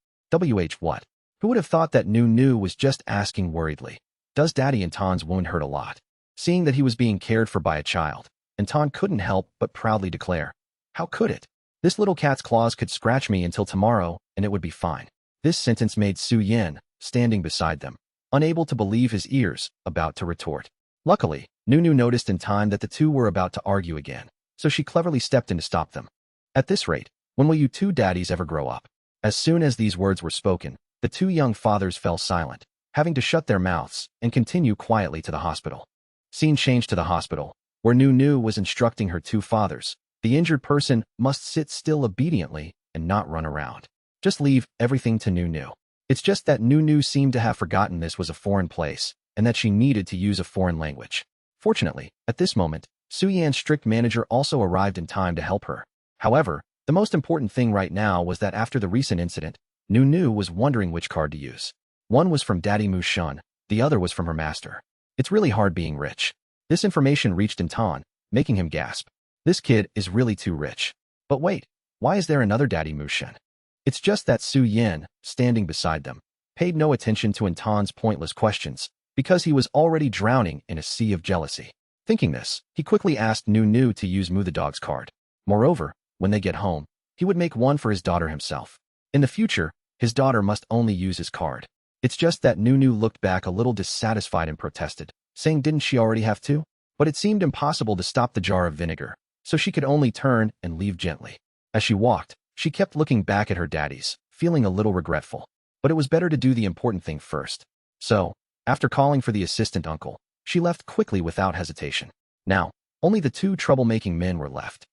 Speaker 1: What? Who would have thought that Nunu was just asking worriedly? Does Daddy Anton's wound hurt a lot? Seeing that he was being cared for by a child, Anton couldn't help but proudly declare, "How could it? This little cat's claws could scratch me until tomorrow, and it would be fine." This sentence made Su Yin, standing beside them, unable to believe his ears, about to retort. Luckily, Nunu noticed in time that the two were about to argue again, so she cleverly stepped in to stop them. "At this rate, when will you two daddies ever grow up?" As soon as these words were spoken, the two young fathers fell silent, having to shut their mouths and continue quietly to the hospital. Scene changed to the hospital, where Nunu was instructing her two fathers. The injured person must sit still obediently and not run around. Just leave everything to Nunu. It's just that Nunu seemed to have forgotten this was a foreign place and that she needed to use a foreign language. Fortunately, at this moment, Su Yan's strict manager also arrived in time to help her. However, the most important thing right now was that after the recent incident, Nunu was wondering which card to use. One was from Daddy Mu Shun, the other was from her master. It's really hard being rich. This information reached Anton, making him gasp. This kid is really too rich. But wait, why is there another Daddy Mu Shun? It's just that Su Yin, standing beside them, paid no attention to Anton's pointless questions, because he was already drowning in a sea of jealousy. Thinking this, he quickly asked Nunu to use Mu the dog's card. Moreover, when they get home, he would make one for his daughter himself. In the future, his daughter must only use his card. It's just that Nunu looked back a little dissatisfied and protested, saying didn't she already have to? But it seemed impossible to stop the jar of vinegar, so she could only turn and leave gently. As she walked, she kept looking back at her daddies, feeling a little regretful. But it was better to do the important thing first. So, after calling for the assistant uncle, she left quickly without hesitation. Now, only the two troublemaking men were left.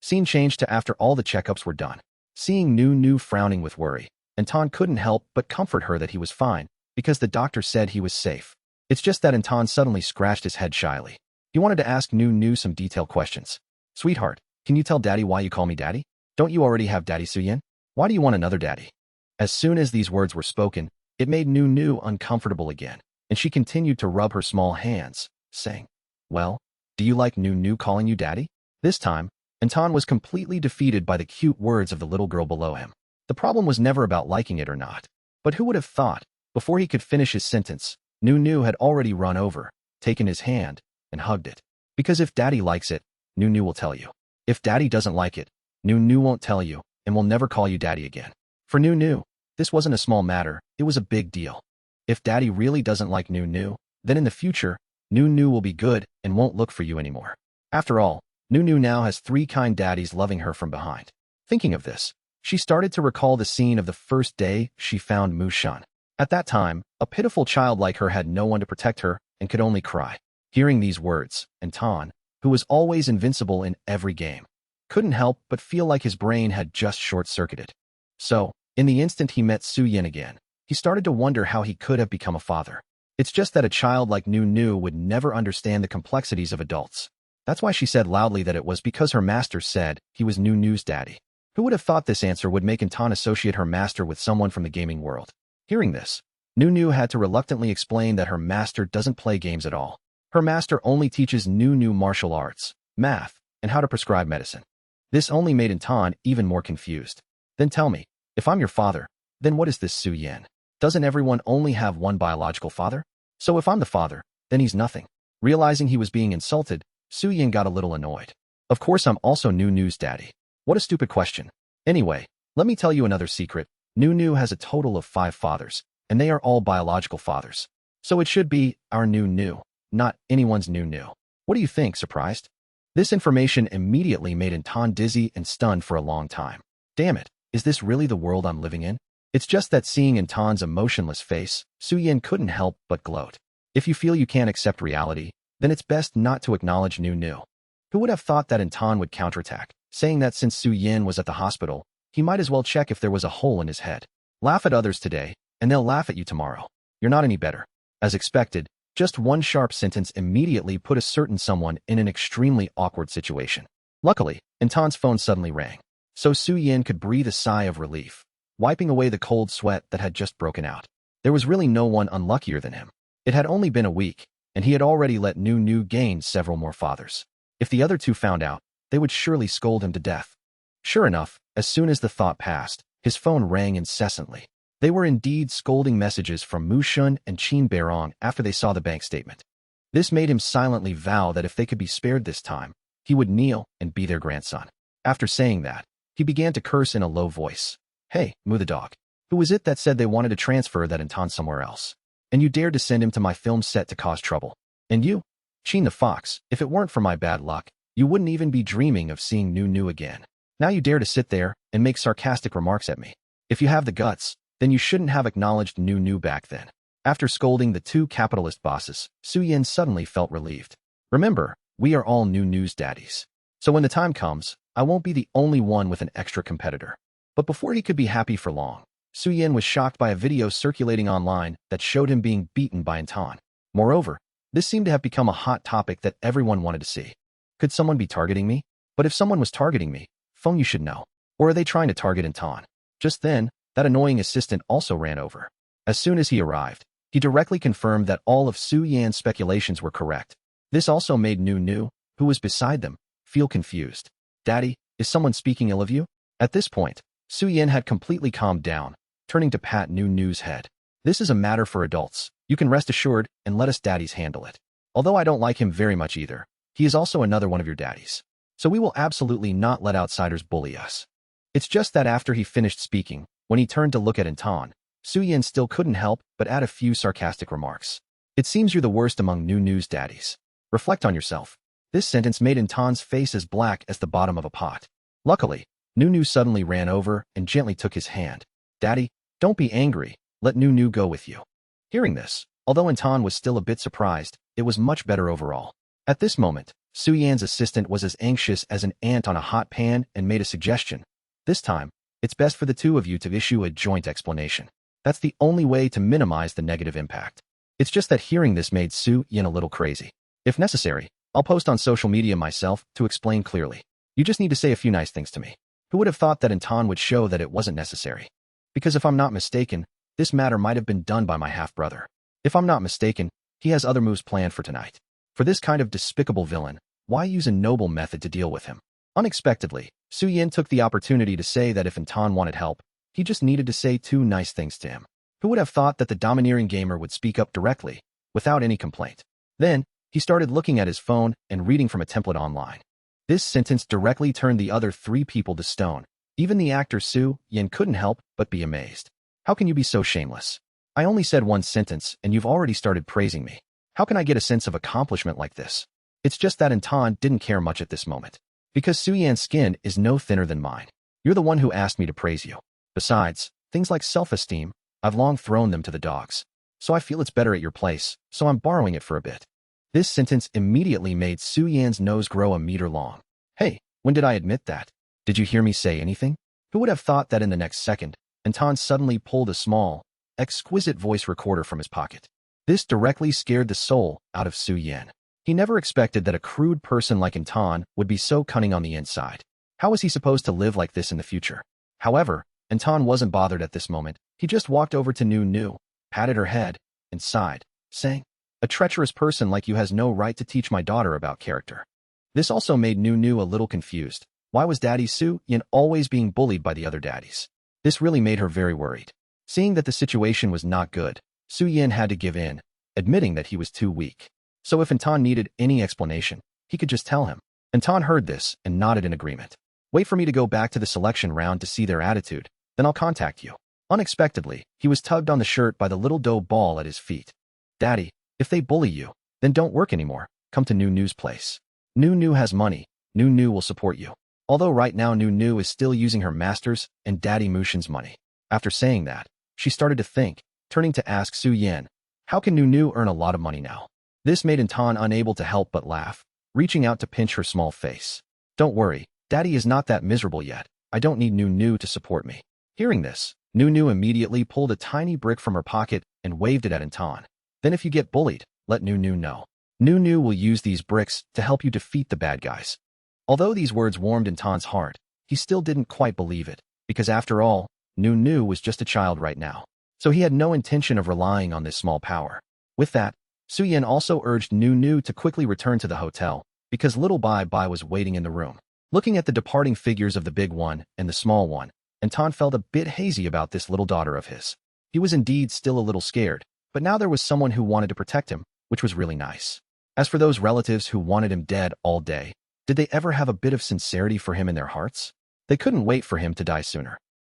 Speaker 1: Scene changed to after all the checkups were done. Seeing Nunu frowning with worry, Anton couldn't help but comfort her that he was fine, because the doctor said he was safe. It's just that Anton suddenly scratched his head shyly. He wanted to ask Nunu some detailed questions. "Sweetheart, can you tell Daddy why you call me Daddy? Don't you already have Daddy Su Yin? Why do you want another daddy?" As soon as these words were spoken, it made Nunu uncomfortable again, and she continued to rub her small hands, saying, "Well, do you like Nunu calling you Daddy?" This time, Anton was completely defeated by the cute words of the little girl below him. The problem was never about liking it or not. But who would have thought, before he could finish his sentence, Nunu had already run over, taken his hand, and hugged it. Because if Daddy likes it, Nunu will tell you. If Daddy doesn't like it, Nunu won't tell you, and will never call you Daddy again. For Nunu, this wasn't a small matter, it was a big deal. If Daddy really doesn't like Nunu, then in the future, Nunu will be good and won't look for you anymore. After all, Nunu now has 3 kind daddies loving her from behind. Thinking of this, she started to recall the scene of the first day she found Mu Shun. At that time, a pitiful child like her had no one to protect her and could only cry. Hearing these words, Anton, who was always invincible in every game, couldn't help but feel like his brain had just short-circuited. So, in the instant he met Su Yin again, he started to wonder how he could have become a father. It's just that a child like Nu would never understand the complexities of adults. That's why she said loudly that it was because her master said he was Nu's daddy. Who would have thought this answer would make Anton associate her master with someone from the gaming world? Hearing this, Nu had to reluctantly explain that her master doesn't play games at all. Her master only teaches Nu martial arts, math, and how to prescribe medicine. This only made Anton even more confused. Then tell me, if I'm your father, then what is this Su Yan? Doesn't everyone only have one biological father? So if I'm the father, then he's nothing. Realizing he was being insulted, Su Yan got a little annoyed. Of course I'm also Nu's daddy. What a stupid question. Anyway, let me tell you another secret. Nu has a total of 5 fathers, and they are all biological fathers. So it should be our Nu, not anyone's Nu. What do you think, surprised? This information immediately made Anton dizzy and stunned for a long time. Damn it, is this really the world I'm living in? It's just that seeing Anton's emotionless face, Su Yan couldn't help but gloat. If you feel you can't accept reality, then it's best not to acknowledge Nu. Who would have thought that Anton would counterattack, saying that since Su Yan was at the hospital, he might as well check if there was a hole in his head. Laugh at others today, and they'll laugh at you tomorrow. You're not any better. As expected, just one sharp sentence immediately put a certain someone in an extremely awkward situation. Luckily, Anton's phone suddenly rang, so Su Yan could breathe a sigh of relief, wiping away the cold sweat that had just broken out. There was really no one unluckier than him. It had only been a week, and he had already let Nu gain several more fathers. If the other two found out, they would surely scold him to death. Sure enough, as soon as the thought passed, his phone rang incessantly. They were indeed scolding messages from Mu Shun and Qin Beirong after they saw the bank statement. This made him silently vow that if they could be spared this time, he would kneel and be their grandson. After saying that, he began to curse in a low voice. Hey, Mu the dog. Who was it that said they wanted to transfer that Anton somewhere else? And you dared to send him to my film set to cause trouble. And you? Qin the fox, if it weren't for my bad luck, you wouldn't even be dreaming of seeing Nu again. Now you dare to sit there and make sarcastic remarks at me. If you have the guts, then you shouldn't have acknowledged Nu back then. After scolding the 2 capitalist bosses, Su Yan suddenly felt relieved. Remember, we are all Nu's daddies. So when the time comes, I won't be the only one with an extra competitor. But before he could be happy for long, Su Yan was shocked by a video circulating online that showed him being beaten by Anton. Moreover, this seemed to have become a hot topic that everyone wanted to see. Could someone be targeting me? But if someone was targeting me, phone you should know. Or are they trying to target Anton? Just then, that annoying assistant also ran over. As soon as he arrived, he directly confirmed that all of Su Yan's speculations were correct. This also made Nu, who was beside them, feel confused. Daddy, is someone speaking ill of you? At this point, Su Yan had completely calmed down, turning to pat Nu's head. This is a matter for adults. You can rest assured and let us daddies handle it. Although I don't like him very much either, he is also another one of your daddies. So we will absolutely not let outsiders bully us. It's just that after he finished speaking, when he turned to look at Anton, Su Yan still couldn't help but add a few sarcastic remarks. It seems you're the worst among Nu's daddies. Reflect on yourself. This sentence made Anton's face as black as the bottom of a pot. Luckily, Nu suddenly ran over and gently took his hand. Daddy, don't be angry. Let Nu go with you. Hearing this, although Anton was still a bit surprised, it was much better overall. At this moment, Su Yan's assistant was as anxious as an ant on a hot pan and made a suggestion. This time, it's best for the 2 of you to issue a joint explanation. That's the only way to minimize the negative impact. It's just that hearing this made Su Yan a little crazy. If necessary, I'll post on social media myself to explain clearly. You just need to say a few nice things to me. Who would have thought that Anton would show that it wasn't necessary? Because if I'm not mistaken, this matter might have been done by my half-brother. If I'm not mistaken, he has other moves planned for tonight. For this kind of despicable villain, why use a noble method to deal with him? Unexpectedly, Su Yan took the opportunity to say that if Anton wanted help, he just needed to say 2 nice things to him. Who would have thought that the domineering gamer would speak up directly, without any complaint? Then, he started looking at his phone and reading from a template online. This sentence directly turned the other 3 people to stone. Even the actor Su Yan couldn't help but be amazed. How can you be so shameless? I only said 1 sentence and you've already started praising me. How can I get a sense of accomplishment like this? It's just that Anton didn't care much at this moment. Because Su Yan's skin is no thinner than mine. You're the one who asked me to praise you. Besides, things like self-esteem, I've long thrown them to the dogs. So I feel it's better at your place, so I'm borrowing it for a bit. This sentence immediately made Su Yan's nose grow a meter long. Hey, when did I admit that? Did you hear me say anything? Who would have thought that in the next second, Anton suddenly pulled a small, exquisite voice recorder from his pocket. This directly scared the soul out of Su Yin. He never expected that a crude person like Anton would be so cunning on the inside. How was he supposed to live like this in the future? However, Anton wasn't bothered at this moment. He just walked over to Nu, patted her head, and sighed, saying, "A treacherous person like you has no right to teach my daughter about character." This also made Nu a little confused. Why was Daddy Su Yin always being bullied by the other daddies? This really made her very worried. Seeing that the situation was not good, Su Yin had to give in, admitting that he was too weak. So if Anton needed any explanation, he could just tell him. Anton heard this and nodded in agreement. "Wait for me to go back to the selection round to see their attitude, then I'll contact you." Unexpectedly, he was tugged on the shirt by the little dough ball at his feet. "Daddy, if they bully you, then don't work anymore. Come to Nu's place. Nu has money. Nu will support you." Although right now Nu is still using her master's and Daddy Mushin's money. After saying that, she started to think, turning to ask Su Yin, "How can Nu earn a lot of money now?" This made Anton unable to help but laugh, reaching out to pinch her small face. "Don't worry, Daddy is not that miserable yet. I don't need Nu to support me." Hearing this, Nu immediately pulled a tiny brick from her pocket and waved it at Anton. "Then if you get bullied, let Nu know. Nu will use these bricks to help you defeat the bad guys." Although these words warmed Anton's heart, he still didn't quite believe it, because after all, Nu was just a child right now. So he had no intention of relying on this small power. With that, Su Yin also urged Nu to quickly return to the hotel, because little Bai Bai was waiting in the room. Looking at the departing figures of the big one and the small one, Anton felt a bit hazy about this little daughter of his. He was indeed still a little scared, but now there was someone who wanted to protect him, which was really nice. As for those relatives who wanted him dead all day, did they ever have a bit of sincerity for him in their hearts? They couldn't wait for him to die sooner.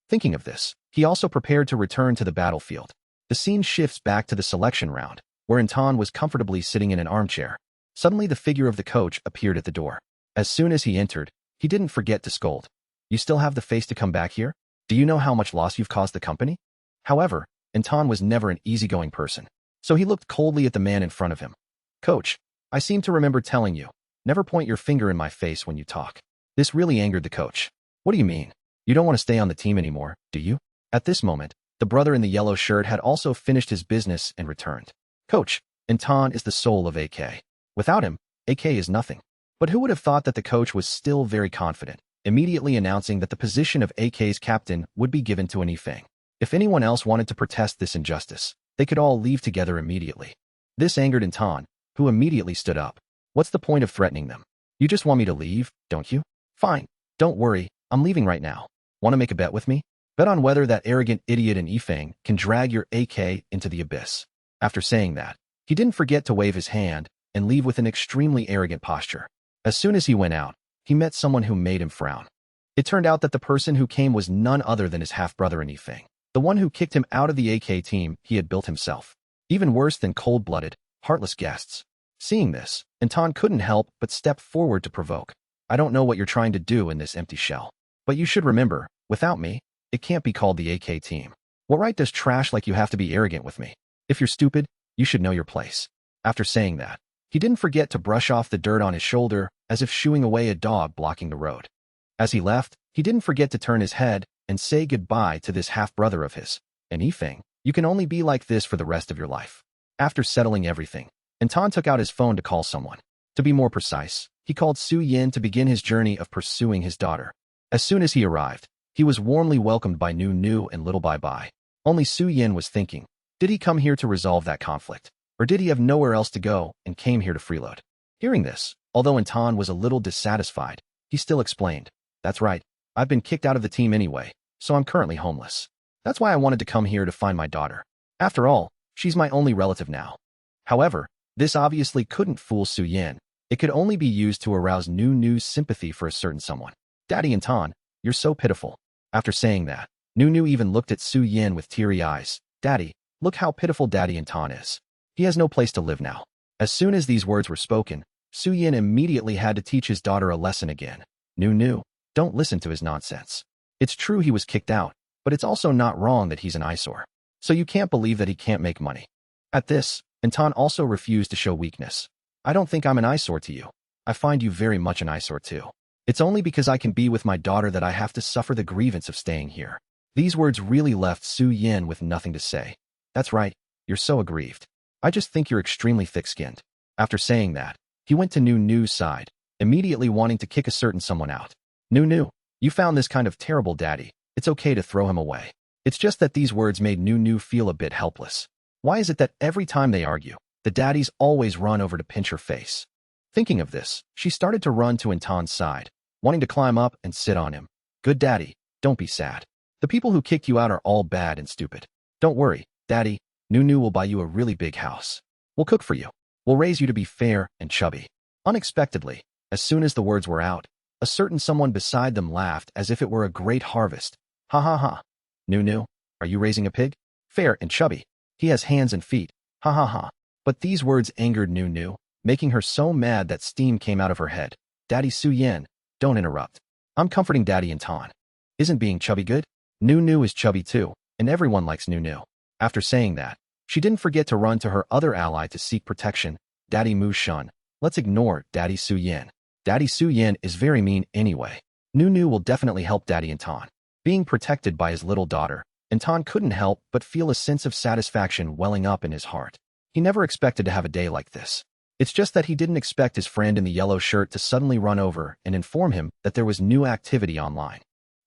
Speaker 1: Thinking of this, he also prepared to return to the battlefield. The scene shifts back to the selection round, where Anton was comfortably sitting in an armchair. Suddenly the figure of the coach appeared at the door. As soon as he entered, he didn't forget to scold. "You still have the face to come back here? Do you know how much loss you've caused the company?" However, Anton was never an easygoing person, so he looked coldly at the man in front of him. "Coach, I seem to remember telling you, never point your finger in my face when you talk." This really angered the coach. "What do you mean? You don't want to stay on the team anymore, do you?" At this moment, the brother in the yellow shirt had also finished his business and returned. "Coach, Anton is the soul of AK. Without him, AK is nothing." But who would have thought that the coach was still very confident, immediately announcing that the position of AK's captain would be given to Anifeng. If anyone else wanted to protest this injustice, they could all leave together immediately. This angered Anton, who immediately stood up. "What's the point of threatening them? You just want me to leave, don't you? Fine, don't worry, I'm leaving right now. Want to make a bet with me? Bet on whether that arrogant idiot in Yifeng can drag your AK into the abyss." After saying that, he didn't forget to wave his hand and leave with an extremely arrogant posture. As soon as he went out, he met someone who made him frown. It turned out that the person who came was none other than his half-brother in Yifeng, the one who kicked him out of the AK team he had built himself. Even worse than cold-blooded, heartless guests. Seeing this, Anton couldn't help but step forward to provoke. "I don't know what you're trying to do in this empty shell, but you should remember, without me, it can't be called the AK team. What right does trash like you have to be arrogant with me? If you're stupid, you should know your place." After saying that, he didn't forget to brush off the dirt on his shoulder as if shooing away a dog blocking the road. As he left, he didn't forget to turn his head and say goodbye to this half-brother of his. "And Yifeng, you can only be like this for the rest of your life." After settling everything, Anton took out his phone to call someone. To be more precise, he called Su Yin to begin his journey of pursuing his daughter. As soon as he arrived, he was warmly welcomed by Nu and little Bai Bai. Only Su Yin was thinking, did he come here to resolve that conflict? Or did he have nowhere else to go and came here to freeload? Hearing this, although Anton was a little dissatisfied, he still explained, "That's right, I've been kicked out of the team anyway, so I'm currently homeless. That's why I wanted to come here to find my daughter. After all, she's my only relative now." However, this obviously couldn't fool Su Yin. It could only be used to arouse Nu's sympathy for a certain someone. "Daddy Anton, you're so pitiful." After saying that, Nu even looked at Su Yin with teary eyes. "Daddy, look how pitiful Daddy Anton is. He has no place to live now." As soon as these words were spoken, Su Yin immediately had to teach his daughter a lesson again. Nu, don't listen to his nonsense. It's true he was kicked out, but it's also not wrong that he's an eyesore. So you can't believe that he can't make money. At this, Anton also refused to show weakness. "I don't think I'm an eyesore to you. I find you very much an eyesore too. It's only because I can be with my daughter that I have to suffer the grievance of staying here." These words really left Su Yin with nothing to say. That's right, you're so aggrieved. I just think you're extremely thick-skinned. After saying that, he went to Nu's side, immediately wanting to kick a certain someone out. Nu, you found this kind of terrible daddy. It's okay to throw him away. It's just that these words made Nu feel a bit helpless. Why is it that every time they argue, the daddies always run over to pinch her face? Thinking of this, she started to run to Anton's side, wanting to climb up and sit on him. Good daddy, don't be sad. The people who kicked you out are all bad and stupid. Don't worry, daddy, Nu will buy you a really big house. We'll cook for you. We'll raise you to be fair and chubby. Unexpectedly, as soon as the words were out, a certain someone beside them laughed as if it were a great harvest. Ha ha ha. Nu, are you raising a pig? Fair and chubby. He has hands and feet. Ha ha ha. But these words angered Nu, making her so mad that steam came out of her head. Daddy Su-yen, don't interrupt. I'm comforting Daddy Anton. Isn't being chubby good? Nu is chubby too, and everyone likes Nu. After saying that, she didn't forget to run to her other ally to seek protection, Daddy Mu-shun. Let's ignore Daddy Su-yen. Daddy Su-yen is very mean anyway. Nu will definitely help Daddy Anton. Being protected by his little daughter, Anton couldn't help but feel a sense of satisfaction welling up in his heart. He never expected to have a day like this. It's just that he didn't expect his friend in the yellow shirt to suddenly run over and inform him that there was new activity online.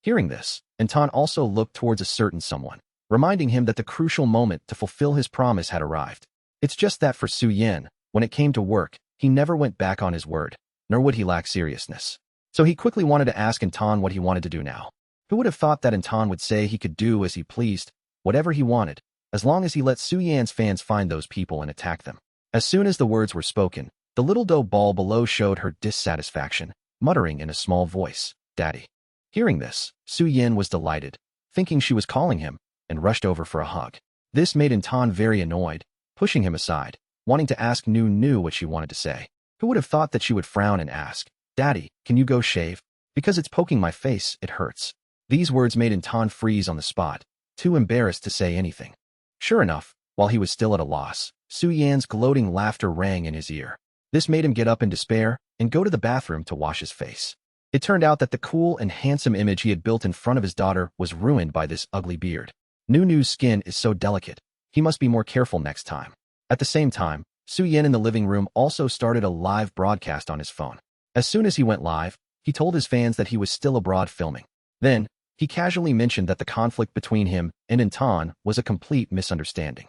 Speaker 1: Hearing this, Anton also looked towards a certain someone, reminding him that the crucial moment to fulfill his promise had arrived. It's just that for Su-yen, when it came to work, he never went back on his word, nor would he lack seriousness. So he quickly wanted to ask Anton what he wanted to do now. Who would have thought that Anton would say he could do as he pleased, whatever he wanted, as long as he let Su-yen's fans find those people and attack them? As soon as the words were spoken, the little dough ball below showed her dissatisfaction, muttering in a small voice, Daddy. Hearing this, Su-yen was delighted, thinking she was calling him, and rushed over for a hug. This made Anton very annoyed, pushing him aside, wanting to ask Nu what she wanted to say. Who would have thought that she would frown and ask, Daddy, can you go shave? Because it's poking my face, it hurts. These words made Anton freeze on the spot, too embarrassed to say anything. Sure enough, while he was still at a loss, Su-yen's gloating laughter rang in his ear. This made him get up in despair and go to the bathroom to wash his face. It turned out that the cool and handsome image he had built in front of his daughter was ruined by this ugly beard. Nu's skin is so delicate. He must be more careful next time. At the same time, Su-yen in the living room also started a live broadcast on his phone. As soon as he went live, he told his fans that he was still abroad filming. Then, he casually mentioned that the conflict between him and Anton was a complete misunderstanding.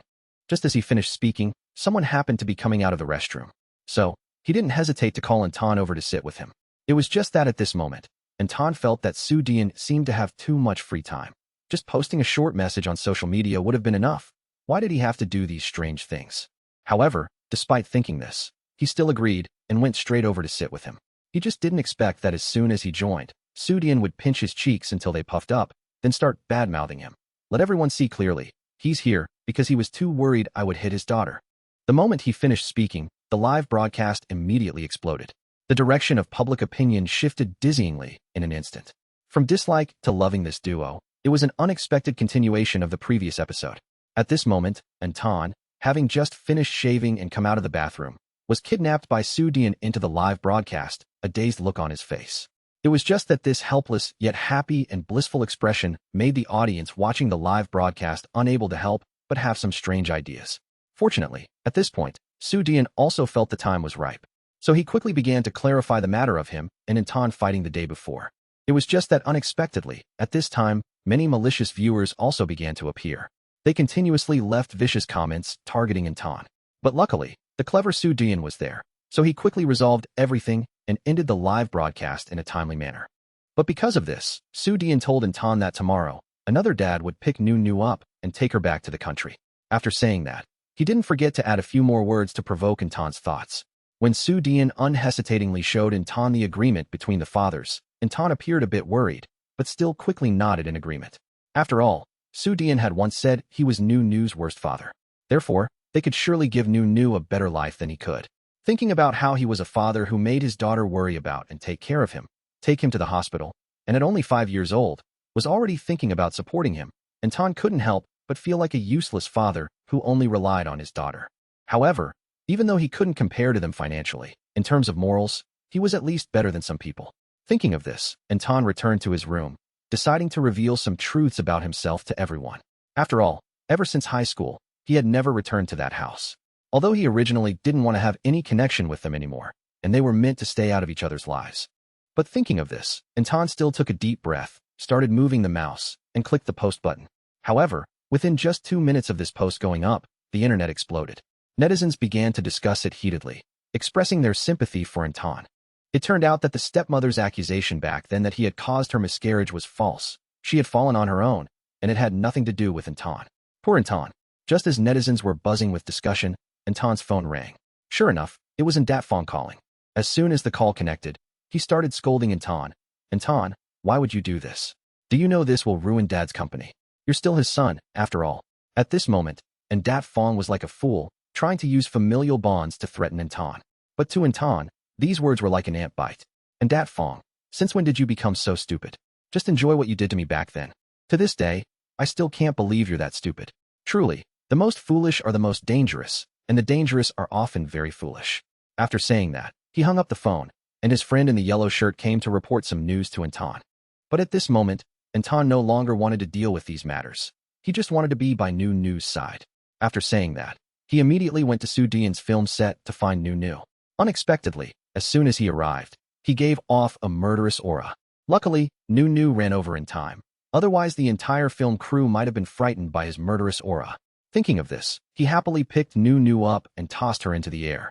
Speaker 1: Just as he finished speaking, someone happened to be coming out of the restroom. So, he didn't hesitate to call Anton over to sit with him. It was just that at this moment, Anton felt that Su-yen seemed to have too much free time. Just posting a short message on social media would have been enough. Why did he have to do these strange things? However, despite thinking this, he still agreed and went straight over to sit with him. He just didn't expect that as soon as he joined, Su-yen would pinch his cheeks until they puffed up, then start bad-mouthing him. Let everyone see clearly, he's here because he was too worried I would hit his daughter. The moment he finished speaking, the live broadcast immediately exploded. The direction of public opinion shifted dizzyingly in an instant. From dislike to loving this duo, it was an unexpected continuation of the previous episode. At this moment, Anton, having just finished shaving and come out of the bathroom, was kidnapped by Su-yen into the live broadcast, a dazed look on his face. It was just that this helpless yet happy and blissful expression made the audience watching the live broadcast unable to help but have some strange ideas. Fortunately, at this point, Su-yen also felt the time was ripe. So he quickly began to clarify the matter of him and Anton fighting the day before. It was just that unexpectedly, at this time, many malicious viewers also began to appear. They continuously left vicious comments targeting Anton. But luckily, the clever Su-yen was there, so he quickly resolved everything and ended the live broadcast in a timely manner. But because of this, Su-yen told Anton that tomorrow, another dad would pick Nu up and take her back to the country. After saying that, he didn't forget to add a few more words to provoke Anton's thoughts. When Su-yen unhesitatingly showed Anton the agreement between the fathers, Anton appeared a bit worried, but still quickly nodded in agreement. After all, Su-yen had once said he was Nu's worst father. Therefore, they could surely give Nu a better life than he could. Thinking about how he was a father who made his daughter worry about and take care of him, take him to the hospital, and at only 5 years old, was already thinking about supporting him, Anton couldn't help but feel like a useless father who only relied on his daughter. However, even though he couldn't compare to them financially, in terms of morals, he was at least better than some people. Thinking of this, Anton returned to his room, deciding to reveal some truths about himself to everyone. After all, ever since high school, he had never returned to that house. Although he originally didn't want to have any connection with them anymore, and they were meant to stay out of each other's lives. But thinking of this, Anton still took a deep breath, started moving the mouse, and clicked the post button. However, within just 2 minutes of this post going up, the internet exploded. Netizens began to discuss it heatedly, expressing their sympathy for Anton. It turned out that the stepmother's accusation back then that he had caused her miscarriage was false. She had fallen on her own, and it had nothing to do with Anton. Poor Anton. Just as netizens were buzzing with discussion, Anton's phone rang. Sure enough, it was Dat Fong calling. As soon as the call connected, he started scolding Anton. Anton, why would you do this? Do you know this will ruin Dad's company? You're still his son, after all. At this moment, Dat Fong was like a fool, trying to use familial bonds to threaten Anton. But to Anton, these words were like an ant bite. Dat Fong, since when did you become so stupid? Just enjoy what you did to me back then. To this day, I still can't believe you're that stupid. Truly, the most foolish are the most dangerous, and the dangerous are often very foolish. After saying that, he hung up the phone, and his friend in the yellow shirt came to report some news to Anton. But at this moment, Anton no longer wanted to deal with these matters. He just wanted to be by Nu Nu's side. After saying that, he immediately went to Soo Dian's film set to find Nu Nu. Unexpectedly, as soon as he arrived, he gave off a murderous aura. Luckily, Nu Nu ran over in time. Otherwise, the entire film crew might have been frightened by his murderous aura. Thinking of this, he happily picked Nu Nu up and tossed her into the air.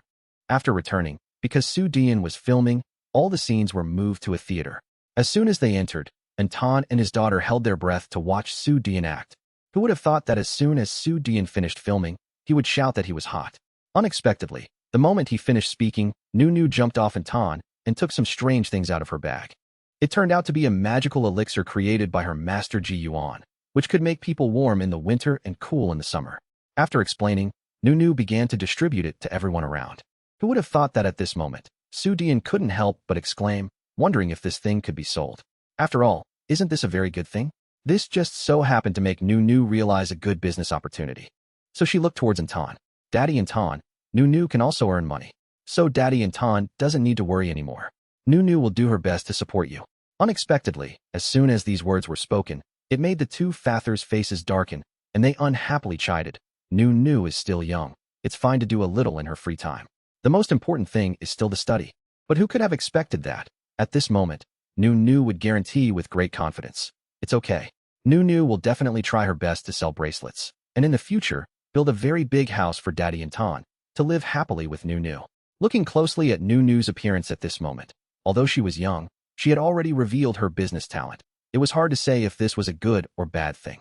Speaker 1: After returning, because Soo Dian was filming, all the scenes were moved to a theater. As soon as they entered, Anton and his daughter held their breath to watch Soo Dian act. Who would have thought that as soon as Soo Dian finished filming, he would shout that he was hot? Unexpectedly, the moment he finished speaking, Nu Nu jumped off Anton and took some strange things out of her bag. It turned out to be a magical elixir created by her master Ji Yuan, which could make people warm in the winter and cool in the summer. After explaining, Nu Nu began to distribute it to everyone around. Who would have thought that at this moment, Soo Dian couldn't help but exclaim, wondering if this thing could be sold. After all, isn't this a very good thing? This just so happened to make Nu Nu realize a good business opportunity. So she looked towards Anton. Daddy Anton, Nu Nu can also earn money. So Daddy Anton doesn't need to worry anymore. Nu Nu will do her best to support you. Unexpectedly, as soon as these words were spoken, it made the two Fathers' faces darken, and they unhappily chided. Nu Nu is still young. It's fine to do a little in her free time. The most important thing is still to study. But who could have expected that? At this moment, Nu Nu would guarantee with great confidence. It's okay. Nu Nu will definitely try her best to sell bracelets, and in the future, build a very big house for Daddy Anton, to live happily with Nu Nu. Looking closely at Nu Nu's appearance at this moment, although she was young, she had already revealed her business talent. It was hard to say if this was a good or bad thing.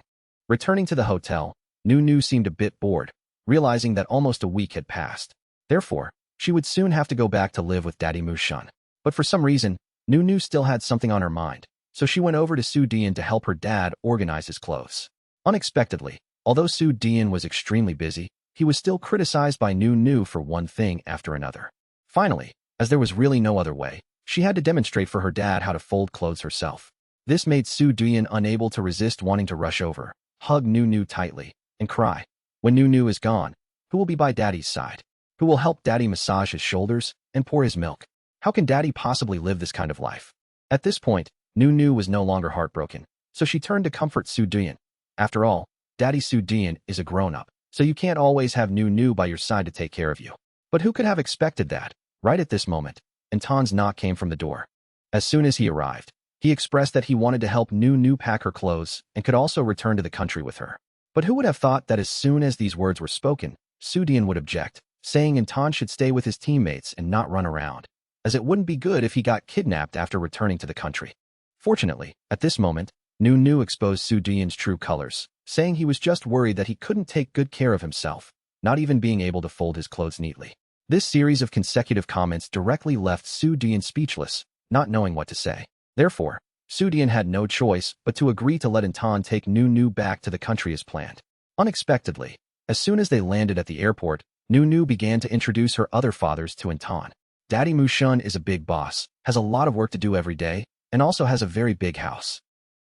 Speaker 1: Returning to the hotel, Nu Nu seemed a bit bored, realizing that almost a week had passed. Therefore, she would soon have to go back to live with Daddy Mushan. But for some reason, Nu Nu still had something on her mind, so she went over to Soo Dian to help her dad organize his clothes. Unexpectedly, although Soo Dian was extremely busy, he was still criticized by Nu Nu for one thing after another. Finally, as there was really no other way, she had to demonstrate for her dad how to fold clothes herself. This made Soo Dian unable to resist wanting to rush over, hug Nu Nu tightly, and cry. When Nu Nu is gone, who will be by Daddy's side? Who will help Daddy massage his shoulders and pour his milk? How can Daddy possibly live this kind of life? At this point, Nu Nu was no longer heartbroken, so she turned to comfort Soo Dian. After all, Daddy Soo Dian is a grown-up, so you can't always have Nu Nu by your side to take care of you. But who could have expected that? Right at this moment, Anton's knock came from the door. As soon as he arrived, he expressed that he wanted to help Nu Nu pack her clothes and could also return to the country with her. But who would have thought that as soon as these words were spoken, Soo Dian would object, saying Anton should stay with his teammates and not run around, as it wouldn't be good if he got kidnapped after returning to the country. Fortunately, at this moment, Nu Nu exposed Soo Dian's true colors, saying he was just worried that he couldn't take good care of himself, not even being able to fold his clothes neatly. This series of consecutive comments directly left Soo Dian speechless, not knowing what to say. Therefore, Soo Dian had no choice but to agree to let Anton take Nu Nu back to the country as planned. Unexpectedly, as soon as they landed at the airport, Nu Nu began to introduce her other fathers to Anton. Daddy Mushan is a big boss, has a lot of work to do every day, and also has a very big house.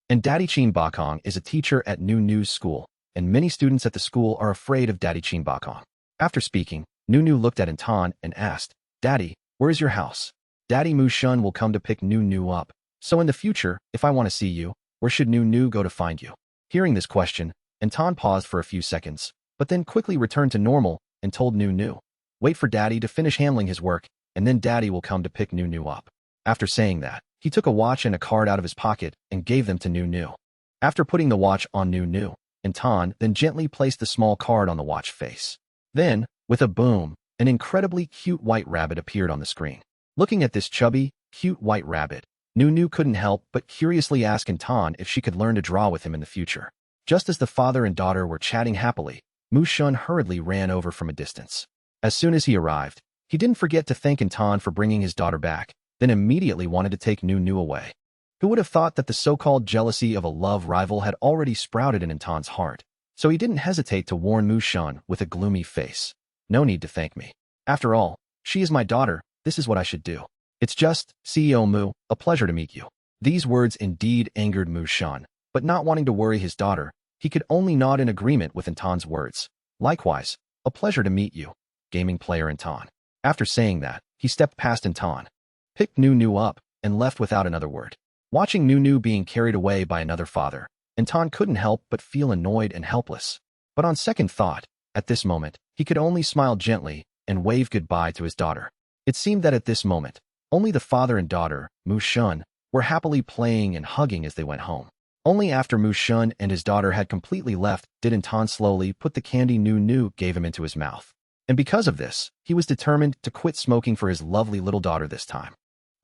Speaker 1: And Daddy Chin Bakong is a teacher at Nu Nu's school, and many students at the school are afraid of Daddy Chin Bakong. After speaking, Nu Nu looked at Anton and asked, Daddy, where is your house? Daddy Mushan will come to pick Nu Nu up. So in the future, if I want to see you, where should Nu Nu go to find you? Hearing this question, Anton paused for a few seconds, but then quickly returned to normal and told Nu, "Wait for Daddy to finish handling his work, and then Daddy will come to pick Nu up." After saying that, he took a watch and a card out of his pocket and gave them to Nu. After putting the watch on Nu, Anton then gently placed the small card on the watch face. Then, with a boom, an incredibly cute white rabbit appeared on the screen. Looking at this chubby, cute white rabbit, Nu couldn't help but curiously ask Anton if she could learn to draw with him in the future. Just as the father and daughter were chatting happily, Mushun hurriedly ran over from a distance. As soon as he arrived, he didn't forget to thank Anton for bringing his daughter back, then immediately wanted to take Nu away. Who would have thought that the so-called jealousy of a love rival had already sprouted in Anton's heart? So he didn't hesitate to warn Mushun with a gloomy face. "No need to thank me. After all, she is my daughter, this is what I should do. It's just, CEO Mu, a pleasure to meet you." These words indeed angered Mushun, but not wanting to worry his daughter, he could only nod in agreement with Anton's words. "Likewise, a pleasure to meet you, gaming player Anton." After saying that, he stepped past Anton, picked Nu up, and left without another word. Watching Nu being carried away by another father, Anton couldn't help but feel annoyed and helpless. But on second thought, at this moment, he could only smile gently and wave goodbye to his daughter. It seemed that at this moment, only the father and daughter, Mushun, were happily playing and hugging as they went home. Only after Mushun and his daughter had completely left did Anton slowly put the candy Nu gave him into his mouth. And because of this, he was determined to quit smoking for his lovely little daughter this time.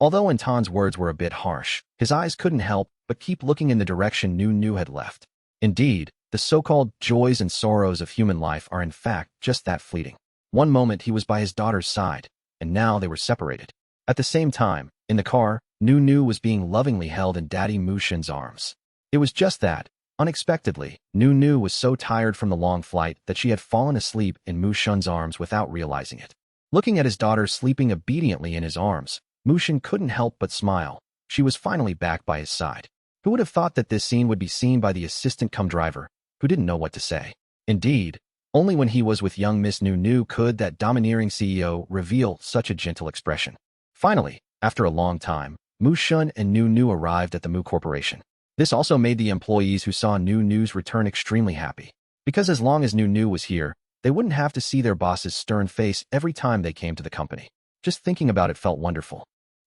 Speaker 1: Although Anton's words were a bit harsh, his eyes couldn't help but keep looking in the direction Nu had left. Indeed, the so-called joys and sorrows of human life are in fact just that fleeting. One moment he was by his daughter's side, and now they were separated. At the same time, in the car, Nu was being lovingly held in Daddy Mushun's arms. It was just that, unexpectedly, Nu was so tired from the long flight that she had fallen asleep in Mushun's arms without realizing it. Looking at his daughter sleeping obediently in his arms, Mushun couldn't help but smile. She was finally back by his side. Who would have thought that this scene would be seen by the assistant-cum-driver, who didn't know what to say? Indeed, only when he was with young Miss Nu could that domineering CEO reveal such a gentle expression. Finally, after a long time, Mushun and Nu arrived at the Mu Corporation. This also made the employees who saw Nu's return extremely happy, because as long as Nu was here, they wouldn't have to see their boss's stern face every time they came to the company. Just thinking about it felt wonderful.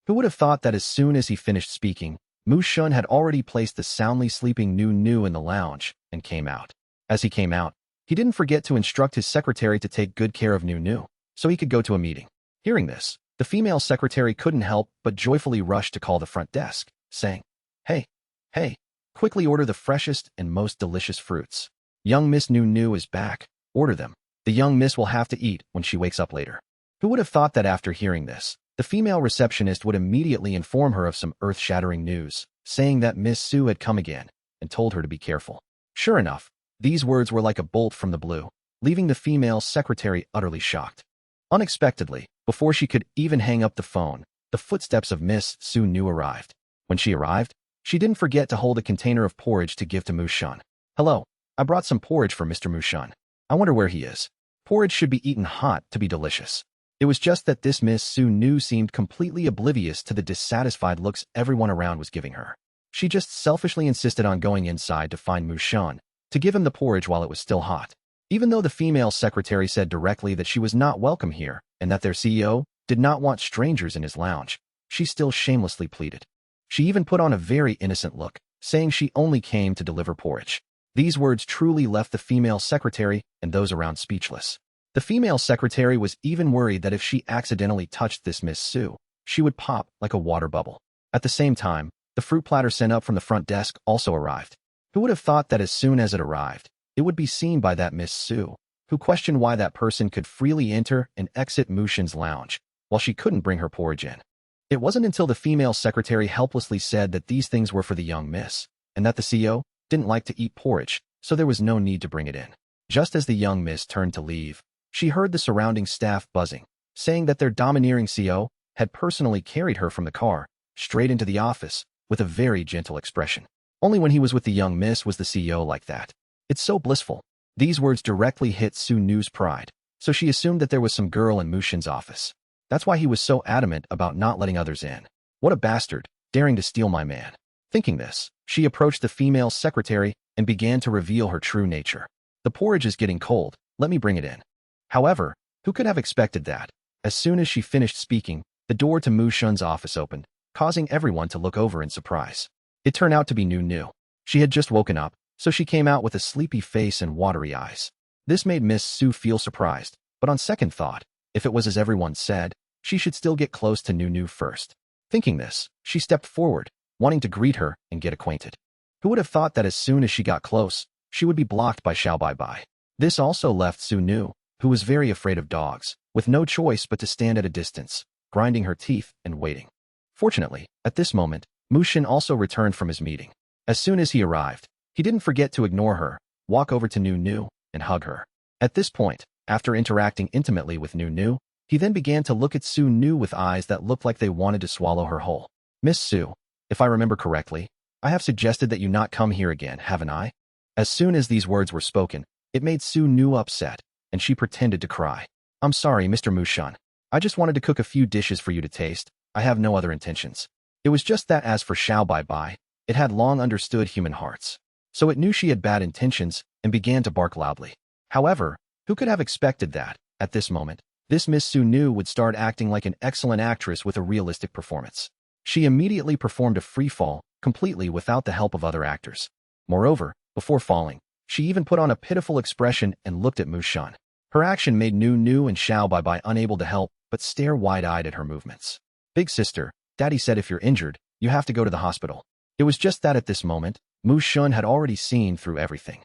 Speaker 1: Who would have thought that as soon as he finished speaking, Mushun had already placed the soundly sleeping Nu in the lounge and came out. As he came out, he didn't forget to instruct his secretary to take good care of Nu, so he could go to a meeting. Hearing this, the female secretary couldn't help but joyfully rush to call the front desk, saying, Hey, quickly order the freshest and most delicious fruits. Young Miss Nu is back. Order them. The young miss will have to eat when she wakes up later." Who would have thought that after hearing this, the female receptionist would immediately inform her of some earth-shattering news, saying that Miss Su had come again and told her to be careful. Sure enough, these words were like a bolt from the blue, leaving the female secretary utterly shocked. Unexpectedly, before she could even hang up the phone, the footsteps of Miss Su arrived. When she arrived, she didn't forget to hold a container of porridge to give to Mushun. "Hello, I brought some porridge for Mr. Mushun. I wonder where he is. Porridge should be eaten hot to be delicious." It was just that this Miss Su seemed completely oblivious to the dissatisfied looks everyone around was giving her. She just selfishly insisted on going inside to find Mushun, to give him the porridge while it was still hot. Even though the female secretary said directly that she was not welcome here and that their CEO did not want strangers in his lounge, she still shamelessly pleaded. She even put on a very innocent look, saying she only came to deliver porridge. These words truly left the female secretary and those around speechless. The female secretary was even worried that if she accidentally touched this Miss Su, she would pop like a water bubble. At the same time, the fruit platter sent up from the front desk also arrived. Who would have thought that as soon as it arrived, it would be seen by that Miss Su, who questioned why that person could freely enter and exit Mushun's lounge, while she couldn't bring her porridge in. It wasn't until the female secretary helplessly said that these things were for the young miss, and that the CEO didn't like to eat porridge, so there was no need to bring it in. Just as the young miss turned to leave, she heard the surrounding staff buzzing, saying that their domineering CEO had personally carried her from the car, straight into the office, with a very gentle expression. Only when he was with the young miss was the CEO like that. "It's so blissful." These words directly hit Su's pride, so she assumed that there was some girl in Mushun's office. That's why he was so adamant about not letting others in. What a bastard, daring to steal my man. Thinking this, she approached the female secretary and began to reveal her true nature. "The porridge is getting cold. let me bring it in. However, who could have expected that? As soon as she finished speaking, the door to Mu Shun's office opened, causing everyone to look over in surprise. It turned out to be Nu Nu. She had just woken up, so she came out with a sleepy face and watery eyes. This made Miss Su feel surprised, but on second thought, if it was as everyone said, she should still get close to Nu Nu first. Thinking this, she stepped forward, wanting to greet her and get acquainted. Who would have thought that as soon as she got close, she would be blocked by Xiao Bai Bai? This also left Su Nu, who was very afraid of dogs, with no choice but to stand at a distance, grinding her teeth and waiting. Fortunately, at this moment, Mu Shun also returned from his meeting. As soon as he arrived, he didn't forget to ignore her, walk over to Nu Nu, and hug her. At this point, after interacting intimately with Nu Nu, he then began to look at Su Nu with eyes that looked like they wanted to swallow her whole. Miss Su, if I remember correctly, I have suggested that you not come here again, haven't I? As soon as these words were spoken, it made Su Nu upset, and she pretended to cry. I'm sorry, Mr. Mu Shun. I just wanted to cook a few dishes for you to taste. I have no other intentions. It was just that as for Xiao Bai Bai, it had long understood human hearts. So it knew she had bad intentions and began to bark loudly. However, who could have expected that, at this moment, this Miss Su Nu would start acting like an excellent actress with a realistic performance. She immediately performed a free fall, completely without the help of other actors. Moreover, before falling, she even put on a pitiful expression and looked at Mu Shun. Her action made Nu Nu and Xiao Bai Bai unable to help but stare wide-eyed at her movements. Big sister, Daddy said if you're injured, you have to go to the hospital. It was just that at this moment, Mu Shun had already seen through everything.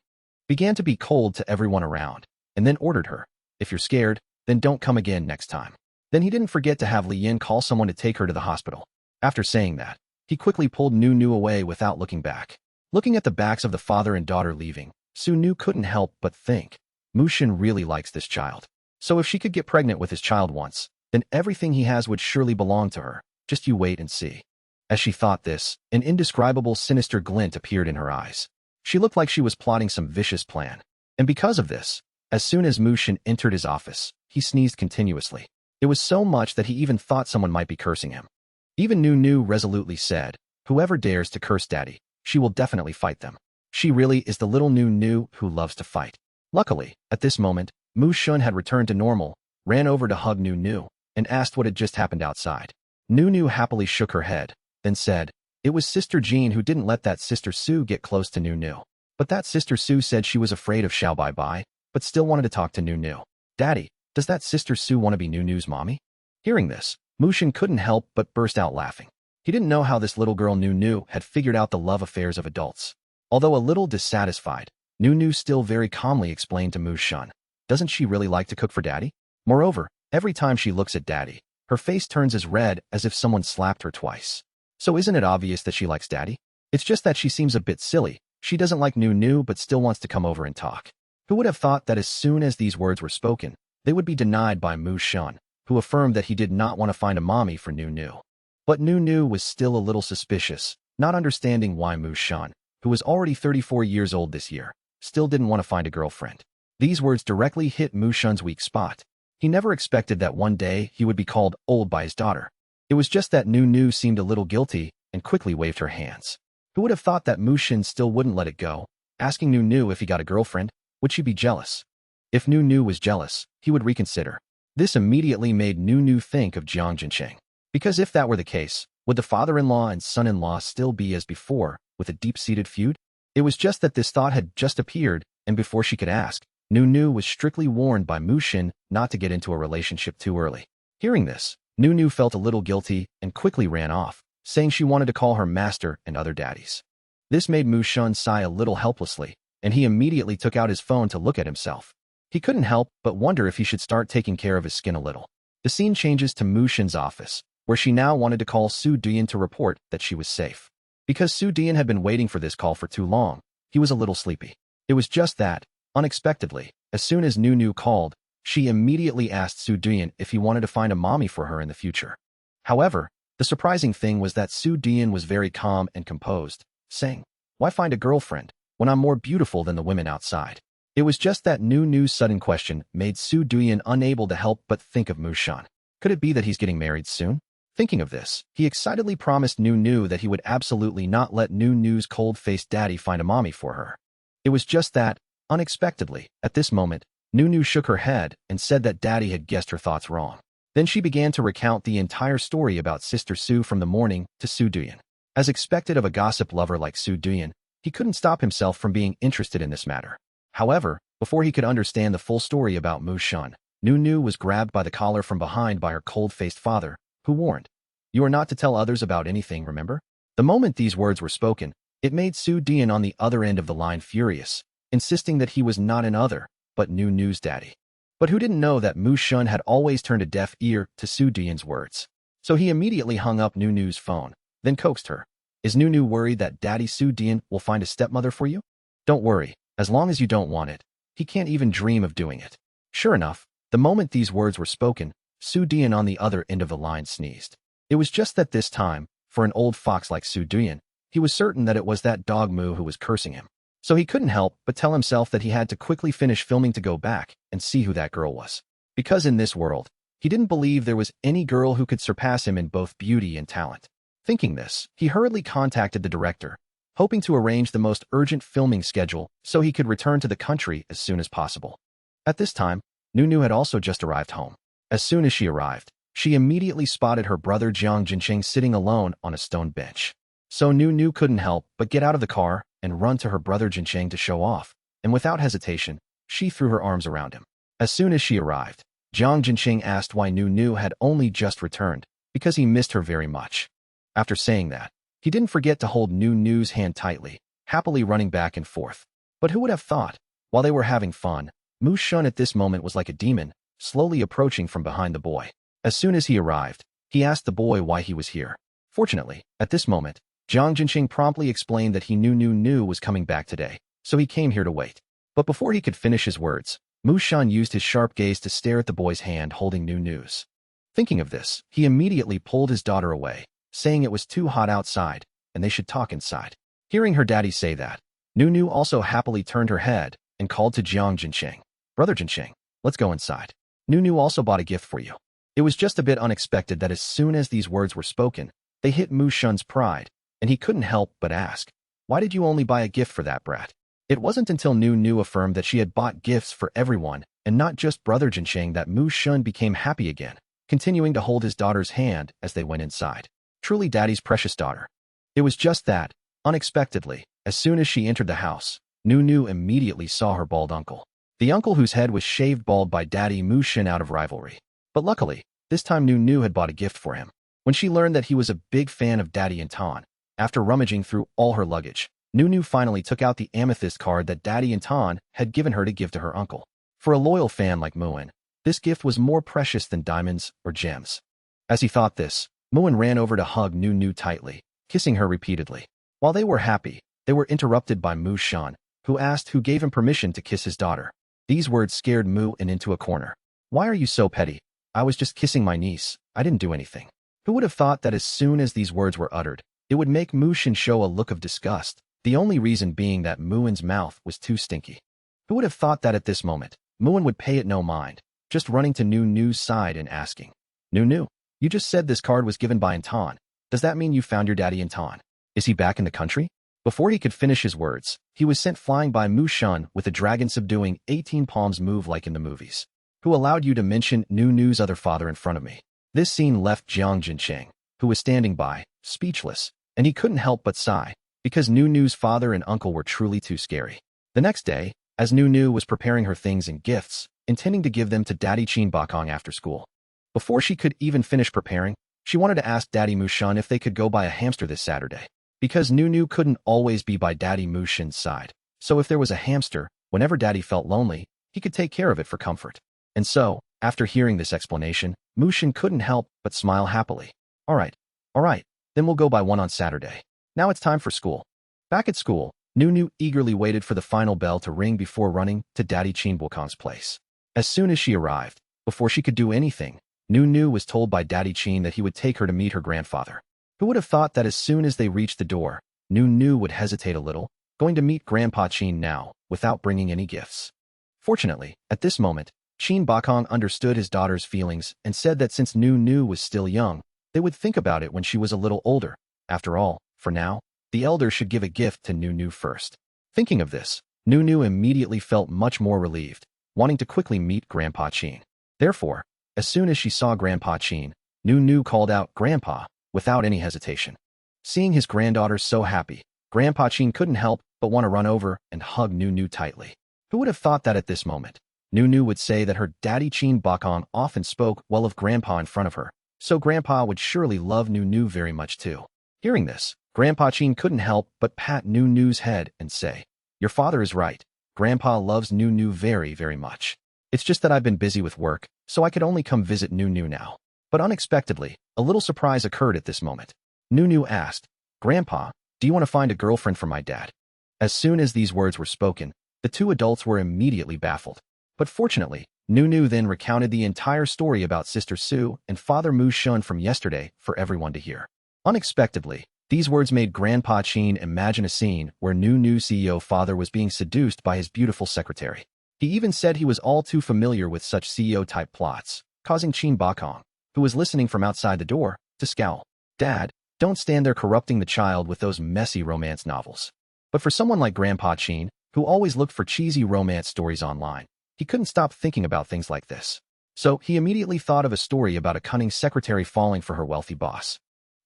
Speaker 1: Began to be cold to everyone around, and then ordered her, if you're scared, then don't come again next time. Then he didn't forget to have Li Yin call someone to take her to the hospital. After saying that, he quickly pulled Nu Nu away without looking back. Looking at the backs of the father and daughter leaving, Su Nu couldn't help but think, Mu Shun really likes this child. So if she could get pregnant with his child once, then everything he has would surely belong to her. Just you wait and see. As she thought this, an indescribable sinister glint appeared in her eyes. She looked like she was plotting some vicious plan. And because of this, as soon as Mu Shun entered his office, he sneezed continuously. It was so much that he even thought someone might be cursing him. Even Nu Nu resolutely said, whoever dares to curse Daddy, she will definitely fight them. She really is the little Nu Nu who loves to fight. Luckily, at this moment, Mu Shun had returned to normal, ran over to hug Nu Nu, and asked what had just happened outside. Nu Nu happily shook her head, then said, it was Sister Jean who didn't let that Sister Su get close to Nu Nu. But that Sister Su said she was afraid of Xiao Bai Bai, but still wanted to talk to Nu Nu. Daddy, does that Sister Su want to be Nu Nu's mommy? Hearing this, Mu Shun couldn't help but burst out laughing. He didn't know how this little girl Nu Nu had figured out the love affairs of adults. Although a little dissatisfied, Nu Nu still very calmly explained to Mu Shun, doesn't she really like to cook for Daddy? Moreover, every time she looks at Daddy, her face turns as red as if someone slapped her twice. So isn't it obvious that she likes Daddy? It's just that she seems a bit silly. She doesn't like Nu Nu but still wants to come over and talk. Who would have thought that as soon as these words were spoken, they would be denied by Mu Shun, who affirmed that he did not want to find a mommy for Nu Nu. But Nu Nu was still a little suspicious, not understanding why Mu Shun, who was already 34 years old this year, still didn't want to find a girlfriend. These words directly hit Mu Shun's weak spot. He never expected that one day he would be called old by his daughter. It was just that Nu Nu seemed a little guilty and quickly waved her hands. Who would have thought that Mu Shun still wouldn't let it go, asking Nu Nu if he got a girlfriend? Would she be jealous? If Nu Nu was jealous, he would reconsider. This immediately made Nu Nu think of Jiang Jincheng. Because if that were the case, would the father-in-law and son-in-law still be as before, with a deep-seated feud? It was just that this thought had just appeared, and before she could ask, Nu Nu was strictly warned by Mu Shun not to get into a relationship too early. Hearing this, Nu Nu felt a little guilty and quickly ran off, saying she wanted to call her master and other daddies. This made Mu Shun sigh a little helplessly, and he immediately took out his phone to look at himself. He couldn't help but wonder if he should start taking care of his skin a little. The scene changes to Mu Shun's office, where she now wanted to call Su Dian to report that she was safe. Because Su Dian had been waiting for this call for too long, he was a little sleepy. It was just that, unexpectedly, as soon as Nu Nu called, she immediately asked Su Dian if he wanted to find a mommy for her in the future. However, the surprising thing was that Su Dian was very calm and composed, saying, "Why find a girlfriend when I'm more beautiful than the women outside?" It was just that Nu Nu's sudden question made Su Dian unable to help but think of Mu Shun. Could it be that he's getting married soon? Thinking of this, he excitedly promised Nu Nu that he would absolutely not let Nu Nu's cold-faced daddy find a mommy for her. It was just that, unexpectedly, at this moment, Nunu shook her head and said that Daddy had guessed her thoughts wrong. Then she began to recount the entire story about Sister Sue from the morning to Soo Duyan. As expected of a gossip lover like Soo Duyan, he couldn't stop himself from being interested in this matter. However, before he could understand the full story about Moo Shun, Nunu was grabbed by the collar from behind by her cold-faced father, who warned, "You are not to tell others about anything, remember?" The moment these words were spoken, it made Soo Duyan on the other end of the line furious, insisting that he was not an other, but Nunu's daddy. But who didn't know that Moo Shun had always turned a deaf ear to Soo Duyan's words? So he immediately hung up Nunu's phone, then coaxed her. "Is Nunu worried that Daddy Soo Duyan will find a stepmother for you? Don't worry, as long as you don't want it. He can't even dream of doing it." Sure enough, the moment these words were spoken, Soo Duyan on the other end of the line sneezed. It was just that this time, for an old fox like Soo Duyan, he was certain that it was that dog Moo who was cursing him. So he couldn't help but tell himself that he had to quickly finish filming to go back and see who that girl was. Because in this world, he didn't believe there was any girl who could surpass him in both beauty and talent. Thinking this, he hurriedly contacted the director, hoping to arrange the most urgent filming schedule so he could return to the country as soon as possible. At this time, Nunu had also just arrived home. As soon as she arrived, she immediately spotted her brother Jiang Jinqing sitting alone on a stone bench. So Nunu couldn't help but get out of the car and run to her brother Jinqing to show off, and without hesitation, she threw her arms around him. As soon as she arrived, Jiang Jinqing asked why Nunu had only just returned, because he missed her very much. After saying that, he didn't forget to hold Nunu's hand tightly, happily running back and forth. But who would have thought, while they were having fun, Moo Shun at this moment was like a demon, slowly approaching from behind the boy. As soon as he arrived, he asked the boy why he was here. Fortunately, at this moment, Jiang Jinqing promptly explained that he knew Nunu was coming back today, so he came here to wait. But before he could finish his words, Moo Shun used his sharp gaze to stare at the boy's hand holding Nunu's. Thinking of this, he immediately pulled his daughter away, saying it was too hot outside, and they should talk inside. Hearing her daddy say that, Nunu also happily turned her head and called to Jiang Jinqing. "Brother Jinqing, let's go inside. Nunu also bought a gift for you." It was just a bit unexpected that as soon as these words were spoken, they hit Moo Shun's pride, and he couldn't help but ask, "Why did you only buy a gift for that brat?" It wasn't until Nunu affirmed that she had bought gifts for everyone, and not just Brother Jinqing, that Moo Shun became happy again, continuing to hold his daughter's hand as they went inside. Truly Daddy's precious daughter. It was just that, unexpectedly, as soon as she entered the house, Nunu immediately saw her bald uncle. The uncle whose head was shaved bald by Daddy Moo Shun out of rivalry. But luckily, this time Nunu had bought a gift for him. When she learned that he was a big fan of Daddy and Tan, after rummaging through all her luggage, Nunu finally took out the amethyst card that Daddy and Tan had given her to give to her uncle. For a loyal fan like Moon, this gift was more precious than diamonds or gems. As he thought this, Moon ran over to hug Nunu tightly, kissing her repeatedly. While they were happy, they were interrupted by Moo Shun, who asked who gave him permission to kiss his daughter. These words scared Moon into a corner. "Why are you so petty? I was just kissing my niece. I didn't do anything." Who would have thought that as soon as these words were uttered, it would make Moo Shun show a look of disgust, the only reason being that Moon's mouth was too stinky. Who would have thought that at this moment, Moon would pay it no mind, just running to Nunu's side and asking, "Nunu, you just said this card was given by Anton. Does that mean you found your daddy Anton? Is he back in the country?" Before he could finish his words, he was sent flying by Moo Shun with a dragon-subduing 18 palms move like in the movies. "Who allowed you to mention Nunu's other father in front of me?" This scene left Jiang Jinqing, who was standing by, speechless, and he couldn't help but sigh, because Nunu's father and uncle were truly too scary. The next day, as Nunu was preparing her things and gifts, intending to give them to Daddy Qin Bakong after school. Before she could even finish preparing, she wanted to ask Daddy Moo Shun if they could go buy a hamster this Saturday. Because Nunu couldn't always be by Daddy Moo Shun's side, so if there was a hamster, whenever Daddy felt lonely, he could take care of it for comfort. And so, after hearing this explanation, Moo Shun couldn't help but smile happily. All right, then we'll go buy one on Saturday. Now it's time for school." Back at school, Nunu eagerly waited for the final bell to ring before running to Daddy Qin Bakong's place. As soon as she arrived, before she could do anything, Nunu was told by Daddy Qin that he would take her to meet her grandfather. Who would have thought that as soon as they reached the door, Nunu would hesitate a little, going to meet Grandpa Qin now, without bringing any gifts. Fortunately, at this moment, Qin Bakong understood his daughter's feelings and said that since Nunu was still young, they would think about it when she was a little older. After all, for now, the elder should give a gift to Nunu first. Thinking of this, Nunu immediately felt much more relieved, wanting to quickly meet Grandpa Chin. Therefore, as soon as she saw Grandpa Chin, Nu called out, "Grandpa," without any hesitation. Seeing his granddaughter so happy, Grandpa Chin couldn't help but want to run over and hug Nu tightly. Who would have thought that at this moment, Nu would say that her daddy Chin Bakong often spoke well of Grandpa in front of her, so Grandpa would surely love Nu very much too. Hearing this, Grandpa Chin couldn't help but pat Nu's head and say, "Your father is right. Grandpa loves Nu very, very much. It's just that I've been busy with work, so I could only come visit Nu now." But unexpectedly, a little surprise occurred at this moment. Nu asked, "Grandpa, do you want to find a girlfriend for my dad?" As soon as these words were spoken, the two adults were immediately baffled. But fortunately, Nu then recounted the entire story about Sister Sue and Father Mu Shun from yesterday for everyone to hear. Unexpectedly, these words made Grandpa Chin imagine a scene where Nu's CEO father was being seduced by his beautiful secretary. He even said he was all too familiar with such CEO-type plots, causing Chin Bakong, who was listening from outside the door, to scowl. "Dad, don't stand there corrupting the child with those messy romance novels." But for someone like Grandpa Chin, who always looked for cheesy romance stories online, he couldn't stop thinking about things like this. So he immediately thought of a story about a cunning secretary falling for her wealthy boss.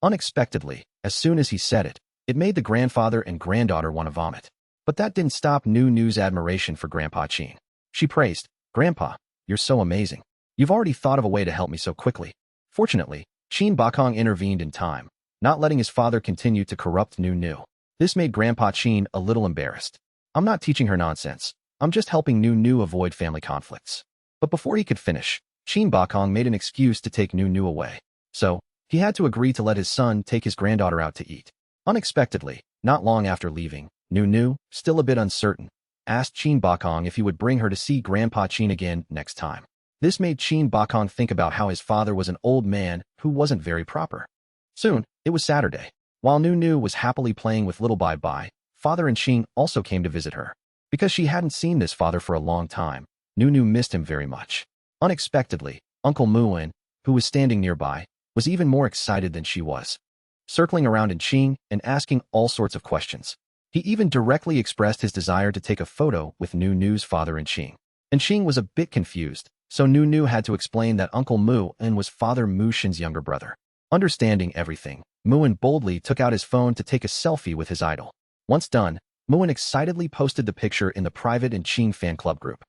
Speaker 1: Unexpectedly, as soon as he said it, it made the grandfather and granddaughter want to vomit. But that didn't stop Nu's admiration for Grandpa Chin. She praised, "Grandpa, you're so amazing. You've already thought of a way to help me so quickly." Fortunately, Chin Bakong intervened in time, not letting his father continue to corrupt Nu. This made Grandpa Chin a little embarrassed. "I'm not teaching her nonsense. I'm just helping Nu avoid family conflicts." But before he could finish, Chin Bakong made an excuse to take Nu away. So, he had to agree to let his son take his granddaughter out to eat. Unexpectedly, not long after leaving, Nu, still a bit uncertain, asked Chin Bakong if he would bring her to see Grandpa Chin again next time. This made Chin Bakong think about how his father was an old man who wasn't very proper. Soon, it was Saturday. While Nu was happily playing with little Bai, Father and Chin also came to visit her. Because she hadn't seen this father for a long time, Nu missed him very much. Unexpectedly, Uncle Muin, who was standing nearby, was even more excited than she was, circling around in Chin and asking all sorts of questions. He even directly expressed his desire to take a photo with Nu's father and Chin. And Chin was a bit confused, so Nu had to explain that Uncle Muin was Father Mu Shin's younger brother. Understanding everything, Muin boldly took out his phone to take a selfie with his idol. Once done, Muin excitedly posted the picture in the private and Chin fan club group.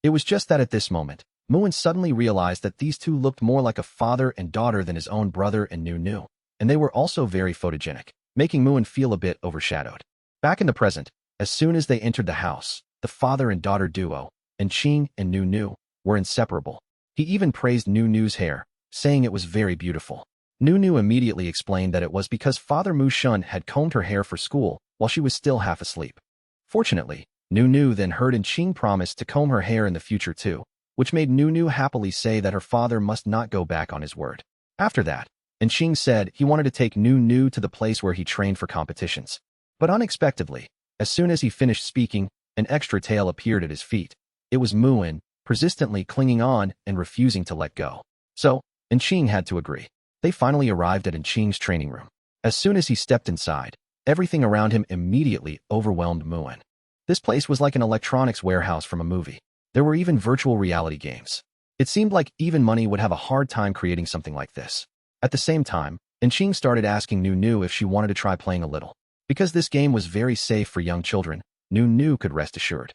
Speaker 1: It was just that at this moment, Muin suddenly realized that these two looked more like a father and daughter than his own brother and Nu, and they were also very photogenic, making Muin feel a bit overshadowed. Back in the present, as soon as they entered the house, the father and daughter duo, and Chin and Nu, were inseparable. He even praised Nu's hair, saying it was very beautiful. Nu immediately explained that it was because Father Mu Shun had combed her hair for school while she was still half asleep. Fortunately, Nu then heard and Chin promised to comb her hair in the future too, which made Nu happily say that her father must not go back on his word. After that, and Chin said he wanted to take Nu to the place where he trained for competitions. But unexpectedly, as soon as he finished speaking, an extra tail appeared at his feet. It was Muin, persistently clinging on and refusing to let go. So, Chin had to agree. They finally arrived at Chin's training room. As soon as he stepped inside, everything around him immediately overwhelmed Muin. This place was like an electronics warehouse from a movie. There were even virtual reality games. It seemed like even money would have a hard time creating something like this. At the same time, Chin started asking Nu if she wanted to try playing a little. Because this game was very safe for young children, Nu could rest assured.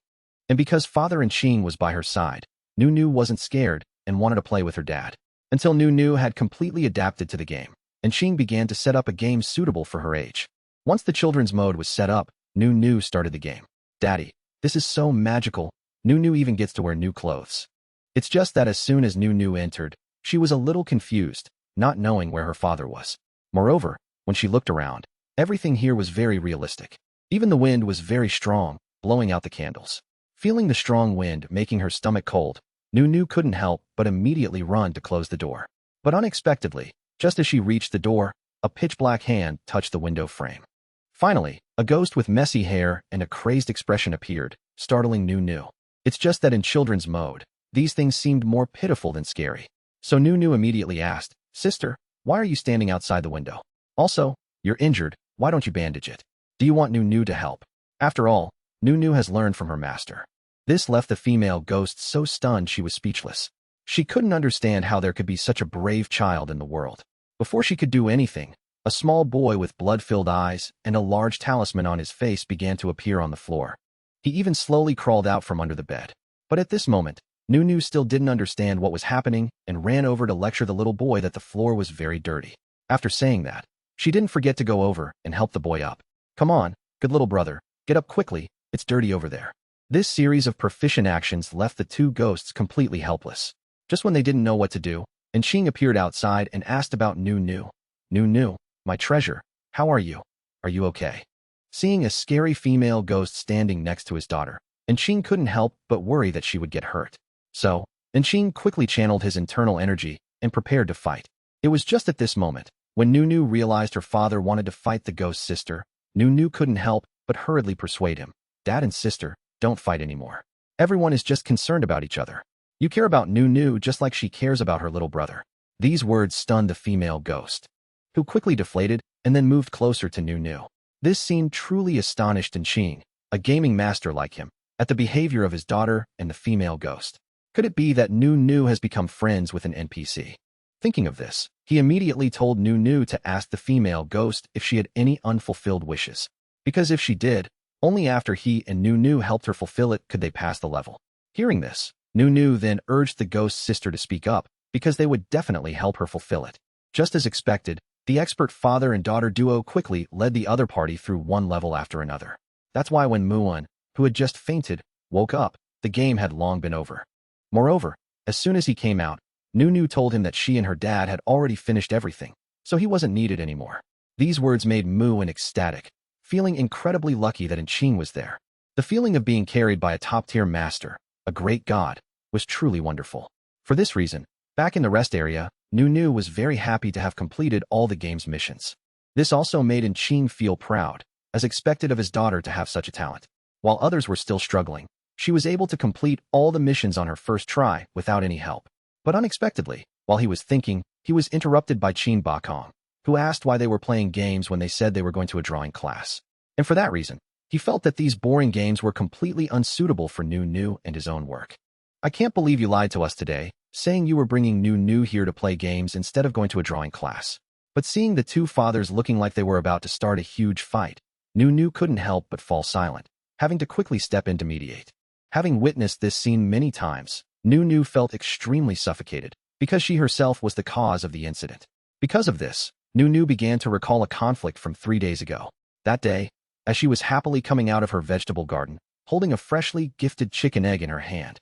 Speaker 1: And because Father and Chin was by her side, Nu wasn't scared and wanted to play with her dad. Until Nu had completely adapted to the game, and Chin began to set up a game suitable for her age. Once the children's mode was set up, Nu started the game. "Daddy, this is so magical. Nu even gets to wear new clothes." It's just that as soon as Nu entered, she was a little confused, not knowing where her father was. Moreover, when she looked around, everything here was very realistic. Even the wind was very strong, blowing out the candles. Feeling the strong wind making her stomach cold, Nu couldn't help but immediately run to close the door. But unexpectedly, just as she reached the door, a pitch-black hand touched the window frame. Finally, a ghost with messy hair and a crazed expression appeared, startling Nu. It's just that in children's mode, these things seemed more pitiful than scary. So Nu immediately asked, "Sister, why are you standing outside the window? Also, you're injured, why don't you bandage it? Do you want Nu to help?" After all, Nu has learned from her master. This left the female ghost so stunned she was speechless. She couldn't understand how there could be such a brave child in the world. Before she could do anything, a small boy with blood-filled eyes and a large talisman on his face began to appear on the floor. He even slowly crawled out from under the bed. But at this moment, Nunu still didn't understand what was happening and ran over to lecture the little boy that the floor was very dirty. After saying that, she didn't forget to go over and help the boy up. "Come on, good little brother, get up quickly, it's dirty over there." This series of proficient actions left the two ghosts completely helpless. Just when they didn't know what to do, Enqing appeared outside and asked about Nunu. "Nunu, my treasure, how are you? Are you okay?" Seeing a scary female ghost standing next to his daughter, Enqing couldn't help but worry that she would get hurt. So, Enqing quickly channeled his internal energy and prepared to fight. It was just at this moment, when Nunu realized her father wanted to fight the ghost sister, Nunu couldn't help but hurriedly persuade him. "Dad and sister, don't fight anymore. Everyone is just concerned about each other. You care about Nunu just like she cares about her little brother." These words stunned the female ghost, who quickly deflated and then moved closer to Nunu. This scene truly astonished Enqing, a gaming master like him, at the behavior of his daughter and the female ghost. Could it be that Nunu has become friends with an NPC? Thinking of this, he immediately told Nunu to ask the female ghost if she had any unfulfilled wishes. Because if she did, only after he and Nunu helped her fulfill it could they pass the level. Hearing this, Nunu then urged the ghost sister to speak up, because they would definitely help her fulfill it. Just as expected, the expert father and daughter duo quickly led the other party through one level after another. That's why when Muon, who had just fainted, woke up, the game had long been over. Moreover, as soon as he came out, Nunu told him that she and her dad had already finished everything, so he wasn't needed anymore. These words made Muon ecstatic, feeling incredibly lucky that Enqing was there. The feeling of being carried by a top-tier master, a great god, was truly wonderful. For this reason, back in the rest area, Nunu was very happy to have completed all the game's missions. This also made Enqing feel proud, as expected of his daughter to have such a talent. While others were still struggling, she was able to complete all the missions on her first try without any help. But unexpectedly, while he was thinking, he was interrupted by Qin Bakong, who asked why they were playing games when they said they were going to a drawing class. And for that reason, he felt that these boring games were completely unsuitable for Nunu and his own work. "I can't believe you lied to us today, saying you were bringing Nunu here to play games instead of going to a drawing class." But seeing the two fathers looking like they were about to start a huge fight, Nunu couldn't help but fall silent, having to quickly step in to mediate. Having witnessed this scene many times, Nunu felt extremely suffocated, because she herself was the cause of the incident. Because of this, Nunu began to recall a conflict from 3 days ago. That day, as she was happily coming out of her vegetable garden, holding a freshly gifted chicken egg in her hand,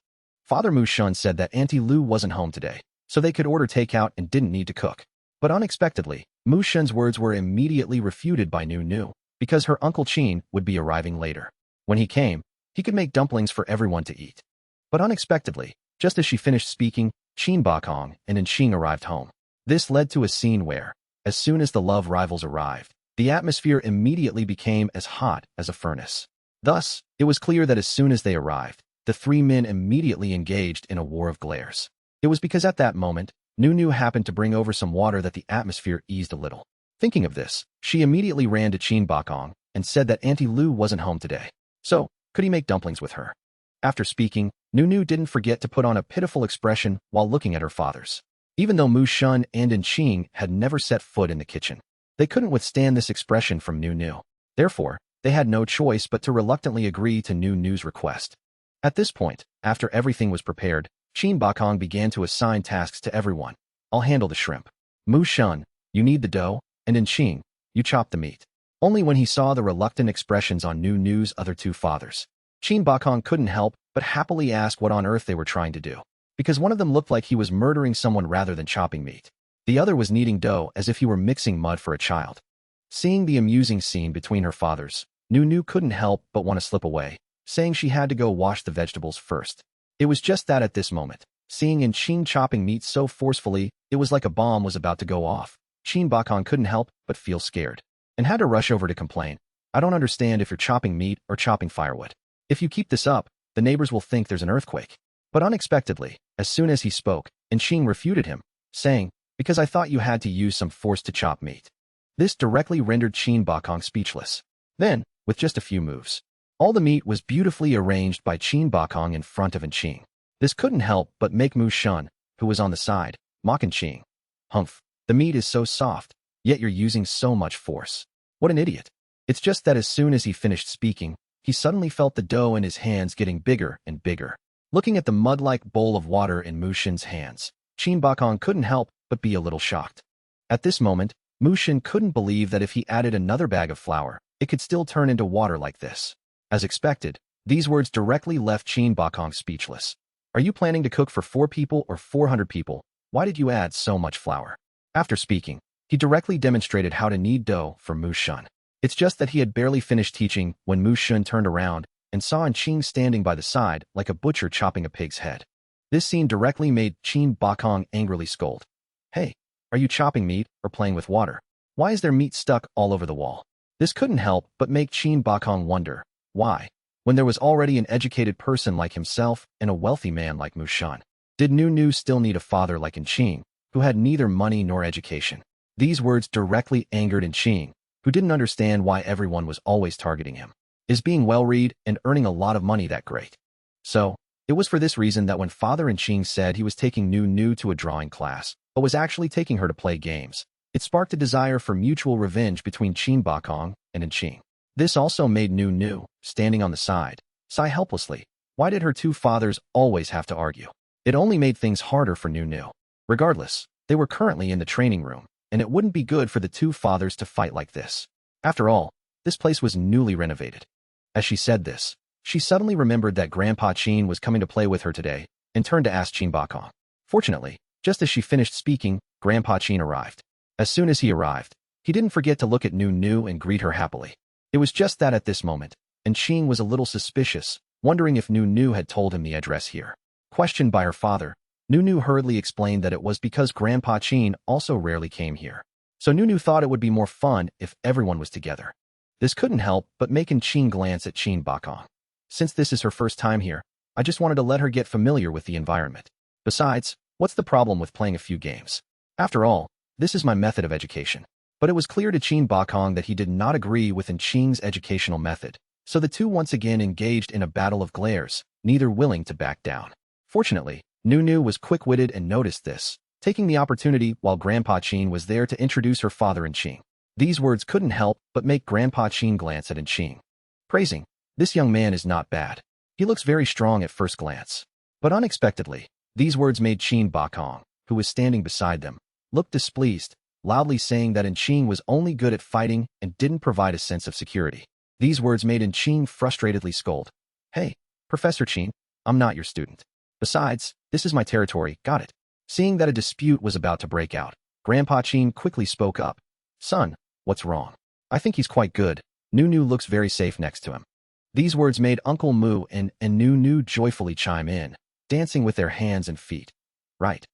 Speaker 1: Father Mu Shun said that Auntie Lu wasn't home today, so they could order takeout and didn't need to cook. But unexpectedly, Mu Shun's words were immediately refuted by Nunu, because her Uncle Qin would be arriving later. When he came, he could make dumplings for everyone to eat. But unexpectedly, just as she finished speaking, Qin Bakong and Enqing arrived home. This led to a scene where, as soon as the love rivals arrived, the atmosphere immediately became as hot as a furnace. Thus, it was clear that as soon as they arrived, the three men immediately engaged in a war of glares. It was because at that moment, Nunu happened to bring over some water that the atmosphere eased a little. Thinking of this, she immediately ran to Qin Bakong and said that Auntie Lu wasn't home today. So, could he make dumplings with her? After speaking, Nunu didn't forget to put on a pitiful expression while looking at her fathers. Even though Mu Shun and Enqing had never set foot in the kitchen, they couldn't withstand this expression from Nunu. Therefore, they had no choice but to reluctantly agree to Nunu's request. At this point, after everything was prepared, Qin Bakong began to assign tasks to everyone. "I'll handle the shrimp. Mu Shun, you knead the dough, and Enqing, you chop the meat." Only when he saw the reluctant expressions on Nunu's other two fathers, Qin Bakong couldn't help but happily ask what on earth they were trying to do, because one of them looked like he was murdering someone rather than chopping meat. The other was kneading dough as if he were mixing mud for a child. Seeing the amusing scene between her fathers, Nunu couldn't help but want to slip away, saying she had to go wash the vegetables first. It was just that at this moment, seeing Enqing chopping meat so forcefully, it was like a bomb was about to go off. Qin Bakong couldn't help but feel scared, and had to rush over to complain. "I don't understand if you're chopping meat or chopping firewood. If you keep this up, the neighbors will think there's an earthquake." But unexpectedly, as soon as he spoke, Enqing refuted him, saying, "Because I thought you had to use some force to chop meat." This directly rendered Qin Bakong speechless. Then, with just a few moves, All the meat was beautifully arranged by Qin Bakong in front of Qing. This couldn't help but make Mu Shun, who was on the side, mock Qing. Humph, the meat is so soft, yet you're using so much force. What an idiot. It's just that as soon as he finished speaking, he suddenly felt the dough in his hands getting bigger and bigger. Looking at the mud-like bowl of water in Mu Shin's hands, Qin Bakong couldn't help but be a little shocked. At this moment, Mu Shin couldn't believe that if he added another bag of flour, it could still turn into water like this. As expected, these words directly left Qin Bakong speechless. Are you planning to cook for 4 people or 400 people? Why did you add so much flour? After speaking, he directly demonstrated how to knead dough for Mu Shun. It's just that he had barely finished teaching when Mu Shun turned around and saw Qing standing by the side like a butcher chopping a pig's head. This scene directly made Qin Bakong angrily scold. Hey, are you chopping meat or playing with water? Why is there meat stuck all over the wall? This couldn't help but make Qin Bakong wonder, why? When there was already an educated person like himself and a wealthy man like Mu Shun, did Nu still need a father like Qing, who had neither money nor education? These words directly angered Qing, who didn't understand why everyone was always targeting him. Is being well-read and earning a lot of money that great? So, it was for this reason that when Father Qing said he was taking Nu to a drawing class, but was actually taking her to play games, it sparked a desire for mutual revenge between Qin Bakong and Qing. This also made Nu, standing on the side, sigh helplessly. Why did her 2 fathers always have to argue? It only made things harder for Nu. Regardless, they were currently in the training room, and it wouldn't be good for the 2 fathers to fight like this. After all, this place was newly renovated. As she said this, she suddenly remembered that Grandpa Qin was coming to play with her today, and turned to ask Qin Bakong. Fortunately, just as she finished speaking, Grandpa Qin arrived. As soon as he arrived, he didn't forget to look at Nu and greet her happily. It was just that at this moment, and Qing was a little suspicious, wondering if Nu had told him the address here. Questioned by her father, Nu hurriedly explained that it was because Grandpa Qin also rarely came here. So Nu thought it would be more fun if everyone was together. This couldn't help but make Qing glance at Qin Bakong. Since this is her first time here, I just wanted to let her get familiar with the environment. Besides, what's the problem with playing a few games? After all, this is my method of education. But it was clear to Qin Bakong that he did not agree with Qing's educational method, so the two once again engaged in a battle of glares, neither willing to back down. Fortunately, Nu was quick-witted and noticed this, taking the opportunity while Grandpa Qin was there to introduce her father Qing. These words couldn't help but make Grandpa Qin glance at Qing, praising, "This young man is not bad. He looks very strong at first glance." But unexpectedly, these words made Qin Bakong, who was standing beside them, look displeased, loudly saying that Qing was only good at fighting and didn't provide a sense of security. These words made Qing frustratedly scold. "Hey, Professor Qin, I'm not your student. Besides, this is my territory, got it?" Seeing that a dispute was about to break out, Grandpa Qin quickly spoke up. "Son, what's wrong? I think he's quite good. Nu looks very safe next to him." These words made Uncle Mu and Nu joyfully chime in, dancing with their hands and feet. Right.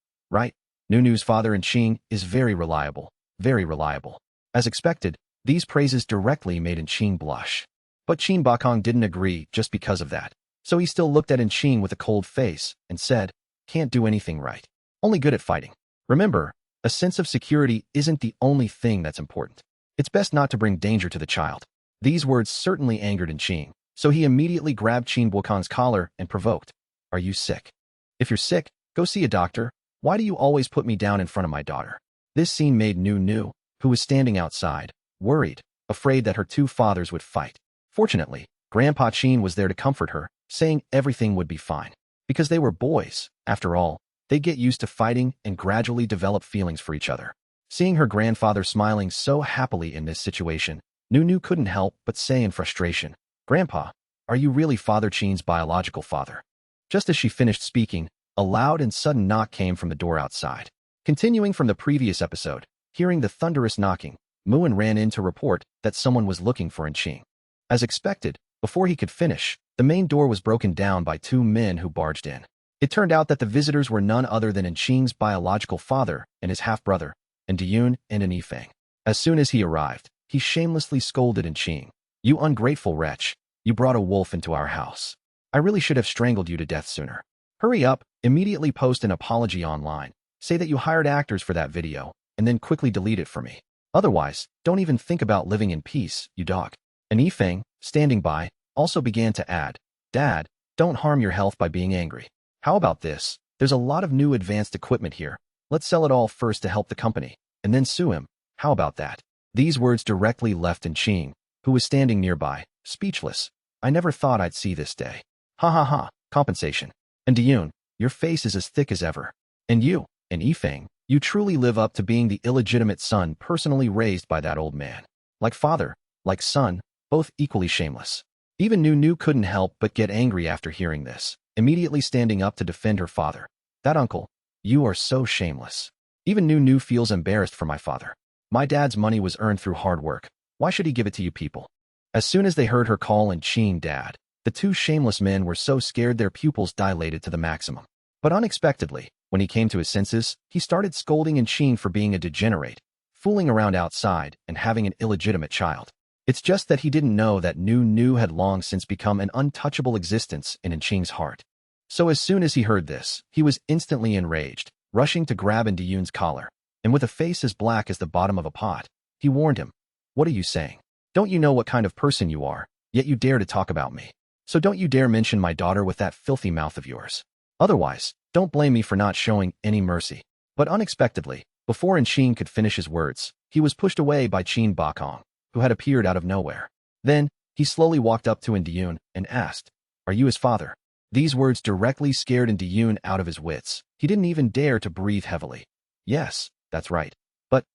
Speaker 1: Nu's father Qing is very reliable, very reliable. As expected, these praises directly made Qing blush. But Qin Bakong didn't agree just because of that, so he still looked at Qing with a cold face and said, "Can't do anything right. Only good at fighting. Remember, a sense of security isn't the only thing that's important. It's best not to bring danger to the child." These words certainly angered Qing, so he immediately grabbed Qin Bakong's collar and provoked, "Are you sick? If you're sick, go see a doctor. Why do you always put me down in front of my daughter?" This scene made Nu, who was standing outside, worried, afraid that her 2 fathers would fight. Fortunately, Grandpa Qin was there to comfort her, saying everything would be fine. Because they were boys, after all, they'd get used to fighting and gradually develop feelings for each other. Seeing her grandfather smiling so happily in this situation, Nu couldn't help but say in frustration, "Grandpa, are you really Father Qin's biological father?" Just as she finished speaking, a loud and sudden knock came from the door outside. Continuing from the previous episode, hearing the thunderous knocking, Muin ran in to report that someone was looking for Qing. As expected, before he could finish, the main door was broken down by 2 men who barged in. It turned out that the visitors were none other than Qing's biological father and his half-brother, Diyun and Yifeng. As soon as he arrived, he shamelessly scolded Qing. "You ungrateful wretch, you brought a wolf into our house. I really should have strangled you to death sooner. Hurry up, immediately post an apology online, say that you hired actors for that video, and then quickly delete it for me. Otherwise, don't even think about living in peace, you dog." And Yifeng, standing by, also began to add, Dad, don't harm your health by being angry. How about this? There's a lot of new advanced equipment here. Let's sell it all first to help the company, and then sue him. How about that? These words directly left Ching, who was standing nearby, speechless. I never thought I'd see this day. Ha ha ha, compensation. And Diyun, your face is as thick as ever. And you, and Yifeng, you truly live up to being the illegitimate son personally raised by that old man. Like father, like son, both equally shameless. Even Nu couldn't help but get angry after hearing this, immediately standing up to defend her father. That uncle, you are so shameless. Even Nu feels embarrassed for my father. My dad's money was earned through hard work. Why should he give it to you people? As soon as they heard her call Ching dad, the two shameless men were so scared their pupils dilated to the maximum. But unexpectedly, when he came to his senses, he started scolding Ching for being a degenerate, fooling around outside, and having an illegitimate child. It's just that he didn't know that Nu had long since become an untouchable existence in Ching's heart. So as soon as he heard this, he was instantly enraged, rushing to grab Diyun's collar, and with a face as black as the bottom of a pot, he warned him, What are you saying? Don't you know what kind of person you are, yet you dare to talk about me? So don't you dare mention my daughter with that filthy mouth of yours. Otherwise, don't blame me for not showing any mercy. But unexpectedly, before Ching could finish his words, he was pushed away by Qin Bakong, who had appeared out of nowhere. Then, he slowly walked up to Diyun and asked, Are you his father? These words directly scared Diyun out of his wits. He didn't even dare to breathe heavily. Yes, that's right. But,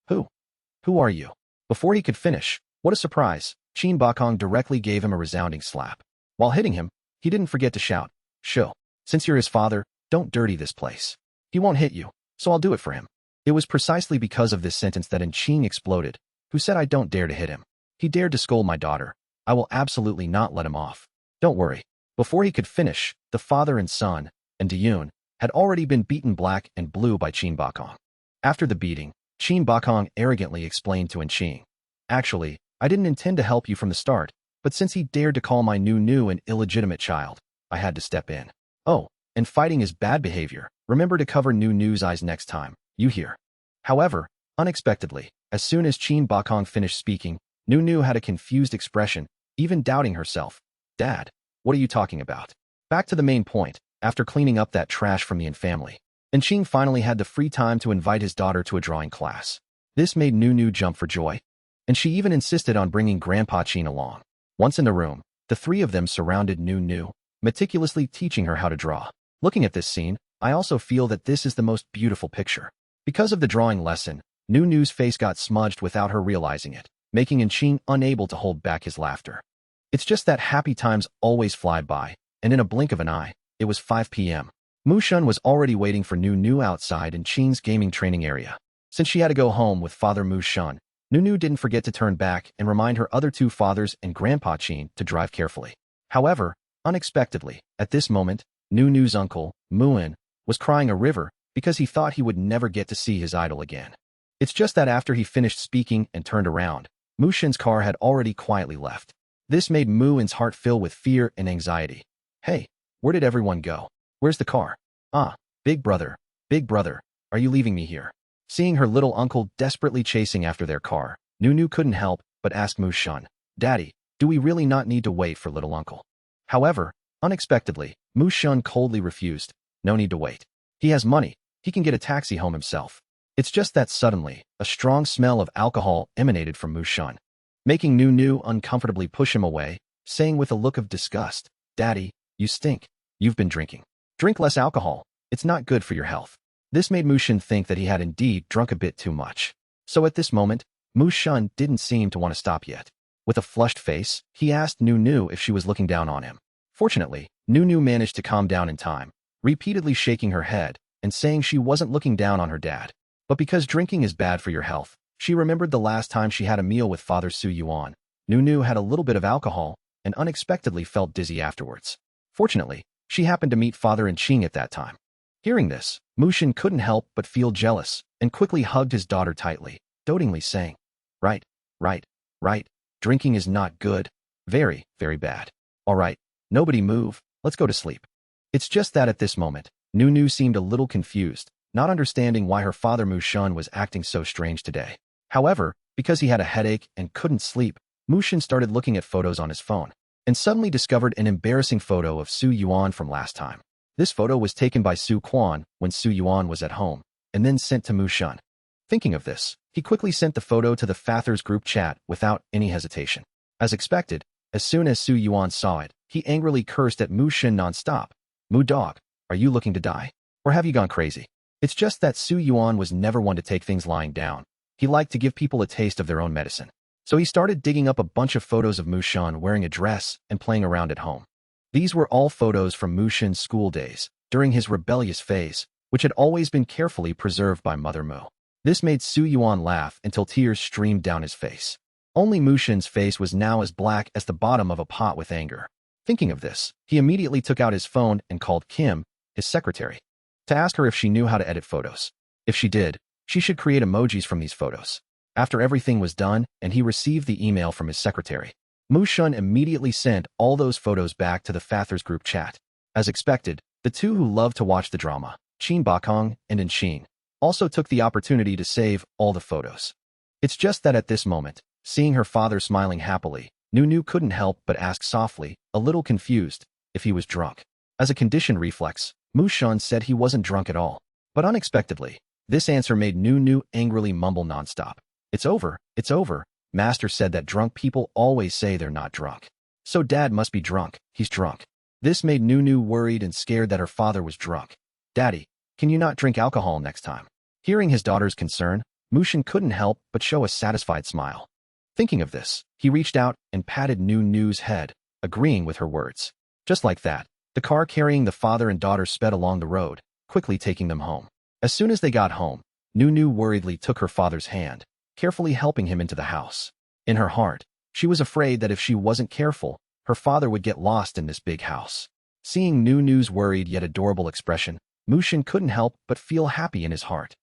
Speaker 1: who? Who are you? Before he could finish, what a surprise, Qin Bakong directly gave him a resounding slap. While hitting him, he didn't forget to shout, Sho, since you're his father, don't dirty this place. He won't hit you, so I'll do it for him. It was precisely because of this sentence that Ching exploded, who said I don't dare to hit him. He dared to scold my daughter. I will absolutely not let him off. Don't worry. Before he could finish, the father and son, and Diyun, had already been beaten black and blue by Qin Bakong. After the beating, Qin Bakong arrogantly explained to Ching, Actually, I didn't intend to help you from the start, but since he dared to call my Nu an illegitimate child, I had to step in. Oh, and fighting is bad behavior. Remember to cover Nu's eyes next time, you hear. However, unexpectedly, as soon as Qin Bakong finished speaking, Nu had a confused expression, even doubting herself. Dad, what are you talking about? Back to the main point, after cleaning up that trash from the family, Ching finally had the free time to invite his daughter to a drawing class. This made Nu jump for joy, and she even insisted on bringing Grandpa Qin along. Once in the room, the three of them surrounded Nu, meticulously teaching her how to draw. Looking at this scene, I also feel that this is the most beautiful picture. Because of the drawing lesson, Nu's face got smudged without her realizing it, making Ching unable to hold back his laughter. It's just that happy times always fly by, and in a blink of an eye, it was 5 p.m. Shun was already waiting for Nu outside in Qing's gaming training area. Since she had to go home with Father Shun, Nu didn't forget to turn back and remind her other two fathers and Grandpa Qin to drive carefully. However, unexpectedly, at this moment, Nu's uncle, Muin, was crying a river because he thought he would never get to see his idol again. It's just that after he finished speaking and turned around, Shin's car had already quietly left. This made Muin's heart fill with fear and anxiety. Hey, where did everyone go? Where's the car? Ah, big brother, are you leaving me here? Seeing her little uncle desperately chasing after their car, Nu couldn't help but ask Shun, Daddy, do we really not need to wait for little uncle? However, unexpectedly, Shun coldly refused. No need to wait. He has money. He can get a taxi home himself. It's just that suddenly, a strong smell of alcohol emanated from Shun, making Nu uncomfortably push him away, saying with a look of disgust, Daddy, you stink. You've been drinking. Drink less alcohol. It's not good for your health. This made Shun think that he had indeed drunk a bit too much. So at this moment, Shun didn't seem to want to stop yet. With a flushed face, he asked Nu if she was looking down on him. Fortunately, Nu managed to calm down in time, repeatedly shaking her head and saying she wasn't looking down on her dad. But because drinking is bad for your health, she remembered the last time she had a meal with Father Su Yuan. Nu had a little bit of alcohol and unexpectedly felt dizzy afterwards. Fortunately, she happened to meet Father Ching at that time. Hearing this, Shun couldn't help but feel jealous and quickly hugged his daughter tightly, dotingly saying, Right, drinking is not good. Very, very bad. All right, nobody move, let's go to sleep. It's just that at this moment, Nu seemed a little confused, not understanding why her father Shun was acting so strange today. However, because he had a headache and couldn't sleep, Shun started looking at photos on his phone. and suddenly discovered an embarrassing photo of Su Yuan from last time. This photo was taken by Su Quan when Su Yuan was at home, and then sent to Mu Shun. Thinking of this, he quickly sent the photo to the Fathers group chat without any hesitation. As expected, as soon as Su Yuan saw it, he angrily cursed at Mu Shun non-stop. "Mu dog, are you looking to die? Or have you gone crazy?" It's just that Su Yuan was never one to take things lying down. He liked to give people a taste of their own medicine. So he started digging up a bunch of photos of Mu Shun wearing a dress and playing around at home. These were all photos from Mu Shun's school days, during his rebellious phase, which had always been carefully preserved by Mother Mu. This made Su Yuan laugh until tears streamed down his face. Only Mu Shun's face was now as black as the bottom of a pot with anger. Thinking of this, he immediately took out his phone and called Kim, his secretary, to ask her if she knew how to edit photos. If she did, she should create emojis from these photos. After everything was done and he received the email from his secretary, Mu Shun immediately sent all those photos back to the Fathers group chat. As expected, the two who loved to watch the drama, Qin Bakong and Inqin, also took the opportunity to save all the photos. It's just that at this moment, seeing her father smiling happily, Nunu couldn't help but ask softly, a little confused, if he was drunk. As a conditioned reflex, Mu Shun said he wasn't drunk at all. But unexpectedly, this answer made Nunu angrily mumble nonstop. It's over, Master said that drunk people always say they're not drunk. So Dad must be drunk, he's drunk. This made Nunu worried and scared that her father was drunk. Daddy, can you not drink alcohol next time? Hearing his daughter's concern, Mu Shun couldn't help but show a satisfied smile. Thinking of this, he reached out and patted Nunu's head, agreeing with her words. Just like that, the car carrying the father and daughter sped along the road, quickly taking them home. As soon as they got home, Nunu worriedly took her father's hand, carefully helping him into the house. In her heart, she was afraid that if she wasn't careful, her father would get lost in this big house. Seeing Nunu's worried yet adorable expression, Mu Shun couldn't help but feel happy in his heart.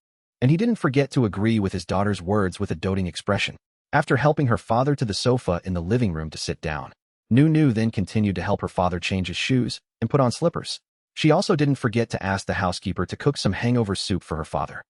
Speaker 1: And he didn't forget to agree with his daughter's words with a doting expression. After helping her father to the sofa in the living room to sit down, Nunu then continued to help her father change his shoes and put on slippers. She also didn't forget to ask the housekeeper to cook some hangover soup for her father.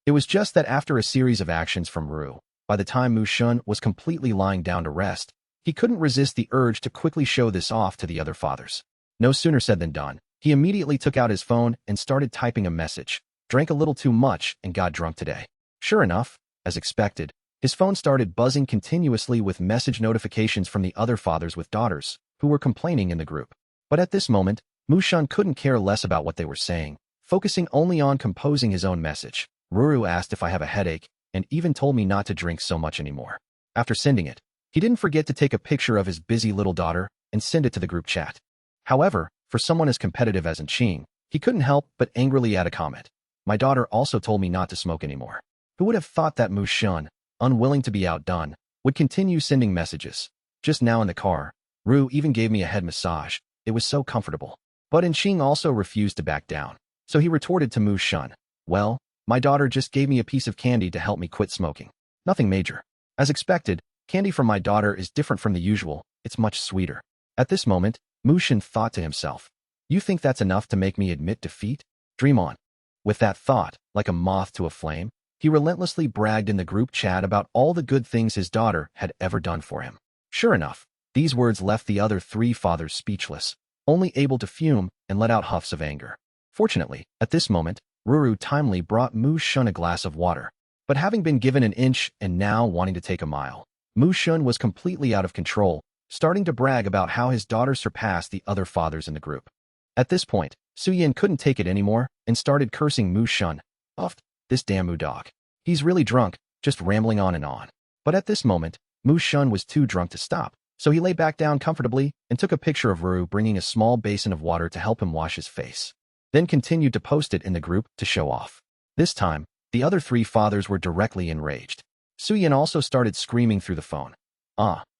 Speaker 1: It was just that after a series of actions from Ru, by the time Mu Shun was completely lying down to rest, he couldn't resist the urge to quickly show this off to the other fathers. No sooner said than done. He immediately took out his phone and started typing a message. Drank a little too much and got drunk today. Sure enough, as expected, his phone started buzzing continuously with message notifications from the other fathers with daughters, who were complaining in the group. But at this moment, Mu Shun couldn't care less about what they were saying, focusing only on composing his own message. Ruru asked if I have a headache, and even told me not to drink so much anymore. After sending it, he didn't forget to take a picture of his busy little daughter and send it to the group chat. However, for someone as competitive as Inqin, he couldn't help but angrily add a comment. My daughter also told me not to smoke anymore. Who would have thought that Mu Shun, unwilling to be outdone, would continue sending messages? Just now in the car, Ru even gave me a head massage. It was so comfortable. But Inqin also refused to back down. So he retorted to Mu Shun, well, my daughter just gave me a piece of candy to help me quit smoking. Nothing major. As expected, candy from my daughter is different from the usual. It's much sweeter. At this moment, Mu Shun thought to himself, you think that's enough to make me admit defeat? Dream on. With that thought, like a moth to a flame, he relentlessly bragged in the group chat about all the good things his daughter had ever done for him. Sure enough, these words left the other three fathers speechless, only able to fume and let out huffs of anger. Fortunately, at this moment, Ruru timely brought Mu Shun a glass of water. But having been given an inch and now wanting to take a mile, Mu Shun was completely out of control, starting to brag about how his daughter surpassed the other fathers in the group. At this point, Su Yin couldn't take it anymore and started cursing Mu Shun. Uff, this damn Mu dog. He's really drunk, just rambling on and on. But at this moment, Mu Shun was too drunk to stop, so he lay back down comfortably and took a picture of Ruru bringing a small basin of water to help him wash his face. Then continued to post it in the group to show off. This time, the other three fathers were directly enraged. Su Yin also started screaming through the phone.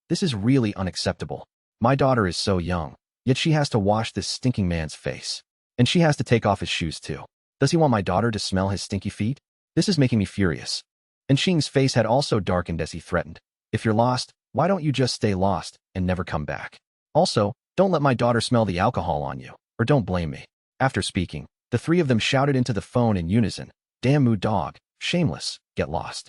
Speaker 1: This is really unacceptable. My daughter is so young, yet she has to wash this stinking man's face. And she has to take off his shoes too. Does he want my daughter to smell his stinky feet? This is making me furious. And Xing's face had also darkened as he threatened. If you're lost, why don't you just stay lost and never come back? Also, don't let my daughter smell the alcohol on you, or don't blame me. After speaking, the three of them shouted into the phone in unison, damn Mu dog, shameless, get lost.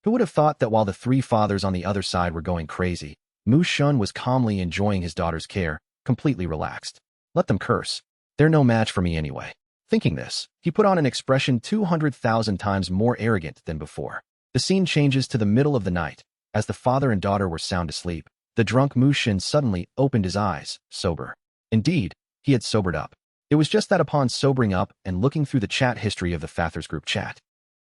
Speaker 1: Who would have thought that while the three fathers on the other side were going crazy, Mu Shun was calmly enjoying his daughter's care, completely relaxed. Let them curse. They're no match for me anyway. Thinking this, he put on an expression 200,000 times more arrogant than before. The scene changes to the middle of the night. As the father and daughter were sound asleep, the drunk Mu Shun suddenly opened his eyes, sober. Indeed, he had sobered up. It was just that upon sobering up and looking through the chat history of the Fathers group chat,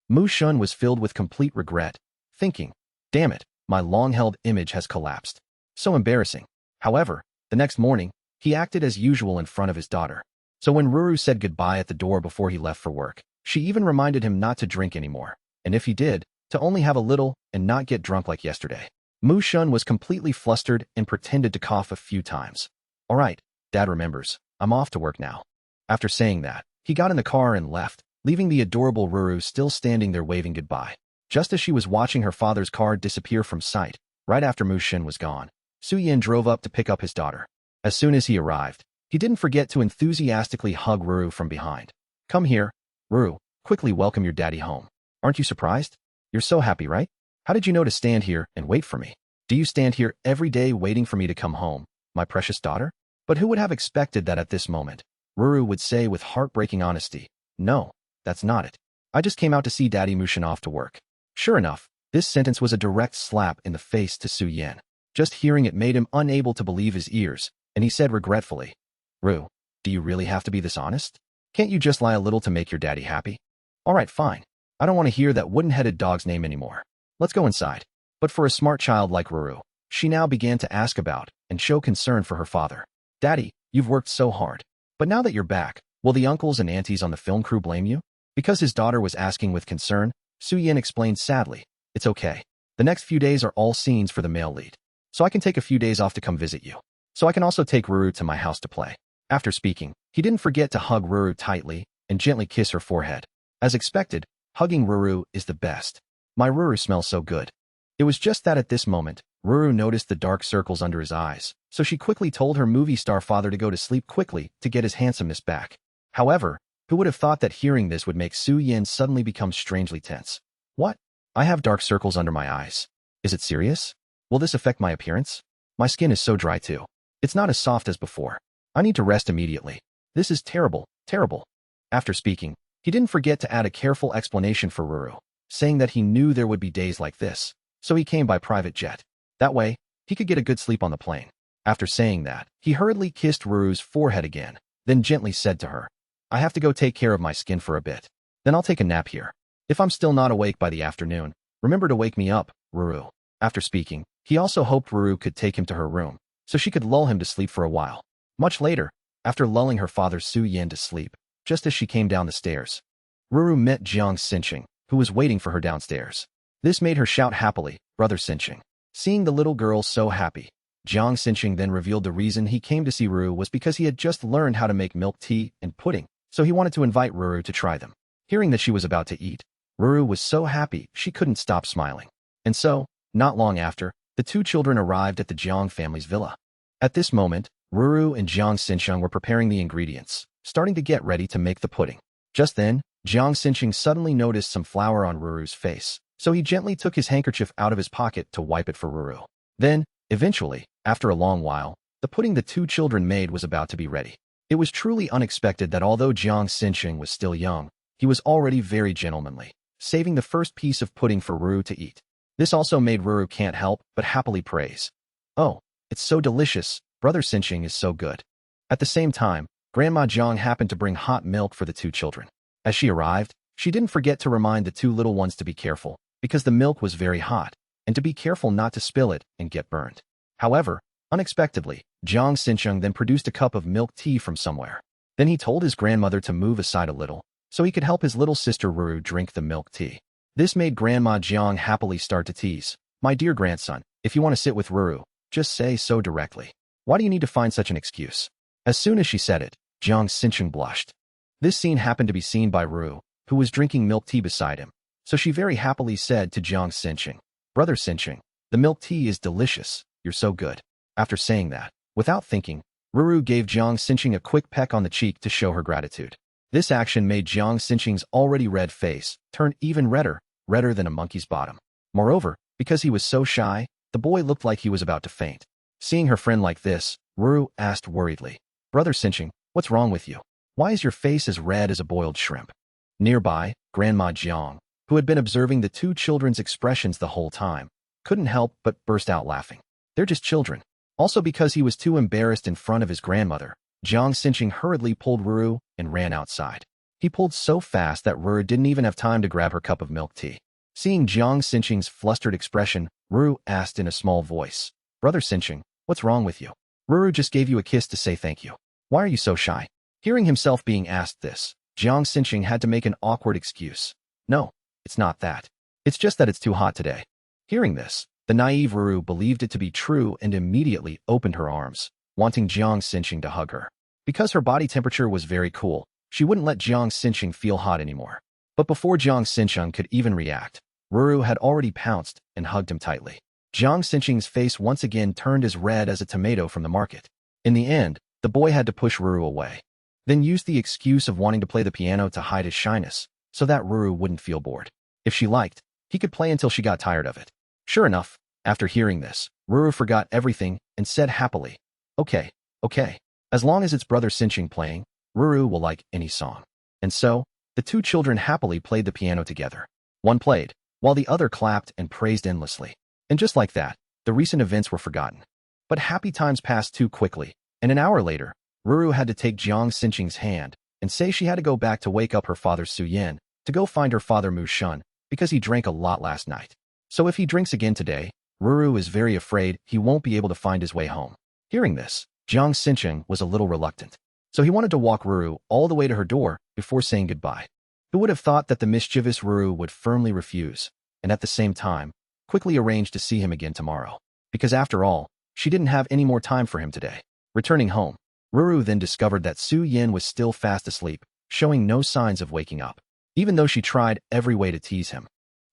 Speaker 1: Mu Shun was filled with complete regret, thinking, damn it, my long-held image has collapsed. So embarrassing. However, the next morning, he acted as usual in front of his daughter. So when Ruru said goodbye at the door before he left for work, she even reminded him not to drink anymore, and if he did, to only have a little and not get drunk like yesterday. Mu Shun was completely flustered and pretended to cough a few times. All right, Dad remembers. I'm off to work now. After saying that, he got in the car and left, leaving the adorable Ruru still standing there waving goodbye. Just as she was watching her father's car disappear from sight, right after Mu Shun was gone, Su Yin drove up to pick up his daughter. As soon as he arrived, he didn't forget to enthusiastically hug Ruru from behind. Come here, Ruru, quickly welcome your daddy home. Aren't you surprised? You're so happy, right? How did you know to stand here and wait for me? Do you stand here every day waiting for me to come home, my precious daughter? But who would have expected that at this moment? Ruru would say with heartbreaking honesty, no, that's not it. I just came out to see Daddy Mu Shun off to work. Sure enough, this sentence was a direct slap in the face to Su Yin. Just hearing it made him unable to believe his ears, and he said regretfully, Ru, do you really have to be this honest? Can't you just lie a little to make your daddy happy? All right, fine. I don't want to hear that wooden-headed dog's name anymore. Let's go inside. But for a smart child like Ruru, she now began to ask about and show concern for her father. Daddy, you've worked so hard. But now that you're back, will the uncles and aunties on the film crew blame you? Because his daughter was asking with concern, Su Yin explained sadly, it's okay. The next few days are all scenes for the male lead. So I can take a few days off to come visit you. So I can also take Ruru to my house to play. After speaking, he didn't forget to hug Ruru tightly and gently kiss her forehead. As expected, hugging Ruru is the best. My Ruru smells so good. It was just that at this moment, Ruru noticed the dark circles under his eyes, so she quickly told her movie star father to go to sleep quickly to get his handsomeness back. However, who would have thought that hearing this would make Su Yin suddenly become strangely tense? What? I have dark circles under my eyes. Is it serious? Will this affect my appearance? My skin is so dry too. It's not as soft as before. I need to rest immediately. This is terrible, terrible. After speaking, he didn't forget to add a careful explanation for Ruru, saying that he knew there would be days like this, so he came by private jet. That way, he could get a good sleep on the plane. After saying that, he hurriedly kissed Ruru's forehead again, then gently said to her, I have to go take care of my skin for a bit. Then I'll take a nap here. If I'm still not awake by the afternoon, remember to wake me up, Ruru. After speaking, he also hoped Ruru could take him to her room, so she could lull him to sleep for a while. Much later, after lulling her father Su Yin to sleep, just as she came down the stairs, Ruru met Jiang Xinqing, who was waiting for her downstairs. This made her shout happily, Brother Xinqing. Seeing the little girl so happy, Jiang Xinqing then revealed the reason he came to see Ruru was because he had just learned how to make milk tea and pudding, so he wanted to invite Ruru to try them. Hearing that she was about to eat, Ruru was so happy she couldn't stop smiling. And so, not long after, the two children arrived at the Jiang family's villa. At this moment, Ruru and Jiang Xinqiang were preparing the ingredients, starting to get ready to make the pudding. Just then, Jiang Xinqing suddenly noticed some flour on Ruru's face, so he gently took his handkerchief out of his pocket to wipe it for Ruru. Then, eventually, after a long while, the pudding the two children made was about to be ready. It was truly unexpected that although Jiang Xinqing was still young, he was already very gentlemanly, saving the first piece of pudding for Ruru to eat. This also made Ruru can't help but happily praise. Oh, it's so delicious, Brother Xinqing is so good. At the same time, Grandma Jiang happened to bring hot milk for the two children. As she arrived, she didn't forget to remind the two little ones to be careful, because the milk was very hot, and to be careful not to spill it and get burned. However, unexpectedly, Jiang Xinqiang then produced a cup of milk tea from somewhere. Then he told his grandmother to move aside a little, so he could help his little sister Ruru drink the milk tea. This made Grandma Jiang happily start to tease. My dear grandson, if you want to sit with Ruru, just say so directly. Why do you need to find such an excuse? As soon as she said it, Jiang Xinqiang blushed. This scene happened to be seen by Ruru, who was drinking milk tea beside him, so she very happily said to Jiang Xinqiang, Brother Xinqiang, the milk tea is delicious, you're so good. After saying that, without thinking, Ruru gave Jiang Xinqiang a quick peck on the cheek to show her gratitude. This action made Jiang Xinqiang's already red face turn even redder than a monkey's bottom. Moreover, because he was so shy, the boy looked like he was about to faint. Seeing her friend like this, Ruru asked worriedly, Brother Sinching, what's wrong with you? Why is your face as red as a boiled shrimp? Nearby, Grandma Jiang, who had been observing the two children's expressions the whole time, couldn't help but burst out laughing. They're just children. Also because he was too embarrassed in front of his grandmother, Jiang Sinching hurriedly pulled Ruru and ran outside. He pulled so fast that Ruru didn't even have time to grab her cup of milk tea. Seeing Jiang Sinching's flustered expression, Ruru asked in a small voice, Brother Sinching, what's wrong with you? Ruru just gave you a kiss to say thank you. Why are you so shy? Hearing himself being asked this, Jiang Sinching had to make an awkward excuse. No, it's not that. It's just that it's too hot today. Hearing this, the naive Ruru believed it to be true and immediately opened her arms, wanting Jiang Sinching to hug her. Because her body temperature was very cool, she wouldn't let Jiang Sinching feel hot anymore. But before Jiang Sinching could even react, Ruru had already pounced and hugged him tightly. Jiang Sinching's face once again turned as red as a tomato from the market. In the end, the boy had to push Ruru away, then used the excuse of wanting to play the piano to hide his shyness, so that Ruru wouldn't feel bored. If she liked, he could play until she got tired of it. Sure enough, after hearing this, Ruru forgot everything and said happily, Okay. As long as it's Brother Sinching playing, Ruru will like any song. And so, the two children happily played the piano together. One played, while the other clapped and praised endlessly. And just like that, the recent events were forgotten. But happy times passed too quickly, and an hour later, Ruru had to take Jiang Sinching's hand and say she had to go back to wake up her father Su Yin to go find her father Mu Shun because he drank a lot last night. So if he drinks again today, Ruru is very afraid he won't be able to find his way home. Hearing this, Jiang Sinching was a little reluctant, so he wanted to walk Ruru all the way to her door before saying goodbye. Who would have thought that the mischievous Ruru would firmly refuse, and at the same time, quickly arrange to see him again tomorrow? Because after all, she didn't have any more time for him today. Returning home, Ruru then discovered that Su Yin was still fast asleep, showing no signs of waking up, even though she tried every way to tease him.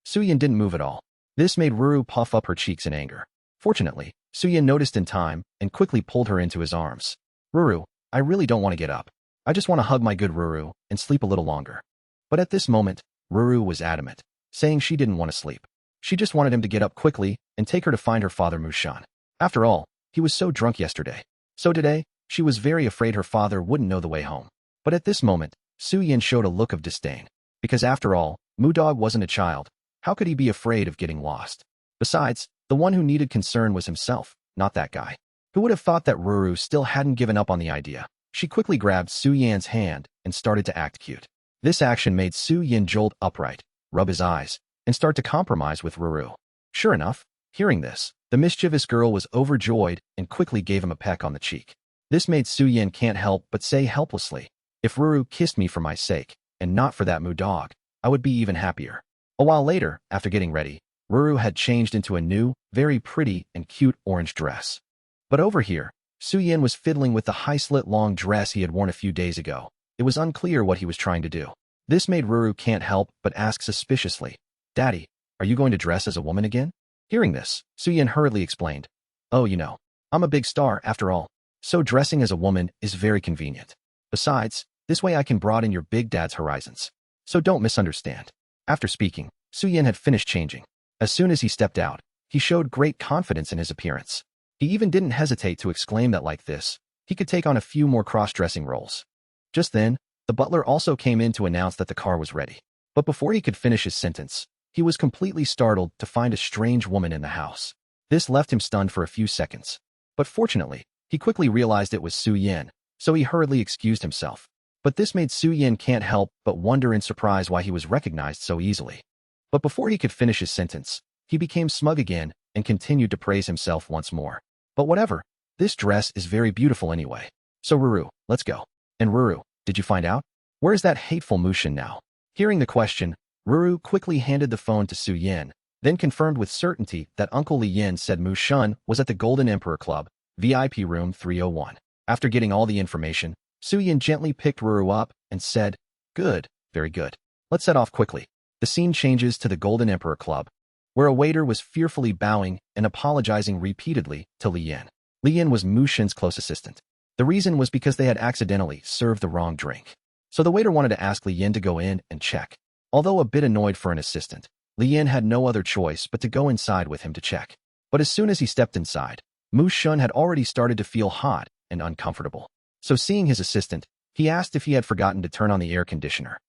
Speaker 1: Su Yin didn't move at all. This made Ruru puff up her cheeks in anger. Fortunately, Su Yin noticed in time and quickly pulled her into his arms. Ruru, I really don't want to get up. I just want to hug my good Ruru and sleep a little longer. But at this moment, Ruru was adamant, saying she didn't want to sleep. She just wanted him to get up quickly and take her to find her father Mushan. After all, he was so drunk yesterday. So today, she was very afraid her father wouldn't know the way home. But at this moment, Su Yin showed a look of disdain. Because after all, Mu Dog wasn't a child. How could he be afraid of getting lost? Besides, the one who needed concern was himself, not that guy. Who would have thought that Ruru still hadn't given up on the idea? She quickly grabbed Su Yan's hand and started to act cute. This action made Su Yin jolt upright, rub his eyes, and start to compromise with Ruru. Sure enough, hearing this, the mischievous girl was overjoyed and quickly gave him a peck on the cheek. This made Su Yin can't help but say helplessly, If Ruru kissed me for my sake, and not for that Mu Dog, I would be even happier. A while later, after getting ready, Ruru had changed into a new, very pretty and cute orange dress. But over here, Su Yin was fiddling with the high-slit long dress he had worn a few days ago. It was unclear what he was trying to do. This made Ruru can't help but ask suspiciously, Daddy, are you going to dress as a woman again? Hearing this, Su Yin hurriedly explained, Oh, I'm a big star after all, so dressing as a woman is very convenient. Besides, this way I can broaden your big dad's horizons. So don't misunderstand. After speaking, Su Yin had finished changing. As soon as he stepped out, he showed great confidence in his appearance. He even didn't hesitate to exclaim that like this, he could take on a few more cross-dressing roles. Just then, the butler also came in to announce that the car was ready. But before he could finish his sentence, he was completely startled to find a strange woman in the house. This left him stunned for a few seconds. But fortunately, he quickly realized it was Su Yin, so he hurriedly excused himself. But this made Su Yin can't help but wonder in surprise why he was recognized so easily. But before he could finish his sentence, he became smug again and continued to praise himself once more. But whatever, this dress is very beautiful anyway. So Ruru, let's go. And Ruru, did you find out? Where is that hateful Mushin now? Hearing the question, Ruru quickly handed the phone to Su Yin, then confirmed with certainty that Uncle Li Yin said Mu Shun was at the Golden Emperor Club, VIP room 301. After getting all the information, Su Yin gently picked Ruru up and said, Good, very good. Let's set off quickly. The scene changes to the Golden Emperor Club, where a waiter was fearfully bowing and apologizing repeatedly to Li Yin. Li Yin was Mu Shin's close assistant. The reason was because they had accidentally served the wrong drink. So the waiter wanted to ask Li Yin to go in and check. Although a bit annoyed for an assistant, Li Yin had no other choice but to go inside with him to check. But as soon as he stepped inside, Mu Shun had already started to feel hot and uncomfortable. So seeing his assistant, he asked if he had forgotten to turn on the air conditioner.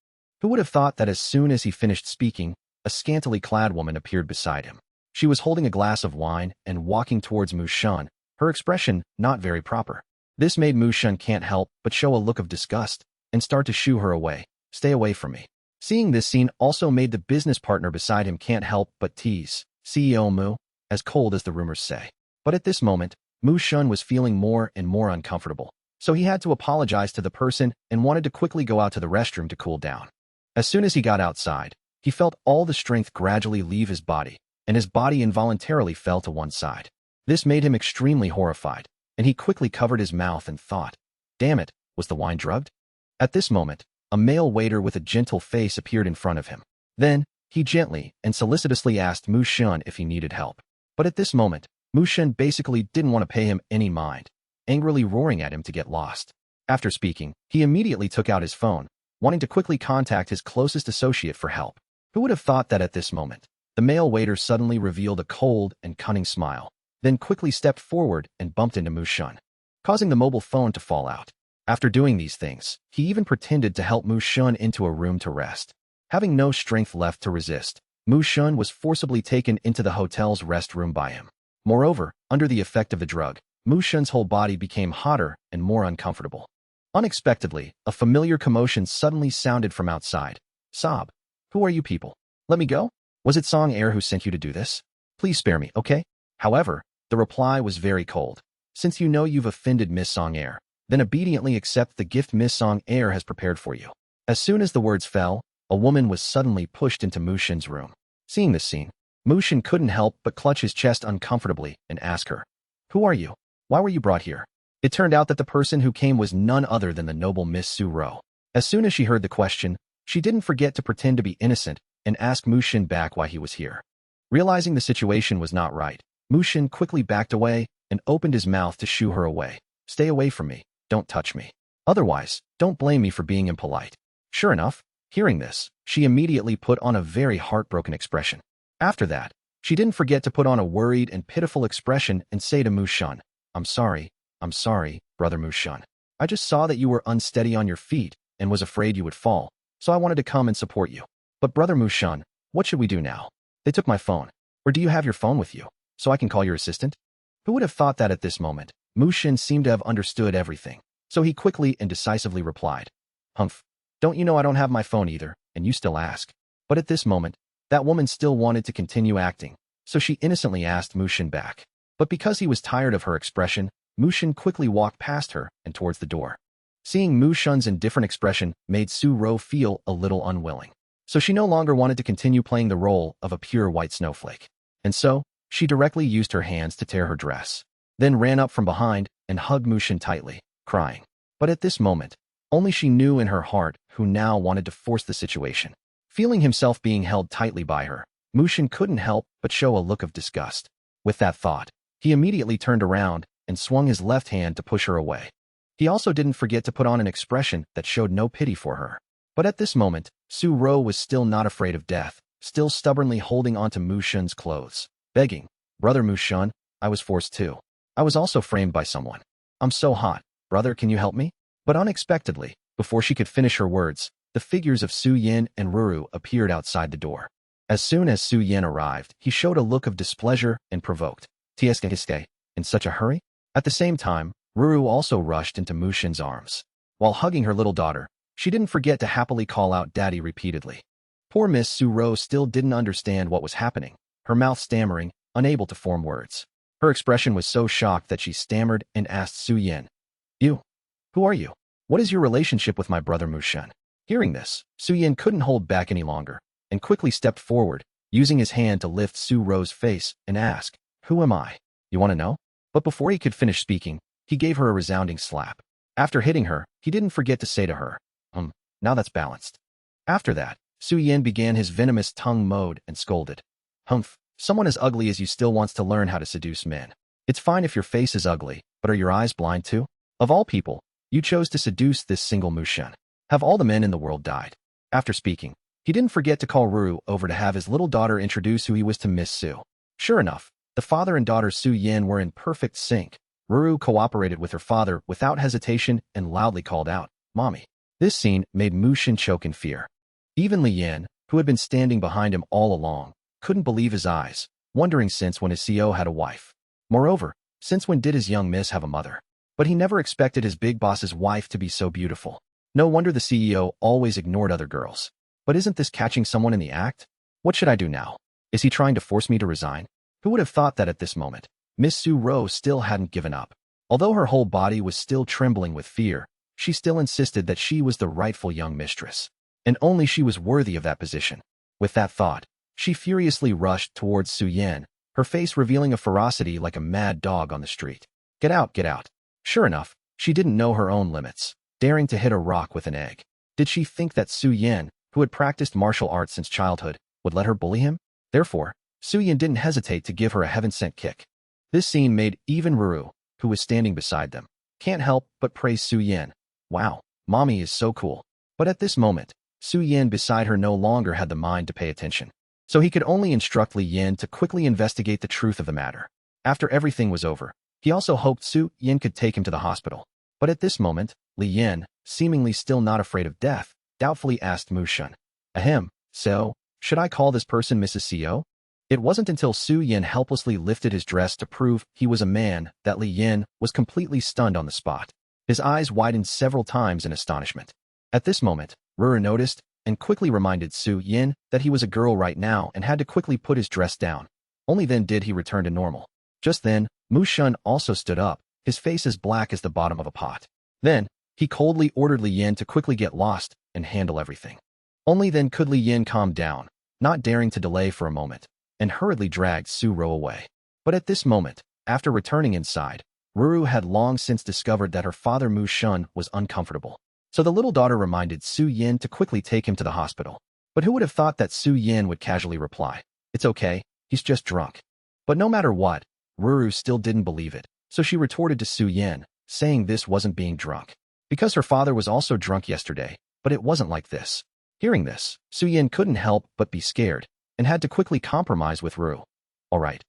Speaker 1: Who would have thought that as soon as he finished speaking, a scantily clad woman appeared beside him. She was holding a glass of wine and walking towards Mu Shun, her expression not very proper. This made Mu Shun can't help but show a look of disgust and start to shoo her away. Stay away from me. Seeing this scene also made the business partner beside him can't help but tease CEO Mu, as cold as the rumors say. But at this moment, Mu Shun was feeling more and more uncomfortable, so he had to apologize to the person and wanted to quickly go out to the restroom to cool down. As soon as he got outside, he felt all the strength gradually leave his body, and his body involuntarily fell to one side. This made him extremely horrified, and he quickly covered his mouth and thought, damn it, was the wine drugged? At this moment, a male waiter with a gentle face appeared in front of him. Then, he gently and solicitously asked Mu Shun if he needed help. But at this moment, Mu Shun basically didn't want to pay him any mind, angrily roaring at him to get lost. After speaking, he immediately took out his phone, wanting to quickly contact his closest associate for help. Who would have thought that at this moment, the male waiter suddenly revealed a cold and cunning smile, then quickly stepped forward and bumped into Mu Shun, causing the mobile phone to fall out. After doing these things, he even pretended to help Mu Shun into a room to rest. Having no strength left to resist, Mu Shun was forcibly taken into the hotel's restroom by him. Moreover, under the effect of the drug, Mu Shun's whole body became hotter and more uncomfortable. Unexpectedly, a familiar commotion suddenly sounded from outside. Sob. Who are you people? Let me go? Was it Song Air who sent you to do this? Please spare me, okay? However, the reply was very cold. Since you know you've offended Miss Song Air, then obediently accept the gift Miss Song Air has prepared for you. As soon as the words fell, a woman was suddenly pushed into Mu Shun's room. Seeing this scene, Mu Shun couldn't help but clutch his chest uncomfortably and ask her, who are you? Why were you brought here? It turned out that the person who came was none other than the noble Miss Su Ro. As soon as she heard the question, she didn't forget to pretend to be innocent and ask Mu Shun back why he was here. Realizing the situation was not right, Mu Shun quickly backed away and opened his mouth to shoo her away. Stay away from me. Don't touch me. Otherwise, don't blame me for being impolite. Sure enough, hearing this, she immediately put on a very heartbroken expression. After that, she didn't forget to put on a worried and pitiful expression and say to Mu Shun, I'm sorry, brother Mu Shun. I just saw that you were unsteady on your feet and was afraid you would fall, so I wanted to come and support you. But brother Mu Shun, what should we do now? They took my phone. Or do you have your phone with you, so I can call your assistant? Who would have thought that at this moment, Mu Shun seemed to have understood everything, so he quickly and decisively replied, Humph, don't you know I don't have my phone either, and you still ask? But at this moment, that woman still wanted to continue acting, so she innocently asked Mu Shun back. But because he was tired of her expression, Mu Shun quickly walked past her and towards the door. Seeing Mu Shun's indifferent expression made Su Ro feel a little unwilling, so she no longer wanted to continue playing the role of a pure white snowflake. And so, she directly used her hands to tear her dress, then ran up from behind and hugged Mu Shun tightly, crying. But at this moment, only she knew in her heart who now wanted to force the situation. Feeling himself being held tightly by her, Mu Shun couldn't help but show a look of disgust. With that thought, he immediately turned around and swung his left hand to push her away. He also didn't forget to put on an expression that showed no pity for her. But at this moment, Su Ro was still not afraid of death, still stubbornly holding onto Mu Shun's clothes, begging, Brother Mu Shun, I was forced too. I was also framed by someone. I'm so hot. Brother, can you help me? But unexpectedly, before she could finish her words, the figures of Su Yin and Ruru appeared outside the door. As soon as Su Yin arrived, he showed a look of displeasure and provoked. Tieske, in such a hurry? At the same time, Ruru also rushed into Mu Shun's arms. While hugging her little daughter, she didn't forget to happily call out Daddy repeatedly. Poor Miss Su Ro still didn't understand what was happening, her mouth stammering, unable to form words. Her expression was so shocked that she stammered and asked Su Yin, You? Who are you? What is your relationship with my brother Mu Shun? Hearing this, Su Yin couldn't hold back any longer, and quickly stepped forward, using his hand to lift Su Ro's face and ask, Who am I? You want to know? But before he could finish speaking, he gave her a resounding slap. After hitting her, he didn't forget to say to her, now that's balanced. After that, Su Yin began his venomous tongue mode and scolded. Humph, someone as ugly as you still wants to learn how to seduce men. It's fine if your face is ugly, but are your eyes blind too? Of all people, you chose to seduce this single Mu Shun. Have all the men in the world died? After speaking, he didn't forget to call Ruru over to have his little daughter introduce who he was to Miss Su. Sure enough, The father and daughter Su Yin were in perfect sync. Ruru cooperated with her father without hesitation and loudly called out, "Mommy." This scene made Mu Shin choke in fear. Even Li Yin, who had been standing behind him all along, couldn't believe his eyes, wondering since when his CO had a wife. Moreover, since when did his young miss have a mother? But he never expected his big boss's wife to be so beautiful. No wonder the CEO always ignored other girls. But isn't this catching someone in the act? What should I do now? Is he trying to force me to resign? Who would have thought that at this moment? Miss Su Ro still hadn't given up. Although her whole body was still trembling with fear, she still insisted that she was the rightful young mistress. And only she was worthy of that position. With that thought, she furiously rushed towards Su Yin, her face revealing a ferocity like a mad dog on the street. Get out, get out. Sure enough, she didn't know her own limits, daring to hit a rock with an egg. Did she think that Su Yin, who had practiced martial arts since childhood, would let her bully him? Therefore, Su Yin didn't hesitate to give her a heaven-sent kick. This scene made even Ruru, who was standing beside them, can't help but praise Su Yin. Wow, mommy is so cool. But at this moment, Su Yin beside her no longer had the mind to pay attention. So he could only instruct Li Yin to quickly investigate the truth of the matter. After everything was over, he also hoped Su Yin could take him to the hospital. But at this moment, Li Yin, seemingly still not afraid of death, doubtfully asked Mu Shun, "Ahem, so, should I call this person Mrs. CO?" It wasn't until Su Yin helplessly lifted his dress to prove he was a man that Li Yin was completely stunned on the spot. His eyes widened several times in astonishment. At this moment, Ruru noticed and quickly reminded Su Yin that he was a girl right now and had to quickly put his dress down. Only then did he return to normal. Just then, Mu Shun also stood up, his face as black as the bottom of a pot. Then, he coldly ordered Li Yin to quickly get lost and handle everything. Only then could Li Yin calm down, not daring to delay for a moment, and hurriedly dragged Su Ro away. But at this moment, after returning inside, Ruru had long since discovered that her father Mu Shun was uncomfortable. So the little daughter reminded Su Yin to quickly take him to the hospital. But who would have thought that Su Yin would casually reply, "It's okay, he's just drunk." But no matter what, Ruru still didn't believe it, so she retorted to Su Yin, saying this wasn't being drunk. Because her father was also drunk yesterday, but it wasn't like this. Hearing this, Su Yin couldn't help but be scared, and had to quickly compromise with Ruru. All right.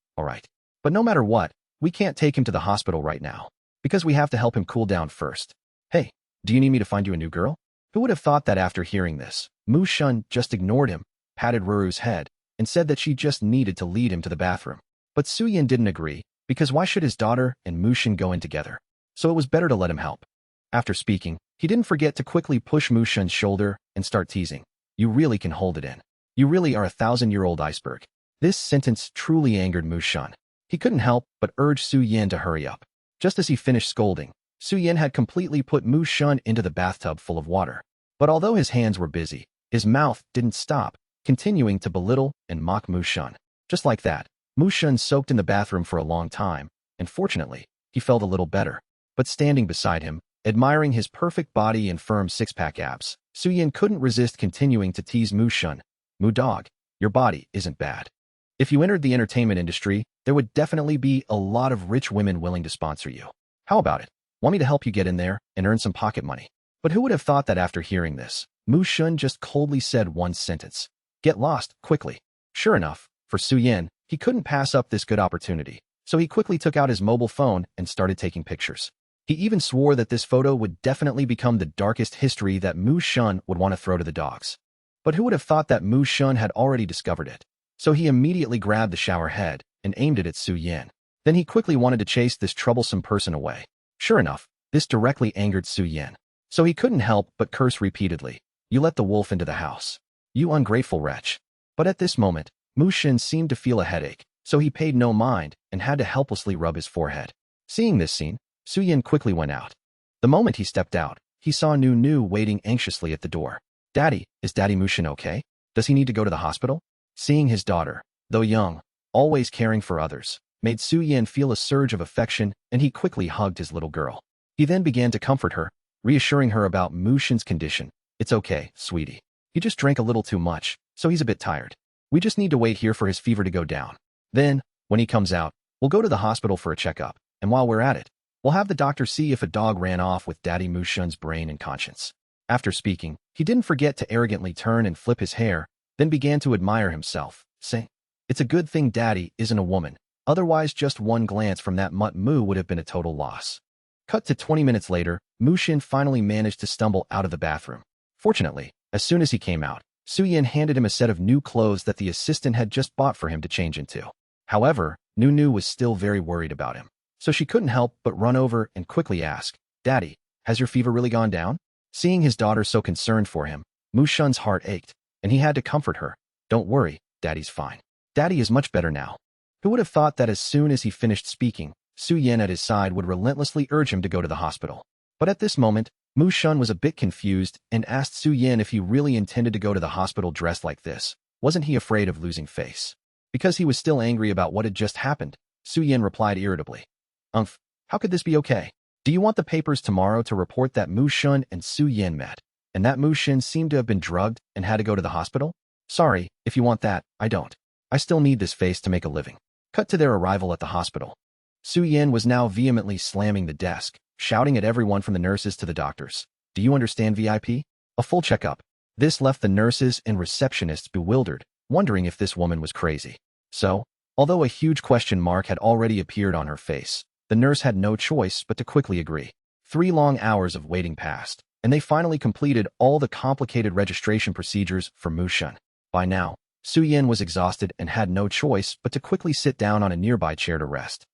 Speaker 1: But no matter what, we can't take him to the hospital right now, because we have to help him cool down first. Hey, do you need me to find you a new girl? Who would have thought that after hearing this, Mu Shun just ignored him, patted Ruru's head, and said that she just needed to lead him to the bathroom. But Su Yin didn't agree, because why should his daughter and Mu Shun go in together? So it was better to let him help. After speaking, he didn't forget to quickly push Mu Shun's shoulder and start teasing. "You really can hold it in. You really are a 1,000-year-old iceberg." This sentence truly angered Mu Shun. He couldn't help but urge Su Yin to hurry up. Just as he finished scolding, Su Yin had completely put Mu Shun into the bathtub full of water. But although his hands were busy, his mouth didn't stop, continuing to belittle and mock Mu Shun. Just like that, Mu Shun soaked in the bathroom for a long time, and fortunately, he felt a little better. But standing beside him, admiring his perfect body and firm six-pack abs, Su Yin couldn't resist continuing to tease Mu Shun. "Mu dog, your body isn't bad. If you entered the entertainment industry, there would definitely be a lot of rich women willing to sponsor you. How about it? Want me to help you get in there and earn some pocket money?" But who would have thought that after hearing this, Mu Shun just coldly said one sentence, "Get lost, quickly." Sure enough, for Su Yin, he couldn't pass up this good opportunity, so he quickly took out his mobile phone and started taking pictures. He even swore that this photo would definitely become the darkest history that Mu Shun would want to throw to the dogs. But who would have thought that Mu Shun had already discovered it? So he immediately grabbed the shower head and aimed it at Su Yin. Then he quickly wanted to chase this troublesome person away. Sure enough, this directly angered Su Yin. So he couldn't help but curse repeatedly, "You let the wolf into the house. You ungrateful wretch." But at this moment, Mu Shun seemed to feel a headache, so he paid no mind and had to helplessly rub his forehead. Seeing this scene, Su Yin quickly went out. The moment he stepped out, he saw Nu waiting anxiously at the door. "Daddy, is Daddy Mu Shun okay? Does he need to go to the hospital?" Seeing his daughter, though young, always caring for others, made Su Yin feel a surge of affection, and he quickly hugged his little girl. He then began to comfort her, reassuring her about Mu Shun's condition. "It's okay, sweetie. He just drank a little too much, so he's a bit tired. We just need to wait here for his fever to go down. Then, when he comes out, we'll go to the hospital for a checkup, and while we're at it, we'll have the doctor see if a dog ran off with Daddy Mu Shun's brain and conscience." After speaking, he didn't forget to arrogantly turn and flip his hair, then began to admire himself, saying, "It's a good thing Daddy isn't a woman. Otherwise, just one glance from that mutt Mu would have been a total loss. Cut to 20 minutes later, Mu Xin finally managed to stumble out of the bathroom. Fortunately, as soon as he came out, Su Yin handed him a set of new clothes that the assistant had just bought for him to change into. However, Nu was still very worried about him, so she couldn't help but run over and quickly ask, "Daddy, has your fever really gone down?" Seeing his daughter so concerned for him, Mu Shun's heart ached, and he had to comfort her. "Don't worry, Daddy's fine. Daddy is much better now." Who would have thought that as soon as he finished speaking, Su Yin at his side would relentlessly urge him to go to the hospital. But at this moment, Mu Shun was a bit confused and asked Su Yin if he really intended to go to the hospital dressed like this. Wasn't he afraid of losing face? Because he was still angry about what had just happened, Su Yin replied irritably. How could this be okay? Do you want the papers tomorrow to report that Mu Shun and Su Yin met, and that Mu Xin seemed to have been drugged and had to go to the hospital? Sorry, if you want that, I don't. I still need this face to make a living. Cut to their arrival at the hospital. Su Yin was now vehemently slamming the desk, shouting at everyone from the nurses to the doctors. "Do you understand VIP? A full checkup." This left the nurses and receptionists bewildered, wondering if this woman was crazy. So, although a huge question mark had already appeared on her face, the nurse had no choice but to quickly agree. 3 long hours of waiting passed, and they finally completed all the complicated registration procedures for Mu Shun. By now, Su Yin was exhausted and had no choice but to quickly sit down on a nearby chair to rest.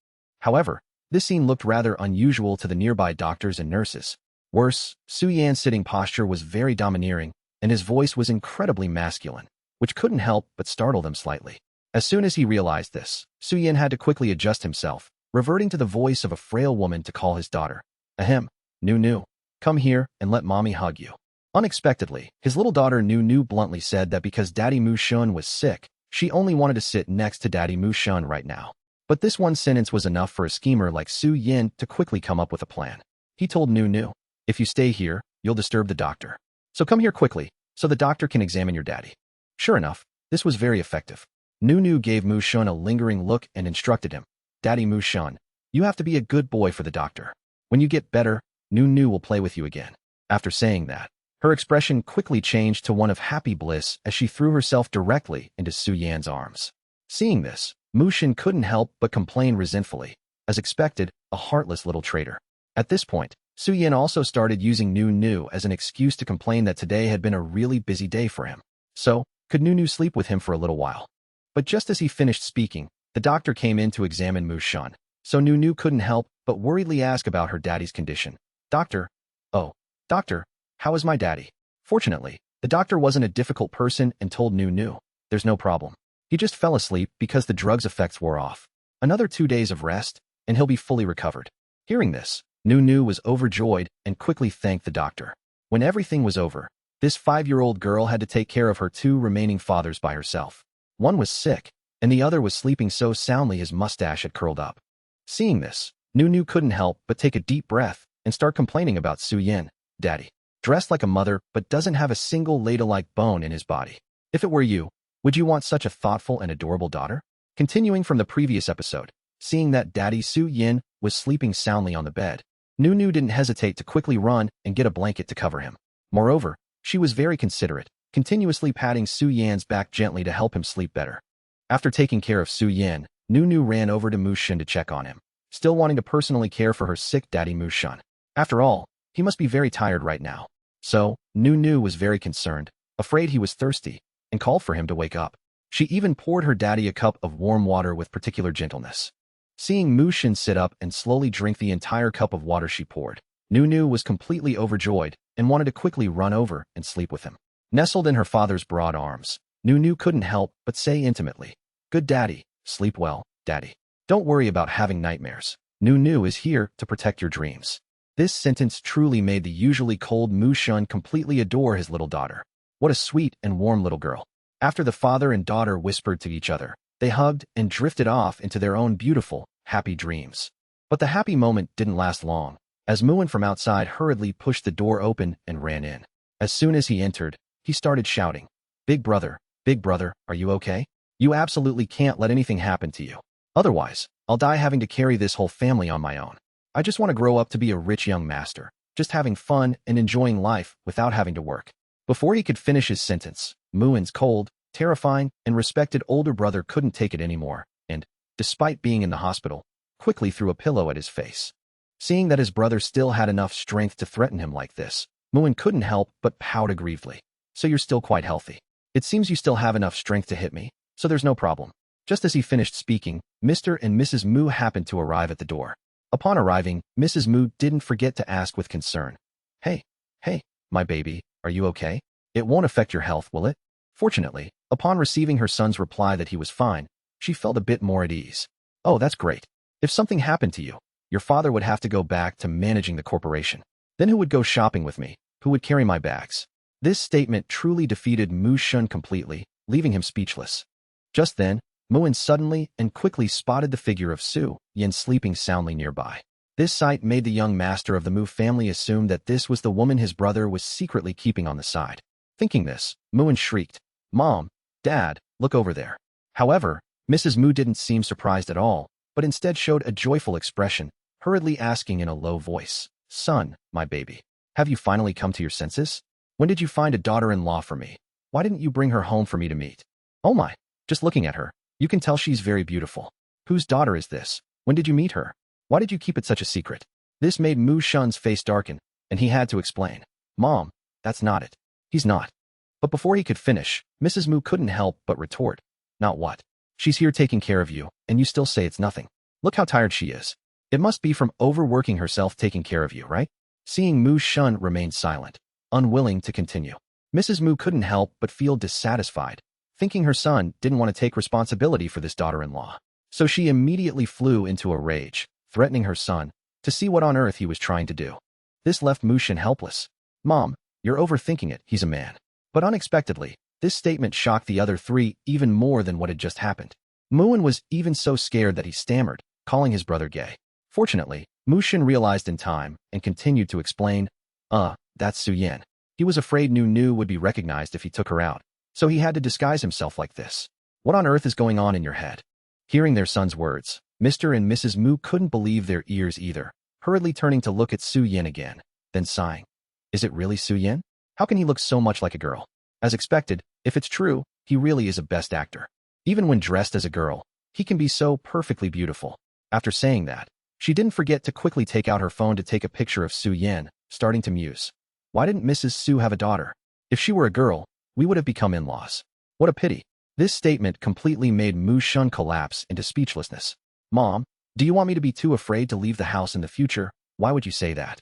Speaker 1: However, this scene looked rather unusual to the nearby doctors and nurses. Worse, Su Yan's sitting posture was very domineering, and his voice was incredibly masculine, which couldn't help but startle them slightly. As soon as he realized this, Su Yin had to quickly adjust himself, reverting to the voice of a frail woman to call his daughter. "Ahem, Nu, come here and let mommy hug you." Unexpectedly, his little daughter Nu bluntly said that because Daddy Mu Shun was sick, she only wanted to sit next to Daddy Mu Shun right now. But this one sentence was enough for a schemer like Su Yin to quickly come up with a plan. He told Nu, "If you stay here, you'll disturb the doctor. So come here quickly, so the doctor can examine your daddy." Sure enough, this was very effective. Nu gave Mu Shun a lingering look and instructed him, "Daddy Mu Shun, you have to be a good boy for the doctor. When you get better, Nu will play with you again." After saying that, her expression quickly changed to one of happy bliss as she threw herself directly into Su Yan's arms. Seeing this, Mu Shun couldn't help but complain resentfully. As expected, a heartless little traitor. At this point, Su Yin also started using Nu as an excuse to complain that today had been a really busy day for him. So, could Nu sleep with him for a little while? But just as he finished speaking, the doctor came in to examine Mu Shun, so Nu couldn't help but worriedly ask about her daddy's condition. "Doctor, how is my daddy?" Fortunately, the doctor wasn't a difficult person and told Nu, "There's no problem. He just fell asleep because the drug's effects wore off. Another 2 days of rest, and he'll be fully recovered." Hearing this, Nu was overjoyed and quickly thanked the doctor. When everything was over, this 5-year-old girl had to take care of her 2 remaining fathers by herself. One was sick, and the other was sleeping so soundly his mustache had curled up. Seeing this, Nu couldn't help but take a deep breath and start complaining about Su Yin. "Daddy, dressed like a mother but doesn't have a single ladle-like bone in his body. If it were you, would you want such a thoughtful and adorable daughter?" Continuing from the previous episode, seeing that Daddy Su Yin was sleeping soundly on the bed, Nu didn't hesitate to quickly run and get a blanket to cover him. Moreover, she was very considerate, continuously patting Su Yan's back gently to help him sleep better. After taking care of Su Yin, Nu ran over to Mu Shun to check on him, still wanting to personally care for her sick daddy Mu Shun. After all, he must be very tired right now. So, Nu was very concerned, afraid he was thirsty, and called for him to wake up. She even poured her daddy a cup of warm water with particular gentleness. Seeing Mu Shun sit up and slowly drink the entire cup of water she poured, Nu was completely overjoyed and wanted to quickly run over and sleep with him. Nestled in her father's broad arms, Nu couldn't help but say intimately, "Good daddy, sleep well, daddy. Don't worry about having nightmares. Nu is here to protect your dreams." This sentence truly made the usually cold Mu Shun completely adore his little daughter. What a sweet and warm little girl. After the father and daughter whispered to each other, they hugged and drifted off into their own beautiful, happy dreams. But the happy moment didn't last long, as Muin from outside hurriedly pushed the door open and ran in. As soon as he entered, he started shouting, Big brother, are you okay? You absolutely can't let anything happen to you. Otherwise, I'll die having to carry this whole family on my own. I just want to grow up to be a rich young master, just having fun and enjoying life without having to work." Before he could finish his sentence, Muin's cold, terrifying, and respected older brother couldn't take it anymore, and, despite being in the hospital, quickly threw a pillow at his face. Seeing that his brother still had enough strength to threaten him like this, Moon couldn't help but pout aggrievedly. So you're still quite healthy. It seems you still have enough strength to hit me, so there's no problem. Just as he finished speaking, Mr. and Mrs. Mu happened to arrive at the door. Upon arriving, Mrs. Mu didn't forget to ask with concern. Hey, my baby, are you okay? It won't affect your health, will it? Fortunately, upon receiving her son's reply that he was fine, she felt a bit more at ease. Oh, that's great. If something happened to you, your father would have to go back to managing the corporation. Then who would go shopping with me? Who would carry my bags? This statement truly defeated Mu Shun completely, leaving him speechless. Just then, Moon suddenly and quickly spotted the figure of Su Yin sleeping soundly nearby. This sight made the young master of the Mu family assume that this was the woman his brother was secretly keeping on the side. Thinking this, Moon shrieked, "Mom, Dad, look over there." However, Mrs. Mu didn't seem surprised at all, but instead showed a joyful expression, hurriedly asking in a low voice, "Son, my baby, have you finally come to your senses? When did you find a daughter-in-law for me? Why didn't you bring her home for me to meet? Oh my, just looking at her, you can tell she's very beautiful. Whose daughter is this? When did you meet her? Why did you keep it such a secret?" This made Mu Shun's face darken, and he had to explain. "Mom, that's not it. He's not." But before he could finish, Mrs. Mu couldn't help but retort. "Not what? She's here taking care of you, and you still say it's nothing. Look how tired she is. It must be from overworking herself taking care of you, right?" Seeing Mu Shun remain silent, unwilling to continue, Mrs. Mu couldn't help but feel dissatisfied, thinking her son didn't want to take responsibility for this daughter-in-law. So she immediately flew into a rage, threatening her son, to see what on earth he was trying to do. This left Mu Shun helpless. "Mom, you're overthinking it, he's a man." But unexpectedly, this statement shocked the other three even more than what had just happened. Moon was even so scared that he stammered, calling his brother gay. Fortunately, Mu Shun realized in time and continued to explain, that's Su Yin. He was afraid Nu Nu would be recognized if he took her out, so he had to disguise himself like this. What on earth is going on in your head?" Hearing their son's words, Mr. and Mrs. Mu couldn't believe their ears either, hurriedly turning to look at Su Yin again, then sighing. Is it really Su Yin? How can he look so much like a girl? As expected, if it's true, he really is a best actor. Even when dressed as a girl, he can be so perfectly beautiful. After saying that, she didn't forget to quickly take out her phone to take a picture of Su Yin, starting to muse. Why didn't Mrs. Su have a daughter? If she were a girl, we would have become in-laws. What a pity. This statement completely made Mu Shun collapse into speechlessness. "Mom, do you want me to be too afraid to leave the house in the future? Why would you say that?"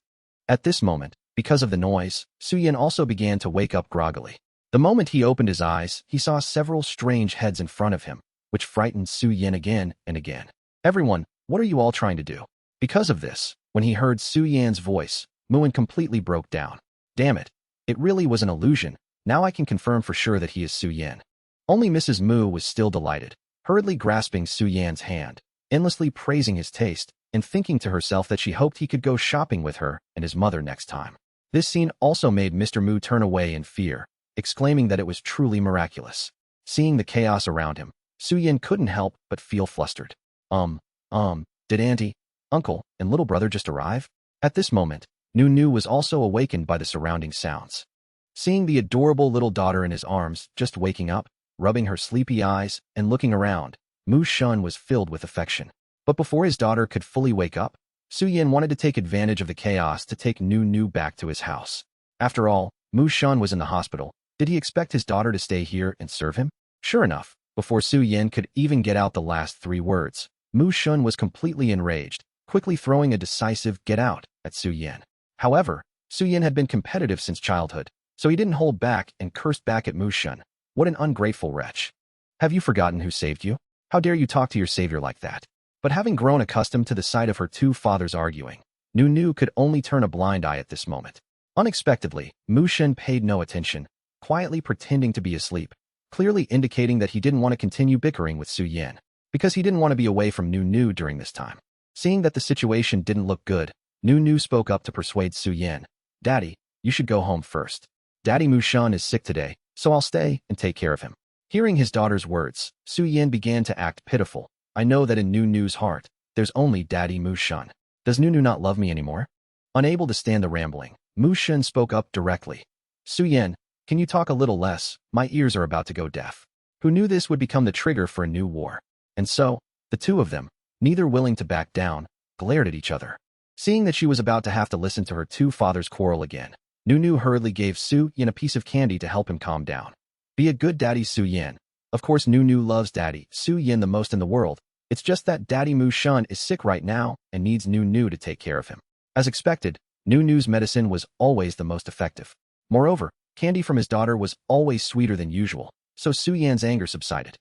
Speaker 1: At this moment, because of the noise, Su Yin also began to wake up groggily. The moment he opened his eyes, he saw several strange heads in front of him, which frightened Su Yin again and again. "Everyone, what are you all trying to do?" Because of this, when he heard Su Yan's voice, Moon completely broke down. Damn it. It really was an illusion. Now I can confirm for sure that he is Su Yin. Only Mrs. Mu was still delighted, hurriedly grasping Su Yan's hand, endlessly praising his taste, and thinking to herself that she hoped he could go shopping with her and his mother next time. This scene also made Mr. Mu turn away in fear, exclaiming that it was truly miraculous. Seeing the chaos around him, Su Yin couldn't help but feel flustered. Did auntie, uncle, and little brother just arrive? At this moment, Nu Nu was also awakened by the surrounding sounds. Seeing the adorable little daughter in his arms just waking up, rubbing her sleepy eyes, and looking around, Mu Shun was filled with affection. But before his daughter could fully wake up, Su Yin wanted to take advantage of the chaos to take Nu Nu back to his house. After all, Mu Shun was in the hospital. Did he expect his daughter to stay here and serve him? Sure enough, before Su Yin could even get out the last three words, Mu Shun was completely enraged, quickly throwing a decisive "get out" at Su Yin. However, Su Yin had been competitive since childhood, so he didn't hold back and cursed back at Mu Shun. What an ungrateful wretch. Have you forgotten who saved you? How dare you talk to your savior like that? But having grown accustomed to the sight of her two fathers arguing, Nu Nu could only turn a blind eye at this moment. Unexpectedly, Mu Shun paid no attention, quietly pretending to be asleep, clearly indicating that he didn't want to continue bickering with Su Yin, because he didn't want to be away from Nu Nu during this time. Seeing that the situation didn't look good, Nu Nu spoke up to persuade Su Yin. "Daddy, you should go home first. Daddy Mu Shun is sick today, so I'll stay and take care of him." Hearing his daughter's words, Su Yin began to act pitiful. "I know that in Nu Nu's heart, there's only Daddy Mu Shun. Does Nu Nu not love me anymore?" Unable to stand the rambling, Mu Shun spoke up directly. "Su Yin, can you talk a little less? My ears are about to go deaf." Who knew this would become the trigger for a new war? And so, The two of them, neither willing to back down, glared at each other. Seeing that she was about to have to listen to her two fathers quarrel again, Nunu hurriedly gave Su Yin a piece of candy to help him calm down. Be a good daddy, Su Yin. Of course Nunu loves daddy Su Yin the most in the world. It's just that daddy Mu Shun is sick right now and needs Nunu to take care of him. As expected, Nunu's medicine was always the most effective. Moreover, candy from his daughter was always sweeter than usual, so Su Yan's anger subsided.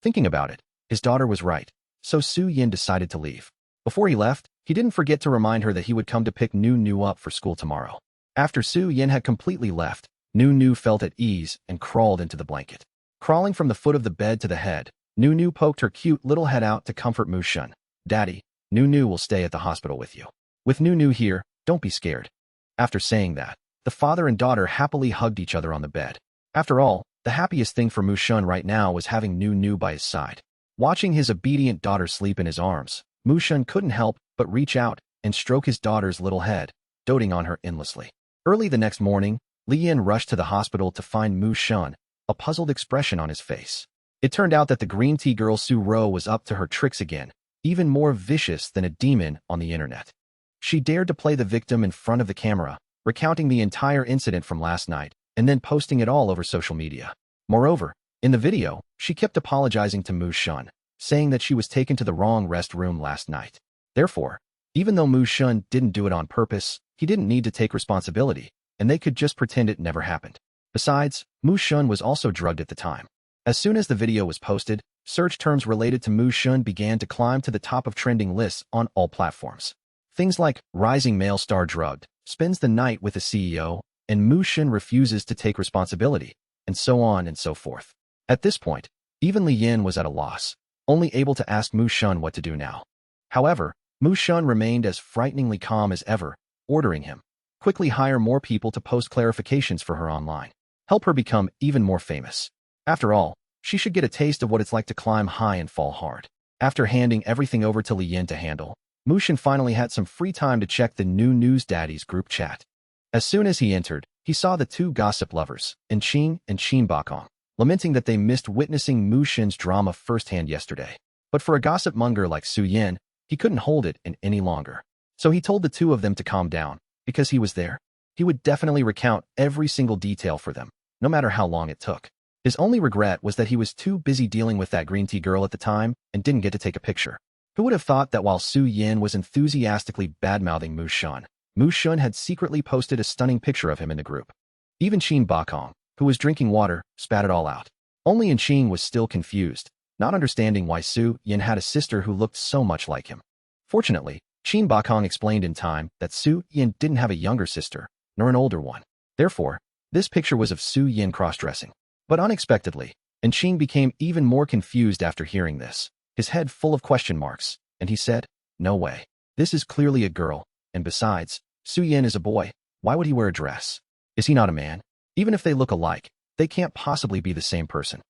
Speaker 1: Thinking about it, his daughter was right, so Su Yin decided to leave. Before he left, he didn't forget to remind her that he would come to pick Nunu up for school tomorrow. After Su Yin had completely left, Nunu felt at ease and crawled into the blanket. Crawling from the foot of the bed to the head, Nunu poked her cute little head out to comfort Mu Shun. Daddy, Nunu will stay at the hospital with you. With Nunu here, don't be scared. After saying that, the father and daughter happily hugged each other on the bed. After all, the happiest thing for Mu Shun right now was having Nunu by his side. Watching his obedient daughter sleep in his arms, Mu Shun couldn't help but reach out and stroke his daughter's little head, doting on her endlessly. Early the next morning, Li Yin rushed to the hospital to find Mu Shun, a puzzled expression on his face. It turned out that the green tea girl Su Ro was up to her tricks again, even more vicious than a demon on the internet. She dared to play the victim in front of the camera, recounting the entire incident from last night, and then posting it all over social media. Moreover, in the video, she kept apologizing to Mu Shun, saying that she was taken to the wrong restroom last night. Therefore, even though Mu Shun didn't do it on purpose, he didn't need to take responsibility, and they could just pretend it never happened. Besides, Mu Shun was also drugged at the time. As soon as the video was posted, search terms related to Mu Shun began to climb to the top of trending lists on all platforms. Things like rising male star drugged, spends the night with the CEO, and Mu Shun refuses to take responsibility, and so on and so forth. At this point, even Li Yin was at a loss, only able to ask Mu Shun what to do now. However, Mu Shun remained as frighteningly calm as ever, ordering him, quickly hire more people to post clarifications for her online. Help her become even more famous. After all, she should get a taste of what it's like to climb high and fall hard. After handing everything over to Li Yin to handle, Mu Shun finally had some free time to check the new News Daddies group chat. As soon as he entered, he saw the two gossip lovers, Enqing and Qin Bakong, lamenting that they missed witnessing Mu Shun's drama firsthand yesterday. But for a gossip monger like Su Yin, he couldn't hold it in any longer. So he told the two of them to calm down, because he was there. He would definitely recount every single detail for them, no matter how long it took. His only regret was that he was too busy dealing with that green tea girl at the time and didn't get to take a picture. Who would have thought that while Su Yin was enthusiastically badmouthing Mu Shun had secretly posted a stunning picture of him in the group. Even Qin Bakong, who was drinking water, spat it all out. Only Enqing was still confused, not understanding why Su Yin had a sister who looked so much like him. Fortunately, Qin Bakong explained in time that Su Yin didn't have a younger sister, nor an older one. Therefore, this picture was of Su Yin cross-dressing. But unexpectedly, Enqing became even more confused after hearing this, his head full of question marks, and he said, "No way. This is clearly a girl, and besides, Su Yin is a boy. Why would he wear a dress? Is he not a man? Even if they look alike, they can't possibly be the same person."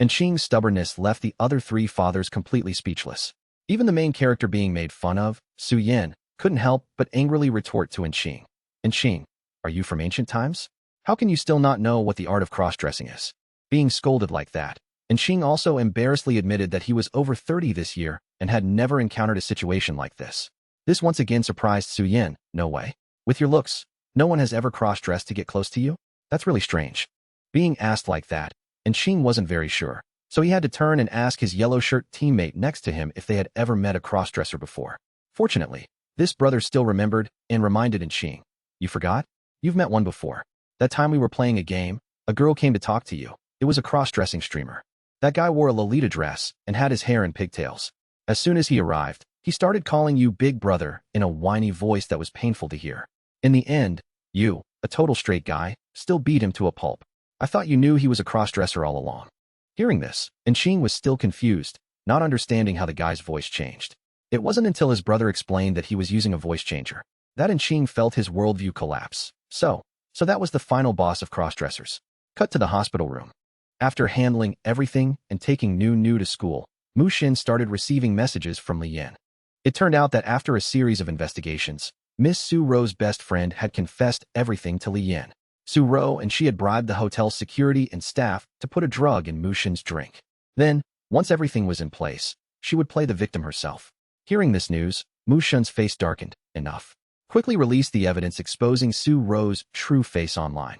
Speaker 1: Enqing's stubbornness left the other three fathers completely speechless. Even the main character being made fun of, Su Yin, couldn't help but angrily retort to Enqing. "Enqing, are you from ancient times? How can you still not know what the art of cross-dressing is?" Being scolded like that, Enqing also embarrassedly admitted that he was over 30 this year and had never encountered a situation like this. This once again surprised Su Yin. "No way. With your looks, no one has ever cross-dressed to get close to you? That's really strange." Being asked like that, Enqing wasn't very sure, so he had to turn and ask his yellow shirt teammate next to him if they had ever met a cross-dresser before. Fortunately, this brother still remembered and reminded Enqing, "You forgot? You've met one before. That time we were playing a game, a girl came to talk to you. It was a cross-dressing streamer. That guy wore a Lolita dress and had his hair in pigtails. As soon as he arrived, he started calling you big brother in a whiny voice that was painful to hear. In the end, you, a total straight guy, still beat him to a pulp. I thought you knew he was a cross-dresser all along." Hearing this, Enqing was still confused, not understanding how the guy's voice changed. It wasn't until his brother explained that he was using a voice changer that Enqing felt his worldview collapse. So that was the final boss of cross-dressers. Cut to the hospital room. After handling everything and taking Nunu to school, Mu Shun started receiving messages from Li Yin. It turned out that after a series of investigations, Miss Su Ro's best friend had confessed everything to Li Yin. Su Ro and she had bribed the hotel's security and staff to put a drug in Mu Shun's drink. Then, once everything was in place, she would play the victim herself. Hearing this news, Mu Shun's face darkened. Enough. Quickly released the evidence exposing Su Ro's true face online.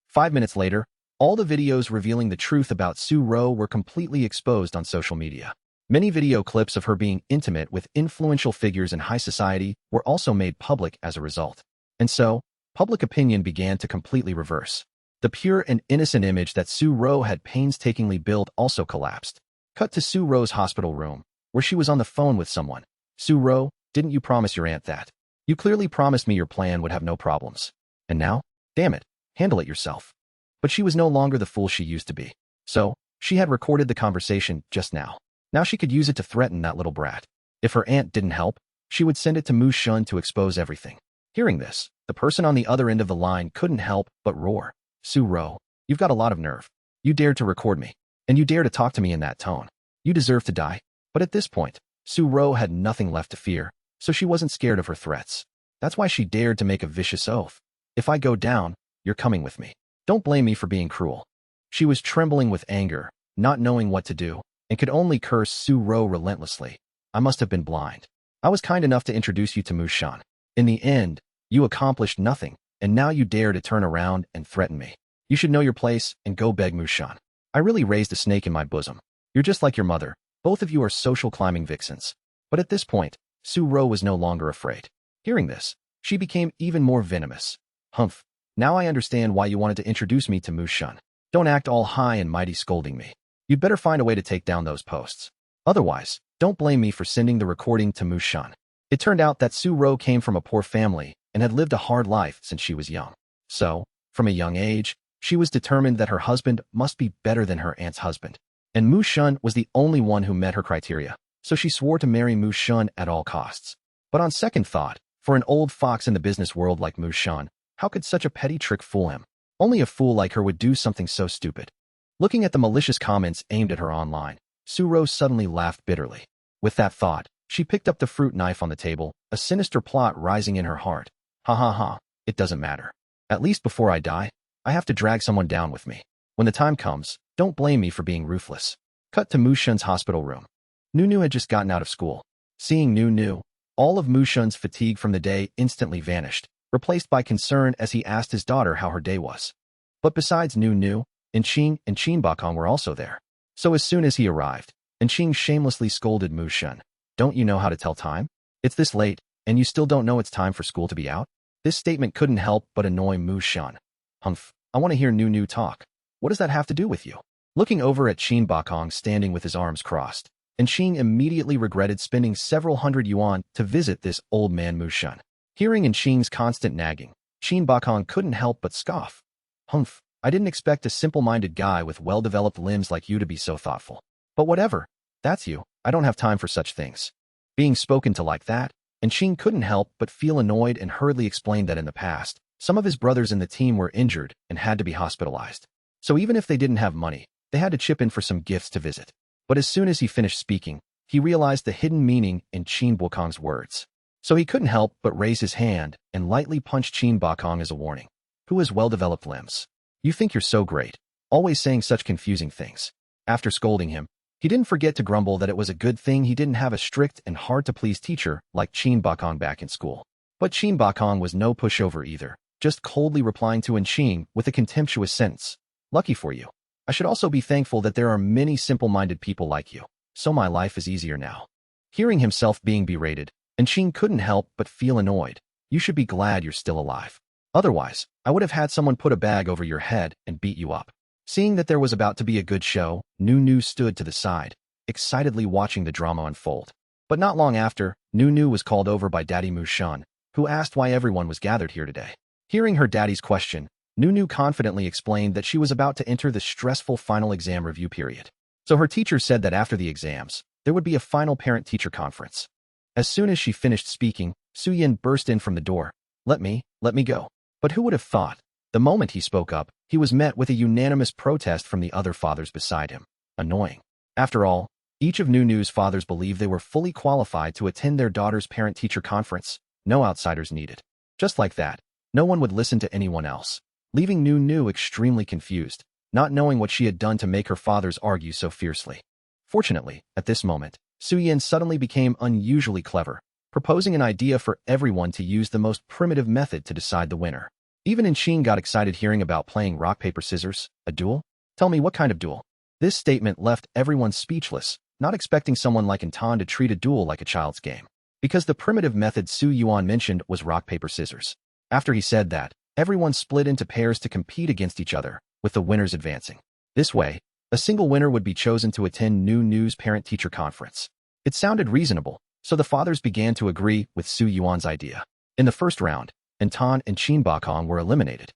Speaker 1: 5 minutes later, all the videos revealing the truth about Su Ro were completely exposed on social media. Many video clips of her being intimate with influential figures in high society were also made public as a result. And so, public opinion began to completely reverse. The pure and innocent image that Su Ro had painstakingly built also collapsed. Cut to Su Ro's hospital room, where she was on the phone with someone. Su Ro, didn't you promise your aunt that? You clearly promised me your plan would have no problems. And now? Damn it, handle it yourself. But she was no longer the fool she used to be. So, she had recorded the conversation just now. Now she could use it to threaten that little brat. If her aunt didn't help, she would send it to Mu Shun to expose everything. Hearing this, the person on the other end of the line couldn't help but roar. Su Ro, you've got a lot of nerve. You dared to record me, and you dare to talk to me in that tone. You deserve to die. But at this point, Su Ro had nothing left to fear, so she wasn't scared of her threats. That's why she dared to make a vicious oath. If I go down, you're coming with me. Don't blame me for being cruel. She was trembling with anger, not knowing what to do, and could only curse Su Ro relentlessly. I must have been blind. I was kind enough to introduce you to Mu Shun. In the end, you accomplished nothing, and now you dare to turn around and threaten me. You should know your place and go beg Mu Shun. I really raised a snake in my bosom. You're just like your mother. Both of you are social climbing vixens. But at this point, Su Ro was no longer afraid. Hearing this, she became even more venomous. Humph. Now I understand why you wanted to introduce me to Mu Shun. Don't act all high and mighty scolding me. You'd better find a way to take down those posts. Otherwise, don't blame me for sending the recording to Mu Shun. It turned out that Su Ro came from a poor family and had lived a hard life since she was young. So, from a young age, she was determined that her husband must be better than her aunt's husband. And Mu Shun was the only one who met her criteria, so she swore to marry Mu Shun at all costs. But on second thought, for an old fox in the business world like Mu Shun, how could such a petty trick fool him? Only a fool like her would do something so stupid. Looking at the malicious comments aimed at her online, Su Ro suddenly laughed bitterly. With that thought, she picked up the fruit knife on the table, a sinister plot rising in her heart. Ha ha ha, it doesn't matter. At least before I die, I have to drag someone down with me. When the time comes, don't blame me for being ruthless. Cut to Mu Shun's hospital room. Nu had just gotten out of school. Seeing Nu, all of Mu Shun's fatigue from the day instantly vanished, replaced by concern as he asked his daughter how her day was. But besides Nu, Enqing and Qin Bakong were also there. So as soon as he arrived, Enqing shamelessly scolded Mu Shun. Don't you know how to tell time? It's this late, and you still don't know it's time for school to be out? This statement couldn't help but annoy Mu Shun. Humph, I want to hear Nu talk. What does that have to do with you? Looking over at Qin Bakong standing with his arms crossed, Enqing immediately regretted spending several hundred yuan to visit this old man Mu Shun. Hearing Enqing's constant nagging, Qin Bakong couldn't help but scoff. Humph, I didn't expect a simple-minded guy with well-developed limbs like you to be so thoughtful. But whatever, that's you, I don't have time for such things. Being spoken to like that, Enqing couldn't help but feel annoyed and hurriedly explained that in the past, some of his brothers in the team were injured and had to be hospitalized. So even if they didn't have money, they had to chip in for some gifts to visit. But as soon as he finished speaking, he realized the hidden meaning in Qin Bakong's words. So he couldn't help but raise his hand and lightly punch Qin Bakong as a warning. Who has well-developed limbs? You think you're so great, always saying such confusing things. After scolding him, he didn't forget to grumble that it was a good thing he didn't have a strict and hard-to-please teacher like Qin Bakong back in school. But Qin Bakong was no pushover either, just coldly replying to Enqing with a contemptuous sentence. Lucky for you. I should also be thankful that there are many simple-minded people like you, so my life is easier now. Hearing himself being berated, Enqing couldn't help but feel annoyed. You should be glad you're still alive. Otherwise, I would have had someone put a bag over your head and beat you up. Seeing that there was about to be a good show, Nu stood to the side, excitedly watching the drama unfold. But not long after, Nu was called over by Daddy Mu Shun, who asked why everyone was gathered here today. Hearing her daddy's question, Nu confidently explained that she was about to enter the stressful final exam review period. So her teacher said that after the exams, there would be a final parent-teacher conference. As soon as she finished speaking, Su Yin burst in from the door. Let me go. But who would have thought? The moment he spoke up, he was met with a unanimous protest from the other fathers beside him. Annoying. After all, each of Nu's fathers believed they were fully qualified to attend their daughter's parent-teacher conference. No outsiders needed. Just like that, no one would listen to anyone else, leaving Nu extremely confused, not knowing what she had done to make her fathers argue so fiercely. Fortunately, at this moment, Su Yan suddenly became unusually clever, proposing an idea for everyone to use the most primitive method to decide the winner. Even Inchine got excited hearing about playing rock, paper, scissors, a duel? Tell me what kind of duel? This statement left everyone speechless, not expecting someone like Intan to treat a duel like a child's game. Because the primitive method Su Yuan mentioned was rock, paper, scissors. After he said that, everyone split into pairs to compete against each other, with the winners advancing. This way, a single winner would be chosen to attend New News parent-teacher conference. It sounded reasonable, so the fathers began to agree with Su Yuan's idea. In the first round, Intan and Qin Bakong were eliminated.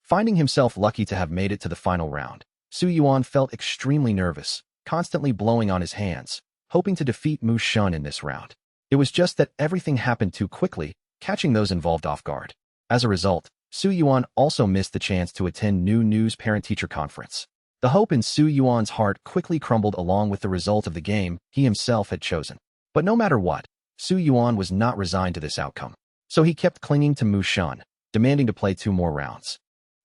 Speaker 1: Finding himself lucky to have made it to the final round, Su Yuan felt extremely nervous, constantly blowing on his hands, hoping to defeat Mu Shun in this round. It was just that everything happened too quickly, catching those involved off guard. As a result, Su Yuan also missed the chance to attend New News parent-teacher conference. The hope in Su Yuan's heart quickly crumbled along with the result of the game he himself had chosen. But no matter what, Su Yuan was not resigned to this outcome. So he kept clinging to Mu Shun, demanding to play 2 more rounds.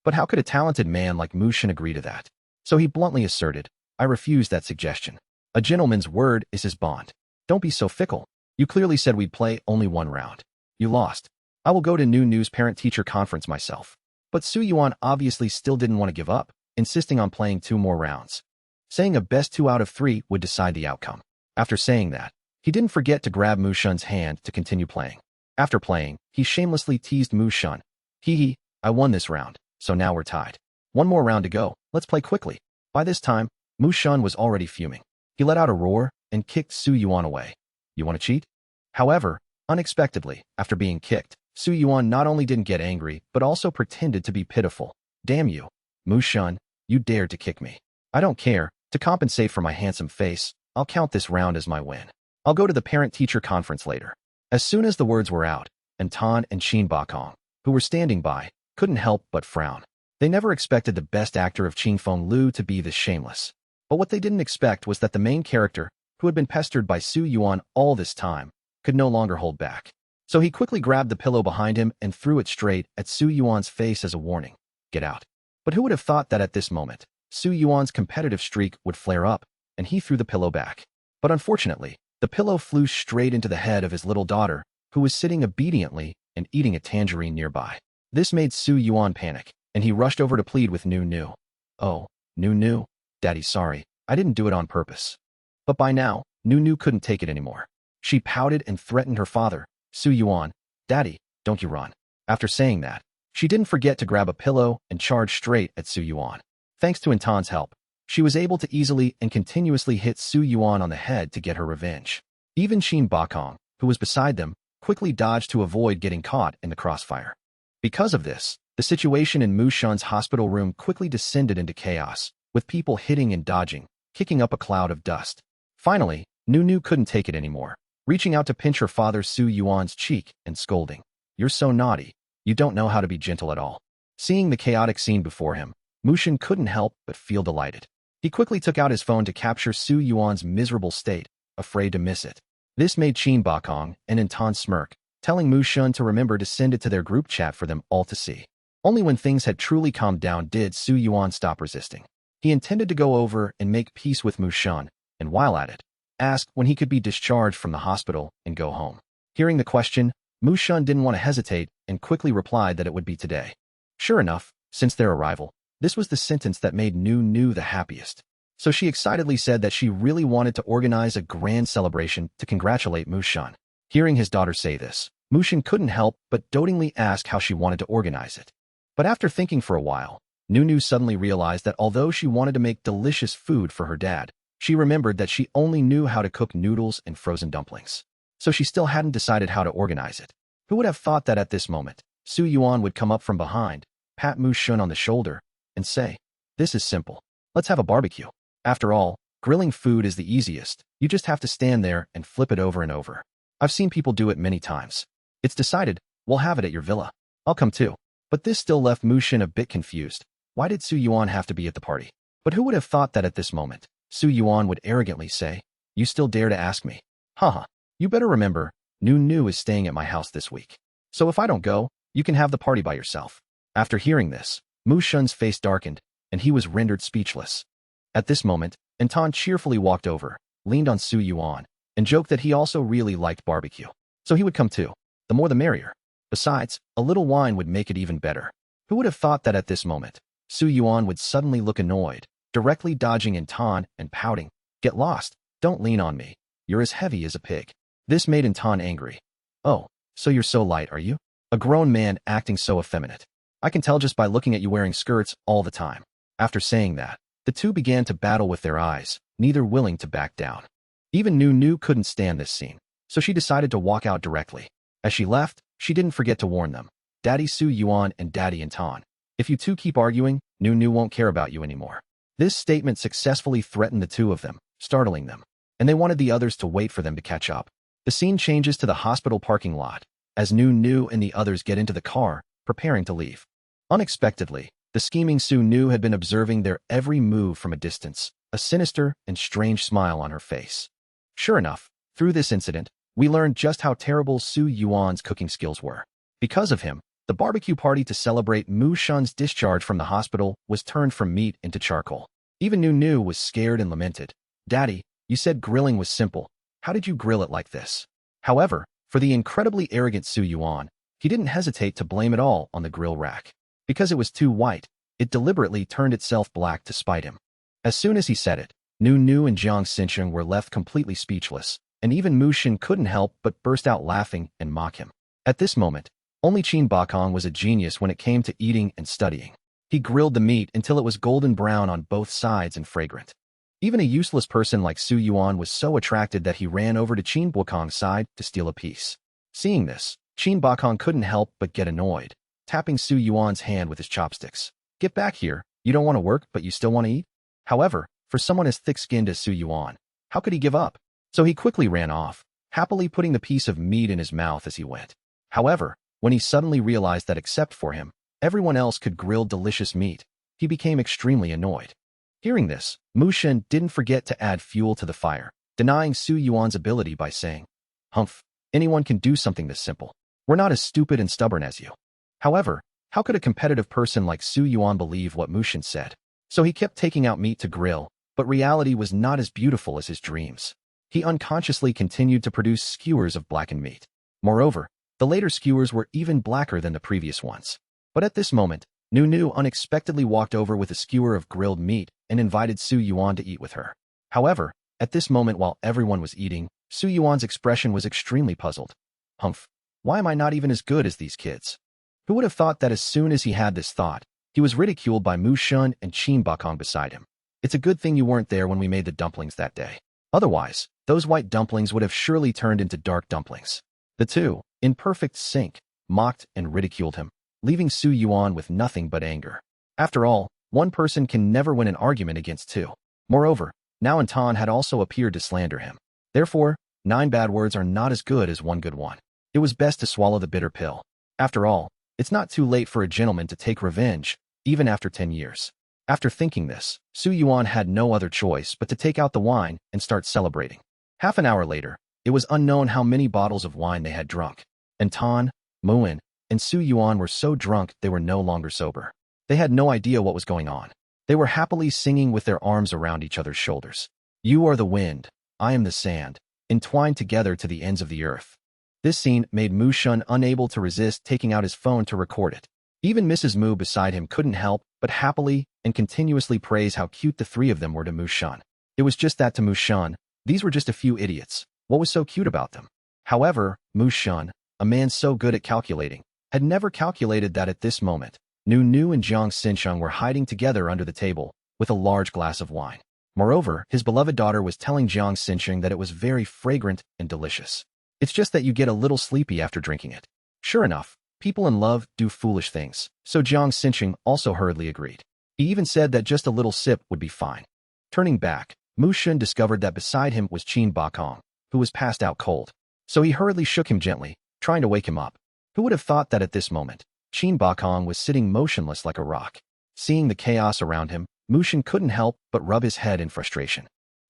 Speaker 1: But how could a talented man like Mu Shun agree to that? So he bluntly asserted, I refuse that suggestion. A gentleman's word is his bond. Don't be so fickle. You clearly said we'd play only 1 round. You lost. I will go to New News parent-teacher conference myself. But Su Yuan obviously still didn't want to give up, insisting on playing 2 more rounds. Saying a best 2 out of 3 would decide the outcome. After saying that, he didn't forget to grab Mu Shun's hand to continue playing. After playing, he shamelessly teased Mu Shun. Hee, I won this round, so now we're tied. 1 more round to go, let's play quickly. By this time, Mu Shun was already fuming. He let out a roar and kicked Su Yuan away. You want to cheat? However, unexpectedly, after being kicked, Su Yuan not only didn't get angry, but also pretended to be pitiful. Damn you, Mu Shun, you dared to kick me. I don't care. To compensate for my handsome face, I'll count this round as my win. I'll go to the parent-teacher conference later. As soon as the words were out, Tan and Qin Bakong, who were standing by, couldn't help but frown. They never expected the best actor of Qing Feng Lu to be this shameless. But what they didn't expect was that the main character, who had been pestered by Su Yuan all this time, could no longer hold back. So he quickly grabbed the pillow behind him and threw it straight at Su Yuan's face as a warning. Get out. But who would have thought that at this moment, Su Yuan's competitive streak would flare up, and he threw the pillow back. But unfortunately, the pillow flew straight into the head of his little daughter, who was sitting obediently and eating a tangerine nearby. This made Su Yuan panic, and he rushed over to plead with Nu. Oh, Nu, Daddy, sorry, I didn't do it on purpose. But by now, Nu couldn't take it anymore. She pouted and threatened her father, Su Yuan, Daddy, don't you run. After saying that, she didn't forget to grab a pillow and charge straight at Su Yuan. Thanks to Intan's help, she was able to easily and continuously hit Su Yuan on the head to get her revenge. Even Qin Bakong, who was beside them, quickly dodged to avoid getting caught in the crossfire. Because of this, the situation in Mu Shun's hospital room quickly descended into chaos, with people hitting and dodging, kicking up a cloud of dust. Finally, Nu couldn't take it anymore, reaching out to pinch her father Su Yuan's cheek and scolding. You're so naughty. You don't know how to be gentle at all. Seeing the chaotic scene before him, Mu Shun couldn't help but feel delighted. He quickly took out his phone to capture Su Yuan's miserable state, afraid to miss it. This made Qin Bakong and Intan smirk, telling Mu Shun to remember to send it to their group chat for them all to see. Only when things had truly calmed down did Su Yuan stop resisting. He intended to go over and make peace with Mu Shun, and while at it, asked when he could be discharged from the hospital and go home. Hearing the question, Mu Shun didn't want to hesitate and quickly replied that it would be today. Sure enough, since their arrival, this was the sentence that made Nu the happiest. So she excitedly said that she really wanted to organize a grand celebration to congratulate Mu Shun. Hearing his daughter say this, Mu Shun couldn't help but dotingly ask how she wanted to organize it. But after thinking for a while, Nu suddenly realized that although she wanted to make delicious food for her dad, she remembered that she only knew how to cook noodles and frozen dumplings. So she still hadn't decided how to organize it. Who would have thought that at this moment, Su Yuan would come up from behind, pat Mu Shun on the shoulder, and say, "This is simple. Let's have a barbecue. After all, grilling food is the easiest. You just have to stand there and flip it over and over. I've seen people do it many times. It's decided, we'll have it at your villa. I'll come too." But this still left Mu Shun a bit confused. Why did Su Yuan have to be at the party? But who would have thought that at this moment, Su Yuan would arrogantly say, "You still dare to ask me? Haha, you better remember, Nu is staying at my house this week. So if I don't go, you can have the party by yourself." After hearing this, Mu Shun's face darkened, and he was rendered speechless. At this moment, Intan cheerfully walked over, leaned on Su Yuan, and joked that he also really liked barbecue. So he would come too. The more the merrier. Besides, a little wine would make it even better. Who would have thought that at this moment, Su Yuan would suddenly look annoyed, directly dodging Intan and pouting, "Get lost, don't lean on me. You're as heavy as a pig." This made Intan angry. "Oh, so you're so light, are you? A grown man acting so effeminate. I can tell just by looking at you wearing skirts all the time." After saying that, the two began to battle with their eyes, neither willing to back down. Even Nu couldn't stand this scene, so she decided to walk out directly. As she left, she didn't forget to warn them, Daddy Su Yuan and Daddy Intan. If you two keep arguing, Nu won't care about you anymore. This statement successfully threatened the two of them, startling them, and they wanted the others to wait for them to catch up. The scene changes to the hospital parking lot, as Nu and the others get into the car, preparing to leave. Unexpectedly, the scheming Su had been observing their every move from a distance, a sinister and strange smile on her face. Sure enough, through this incident, we learned just how terrible Su Yuan's cooking skills were. Because of him, the barbecue party to celebrate Mu Shun's discharge from the hospital was turned from meat into charcoal. Even Nu was scared and lamented. "Daddy, you said grilling was simple. How did you grill it like this?" However, for the incredibly arrogant Su Yuan, he didn't hesitate to blame it all on the grill rack. Because it was too white, it deliberately turned itself black to spite him. As soon as he said it, Nu and Jiang Xincheng were left completely speechless, and even Mu Shin couldn't help but burst out laughing and mock him. At this moment, only Qin Bakong was a genius when it came to eating and studying. He grilled the meat until it was golden brown on both sides and fragrant. Even a useless person like Su Yuan was so attracted that he ran over to Qin Bakong's side to steal a piece. Seeing this, Qin Bakong couldn't help but get annoyed, tapping Su Yuan's hand with his chopsticks. "Get back here, you don't want to work but you still want to eat?" However, for someone as thick-skinned as Su Yuan, how could he give up? So he quickly ran off, happily putting the piece of meat in his mouth as he went. However, when he suddenly realized that except for him, everyone else could grill delicious meat, he became extremely annoyed. Hearing this, Mu Shin didn't forget to add fuel to the fire, denying Su Yuan's ability by saying, "Humph, anyone can do something this simple. We're not as stupid and stubborn as you." However, how could a competitive person like Su Yuan believe what Mu Shin said? So he kept taking out meat to grill, but reality was not as beautiful as his dreams. He unconsciously continued to produce skewers of blackened meat. Moreover, the later skewers were even blacker than the previous ones. But at this moment, Nu unexpectedly walked over with a skewer of grilled meat and invited Su Yuan to eat with her. However, at this moment while everyone was eating, Su Yuan's expression was extremely puzzled. "Humph, why am I not even as good as these kids?" Who would have thought that as soon as he had this thought, he was ridiculed by Mu Shun and Qin Bakong beside him. "It's a good thing you weren't there when we made the dumplings that day. Otherwise, those white dumplings would have surely turned into dark dumplings." The two, in perfect sync, mocked and ridiculed him, leaving Su Yuan with nothing but anger. After all, one person can never win an argument against two. Moreover, now Intan had also appeared to slander him. Therefore, 9 bad words are not as good as one good one. It was best to swallow the bitter pill. After all, it's not too late for a gentleman to take revenge, even after 10 years. After thinking this, Su Yuan had no other choice but to take out the wine and start celebrating. Half an hour later, it was unknown how many bottles of wine they had drunk. Tan, Muin, and Su Yuan were so drunk they were no longer sober. They had no idea what was going on. They were happily singing with their arms around each other's shoulders. "You are the wind, I am the sand, entwined together to the ends of the earth." This scene made Mu Shun unable to resist taking out his phone to record it. Even Mrs. Mu beside him couldn't help but happily and continuously praise how cute the three of them were to Mu Shun. It was just that to Mu Shun, these were just a few idiots. What was so cute about them? However, Mu Shun, a man so good at calculating, had never calculated that at this moment, Nu and Jiang Xincheng were hiding together under the table, with a large glass of wine. Moreover, his beloved daughter was telling Jiang Xincheng that it was very fragrant and delicious. "It's just that you get a little sleepy after drinking it." Sure enough, people in love do foolish things, so Jiang Xincheng also hurriedly agreed. He even said that just a little sip would be fine. Turning back, Mu Shun discovered that beside him was Qin Bakong, who was passed out cold. So he hurriedly shook him gently, trying to wake him up. Who would have thought that at this moment, Qin Bakong was sitting motionless like a rock. Seeing the chaos around him, Mu Shun couldn't help but rub his head in frustration.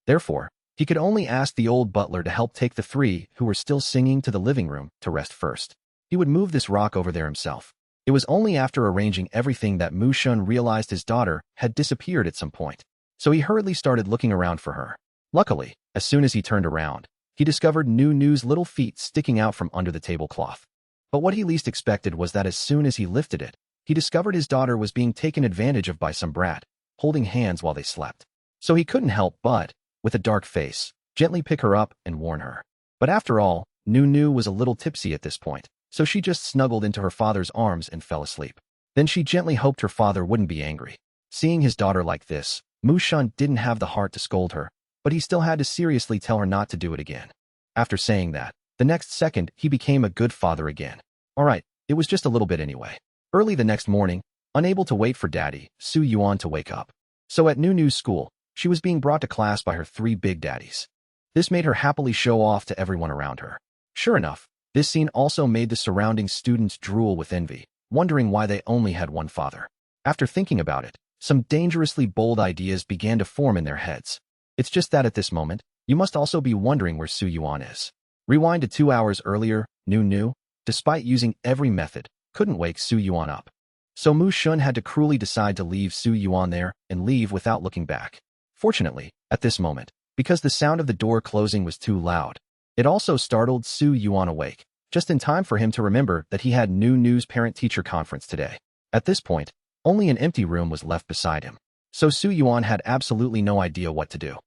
Speaker 1: Therefore, he could only ask the old butler to help take the three who were still singing to the living room to rest first. He would move this rock over there himself. It was only after arranging everything that Mu Shun realized his daughter had disappeared at some point. So he hurriedly started looking around for her. Luckily, as soon as he turned around, he discovered Nu's little feet sticking out from under the tablecloth. But what he least expected was that as soon as he lifted it, he discovered his daughter was being taken advantage of by some brat, holding hands while they slept. So he couldn't help but, with a dark face, gently pick her up and warn her. But after all, Nu was a little tipsy at this point, so she just snuggled into her father's arms and fell asleep. Then she gently hoped her father wouldn't be angry. Seeing his daughter like this, Shun didn't have the heart to scold her, but he still had to seriously tell her not to do it again. After saying that, the next second he became a good father again. Alright, it was just a little bit anyway. Early the next morning, unable to wait for Daddy, Su-yuan to wake up. So at Nu's school, she was being brought to class by her 3 big daddies. This made her happily show off to everyone around her. Sure enough, this scene also made the surrounding students drool with envy, wondering why they only had one father. After thinking about it, some dangerously bold ideas began to form in their heads. It's just that at this moment, you must also be wondering where Su-yuan is. Rewind to 2 hours earlier, Nu, despite using every method, couldn't wake Su-yuan up. So Shun had to cruelly decide to leave Su-yuan there and leave without looking back. Fortunately, at this moment, because the sound of the door closing was too loud, it also startled Su-yuan awake, just in time for him to remember that he had Nu's parent-teacher conference today. At this point, only an empty room was left beside him, so Su-yuan had absolutely no idea what to do.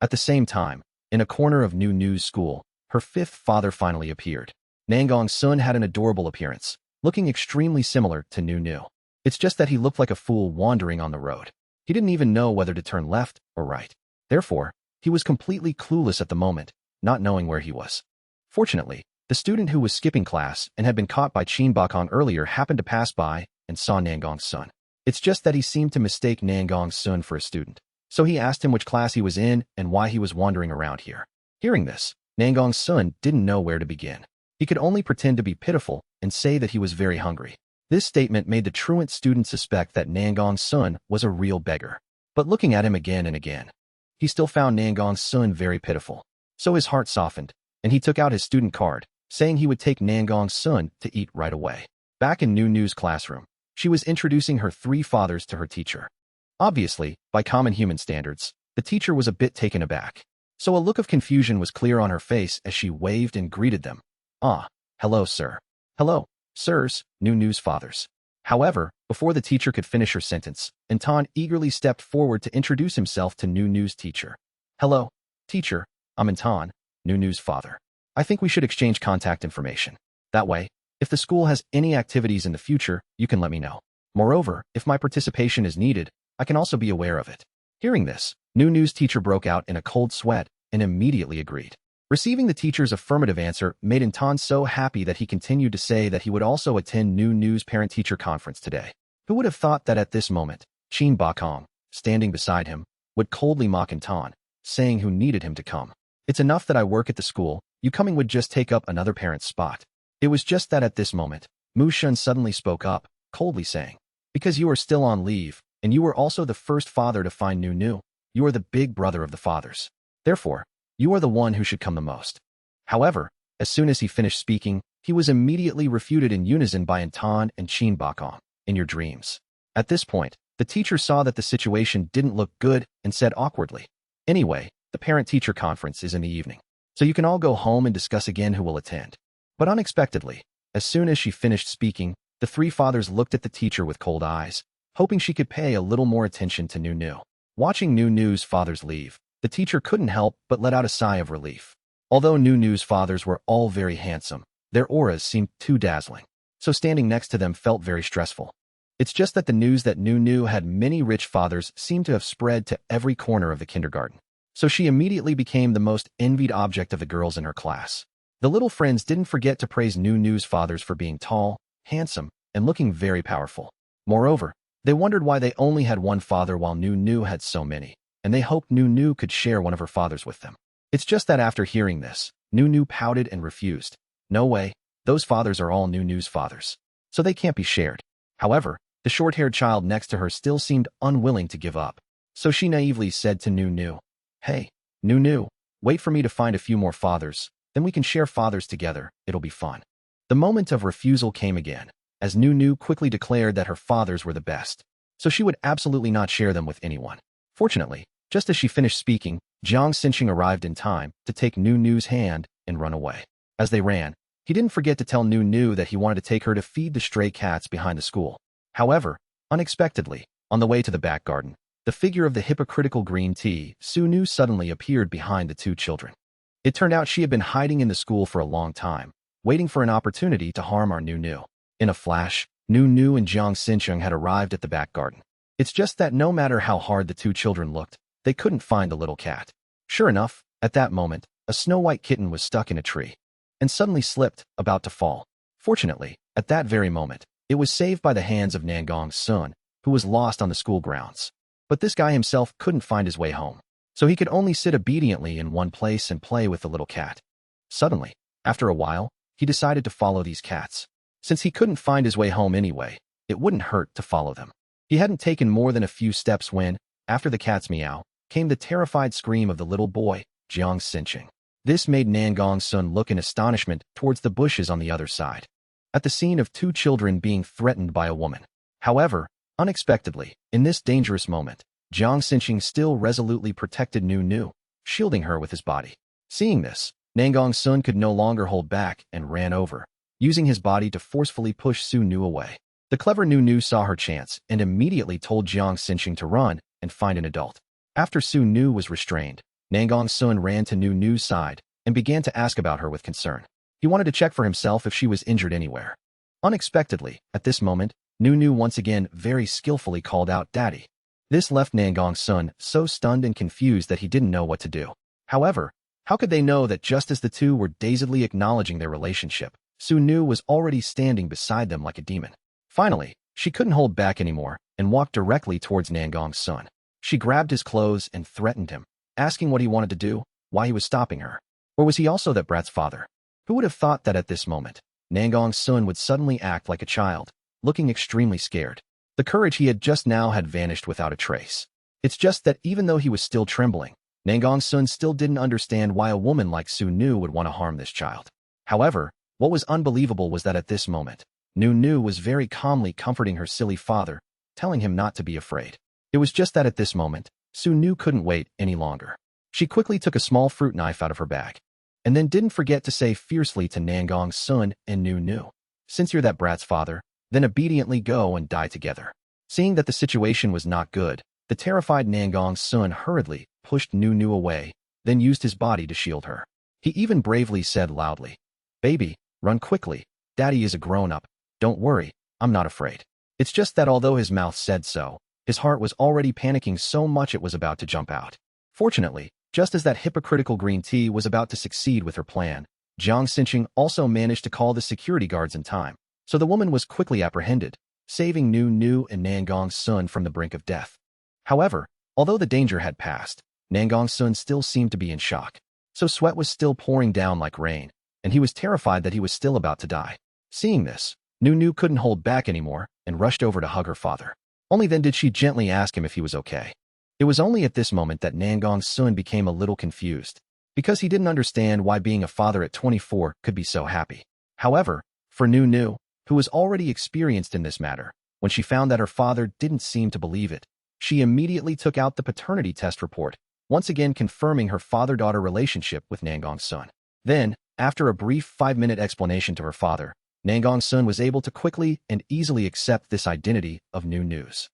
Speaker 1: At the same time, in a corner of Nu's school, her 5th father finally appeared. Nangong-sun had an adorable appearance, looking extremely similar to Nu. It's just that he looked like a fool wandering on the road. He didn't even know whether to turn left or right. Therefore, he was completely clueless at the moment, not knowing where he was. Fortunately, the student who was skipping class and had been caught by Chin Bakong earlier happened to pass by and saw Nangong-sun. It's just that he seemed to mistake Nangong-sun for a student. So he asked him which class he was in and why he was wandering around here. Hearing this, Nangong-sun didn't know where to begin. He could only pretend to be pitiful and say that he was very hungry. This statement made the truant student suspect that Nangong-sun was a real beggar. But looking at him again and again, he still found Nangong-sun very pitiful. So his heart softened, and he took out his student card, saying he would take Nangong-sun to eat right away. Back in Nu's classroom, she was introducing her 3 fathers to her teacher. Obviously, by common human standards, the teacher was a bit taken aback. So a look of confusion was clear on her face as she waved and greeted them. Ah, hello, sir. Hello, sirs, Nu's fathers. However, before the teacher could finish her sentence, Anton eagerly stepped forward to introduce himself to Nu's teacher. Hello, teacher, I'm Anton, Nu's father. I think we should exchange contact information. That way, if the school has any activities in the future, you can let me know. Moreover, if my participation is needed, I can also be aware of it. Hearing this, Nu's teacher broke out in a cold sweat and immediately agreed. Receiving the teacher's affirmative answer made Anton so happy that he continued to say that he would also attend Nu's parent-teacher conference today. Who would have thought that at this moment, Chin Bakong, standing beside him, would coldly mock Anton, saying who needed him to come. It's enough that I work at the school, you coming would just take up another parent's spot. It was just that at this moment, Shun suddenly spoke up, coldly saying, because you are still on leave, and you were also the first father to find Nu, you are the big brother of the fathers. Therefore, you are the one who should come the most. However, as soon as he finished speaking, he was immediately refuted in unison by Anton and Chin Bakong. In your dreams. At this point, the teacher saw that the situation didn't look good and said awkwardly, anyway, the parent-teacher conference is in the evening, so you can all go home and discuss again who will attend. But unexpectedly, as soon as she finished speaking, the 3 fathers looked at the teacher with cold eyes, hoping she could pay a little more attention to Nu. Watching Nu's fathers leave, the teacher couldn't help but let out a sigh of relief. Although Nu's fathers were all very handsome, their auras seemed too dazzling, so standing next to them felt very stressful. It's just that the news that Nu had many rich fathers seemed to have spread to every corner of the kindergarten. So she immediately became the most envied object of the girls in her class. The little friends didn't forget to praise Nu's fathers for being tall, handsome, and looking very powerful. Moreover, they wondered why they only had one father while Nu had so many, and they hoped Nu could share one of her fathers with them. It's just that after hearing this, Nu pouted and refused. No way, those fathers are all Nu's fathers, so they can't be shared. However, the short-haired child next to her still seemed unwilling to give up. So she naively said to Nu, hey, Nu, wait for me to find a few more fathers, then we can share fathers together, it'll be fun. The moment of refusal came again, as Nu quickly declared that her fathers were the best, so she would absolutely not share them with anyone. Fortunately, Just as she finished speaking, Jiang Xinqing arrived in time to take Nu Nu's hand and run away. As they ran, he didn't forget to tell Nu Nu that he wanted to take her to feed the stray cats behind the school. However, unexpectedly, on the way to the back garden, the figure of the hypocritical green tea, Su Nu, suddenly appeared behind the two children. It turned out she had been hiding in the school for a long time, waiting for an opportunity to harm our Nu Nu. In a flash, Nu Nu and Jiang Xinqing had arrived at the back garden. It's just that no matter how hard the two children looked, they couldn't find the little cat. Sure enough, at that moment, a snow-white kitten was stuck in a tree and suddenly slipped, about to fall. Fortunately, at that very moment, it was saved by the hands of Nangong Sun, who was lost on the school grounds. But this guy himself couldn't find his way home, so he could only sit obediently in one place and play with the little cat. Suddenly, after a while, he decided to follow these cats. Since he couldn't find his way home anyway, it wouldn't hurt to follow them. He hadn't taken more than a few steps when, after the cat's meow, came the terrified scream of the little boy, Jiang Xinqing. This made Nangong Sun look in astonishment towards the bushes on the other side, at the scene of two children being threatened by a woman. However, unexpectedly, in this dangerous moment, Jiang Xinqing still resolutely protected Nu Nu, shielding her with his body. Seeing this, Nangong Sun could no longer hold back and ran over, using his body to forcefully push Su Nu away. The clever Nu Nu saw her chance and immediately told Jiang Xinqing to run and find an adult. After Su Nu was restrained, Nangong Sun ran to Nu Nu's side and began to ask about her with concern. He wanted to check for himself if she was injured anywhere. Unexpectedly, at this moment, Nu Nu once again very skillfully called out Daddy. This left Nangong Sun so stunned and confused that he didn't know what to do. However, how could they know that just as the two were dazedly acknowledging their relationship, Su Nu was already standing beside them like a demon? Finally, she couldn't hold back anymore and walked directly towards Nangong Sun. She grabbed his clothes and threatened him, asking what he wanted to do, why he was stopping her. Or was he also that brat's father? Who would have thought that at this moment, Nangong Sun would suddenly act like a child, looking extremely scared. The courage he had just now had vanished without a trace. It's just that even though he was still trembling, Nangong Sun still didn't understand why a woman like Su Nu would want to harm this child. However, what was unbelievable was that at this moment, Nu Nu was very calmly comforting her silly father, telling him not to be afraid. It was just that at this moment, Su Nu couldn't wait any longer. She quickly took a small fruit knife out of her bag, and then didn't forget to say fiercely to Nangong Sun and Nu Nu, "Since you're that brat's father, then obediently go and die together." Seeing that the situation was not good, the terrified Nangong Sun hurriedly pushed Nu Nu away, then used his body to shield her. He even bravely said loudly, "Baby, run quickly. Daddy is a grown-up. Don't worry, I'm not afraid." It's just that although his mouth said so, his heart was already panicking so much it was about to jump out. Fortunately, just as that hypocritical green tea was about to succeed with her plan, Jiang Xinqing also managed to call the security guards in time, so the woman was quickly apprehended, saving Nu Nu and Nangong Sun from the brink of death. However, although the danger had passed, Nangong Sun still seemed to be in shock, so sweat was still pouring down like rain, and he was terrified that he was still about to die. Seeing this, Nu Nu couldn't hold back anymore and rushed over to hug her father. Only then did she gently ask him if he was okay. It was only at this moment that Nangong Sun became a little confused, because he didn't understand why being a father at 24 could be so happy. However, for Nu Nu, who was already experienced in this matter, when she found that her father didn't seem to believe it, she immediately took out the paternity test report, once again confirming her father-daughter relationship with Nangong Sun. Then, after a brief 5-minute explanation to her father, Nangong Sun was able to quickly and easily accept this identity of Nu Nu's.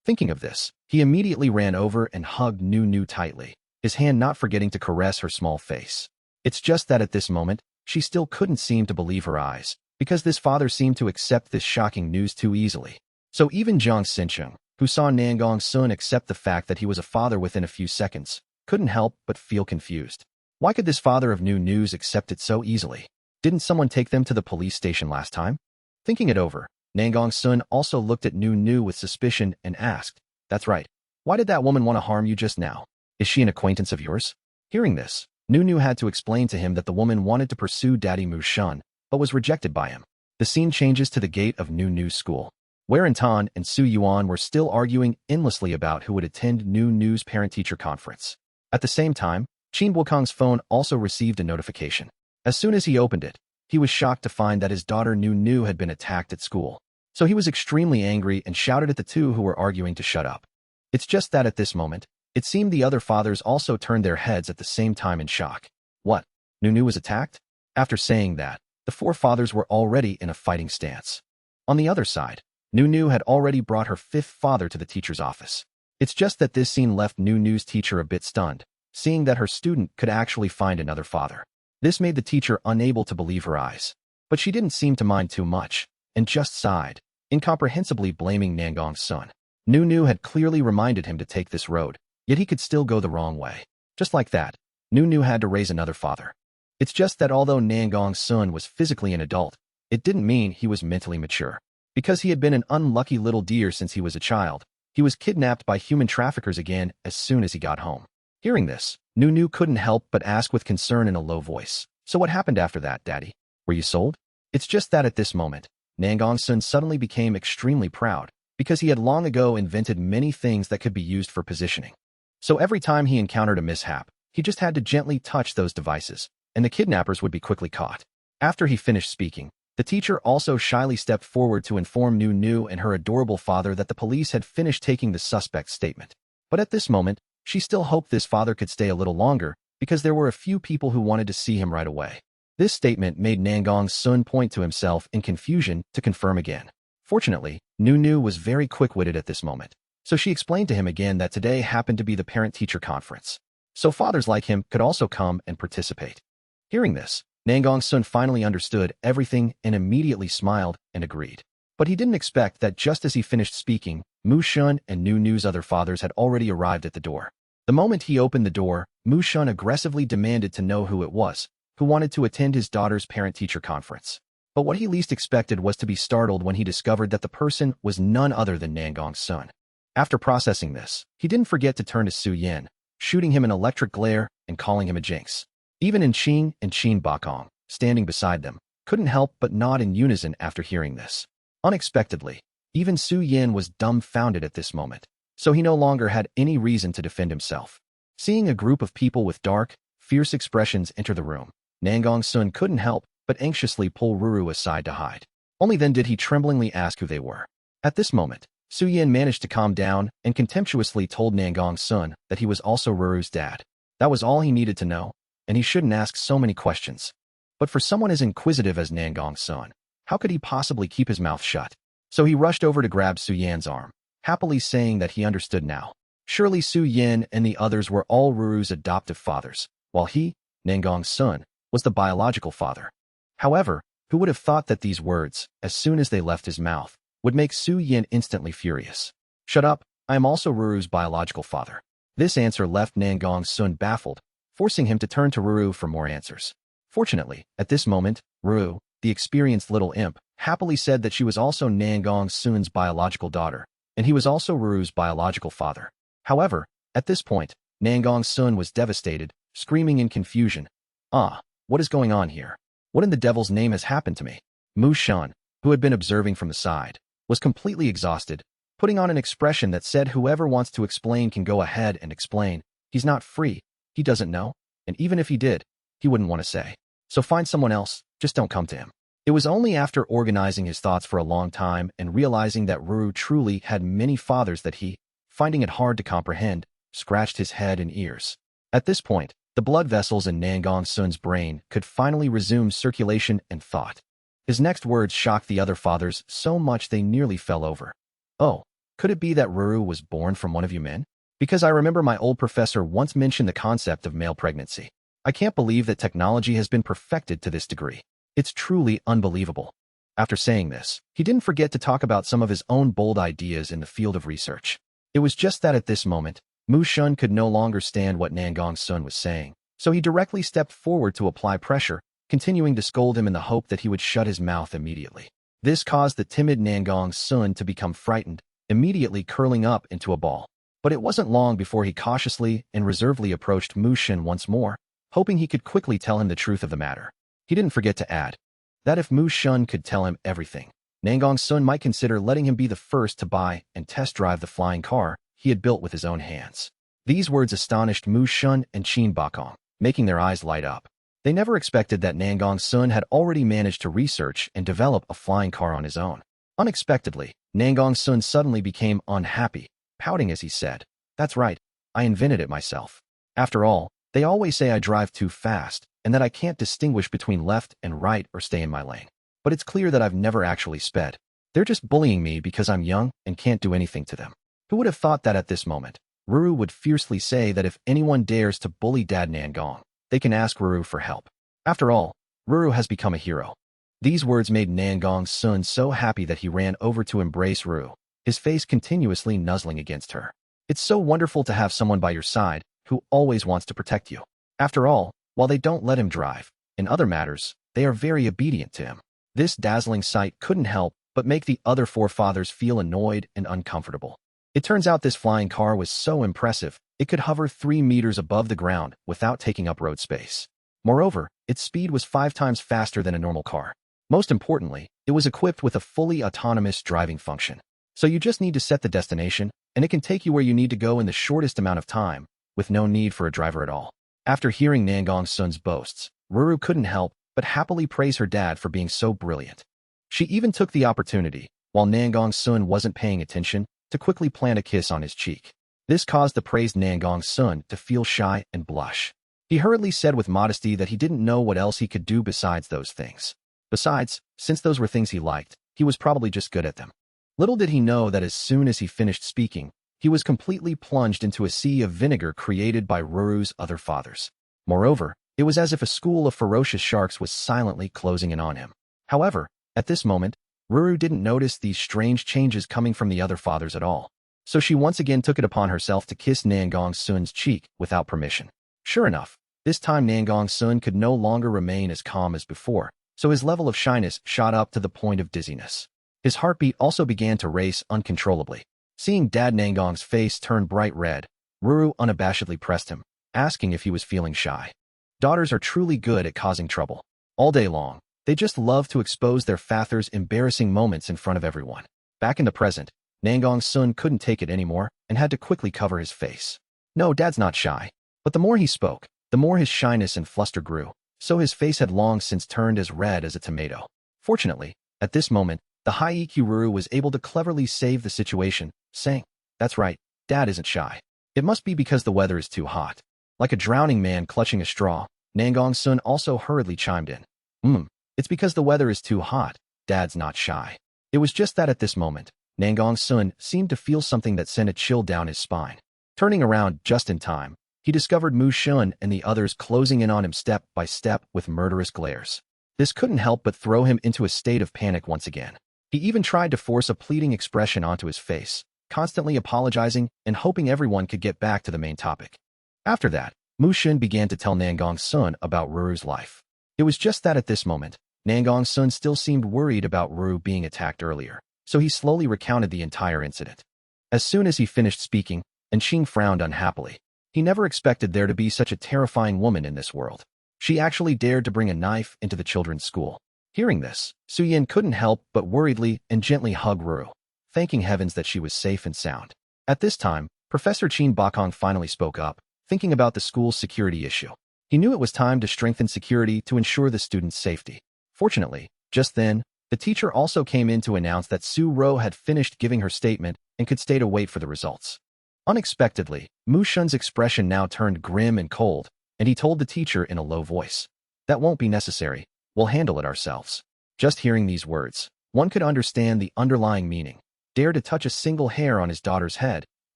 Speaker 1: Thinking of this, he immediately ran over and hugged Nu Nu tightly, his hand not forgetting to caress her small face. It's just that at this moment, she still couldn't seem to believe her eyes, because this father seemed to accept this shocking news too easily. So even Jiang Xinqing, who saw Nangong Sun accept the fact that he was a father within a few seconds, couldn't help but feel confused. Why could this father of Nu Nu's accept it so easily? Didn't someone take them to the police station last time? Thinking it over, Nangong Sun also looked at Nu Nu with suspicion and asked, "That's right. Why did that woman want to harm you just now? Is she an acquaintance of yours?" Hearing this, Nu Nu had to explain to him that the woman wanted to pursue Daddy Mu Shun, but was rejected by him. The scene changes to the gate of Nu Nu's school, where Tan and Su Yuan were still arguing endlessly about who would attend Nu Nu's parent-teacher conference. At the same time, Qin Wukong's phone also received a notification. As soon as he opened it, he was shocked to find that his daughter Nu Nu had been attacked at school. So he was extremely angry and shouted at the two who were arguing to shut up. It's just that at this moment, It seemed the other fathers also turned their heads at the same time in shock. What? Nunu was attacked? After saying that, the four fathers were already in a fighting stance. On the other side, Nunu had already brought her fifth father to the teacher's office. It's just that this scene left Nunu's teacher a bit stunned, seeing that her student could actually find another father. This made the teacher unable to believe her eyes. But she didn't seem to mind too much, and just sighed, incomprehensibly blaming Nangong's son. Nunu had clearly reminded him to take this road, yet he could still go the wrong way. Just like that, Nunu had to raise another father. It's just that although Nangong's son was physically an adult, it didn't mean he was mentally mature. Because he had been an unlucky little deer since he was a child, he was kidnapped by human traffickers again as soon as he got home. Hearing this, Nunu couldn't help but ask with concern in a low voice, "So what happened after that, Daddy? Were you sold?" It's just that at this moment, Nangong's son suddenly became extremely proud, because he had long ago invented many things that could be used for positioning. So every time he encountered a mishap, he just had to gently touch those devices, and the kidnappers would be quickly caught. After he finished speaking, the teacher also shyly stepped forward to inform Nunu and her adorable father that the police had finished taking the suspect's statement. But at this moment, she still hoped this father could stay a little longer, because there were a few people who wanted to see him right away. This statement made Nangong's son point to himself in confusion to confirm again. Fortunately, Nunu was very quick-witted at this moment, so she explained to him again that today happened to be the parent-teacher conference. So fathers like him could also come and participate. Hearing this, Nangong's son finally understood everything and immediately smiled and agreed. But he didn't expect that just as he finished speaking, Mu Shun and Nunu's other fathers had already arrived at the door. The moment he opened the door, Mu Shun aggressively demanded to know who it was, who wanted to attend his daughter's parent-teacher conference. But what he least expected was to be startled when he discovered that the person was none other than Nangong's son. After processing this, he didn't forget to turn to Su Yin, shooting him an electric glare and calling him a jinx. Even In Qing and Qin Bakong, standing beside them, couldn't help but nod in unison after hearing this. Unexpectedly, even Su Yin was dumbfounded at this moment, so he no longer had any reason to defend himself. Seeing a group of people with dark, fierce expressions enter the room, Nangong's son couldn't help but anxiously pull Ruru aside to hide. Only then did he tremblingly ask who they were. At this moment, Su Yin managed to calm down and contemptuously told Nangong's son that he was also Ruru's dad. That was all he needed to know, and he shouldn't ask so many questions. But for someone as inquisitive as Nangong's son, how could he possibly keep his mouth shut? So he rushed over to grab Su Yan's arm, happily saying that he understood now. Surely Su Yin and the others were all Ruru's adoptive fathers, while he, Nangong's son, was the biological father. However, who would have thought that these words, as soon as they left his mouth, would make Su Yin instantly furious? "Shut up, I am also Ruru's biological father." This answer left Nangong's son baffled, forcing him to turn to Ruru for more answers. Fortunately, at this moment, Ruru, the experienced little imp, happily said that she was also Nangong's son's biological daughter, and he was also Ruru's biological father. However, at this point, Nangong's son was devastated, screaming in confusion, "Ah, what is going on here? What in the devil's name has happened to me?" Mu Shun, who had been observing from the side, was completely exhausted, putting on an expression that said whoever wants to explain can go ahead and explain. He's not free, he doesn't know, and even if he did, he wouldn't want to say. So find someone else, just don't come to him. It was only after organizing his thoughts for a long time and realizing that Ruru truly had many fathers that he, finding it hard to comprehend, scratched his head and ears. At this point, the blood vessels in Nangong's son's brain could finally resume circulation and thought. His next words shocked the other fathers so much they nearly fell over. "Oh, could it be that Ruru was born from one of you men? Because I remember my old professor once mentioned the concept of male pregnancy. I can't believe that technology has been perfected to this degree. It's truly unbelievable." After saying this, he didn't forget to talk about some of his own bold ideas in the field of research. It was just that at this moment, Mu Shun could no longer stand what Nangong's son was saying, so he directly stepped forward to apply pressure, continuing to scold him in the hope that he would shut his mouth immediately. This caused the timid Nangong's son to become frightened, immediately curling up into a ball. But it wasn't long before he cautiously and reservedly approached Mu Shun once more, hoping he could quickly tell him the truth of the matter. He didn't forget to add that if Mu Shun could tell him everything, Nangong's son might consider letting him be the first to buy and test drive the flying car he had built with his own hands. These words astonished Mu Shun and Qin Bakong, making their eyes light up. They never expected that Nangong's son had already managed to research and develop a flying car on his own. Unexpectedly, Nangong's son suddenly became unhappy, pouting as he said, "That's right, I invented it myself. After all, they always say I drive too fast and that I can't distinguish between left and right or stay in my lane. But it's clear that I've never actually sped. They're just bullying me because I'm young and can't do anything to them. Who would have thought that at this moment, Ruru would fiercely say that if anyone dares to bully Dad Nangong, they can ask Ruru for help. After all, Ruru has become a hero. These words made Nangong's son so happy that he ran over to embrace Ruru, his face continuously nuzzling against her. It's so wonderful to have someone by your side who always wants to protect you. After all, while they don't let him drive, in other matters, they are very obedient to him. This dazzling sight couldn't help but make the other four fathers feel annoyed and uncomfortable. It turns out this flying car was so impressive, it could hover 3 meters above the ground without taking up road space. Moreover, its speed was 5 times faster than a normal car. Most importantly, it was equipped with a fully autonomous driving function. So you just need to set the destination, and it can take you where you need to go in the shortest amount of time, with no need for a driver at all. After hearing Nangong's son's boasts, Ruru couldn't help but happily praise her dad for being so brilliant. She even took the opportunity, while Nangong's son wasn't paying attention, to quickly plant a kiss on his cheek. This caused the praised Nangong's son to feel shy and blush. He hurriedly said with modesty that he didn't know what else he could do besides those things. Besides, since those were things he liked, he was probably just good at them. Little did he know that as soon as he finished speaking, he was completely plunged into a sea of vinegar created by Ruru's other fathers. Moreover, it was as if a school of ferocious sharks was silently closing in on him. However, at this moment, Ruru didn't notice these strange changes coming from the other fathers at all. So she once again took it upon herself to kiss Nangong's son's cheek without permission. Sure enough, this time Nangong's son could no longer remain as calm as before, so his level of shyness shot up to the point of dizziness. His heartbeat also began to race uncontrollably. Seeing Dad Nangong's face turn bright red, Ruru unabashedly pressed him, asking if he was feeling shy. Daughters are truly good at causing trouble. All day long, they just love to expose their father's embarrassing moments in front of everyone. Back in the present, Nangong's son couldn't take it anymore and had to quickly cover his face. No, Dad's not shy. But the more he spoke, the more his shyness and fluster grew, so his face had long since turned as red as a tomato. Fortunately, at this moment, the high EQ Ruru was able to cleverly save the situation, saying, "That's right, Dad isn't shy. It must be because the weather is too hot." Like a drowning man clutching a straw, Nangong's son also hurriedly chimed in. It's because the weather is too hot, Dad's not shy." It was just that at this moment, Nangong's son seemed to feel something that sent a chill down his spine. Turning around just in time, he discovered Mu Shun and the others closing in on him step by step with murderous glares. This couldn't help but throw him into a state of panic once again. He even tried to force a pleading expression onto his face, constantly apologizing and hoping everyone could get back to the main topic. After that, Mu Shun began to tell Nangong's son about Ruru's life. It was just that at this moment, Nangong's son still seemed worried about Ruru being attacked earlier, so he slowly recounted the entire incident. As soon as he finished speaking, Anqing frowned unhappily. He never expected there to be such a terrifying woman in this world. She actually dared to bring a knife into the children's school. Hearing this, Suyin couldn't help but worriedly and gently hug Ruru, thanking heavens that she was safe and sound. At this time, Professor Qin Bakong finally spoke up, thinking about the school's security issue. He knew it was time to strengthen security to ensure the students' safety. Fortunately, just then, the teacher also came in to announce that Su Ro had finished giving her statement and could stay to wait for the results. Unexpectedly, Mu Shun's expression now turned grim and cold, and he told the teacher in a low voice, "That won't be necessary. We'll handle it ourselves." Just hearing these words, one could understand the underlying meaning. Dare to touch a single hair on his daughter's head,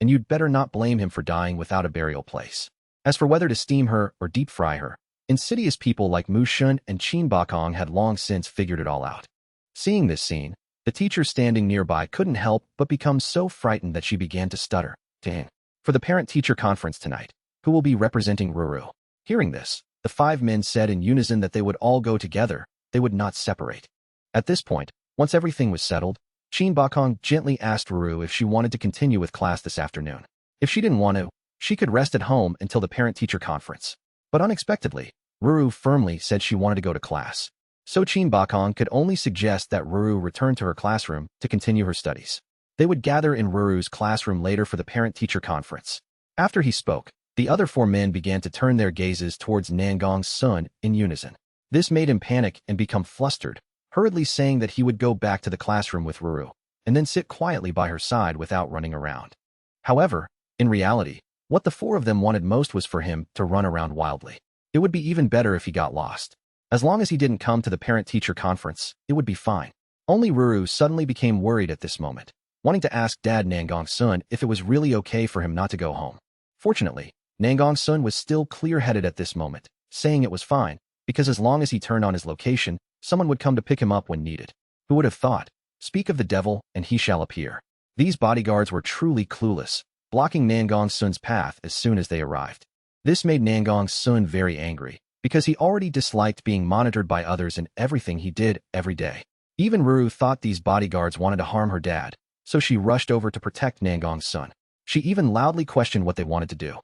Speaker 1: and you'd better not blame him for dying without a burial place. As for whether to steam her or deep fry her, insidious people like Mu Shun and Qin Bakong had long since figured it all out. Seeing this scene, the teacher standing nearby couldn't help but become so frightened that she began to stutter. "Dang. For the parent-teacher conference tonight, who will be representing Ruru?" Hearing this, the 5 men said in unison that they would all go together, they would not separate. At this point, once everything was settled, Qin Bakong gently asked Ruru if she wanted to continue with class this afternoon. If she didn't want to, she could rest at home until the parent-teacher conference. But unexpectedly, Ruru firmly said she wanted to go to class. So Qin Bakong could only suggest that Ruru return to her classroom to continue her studies. They would gather in Ruru's classroom later for the parent-teacher conference. After he spoke, the other 4 men began to turn their gazes towards Nangong's son in unison. This made him panic and become flustered, hurriedly saying that he would go back to the classroom with Ruru, and then sit quietly by her side without running around. However, in reality, What the four of them wanted most was for him to run around wildly. It would be even better if he got lost. As long as he didn't come to the parent-teacher conference, it would be fine. Only Ruru suddenly became worried at this moment, wanting to ask Dad Nangong-sun if it was really okay for him not to go home. Fortunately, Nangong-sun was still clear-headed at this moment, saying it was fine, because as long as he turned on his location, someone would come to pick him up when needed. Who would have thought? Speak of the devil, and he shall appear. These bodyguards were truly clueless, blocking Nangong-sun's path as soon as they arrived. This made Nangong-sun very angry, because he already disliked being monitored by others in everything he did every day. Even Ruru thought these bodyguards wanted to harm her dad, so she rushed over to protect Nangong-sun. She even loudly questioned what they wanted to do.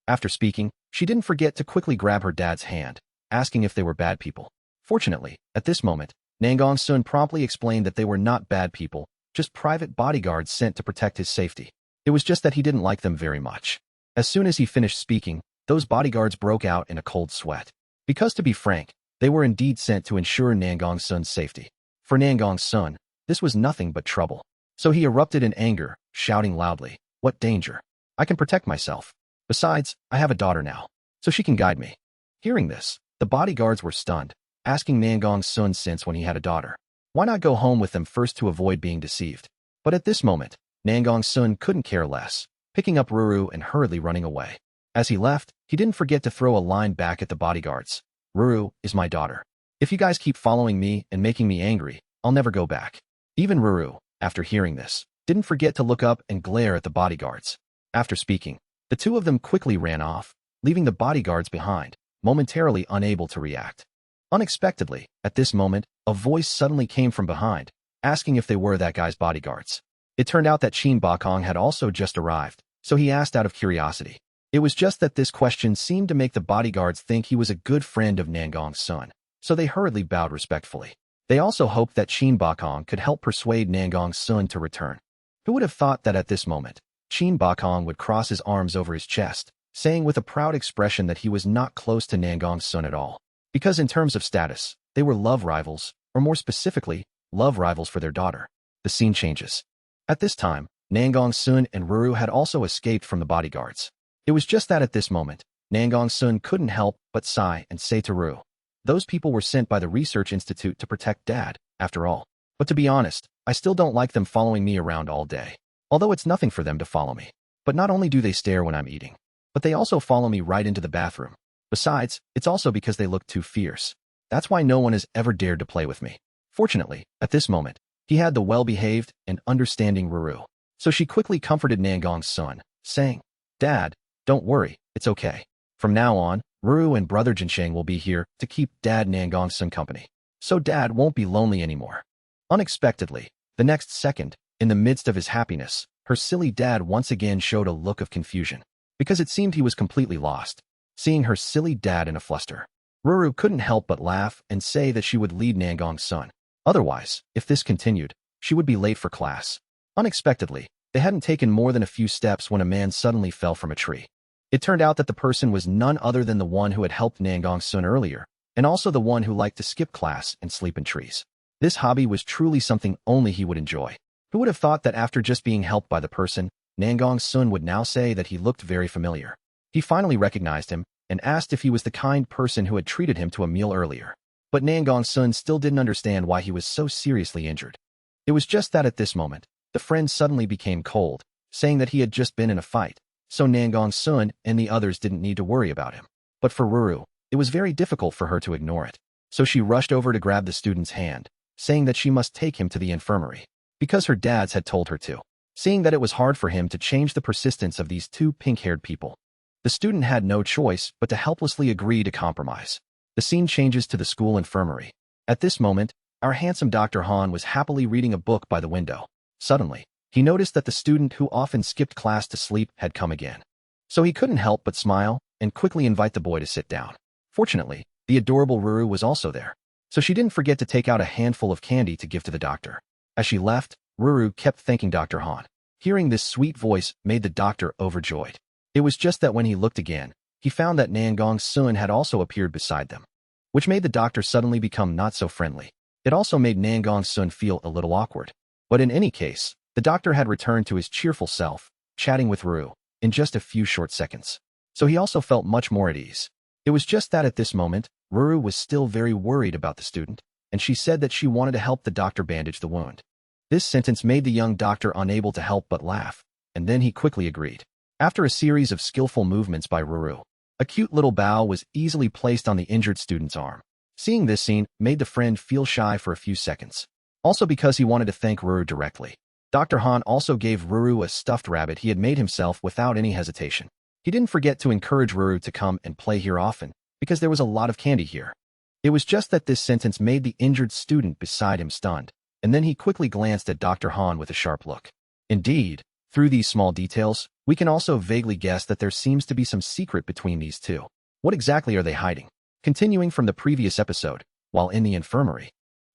Speaker 1: After speaking, she didn't forget to quickly grab her dad's hand, asking if they were bad people. Fortunately, at this moment, Nangong-sun promptly explained that they were not bad people, just private bodyguards sent to protect his safety. It was just that he didn't like them very much. As soon as he finished speaking, those bodyguards broke out in a cold sweat. Because to be frank, they were indeed sent to ensure Nangong-sun's safety. For Nangong-sun, this was nothing but trouble. So he erupted in anger, shouting loudly, "What danger? I can protect myself. Besides, I have a daughter now, so she can guide me." Hearing this, the bodyguards were stunned, asking Nangong-sun since when he had a daughter. Why not go home with them first to avoid being deceived? But at this moment, Nangong-sun couldn't care less, picking up Ruru and hurriedly running away. As he left, he didn't forget to throw a line back at the bodyguards. "Ruru is my daughter. If you guys keep following me and making me angry, I'll never go back." Even Ruru, after hearing this, didn't forget to look up and glare at the bodyguards. After speaking, the two of them quickly ran off, leaving the bodyguards behind, momentarily unable to react. Unexpectedly, at this moment, a voice suddenly came from behind, asking if they were that guy's bodyguards. It turned out that Shin Bakong had also just arrived, so he asked out of curiosity. It was just that this question seemed to make the bodyguards think he was a good friend of Nangong-sun, so they hurriedly bowed respectfully. They also hoped that Shin Bakong could help persuade Nangong-sun to return. Who would have thought that at this moment, Shin Bakong would cross his arms over his chest, saying with a proud expression that he was not close to Nangong-sun at all. Because in terms of status, they were love rivals, or more specifically, love rivals for their daughter. The scene changes. At this time, Nangong-sun and Ruru had also escaped from the bodyguards. It was just that at this moment, Nangong-sun couldn't help but sigh and say to Ruru, "Those people were sent by the Research Institute to protect Dad, after all. But to be honest, I still don't like them following me around all day. Although it's nothing for them to follow me. But not only do they stare when I'm eating, but they also follow me right into the bathroom. Besides, it's also because they look too fierce. That's why no one has ever dared to play with me." Fortunately, at this moment, he had the well-behaved and understanding Ruru. So she quickly comforted Nangong-sun, saying, "Dad, don't worry, it's okay. From now on, Ruru and Brother Jinsheng will be here to keep Dad Nangong-sun company. So Dad won't be lonely anymore." Unexpectedly, the next second, in the midst of his happiness, her silly dad once again showed a look of confusion, because it seemed he was completely lost. Seeing her silly dad in a fluster, Ruru couldn't help but laugh and say that she would lead Nangong-sun. Otherwise, if this continued, she would be late for class. Unexpectedly, they hadn't taken more than a few steps when a man suddenly fell from a tree. It turned out that the person was none other than the one who had helped Nangong-sun earlier, and also the one who liked to skip class and sleep in trees. This hobby was truly something only he would enjoy. Who would have thought that after just being helped by the person, Nangong-sun would now say that he looked very familiar. He finally recognized him and asked if he was the kind person who had treated him to a meal earlier. But Nangong-sun still didn't understand why he was so seriously injured. It was just that at this moment, the friend suddenly became cold, saying that he had just been in a fight, so Nangong-sun and the others didn't need to worry about him. But for Ruru, it was very difficult for her to ignore it. So she rushed over to grab the student's hand, saying that she must take him to the infirmary, because her dads had told her to. Seeing that it was hard for him to change the persistence of these two pink-haired people, the student had no choice but to helplessly agree to compromise. The scene changes to the school infirmary. At this moment, our handsome Dr. Han was happily reading a book by the window. Suddenly, he noticed that the student who often skipped class to sleep had come again. So he couldn't help but smile and quickly invite the boy to sit down. Fortunately, the adorable Ruru was also there, so she didn't forget to take out a handful of candy to give to the doctor. As she left, Ruru kept thanking Dr. Han. Hearing this sweet voice made the doctor overjoyed. It was just that when he looked again, he found that Nangong-sun had also appeared beside them, which made the doctor suddenly become not so friendly. It also made Nangong-sun feel a little awkward. But in any case, the doctor had returned to his cheerful self, chatting with Ruru, in just a few short seconds. So he also felt much more at ease. It was just that at this moment, Ruru was still very worried about the student, and she said that she wanted to help the doctor bandage the wound. This sentence made the young doctor unable to help but laugh, and then he quickly agreed. After a series of skillful movements by Ruru, a cute little bow was easily placed on the injured student's arm. Seeing this scene made the friend feel shy for a few seconds. Also because he wanted to thank Ruru directly. Dr. Han also gave Ruru a stuffed rabbit he had made himself without any hesitation. He didn't forget to encourage Ruru to come and play here often, because there was a lot of candy here. It was just that this sentence made the injured student beside him stunned, and then he quickly glanced at Dr. Han with a sharp look. Indeed, through these small details, we can also vaguely guess that there seems to be some secret between these two. What exactly are they hiding? Continuing from the previous episode, while in the infirmary,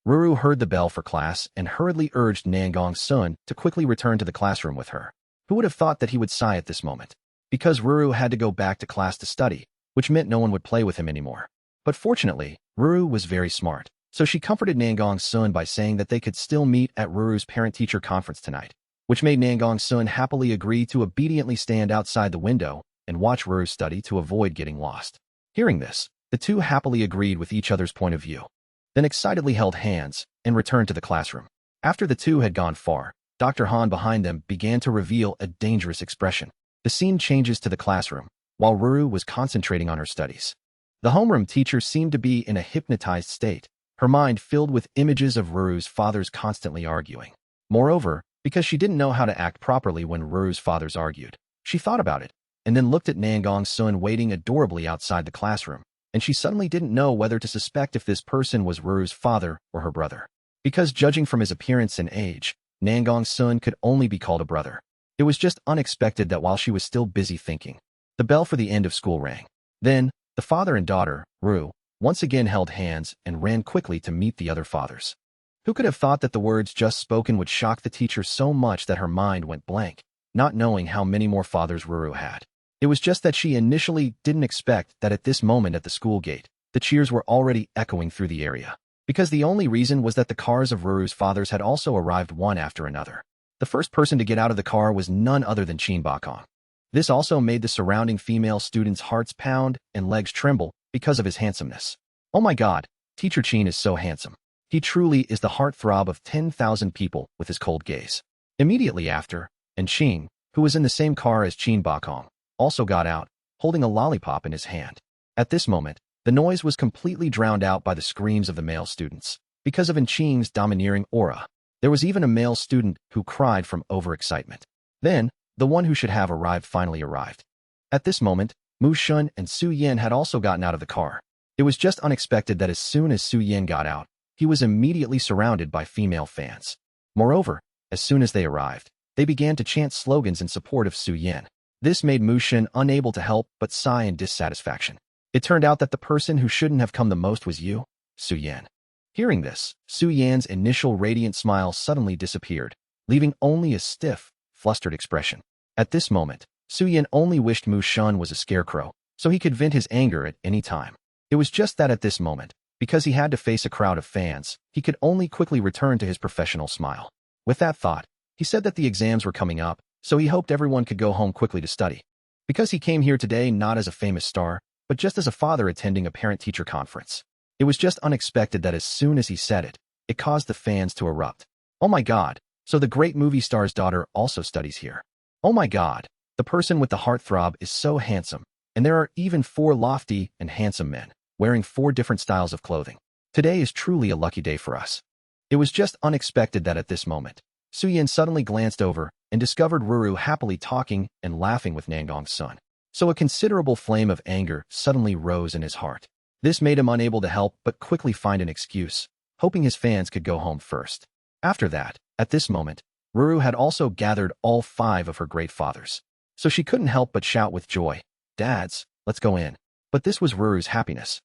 Speaker 1: Ruru heard the bell for class and hurriedly urged Nangong-sun to quickly return to the classroom with her. Who would have thought that he would sigh at this moment? Because Ruru had to go back to class to study, which meant no one would play with him anymore. But fortunately, Ruru was very smart, so she comforted Nangong-sun by saying that they could still meet at Ruru's parent-teacher conference tonight, which made Nangong-sun happily agree to obediently stand outside the window and watch Ruru study to avoid getting lost. Hearing this, the two happily agreed with each other's point of view, then excitedly held hands and returned to the classroom. After the two had gone far, Dr. Han behind them began to reveal a dangerous expression. The scene changes to the classroom, while Ruru was concentrating on her studies. The homeroom teacher seemed to be in a hypnotized state, her mind filled with images of Ruru's fathers constantly arguing. Moreover, because she didn't know how to act properly when Ruru's fathers argued, she thought about it, and then looked at Nangong-sun waiting adorably outside the classroom, and she suddenly didn't know whether to suspect if this person was Ruru's father or her brother. Because judging from his appearance and age, Nangong-sun could only be called a brother. It was just unexpected that while she was still busy thinking, the bell for the end of school rang. Then, the father and daughter, Ruru, once again held hands and ran quickly to meet the other fathers. Who could have thought that the words just spoken would shock the teacher so much that her mind went blank, not knowing how many more fathers Ruru had? It was just that she initially didn't expect that at this moment at the school gate, the cheers were already echoing through the area. Because the only reason was that the cars of Ruru's fathers had also arrived one after another. The first person to get out of the car was none other than Chin Bakong. This also made the surrounding female students' hearts pound and legs tremble because of his handsomeness. Oh my God, Teacher Chin is so handsome. He truly is the heartthrob of 10,000 people with his cold gaze. Immediately after, and Chin, who was in the same car as Chin Bakong, also got out, holding a lollipop in his hand. At this moment, the noise was completely drowned out by the screams of the male students. Because of Chin's domineering aura, there was even a male student who cried from overexcitement. Then, the one who should have arrived finally arrived. At this moment, Mu Shun and Su Yen had also gotten out of the car. It was just unexpected that as soon as Su Yen got out, he was immediately surrounded by female fans. Moreover, as soon as they arrived, they began to chant slogans in support of Su Yen. This made Mu Shun unable to help but sigh in dissatisfaction. It turned out that the person who shouldn't have come the most was you, Su Yen. Hearing this, Su Yan's initial radiant smile suddenly disappeared, leaving only a stiff, flustered expression. At this moment, Su Yen only wished Mu Shun was a scarecrow, so he could vent his anger at any time. It was just that at this moment, because he had to face a crowd of fans, he could only quickly return to his professional smile. With that thought, he said that the exams were coming up, so he hoped everyone could go home quickly to study. Because he came here today not as a famous star, but just as a father attending a parent-teacher conference. It was just unexpected that as soon as he said it, it caused the fans to erupt. Oh my God, so the great movie star's daughter also studies here. Oh my God, the person with the heartthrob is so handsome, and there are even 4 lofty and handsome men, wearing 4 different styles of clothing. Today is truly a lucky day for us. It was just unexpected that at this moment, Su Yen suddenly glanced over and discovered Ruru happily talking and laughing with Nangong-sun. So a considerable flame of anger suddenly rose in his heart. This made him unable to help but quickly find an excuse, hoping his fans could go home first. After that, at this moment, Ruru had also gathered all 5 of her great fathers. So she couldn't help but shout with joy, "Dads, let's go in." But this was Ruru's happiness.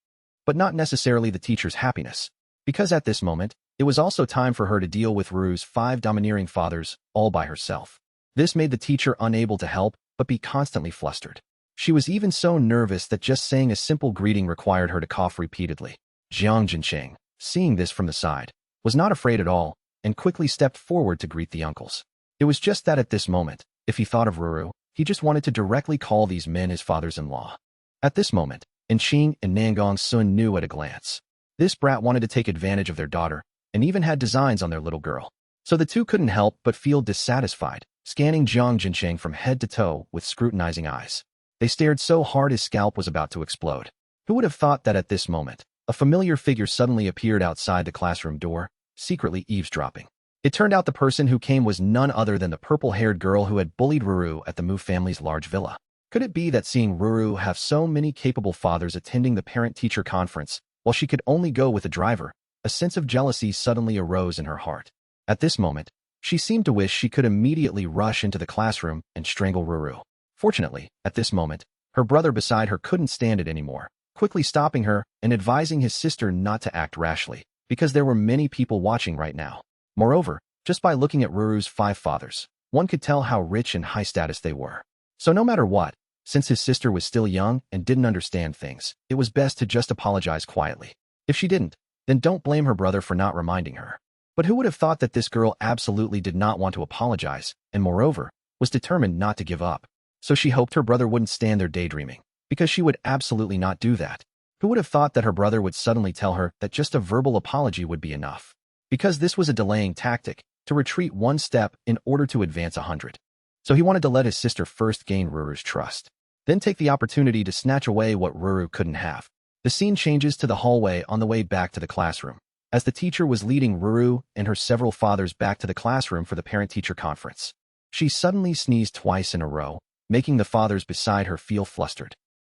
Speaker 1: But not necessarily the teacher's happiness. Because at this moment, it was also time for her to deal with Ruru's 5 domineering fathers, all by herself. This made the teacher unable to help but be constantly flustered. She was even so nervous that just saying a simple greeting required her to cough repeatedly. Jiang Jincheng, seeing this from the side, was not afraid at all and quickly stepped forward to greet the uncles. It was just that at this moment, if he thought of Ruru, He just wanted to directly call these men his fathers-in-law. At this moment, Ching and Nangong Sun knew at a glance. This brat wanted to take advantage of their daughter, and even had designs on their little girl. So the two couldn't help but feel dissatisfied, scanning Jiang Jincheng from head to toe with scrutinizing eyes. They stared so hard his scalp was about to explode. Who would have thought that at this moment, a familiar figure suddenly appeared outside the classroom door, secretly eavesdropping? It turned out the person who came was none other than the purple-haired girl who had bullied Ruru at the Mu family's large villa. Could it be that seeing Ruru have so many capable fathers attending the parent-teacher conference, while she could only go with a driver, a sense of jealousy suddenly arose in her heart. At this moment, she seemed to wish she could immediately rush into the classroom and strangle Ruru. Fortunately, at this moment, her brother beside her couldn't stand it anymore, quickly stopping her and advising his sister not to act rashly, because there were many people watching right now. Moreover, just by looking at Ruru's 5 fathers, one could tell how rich and high status they were. So no matter what, since his sister was still young and didn't understand things, it was best to just apologize quietly. If she didn't, then don't blame her brother for not reminding her. But who would have thought that this girl absolutely did not want to apologize, and moreover, was determined not to give up. So she hoped her brother wouldn't stand there daydreaming, because she would absolutely not do that. Who would have thought that her brother would suddenly tell her that just a verbal apology would be enough? Because this was a delaying tactic, to retreat 1 step in order to advance 100. So he wanted to let his sister first gain Ruru's trust, then take the opportunity to snatch away what Ruru couldn't have. The scene changes to the hallway on the way back to the classroom, as the teacher was leading Ruru and her several fathers back to the classroom for the parent-teacher conference. She suddenly sneezed twice in a row, making the fathers beside her feel flustered.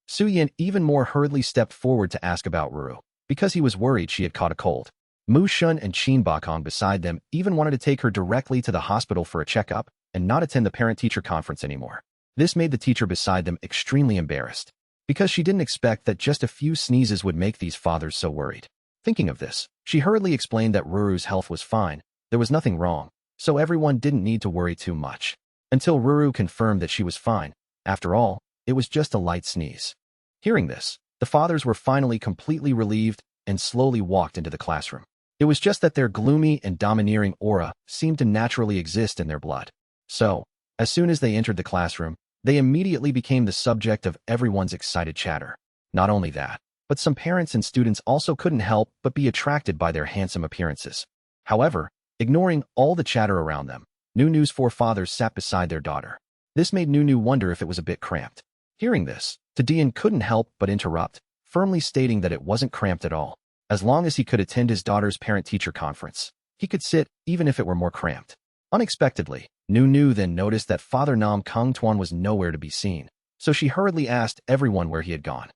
Speaker 1: Su Yin even more hurriedly stepped forward to ask about Ruru, because he was worried she had caught a cold. Mu Shun and Qin Bakong beside them even wanted to take her directly to the hospital for a checkup and not attend the parent-teacher conference anymore. This made the teacher beside them extremely embarrassed, because she didn't expect that just a few sneezes would make these fathers so worried. Thinking of this, she hurriedly explained that Ruru's health was fine, there was nothing wrong, so everyone didn't need to worry too much. Until Ruru confirmed that she was fine. After all, it was just a light sneeze. Hearing this, the fathers were finally completely relieved and slowly walked into the classroom. It was just that their gloomy and domineering aura seemed to naturally exist in their blood. So, as soon as they entered the classroom, they immediately became the subject of everyone's excited chatter. Not only that, but some parents and students also couldn't help but be attracted by their handsome appearances. However, ignoring all the chatter around them, Nunu's 4 fathers sat beside their daughter. This made Nunu wonder if it was a bit cramped. Hearing this, Tadian couldn't help but interrupt, firmly stating that it wasn't cramped at all. As long as he could attend his daughter's parent-teacher conference, he could sit even if it were more cramped. Unexpectedly, Nunu then noticed that Father Nam Kung Tuan was nowhere to be seen, so she hurriedly asked everyone where he had gone.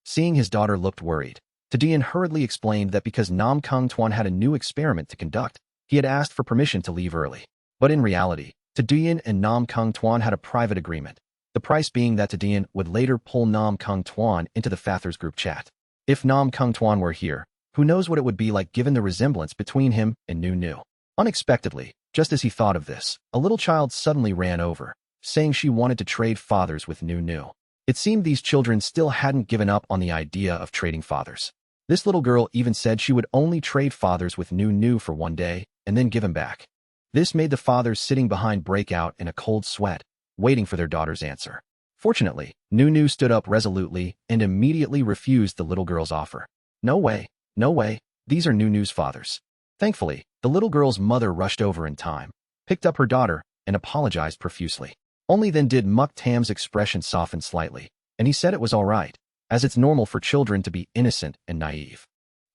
Speaker 1: Seeing his daughter looked worried, Tadian hurriedly explained that because Nam Kung Tuan had a new experiment to conduct, he had asked for permission to leave early. But in reality, Tadian and Nam Kung Tuan had a private agreement, the price being that Tadian would later pull Nam Kung Tuan into the Fathers group chat. If Nam Kung Tuan were here, who knows what it would be like given the resemblance between him and Nunu. Unexpectedly, just as he thought of this, a little child suddenly ran over, saying she wanted to trade fathers with Nunu. It seemed these children still hadn't given up on the idea of trading fathers. This little girl even said she would only trade fathers with Nunu for 1 day and then give him back. This made the fathers sitting behind break out in a cold sweat, waiting for their daughter's answer. Fortunately, Nunu stood up resolutely and immediately refused the little girl's offer. No way, no way, these are Nunu's fathers. Thankfully, the little girl's mother rushed over in time, picked up her daughter, and apologized profusely. Only then did Muk Tam's expression soften slightly, and he said it was all right, as it's normal for children to be innocent and naive.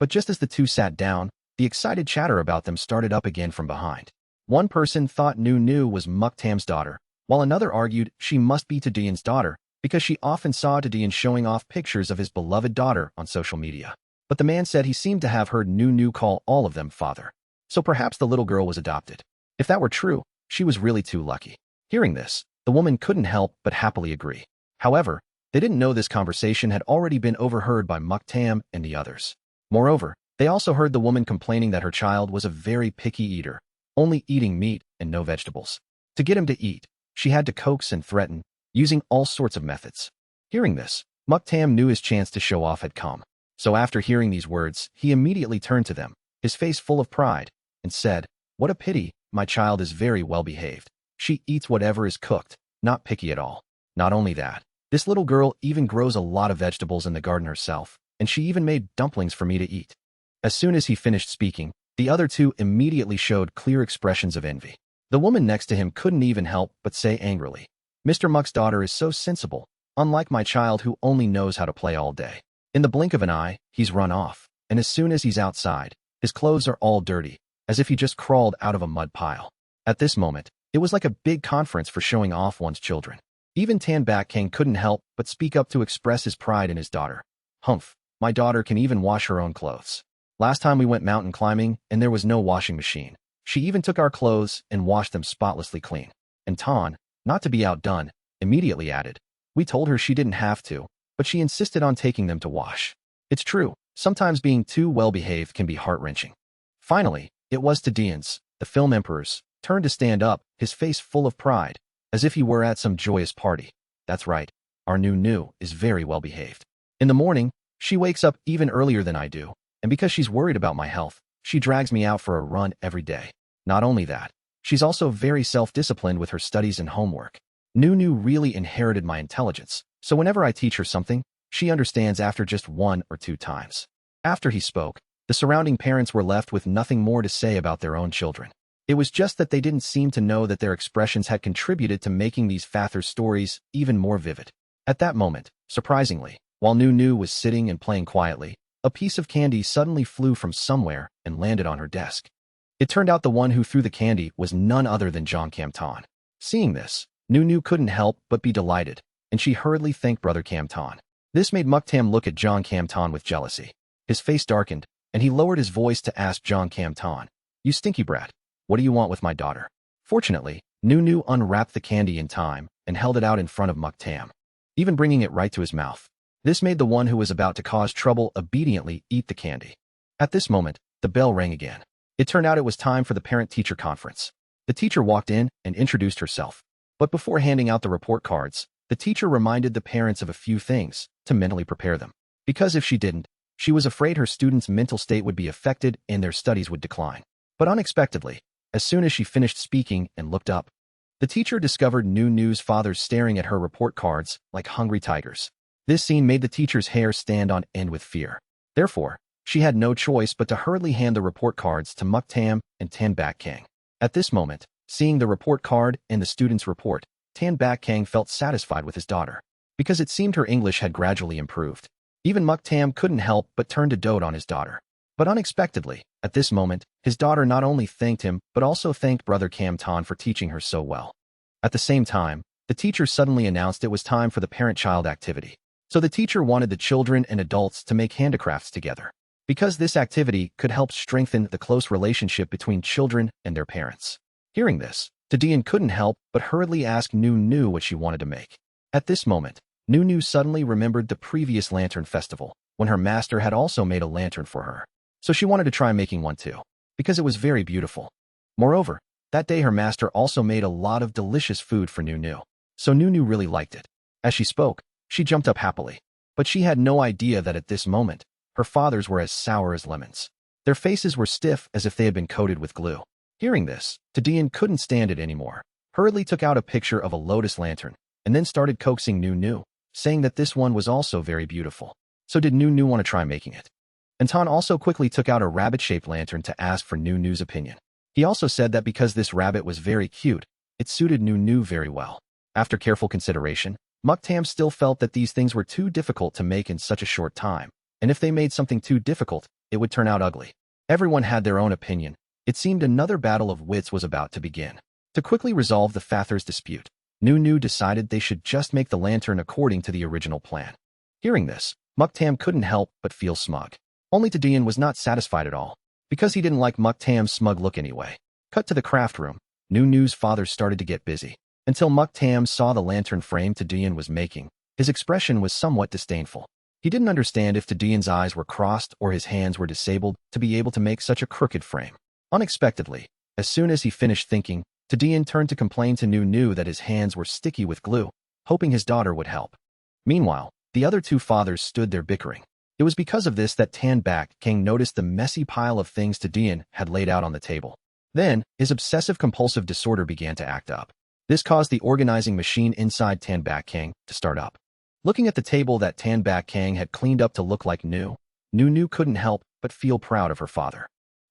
Speaker 1: But just as the two sat down, the excited chatter about them started up again from behind. One person thought Nunu was Muk Tam's daughter, while another argued she must be Tadian's daughter, because she often saw Tadian showing off pictures of his beloved daughter on social media. But the man said he seemed to have heard Nunu call all of them father. So perhaps the little girl was adopted. If that were true, she was really too lucky. Hearing this, the woman couldn't help but happily agree. However, they didn't know this conversation had already been overheard by Muk Tam and the others. Moreover, they also heard the woman complaining that her child was a very picky eater, only eating meat and no vegetables. To get him to eat, she had to coax and threaten, using all sorts of methods. Hearing this, Muk Tam knew his chance to show off had come. So after hearing these words, he immediately turned to them, his face full of pride, and said, "What a pity, my child is very well behaved. She eats whatever is cooked, not picky at all." Not only that, this little girl even grows a lot of vegetables in the garden herself, and she even made dumplings for me to eat. As soon as he finished speaking, the other two immediately showed clear expressions of envy. The woman next to him couldn't even help but say angrily, "Mr. Muck's daughter is so sensible, unlike my child who only knows how to play all day." In the blink of an eye, he's run off, and as soon as he's outside, his clothes are all dirty, as if he just crawled out of a mud pile. At this moment, it was like a big conference for showing off one's children. Even Tan Bak King couldn't help but speak up to express his pride in his daughter. "Humph, my daughter can even wash her own clothes. Last time we went mountain climbing and there was no washing machine. She even took our clothes and washed them spotlessly clean." And Tan, not to be outdone, immediately added, "We told her she didn't have to, but she insisted on taking them to wash." It's true, sometimes being too well-behaved can be heart-wrenching. Finally, it was Tadian's, the film emperor's, turn to stand up, his face full of pride, as if he were at some joyous party. "That's right, our new is very well-behaved. In the morning, she wakes up even earlier than I do, and because she's worried about my health, she drags me out for a run every day. Not only that, she's also very self-disciplined with her studies and homework. Nu really inherited my intelligence, so whenever I teach her something, she understands after just 1 or 2 times." After he spoke, the surrounding parents were left with nothing more to say about their own children. It was just that they didn't seem to know that their expressions had contributed to making these father stories even more vivid. At that moment, surprisingly, while Nu was sitting and playing quietly, a piece of candy suddenly flew from somewhere and landed on her desk. It turned out the one who threw the candy was none other than John Cam Tan. Seeing this, Nu couldn't help but be delighted, and she hurriedly thanked Brother Cam Tan. This made Muktam look at John Cam Tan with jealousy. His face darkened, and he lowered his voice to ask John Cam Tan, "You stinky brat, what do you want with my daughter?" Fortunately, Nu unwrapped the candy in time and held it out in front of Muktam, even bringing it right to his mouth. This made the one who was about to cause trouble obediently eat the candy. At this moment, the bell rang again. It turned out it was time for the parent-teacher conference. The teacher walked in and introduced herself. But before handing out the report cards, the teacher reminded the parents of a few things to mentally prepare them. Because if she didn't, she was afraid her students' mental state would be affected and their studies would decline. But unexpectedly, as soon as she finished speaking and looked up, the teacher discovered Nu's father staring at her report cards like hungry tigers. This scene made the teacher's hair stand on end with fear. Therefore, she had no choice but to hurriedly hand the report cards to Muktam and Tan Bak King. At this moment, seeing the report card and the student's report, Tan Bak King felt satisfied with his daughter, because it seemed her English had gradually improved. Even Muktam couldn't help but turn to dote on his daughter. But unexpectedly, at this moment, his daughter not only thanked him but also thanked Brother Cam Tan for teaching her so well. At the same time, the teacher suddenly announced it was time for the parent-child activity. So the teacher wanted the children and adults to make handicrafts together, because this activity could help strengthen the close relationship between children and their parents. Hearing this, Tadian couldn't help but hurriedly ask Nu what she wanted to make. At this moment, Nu suddenly remembered the previous lantern festival, when her master had also made a lantern for her. So she wanted to try making one too, because it was very beautiful. Moreover, that day her master also made a lot of delicious food for Nu. So Nu really liked it. As she spoke, she jumped up happily. But she had no idea that at this moment, her fathers were as sour as lemons. Their faces were stiff as if they had been coated with glue. Hearing this, Tadian couldn't stand it anymore, hurriedly took out a picture of a lotus lantern, and then started coaxing Nu, saying that this one was also very beautiful. So did Nu want to try making it? And Tan also quickly took out a rabbit-shaped lantern to ask for Nu's opinion. He also said that because this rabbit was very cute, it suited Nu very well. After careful consideration, Muktam still felt that these things were too difficult to make in such a short time, and if they made something too difficult, it would turn out ugly. Everyone had their own opinion. It seemed another battle of wits was about to begin. To quickly resolve the father's dispute, Nu decided they should just make the lantern according to the original plan. Hearing this, Muktam couldn't help but feel smug. Only Tadian was not satisfied at all, because he didn't like Muktam's smug look anyway. Cut to the craft room. Nu's father started to get busy. Until Muktam saw the lantern frame Tadian was making, his expression was somewhat disdainful. He didn't understand if Tadian's eyes were crossed or his hands were disabled to be able to make such a crooked frame. Unexpectedly, as soon as he finished thinking, Tadian turned to complain to Nu that his hands were sticky with glue, hoping his daughter would help. Meanwhile, the other two fathers stood there bickering. It was because of this that Tan Bak King noticed the messy pile of things Tadian had laid out on the table. Then, his obsessive-compulsive disorder began to act up. This caused the organizing machine inside Tan Bak Kang to start up. Looking at the table that Tan Bak Kang had cleaned up to look like new, Nu couldn't help but feel proud of her father.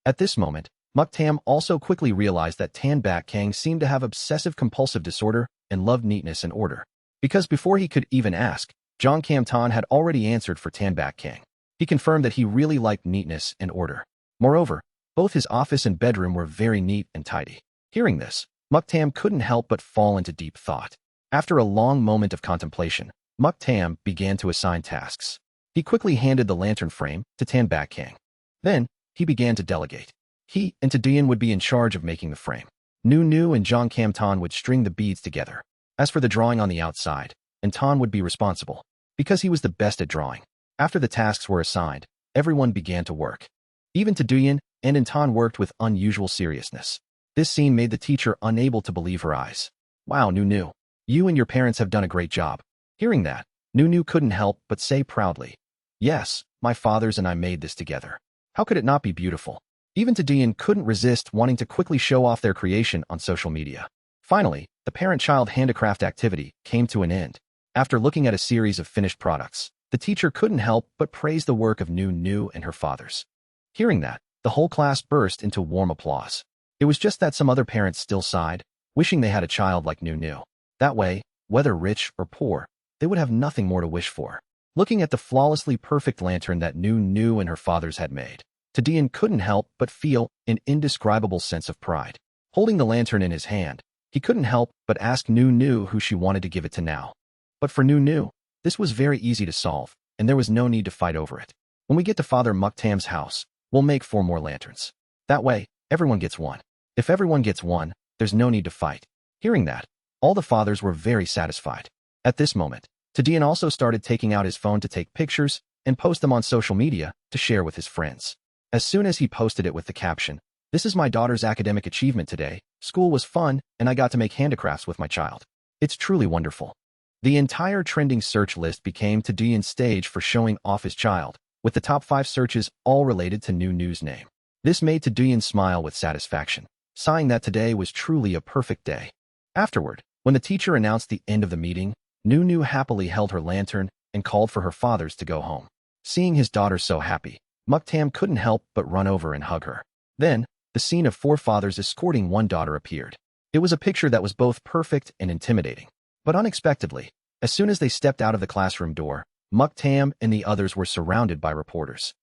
Speaker 1: At this moment, Muktam also quickly realized that Tan Bak Kang seemed to have obsessive-compulsive disorder and loved neatness and order. Because before he could even ask, Jong Kam Tan had already answered for Tan Bak Kang. He confirmed that he really liked neatness and order. Moreover, both his office and bedroom were very neat and tidy. Hearing this, Muktam couldn't help but fall into deep thought. After a long moment of contemplation, Muktam began to assign tasks. He quickly handed the lantern frame to Tan Bak Kang. Then, he began to delegate. He and Tadian would be in charge of making the frame. Nu and Jong Kam Tan would string the beads together. As for the drawing on the outside, Tan would be responsible, because he was the best at drawing. After the tasks were assigned, everyone began to work. Even Tadian and Tan worked with unusual seriousness. This scene made the teacher unable to believe her eyes. Wow, Nu, you and your parents have done a great job. Hearing that, Nu couldn't help but say proudly, yes, my fathers and I made this together. How could it not be beautiful? Even Tadian couldn't resist wanting to quickly show off their creation on social media. Finally, the parent-child handicraft activity came to an end. After looking at a series of finished products, the teacher couldn't help but praise the work of Nu and her fathers. Hearing that, the whole class burst into warm applause. It was just that some other parents still sighed, wishing they had a child like Nu. That way, whether rich or poor, they would have nothing more to wish for. Looking at the flawlessly perfect lantern that Nu and her fathers had made, Tadian couldn't help but feel an indescribable sense of pride. Holding the lantern in his hand, he couldn't help but ask Nu who she wanted to give it to now. But for Nu, this was very easy to solve, and there was no need to fight over it. When we get to Father Muktam's house, we'll make 4 more lanterns. That way, everyone gets one. If everyone gets one, there's no need to fight. Hearing that, all the fathers were very satisfied. At this moment, Tadian also started taking out his phone to take pictures and post them on social media to share with his friends. As soon as he posted it with the caption, "This is my daughter's academic achievement today. School was fun, and I got to make handicrafts with my child. It's truly wonderful." The entire trending search list became Tadian's stage for showing off his child, with the top 5 searches all related to Nu's name. This made Tadian smile with satisfaction, sighing that today was truly a perfect day. Afterward, when the teacher announced the end of the meeting, Nu happily held her lantern and called for her fathers to go home. Seeing his daughter so happy, Muktam couldn't help but run over and hug her. Then, the scene of 4 fathers escorting one daughter appeared. It was a picture that was both perfect and intimidating. But unexpectedly, as soon as they stepped out of the classroom door, Muktam and the others were surrounded by reporters.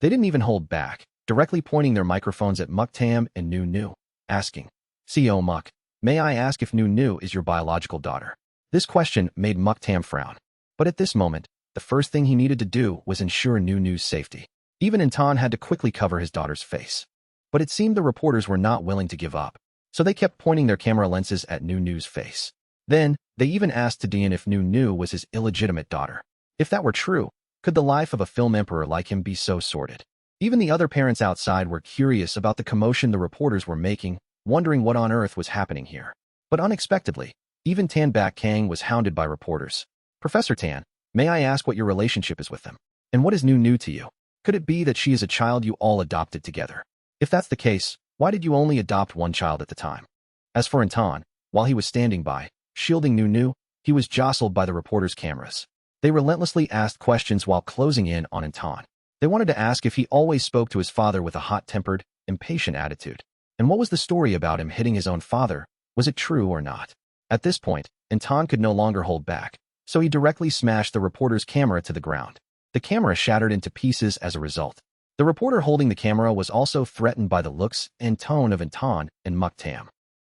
Speaker 1: They didn't even hold back, directly pointing their microphones at Muktam and Nu, asking, "CO Muk, may I ask if Nu is your biological daughter?" This question made Muktam frown. But at this moment, the first thing he needed to do was ensure Nu's safety. Even Tan had to quickly cover his daughter's face. But it seemed the reporters were not willing to give up, so they kept pointing their camera lenses at Nu's face. Then, they even asked Tadian if Nu was his illegitimate daughter. If that were true, could the life of a film emperor like him be so sordid? Even the other parents outside were curious about the commotion the reporters were making, wondering what on earth was happening here. But unexpectedly, even Tan Bak Kang was hounded by reporters. "Professor Tan, may I ask what your relationship is with them? And what is Nu to you? Could it be that she is a child you all adopted together? If that's the case, why did you only adopt one child at the time?" As for Tan, while he was standing by, shielding Nu, he was jostled by the reporters' cameras. They relentlessly asked questions while closing in on Tan. They wanted to ask if he always spoke to his father with a hot-tempered, impatient attitude. And what was the story about him hitting his own father? Was it true or not? At this point, Tan could no longer hold back, so he directly smashed the reporter's camera to the ground. The camera shattered into pieces as a result. The reporter holding the camera was also threatened by the looks and tone of Tan and Muktam.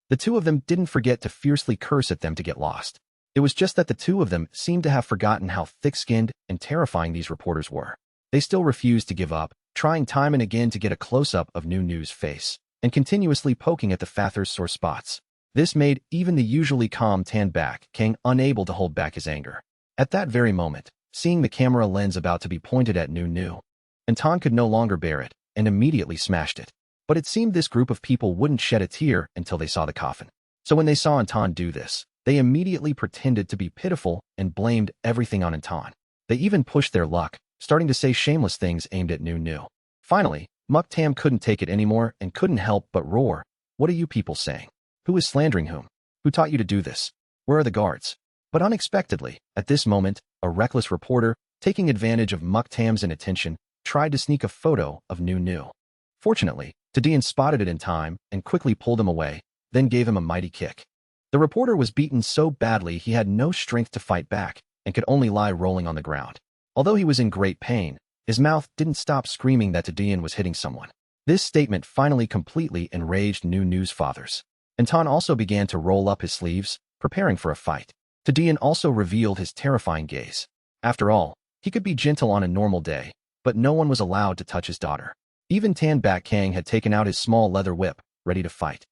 Speaker 1: The two of them didn't forget to fiercely curse at them to get lost. It was just that the two of them seemed to have forgotten how thick-skinned and terrifying these reporters were. They still refused to give up, trying time and again to get a close-up of Nu's face, and continuously poking at the father's sore spots. This made even the usually calm Tan Bak Kang unable to hold back his anger. At that very moment, seeing the camera lens about to be pointed at Nu, Tan could no longer bear it, and immediately smashed it. But it seemed this group of people wouldn't shed a tear until they saw the coffin. So when they saw Tan do this, they immediately pretended to be pitiful and blamed everything on Tan. They even pushed their luck, starting to say shameless things aimed at Nu. Finally, Muktam couldn't take it anymore and couldn't help but roar, "What are you people saying? Who is slandering whom? Who taught you to do this? Where are the guards? But unexpectedly, at this moment, a reckless reporter, taking advantage of Muktam's inattention, tried to sneak a photo of Nu. Fortunately, Tadian spotted it in time and quickly pulled him away, then gave him a mighty kick. The reporter was beaten so badly he had no strength to fight back and could only lie rolling on the ground. Although he was in great pain, his mouth didn't stop screaming that Tadian was hitting someone. This statement finally completely enraged Nu's fathers. Anton also began to roll up his sleeves, preparing for a fight. Tadian also revealed his terrifying gaze. After all, he could be gentle on a normal day, but no one was allowed to touch his daughter. Even Tan Bak Kang had taken out his small leather whip, ready to fight.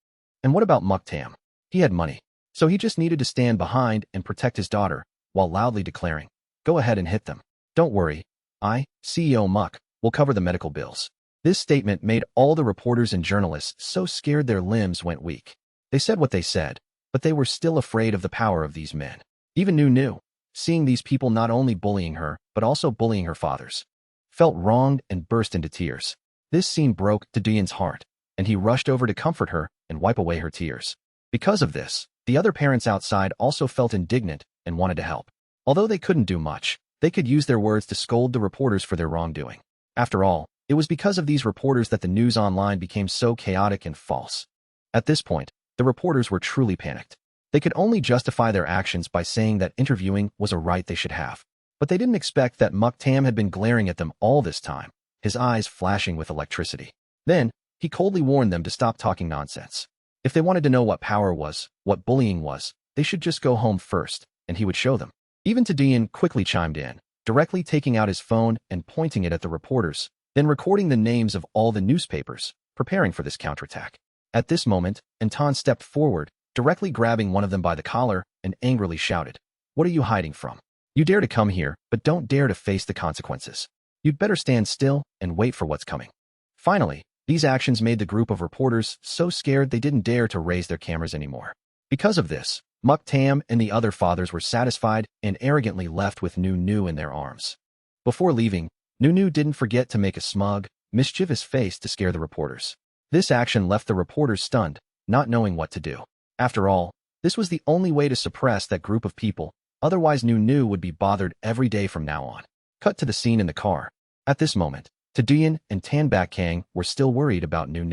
Speaker 1: And what about Muktam? He had money, so he just needed to stand behind and protect his daughter, while loudly declaring, "Go ahead and hit them. Don't worry, I, CEO Muk, will cover the medical bills." This statement made all the reporters and journalists so scared their limbs went weak. They said what they said, but they were still afraid of the power of these men. Even Nu, seeing these people not only bullying her, but also bullying her fathers, felt wronged and burst into tears. This scene broke Tadian's heart, and he rushed over to comfort her and wipe away her tears. Because of this, the other parents outside also felt indignant and wanted to help. Although they couldn't do much, they could use their words to scold the reporters for their wrongdoing. After all, it was because of these reporters that the news online became so chaotic and false. At this point, the reporters were truly panicked. They could only justify their actions by saying that interviewing was a right they should have. But they didn't expect that Muktam had been glaring at them all this time, his eyes flashing with electricity. Then, he coldly warned them to stop talking nonsense. If they wanted to know what power was, what bullying was, they should just go home first, and he would show them. Even Tadian quickly chimed in, directly taking out his phone and pointing it at the reporters, then recording the names of all the newspapers, preparing for this counterattack. At this moment, Anton stepped forward, directly grabbing one of them by the collar, and angrily shouted, "What are you hiding from? You dare to come here, but don't dare to face the consequences. You'd better stand still and wait for what's coming." Finally, these actions made the group of reporters so scared they didn't dare to raise their cameras anymore. Because of this, Muktam and the other fathers were satisfied and arrogantly left with Nu in their arms. Before leaving, Nu didn't forget to make a smug, mischievous face to scare the reporters. This action left the reporters stunned, not knowing what to do. After all, this was the only way to suppress that group of people, otherwise Nu would be bothered every day from now on. Cut to the scene in the car. At this moment, Tadian and Tan Bak Kang were still worried about Nu.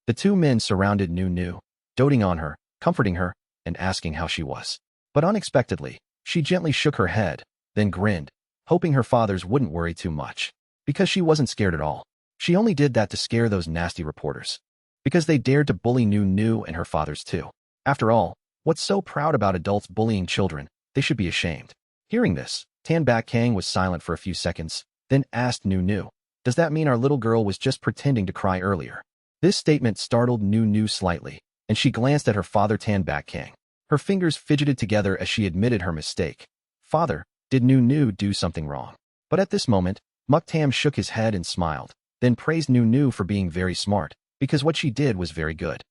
Speaker 1: The two men surrounded Nu, doting on her, comforting her, and asking how she was. But unexpectedly, she gently shook her head, then grinned, hoping her fathers wouldn't worry too much. Because she wasn't scared at all. She only did that to scare those nasty reporters. Because they dared to bully Nu and her fathers too. After all, what's so proud about adults bullying children? They should be ashamed. Hearing this, Tan Bak Kang was silent for a few seconds, then asked Nu, "Does that mean our little girl was just pretending to cry earlier?" This statement startled Nu slightly, and she glanced at her father Tan Bak Kang. Her fingers fidgeted together as she admitted her mistake. "Father, did Nu do something wrong?" But at this moment, Muktam shook his head and smiled, then praised Nu for being very smart, because what she did was very good.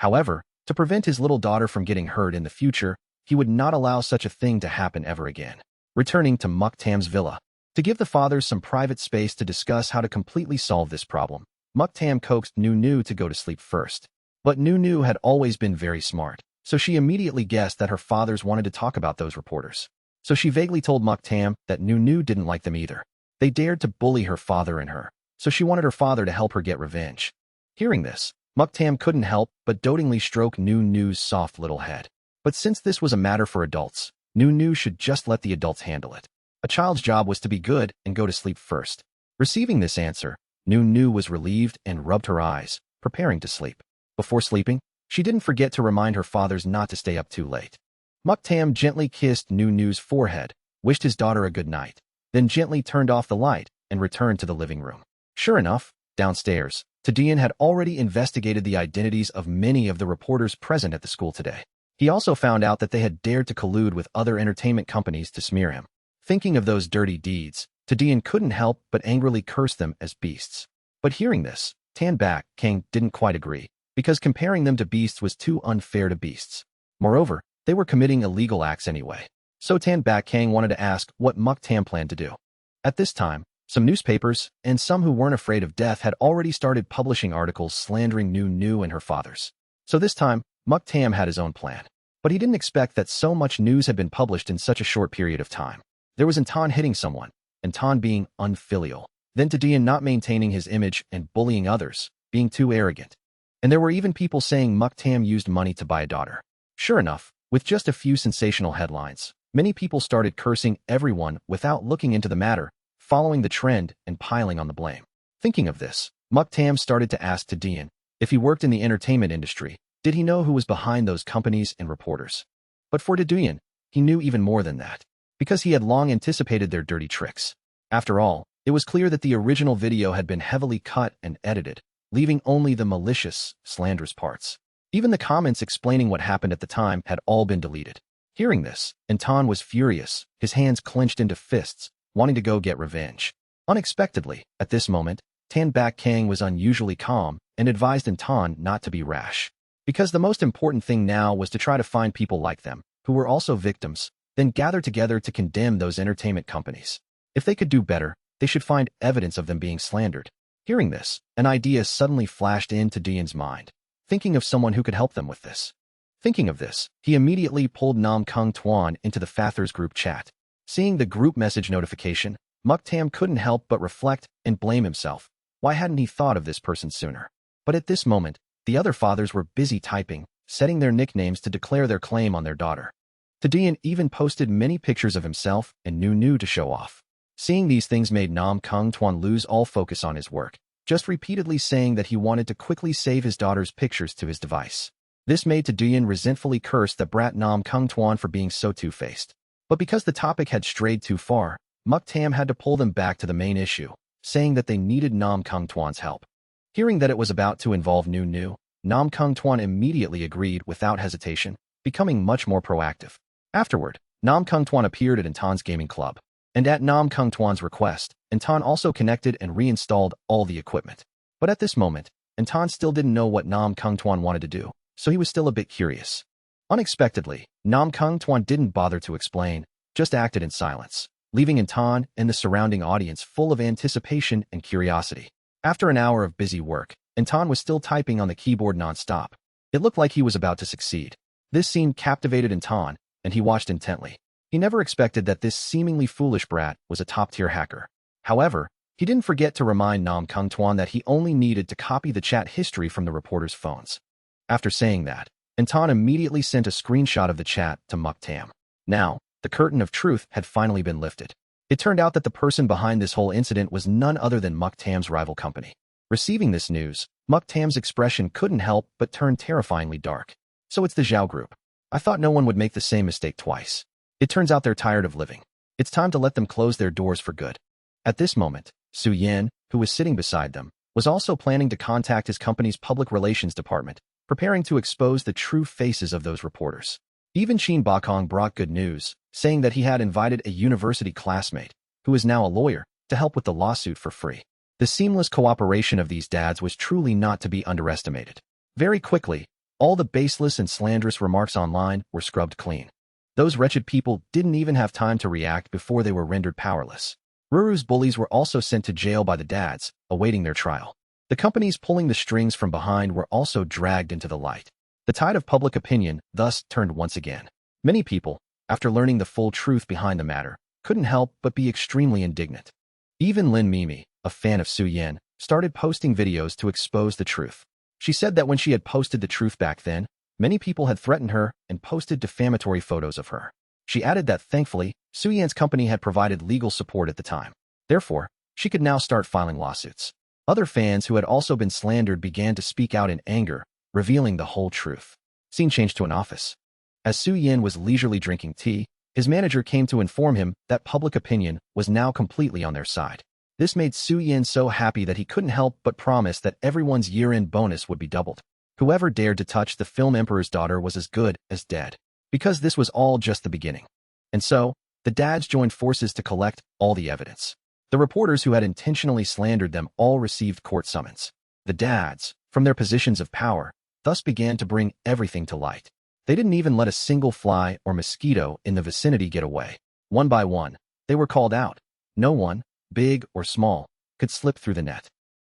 Speaker 1: However, to prevent his little daughter from getting hurt in the future, he would not allow such a thing to happen ever again. Returning to Muktam's villa. To give the fathers some private space to discuss how to completely solve this problem, Muktam coaxed Nu to go to sleep first. But Nu had always been very smart, so she immediately guessed that her fathers wanted to talk about those reporters. So she vaguely told Muktam that Nu didn't like them either. They dared to bully her father and her, so she wanted her father to help her get revenge. Hearing this, Muktam couldn't help but dotingly stroke Nu's soft little head. But since this was a matter for adults, Nu should just let the adults handle it. A child's job was to be good and go to sleep first. Receiving this answer, Nu was relieved and rubbed her eyes, preparing to sleep. Before sleeping, she didn't forget to remind her fathers not to stay up too late. Muktam gently kissed Nu's forehead, wished his daughter a good night, then gently turned off the light and returned to the living room. Sure enough, downstairs, Tadian had already investigated the identities of many of the reporters present at the school today. He also found out that they had dared to collude with other entertainment companies to smear him. Thinking of those dirty deeds, Tadian couldn't help but angrily curse them as beasts. But hearing this, Tan Bak Kang didn't quite agree, because comparing them to beasts was too unfair to beasts. Moreover, they were committing illegal acts anyway. So Tan Bak Kang wanted to ask what Muktam planned to do. At this time, some newspapers, and some who weren't afraid of death, had already started publishing articles slandering Nu and her fathers. So this time, Muktam had his own plan. But But he didn't expect that so much news had been published in such a short period of time. There was Anton hitting someone, Anton being unfilial, then Tadian not maintaining his image and bullying others, being too arrogant. And there were even people saying Muktam used money to buy a daughter. Sure enough, with just a few sensational headlines, many people started cursing everyone without looking into the matter, following the trend and piling on the blame. Thinking of this, Muktam started to ask Tadian if he worked in the entertainment industry. Did he know who was behind those companies and reporters? But for Tadian, he knew even more than that, because he had long anticipated their dirty tricks. After all, it was clear that the original video had been heavily cut and edited, leaving only the malicious, slanderous parts. Even the comments explaining what happened at the time had all been deleted. Hearing this, Anton was furious, his hands clenched into fists, wanting to go get revenge. Unexpectedly, at this moment, Tan Bak Kang was unusually calm and advised Anton not to be rash, because the most important thing now was to try to find people like them, who were also victims, then gather together to condemn those entertainment companies. If they could do better, they should find evidence of them being slandered. Hearing this, an idea suddenly flashed into Dian's mind, thinking of someone who could help them with this. Thinking of this, he immediately pulled Nam Kung Tuan into the Fathers group chat. Seeing the group message notification, Muktam couldn't help but reflect and blame himself. Why hadn't he thought of this person sooner? But at this moment, the other fathers were busy typing, setting their nicknames to declare their claim on their daughter. Tadian even posted many pictures of himself and Nu to show off. Seeing these things made Nam Kung Tuan lose all focus on his work, just repeatedly saying that he wanted to quickly save his daughter's pictures to his device. This made Tadian resentfully curse the brat Nam Kung Tuan for being so two-faced. But because the topic had strayed too far, Muktam had to pull them back to the main issue, saying that they needed Nam Kung Tuan's help. Hearing that it was about to involve Nu, Nam Kung Tuan immediately agreed without hesitation, becoming much more proactive. Afterward, Nam Kung Tuan appeared at Anton's gaming club, and at Nam Kung Tuan's request, Anton also connected and reinstalled all the equipment. But at this moment, Anton still didn't know what Nam Kung Tuan wanted to do, so he was still a bit curious. Unexpectedly, Nam Kung Tuan didn't bother to explain, just acted in silence, leaving Anton and the surrounding audience full of anticipation and curiosity. After an hour of busy work, Anton was still typing on the keyboard non-stop. It looked like he was about to succeed. This scene captivated Anton, and he watched intently. He never expected that this seemingly foolish brat was a top-tier hacker. However, he didn't forget to remind Nam Kung Tuan that he only needed to copy the chat history from the reporters' phones. After saying that, Anton immediately sent a screenshot of the chat to Muktam. Now, the curtain of truth had finally been lifted. It turned out that the person behind this whole incident was none other than Muktam's rival company. Receiving this news, Muktam's expression couldn't help but turn terrifyingly dark. So it's the Zhao group. I thought no one would make the same mistake twice. It turns out they're tired of living. It's time to let them close their doors for good. At this moment, Su Yan, who was sitting beside them, was also planning to contact his company's public relations department, preparing to expose the true faces of those reporters. Even Qin Bakong brought good news, saying that he had invited a university classmate, who is now a lawyer, to help with the lawsuit for free. The seamless cooperation of these dads was truly not to be underestimated. Very quickly, all the baseless and slanderous remarks online were scrubbed clean. Those wretched people didn't even have time to react before they were rendered powerless. Ruru's bullies were also sent to jail by the dads, awaiting their trial. The companies pulling the strings from behind were also dragged into the light. The tide of public opinion thus turned once again. Many people, after learning the full truth behind the matter, couldn't help but be extremely indignant. Even Lin Mimi, a fan of Su Yan, started posting videos to expose the truth. She said that when she had posted the truth back then, many people had threatened her and posted defamatory photos of her. She added that thankfully, Su Yan's company had provided legal support at the time. Therefore, she could now start filing lawsuits. Other fans who had also been slandered began to speak out in anger, revealing the whole truth. Scene changed to an office. As Su Yan was leisurely drinking tea, his manager came to inform him that public opinion was now completely on their side. This made Su Yan so happy that he couldn't help but promise that everyone's year-end bonus would be doubled. Whoever dared to touch the film Emperor's daughter was as good as dead, because this was all just the beginning. And so, the dads joined forces to collect all the evidence. The reporters who had intentionally slandered them all received court summons. The dads, from their positions of power, thus began to bring everything to light. They didn't even let a single fly or mosquito in the vicinity get away. One by one, they were called out. No one, big or small, could slip through the net.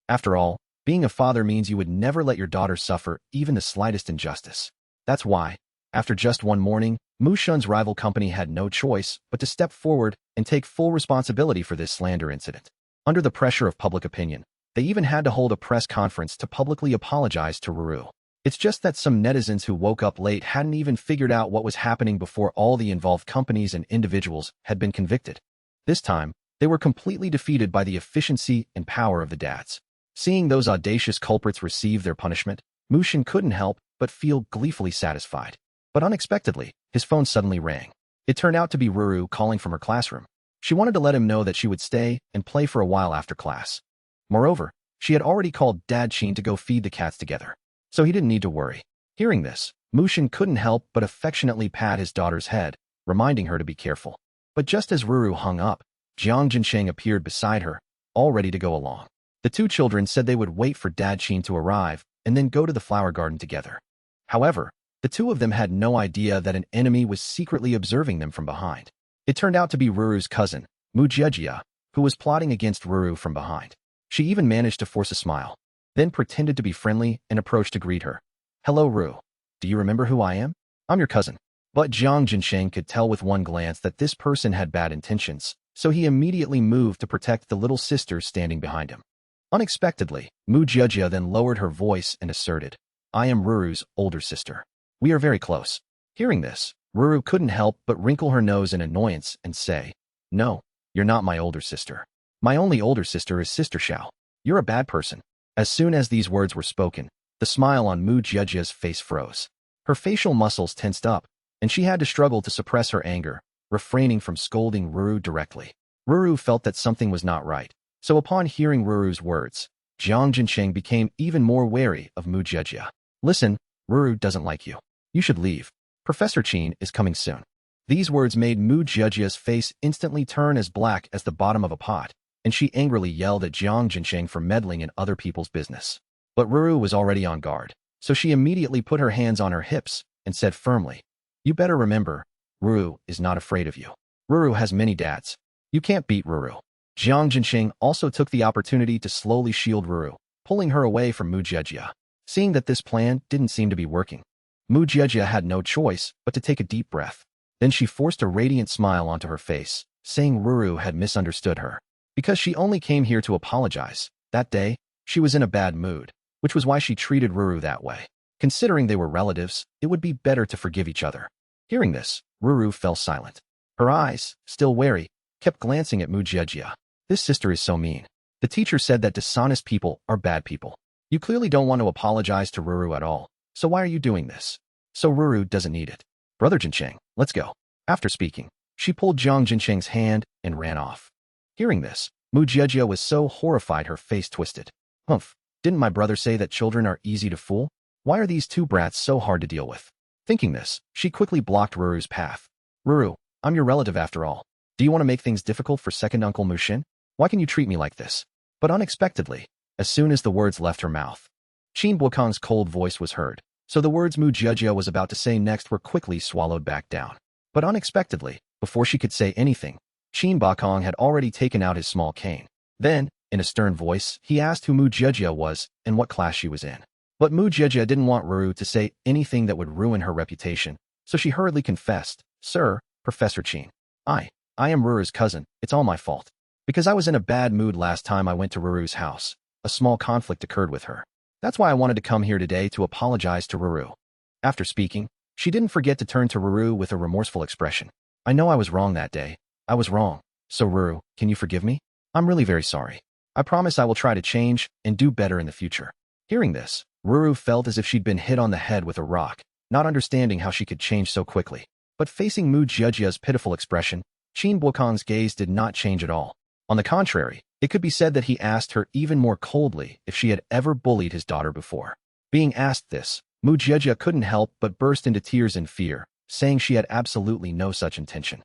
Speaker 1: After all, being a father means you would never let your daughter suffer even the slightest injustice. That's why, After just one morning, Mu Shun's rival company had no choice but to step forward and take full responsibility for this slander incident. Under the pressure of public opinion, they even had to hold a press conference to publicly apologize to Ruru. It's just that some netizens who woke up late hadn't even figured out what was happening before all the involved companies and individuals had been convicted. This time, they were completely defeated by the efficiency and power of the dads. Seeing those audacious culprits receive their punishment, Mu Shun couldn't help but feel gleefully satisfied. But unexpectedly, his phone suddenly rang. It turned out to be Ruru calling from her classroom. She wanted to let him know that she would stay and play for a while after class. Moreover, she had already called Dad Sheen to go feed the cats together, so he didn't need to worry. Hearing this, Mu Shun couldn't help but affectionately pat his daughter's head, reminding her to be careful. But just as Ruru hung up, Jiang Jinsheng appeared beside her, all ready to go along. The two children said they would wait for Dad Sheen to arrive and then go to the flower garden together. However, the two of them had no idea that an enemy was secretly observing them from behind. It turned out to be Ruru's cousin, Mu Jiejia, who was plotting against Ruru from behind. She even managed to force a smile, then pretended to be friendly and approached to greet her. "Hello, Ruru. Do you remember who I am? I'm your cousin." But Jiang Jinsheng could tell with one glance that this person had bad intentions, so he immediately moved to protect the little sister standing behind him. Unexpectedly, Mu Jiejia then lowered her voice and asserted, "I am Ruru's older sister. We are very close." Hearing this, Ruru couldn't help but wrinkle her nose in annoyance and say, "No, you're not my older sister. My only older sister is Sister Xiao. You're a bad person." As soon as these words were spoken, the smile on Mu Jiejia's face froze. Her facial muscles tensed up, and she had to struggle to suppress her anger, refraining from scolding Ruru directly. Ruru felt that something was not right, so upon hearing Ruru's words, Jiang Jinsheng became even more wary of Mu Jiejia. "Listen, Ruru doesn't like you. You should leave. Professor Qin is coming soon." These words made Mu Jiejia's face instantly turn as black as the bottom of a pot, and she angrily yelled at Jiang Jinsheng for meddling in other people's business. But Ruru was already on guard, so she immediately put her hands on her hips and said firmly, "You better remember, Ruru is not afraid of you. Ruru has many dads. You can't beat Ruru." Jiang Jinsheng also took the opportunity to slowly shield Ruru, pulling her away from Mu Jiejia. Seeing that this plan didn't seem to be working, Mu Jiejia had no choice but to take a deep breath. Then she forced a radiant smile onto her face, saying Ruru had misunderstood her. Because she only came here to apologize, that day, she was in a bad mood, which was why she treated Ruru that way. Considering they were relatives, it would be better to forgive each other. Hearing this, Ruru fell silent. Her eyes, still wary, kept glancing at Mu Jiejia. "This sister is so mean. The teacher said that dishonest people are bad people. You clearly don't want to apologize to Ruru at all, so why are you doing this? So Ruru doesn't need it. Brother Jinsheng, let's go." After speaking, she pulled Jiang Jinsheng's hand and ran off. Hearing this, Mu Jiejia was so horrified her face twisted. "Humph, didn't my brother say that children are easy to fool? Why are these two brats so hard to deal with?" Thinking this, she quickly blocked Ruru's path. "Ruru, I'm your relative after all. Do you want to make things difficult for second Uncle Mu Shin? Why can you treat me like this?" But unexpectedly, as soon as the words left her mouth, Qin Bukong's cold voice was heard, so the words Mu Jiejia was about to say next were quickly swallowed back down. But unexpectedly, before she could say anything, Qin Bukong had already taken out his small cane. Then, in a stern voice, he asked who Mu Jiejia was and what class she was in. But Mu Jiejia didn't want Ruru to say anything that would ruin her reputation, so she hurriedly confessed, "Sir, Professor Qin. I am Ruru's cousin. It's all my fault. Because I was in a bad mood last time I went to Ruru's house. A small conflict occurred with her. That's why I wanted to come here today to apologize to Ruru." After speaking, she didn't forget to turn to Ruru with a remorseful expression. "I know I was wrong that day. I was wrong. So Ruru, can you forgive me? I'm really very sorry. I promise I will try to change and do better in the future." Hearing this, Ruru felt as if she'd been hit on the head with a rock, not understanding how she could change so quickly. But facing Mu Jiejia's pitiful expression, Qin Bukong's gaze did not change at all. On the contrary, it could be said that he asked her even more coldly if she had ever bullied his daughter before. Being asked this, Mu Jiejia couldn't help but burst into tears in fear, saying she had absolutely no such intention.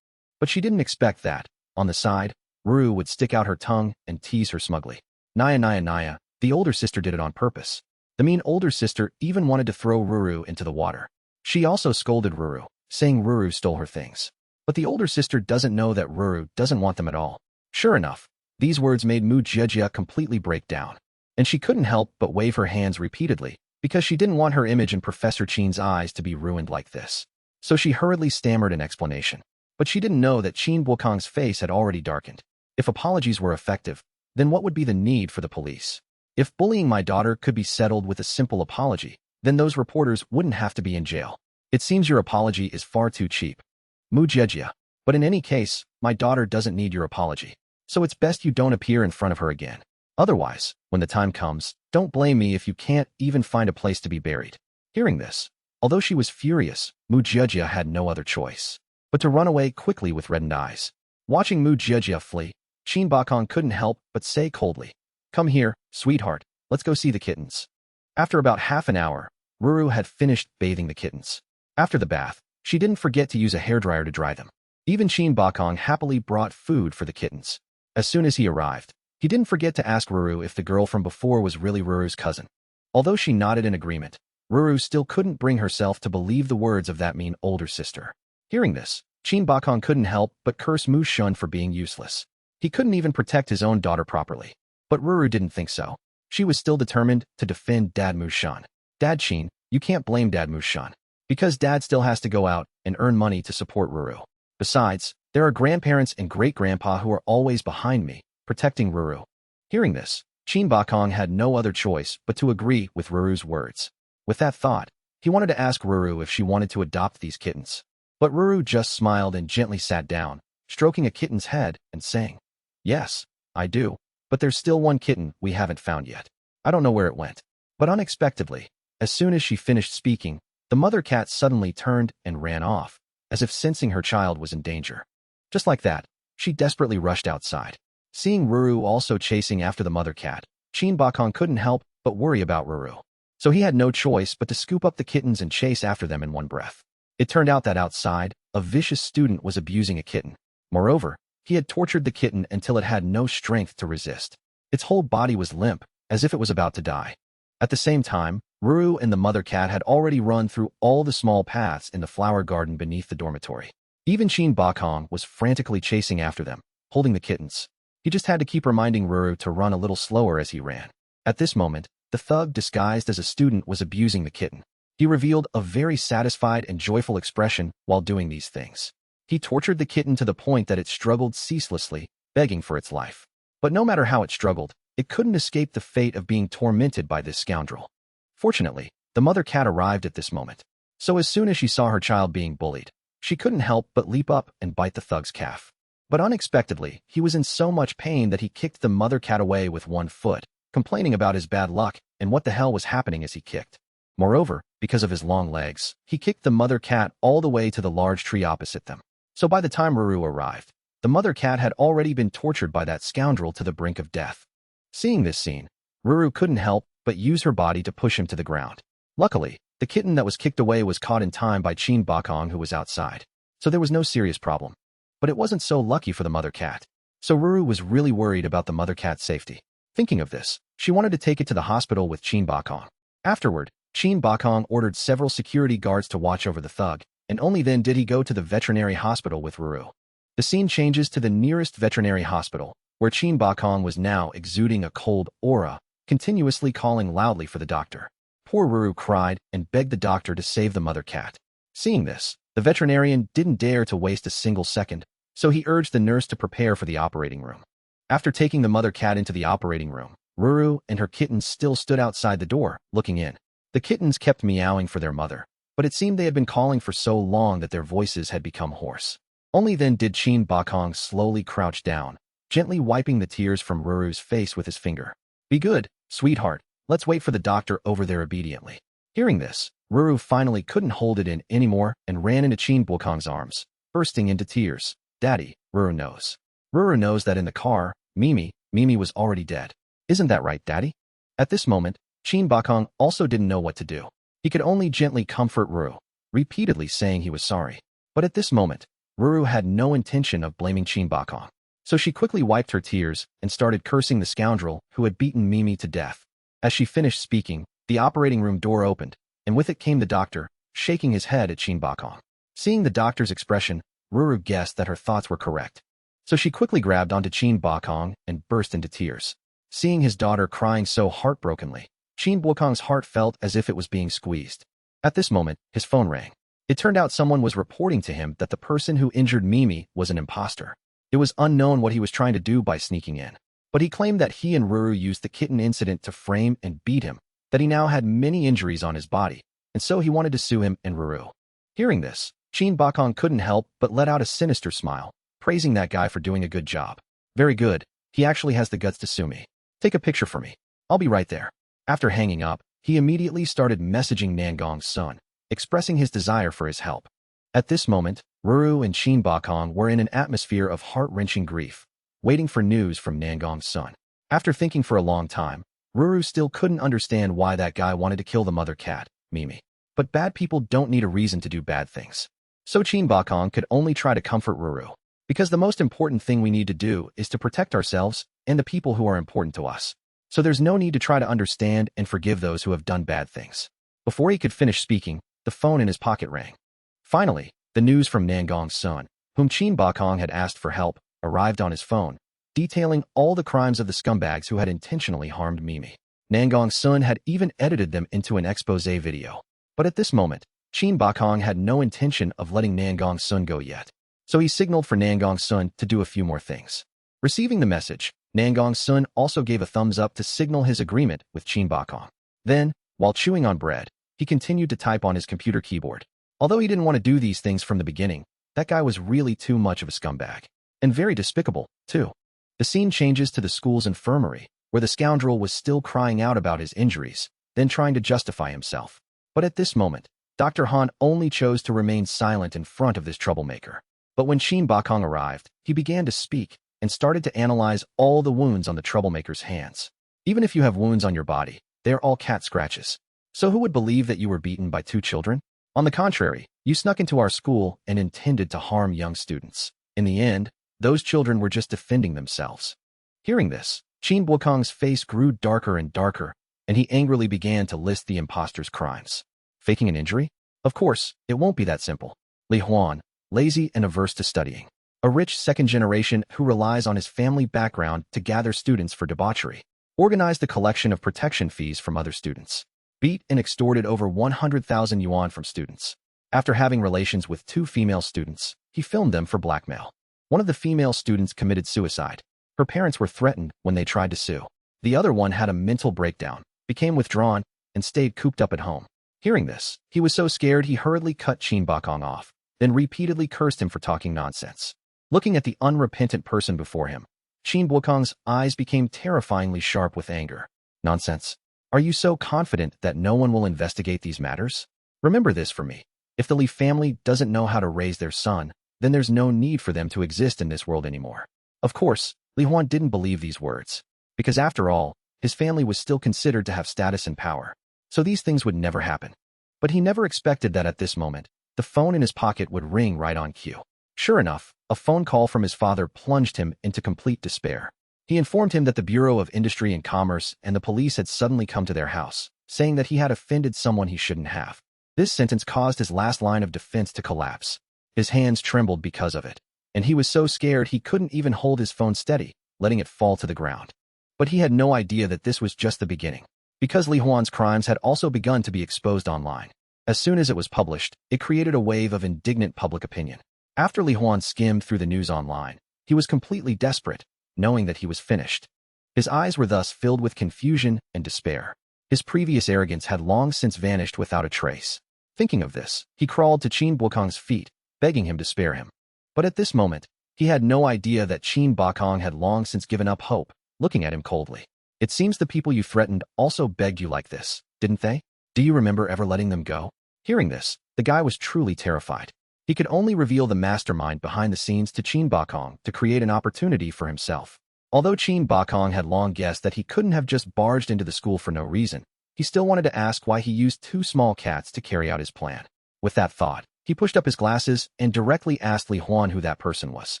Speaker 1: But she didn't expect that, on the side, Ruru would stick out her tongue and tease her smugly. "Naya, Naya, Naya, the older sister did it on purpose." The mean older sister even wanted to throw Ruru into the water. She also scolded Ruru, saying Ruru stole her things. But the older sister doesn't know that Ruru doesn't want them at all. Sure enough, these words made Mu Jiejia completely break down, and she couldn't help but wave her hands repeatedly because she didn't want her image in Professor Qin's eyes to be ruined like this. so she hurriedly stammered an explanation. But she didn't know that Qin Bukong's face had already darkened. If apologies were effective, then what would be the need for the police? If bullying my daughter could be settled with a simple apology, then those reporters wouldn't have to be in jail. It seems your apology is far too cheap. Mu Jejia. But in any case, my daughter doesn't need your apology. So it's best you don't appear in front of her again. Otherwise, when the time comes, don't blame me if you can't even find a place to be buried. Hearing this, although she was furious, Mu Jejia had no other choice but to run away quickly with reddened eyes. Watching Mu Jejia flee, Qin Bakong couldn't help but say coldly, "Come here, sweetheart, let's go see the kittens." After about half an hour, Ruru had finished bathing the kittens. After the bath, she didn't forget to use a hairdryer to dry them. Even Qin Bakong happily brought food for the kittens. As soon as he arrived, he didn't forget to ask Ruru if the girl from before was really Ruru's cousin. Although she nodded in agreement, Ruru still couldn't bring herself to believe the words of that mean older sister. Hearing this, Qin Bakong couldn't help but curse Mu Shun for being useless. He couldn't even protect his own daughter properly. But Ruru didn't think so. She was still determined to defend Dad Mu Shun. Dad Qin, you can't blame Dad Mu Shun, because Dad still has to go out and earn money to support Ruru. Besides, there are grandparents and great-grandpa who are always behind me, protecting Ruru. Hearing this, Qin Bakong had no other choice but to agree with Ruru's words. With that thought, he wanted to ask Ruru if she wanted to adopt these kittens. But Ruru just smiled and gently sat down, stroking a kitten's head and saying, "Yes, I do, but there's still one kitten we haven't found yet. I don't know where it went." But unexpectedly, as soon as she finished speaking, the mother cat suddenly turned and ran off, as if sensing her child was in danger. Just like that, she desperately rushed outside. Seeing Ruru also chasing after the mother cat, Qin Bakong couldn't help but worry about Ruru. So he had no choice but to scoop up the kittens and chase after them in one breath. It turned out that outside, a vicious student was abusing a kitten. Moreover, he had tortured the kitten until it had no strength to resist. Its whole body was limp, as if it was about to die. At the same time, Ruru and the mother cat had already run through all the small paths in the flower garden beneath the dormitory. Even Qin Bakong was frantically chasing after them, holding the kittens. He just had to keep reminding Ruru to run a little slower as he ran. At this moment, the thug disguised as a student was abusing the kitten. He revealed a very satisfied and joyful expression while doing these things. He tortured the kitten to the point that it struggled ceaselessly, begging for its life. But no matter how it struggled, it couldn't escape the fate of being tormented by this scoundrel. Fortunately, the mother cat arrived at this moment. So as soon as she saw her child being bullied, she couldn't help but leap up and bite the thug's calf. But unexpectedly, he was in so much pain that he kicked the mother cat away with one foot, complaining about his bad luck and what the hell was happening as he kicked. Moreover, because of his long legs, he kicked the mother cat all the way to the large tree opposite them. So by the time Ruru arrived, the mother cat had already been tortured by that scoundrel to the brink of death. Seeing this scene, Ruru couldn't help but use her body to push him to the ground. Luckily, the kitten that was kicked away was caught in time by Qin Bakong, who was outside. So there was no serious problem. But it wasn't so lucky for the mother cat. So Ruru was really worried about the mother cat's safety. Thinking of this, she wanted to take it to the hospital with Qin Bakong. Afterward, Qin Bakong ordered several security guards to watch over the thug, and only then did he go to the veterinary hospital with Ruru. The scene changes to the nearest veterinary hospital, where Qin Bakong was now exuding a cold aura, continuously calling loudly for the doctor. Poor Ruru cried and begged the doctor to save the mother cat. Seeing this, the veterinarian didn't dare to waste a single second, so he urged the nurse to prepare for the operating room. After taking the mother cat into the operating room, Ruru and her kittens still stood outside the door, looking in. The kittens kept meowing for their mother, but it seemed they had been calling for so long that their voices had become hoarse. Only then did Qin Bakong slowly crouch down, gently wiping the tears from Ruru's face with his finger. "Be good, sweetheart. Let's wait for the doctor over there obediently." Hearing this, Ruru finally couldn't hold it in anymore and ran into Qin Bakong's arms, bursting into tears. "Daddy, Ruru knows. Ruru knows that in the car, Mimi was already dead. Isn't that right, Daddy?" At this moment, Qin Bakong also didn't know what to do. He could only gently comfort Ruru, repeatedly saying he was sorry. But at this moment, Ruru had no intention of blaming Qin Bakong. So she quickly wiped her tears and started cursing the scoundrel who had beaten Mimi to death. As she finished speaking, the operating room door opened, and with it came the doctor, shaking his head at Qin Bakong. Seeing the doctor's expression, Ruru guessed that her thoughts were correct. So she quickly grabbed onto Qin Bakong and burst into tears. Seeing his daughter crying so heartbrokenly, Qin Bakong's heart felt as if it was being squeezed. At this moment, his phone rang. It turned out someone was reporting to him that the person who injured Mimi was an imposter. It was unknown what he was trying to do by sneaking in, but he claimed that he and Ruru used the kitten incident to frame and beat him, that he now had many injuries on his body, and so he wanted to sue him and Ruru. Hearing this, Shin Bakong couldn't help but let out a sinister smile, praising that guy for doing a good job. Very good, he actually has the guts to sue me. Take a picture for me. I'll be right there. After hanging up, he immediately started messaging Nangong's son, expressing his desire for his help. At this moment, Ruru and Shin Bakong were in an atmosphere of heart-wrenching grief, waiting for news from Nangong's son. After thinking for a long time, Ruru still couldn't understand why that guy wanted to kill the mother cat, Mimi. But bad people don't need a reason to do bad things. So Shin Bakong could only try to comfort Ruru, because the most important thing we need to do is to protect ourselves and the people who are important to us. So there's no need to try to understand and forgive those who have done bad things. Before he could finish speaking, the phone in his pocket rang. Finally, the news from Nangong's son, whom Shin Bakong had asked for help, arrived on his phone, detailing all the crimes of the scumbags who had intentionally harmed Mimi. Nangong's son had even edited them into an expose video. But at this moment, Shin Bakong had no intention of letting Nangong's son go yet. So he signaled for Nangong's son to do a few more things. Receiving the message, Nangong's son also gave a thumbs up to signal his agreement with Shin Bakong. Then, while chewing on bread, he continued to type on his computer keyboard. Although he didn't want to do these things from the beginning, that guy was really too much of a scumbag. And very despicable, too. The scene changes to the school's infirmary, where the scoundrel was still crying out about his injuries, then trying to justify himself. But at this moment, Dr. Han only chose to remain silent in front of this troublemaker. But when Shin Bakong arrived, he began to speak and started to analyze all the wounds on the troublemaker's hands. Even if you have wounds on your body, they are all cat scratches. So who would believe that you were beaten by 2 children? On the contrary, you snuck into our school and intended to harm young students. In the end, those children were just defending themselves. Hearing this, Shin Bakong's face grew darker and darker, and he angrily began to list the imposter's crimes. Faking an injury? Of course, it won't be that simple. Li Huan, lazy and averse to studying. A rich second generation who relies on his family background to gather students for debauchery. Organized the collection of protection fees from other students. Beat and extorted over 100,000 yuan from students. After having relations with 2 female students, he filmed them for blackmail. One of the female students committed suicide. Her parents were threatened when they tried to sue. The other one had a mental breakdown, became withdrawn, and stayed cooped up at home. Hearing this, he was so scared he hurriedly cut Shin Bakong off, then repeatedly cursed him for talking nonsense. Looking at the unrepentant person before him, Shin Bakong's eyes became terrifyingly sharp with anger. Nonsense. Are you so confident that no one will investigate these matters? Remember this for me. If the Li family doesn't know how to raise their son, then there's no need for them to exist in this world anymore. Of course, Li Huan didn't believe these words, because after all, his family was still considered to have status and power, so these things would never happen. But he never expected that at this moment, the phone in his pocket would ring right on cue. Sure enough, a phone call from his father plunged him into complete despair. He informed him that the Bureau of Industry and Commerce and the police had suddenly come to their house, saying that he had offended someone he shouldn't have. This sentence caused his last line of defense to collapse. His hands trembled because of it, and he was so scared he couldn't even hold his phone steady, letting it fall to the ground. But he had no idea that this was just the beginning, because Li Huan's crimes had also begun to be exposed online. As soon as it was published, it created a wave of indignant public opinion. After Li Huan skimmed through the news online, he was completely desperate, knowing that he was finished. His eyes were thus filled with confusion and despair. His previous arrogance had long since vanished without a trace. Thinking of this, he crawled to Shin Bakong's feet, begging him to spare him. But at this moment, he had no idea that Shin Bakong had long since given up hope, looking at him coldly. It seems the people you threatened also begged you like this, didn't they? Do you remember ever letting them go? Hearing this, the guy was truly terrified. He could only reveal the mastermind behind the scenes to Shin Bakong to create an opportunity for himself. Although Shin Bakong had long guessed that he couldn't have just barged into the school for no reason, he still wanted to ask why he used 2 small cats to carry out his plan. With that thought, he pushed up his glasses and directly asked Li Huan who that person was.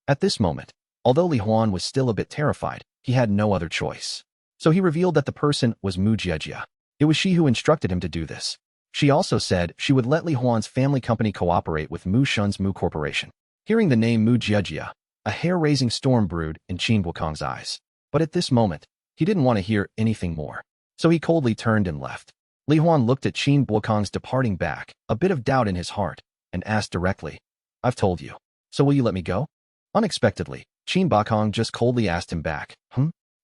Speaker 1: At this moment, although Li Huan was still a bit terrified, he had no other choice. So he revealed that the person was Mu Jiejia. It was she who instructed him to do this. She also said she would let Li Huan's family company cooperate with Mu Shun's Mu Corporation. Hearing the name Mu Jiejia, a hair-raising storm brewed in Shin Bakong's eyes. But at this moment, he didn't want to hear anything more. So he coldly turned and left. Li Huan looked at Qin Bokong's departing back, a bit of doubt in his heart, and asked directly, I've told you. So will you let me go? Unexpectedly, Qin Bokong just coldly asked him back,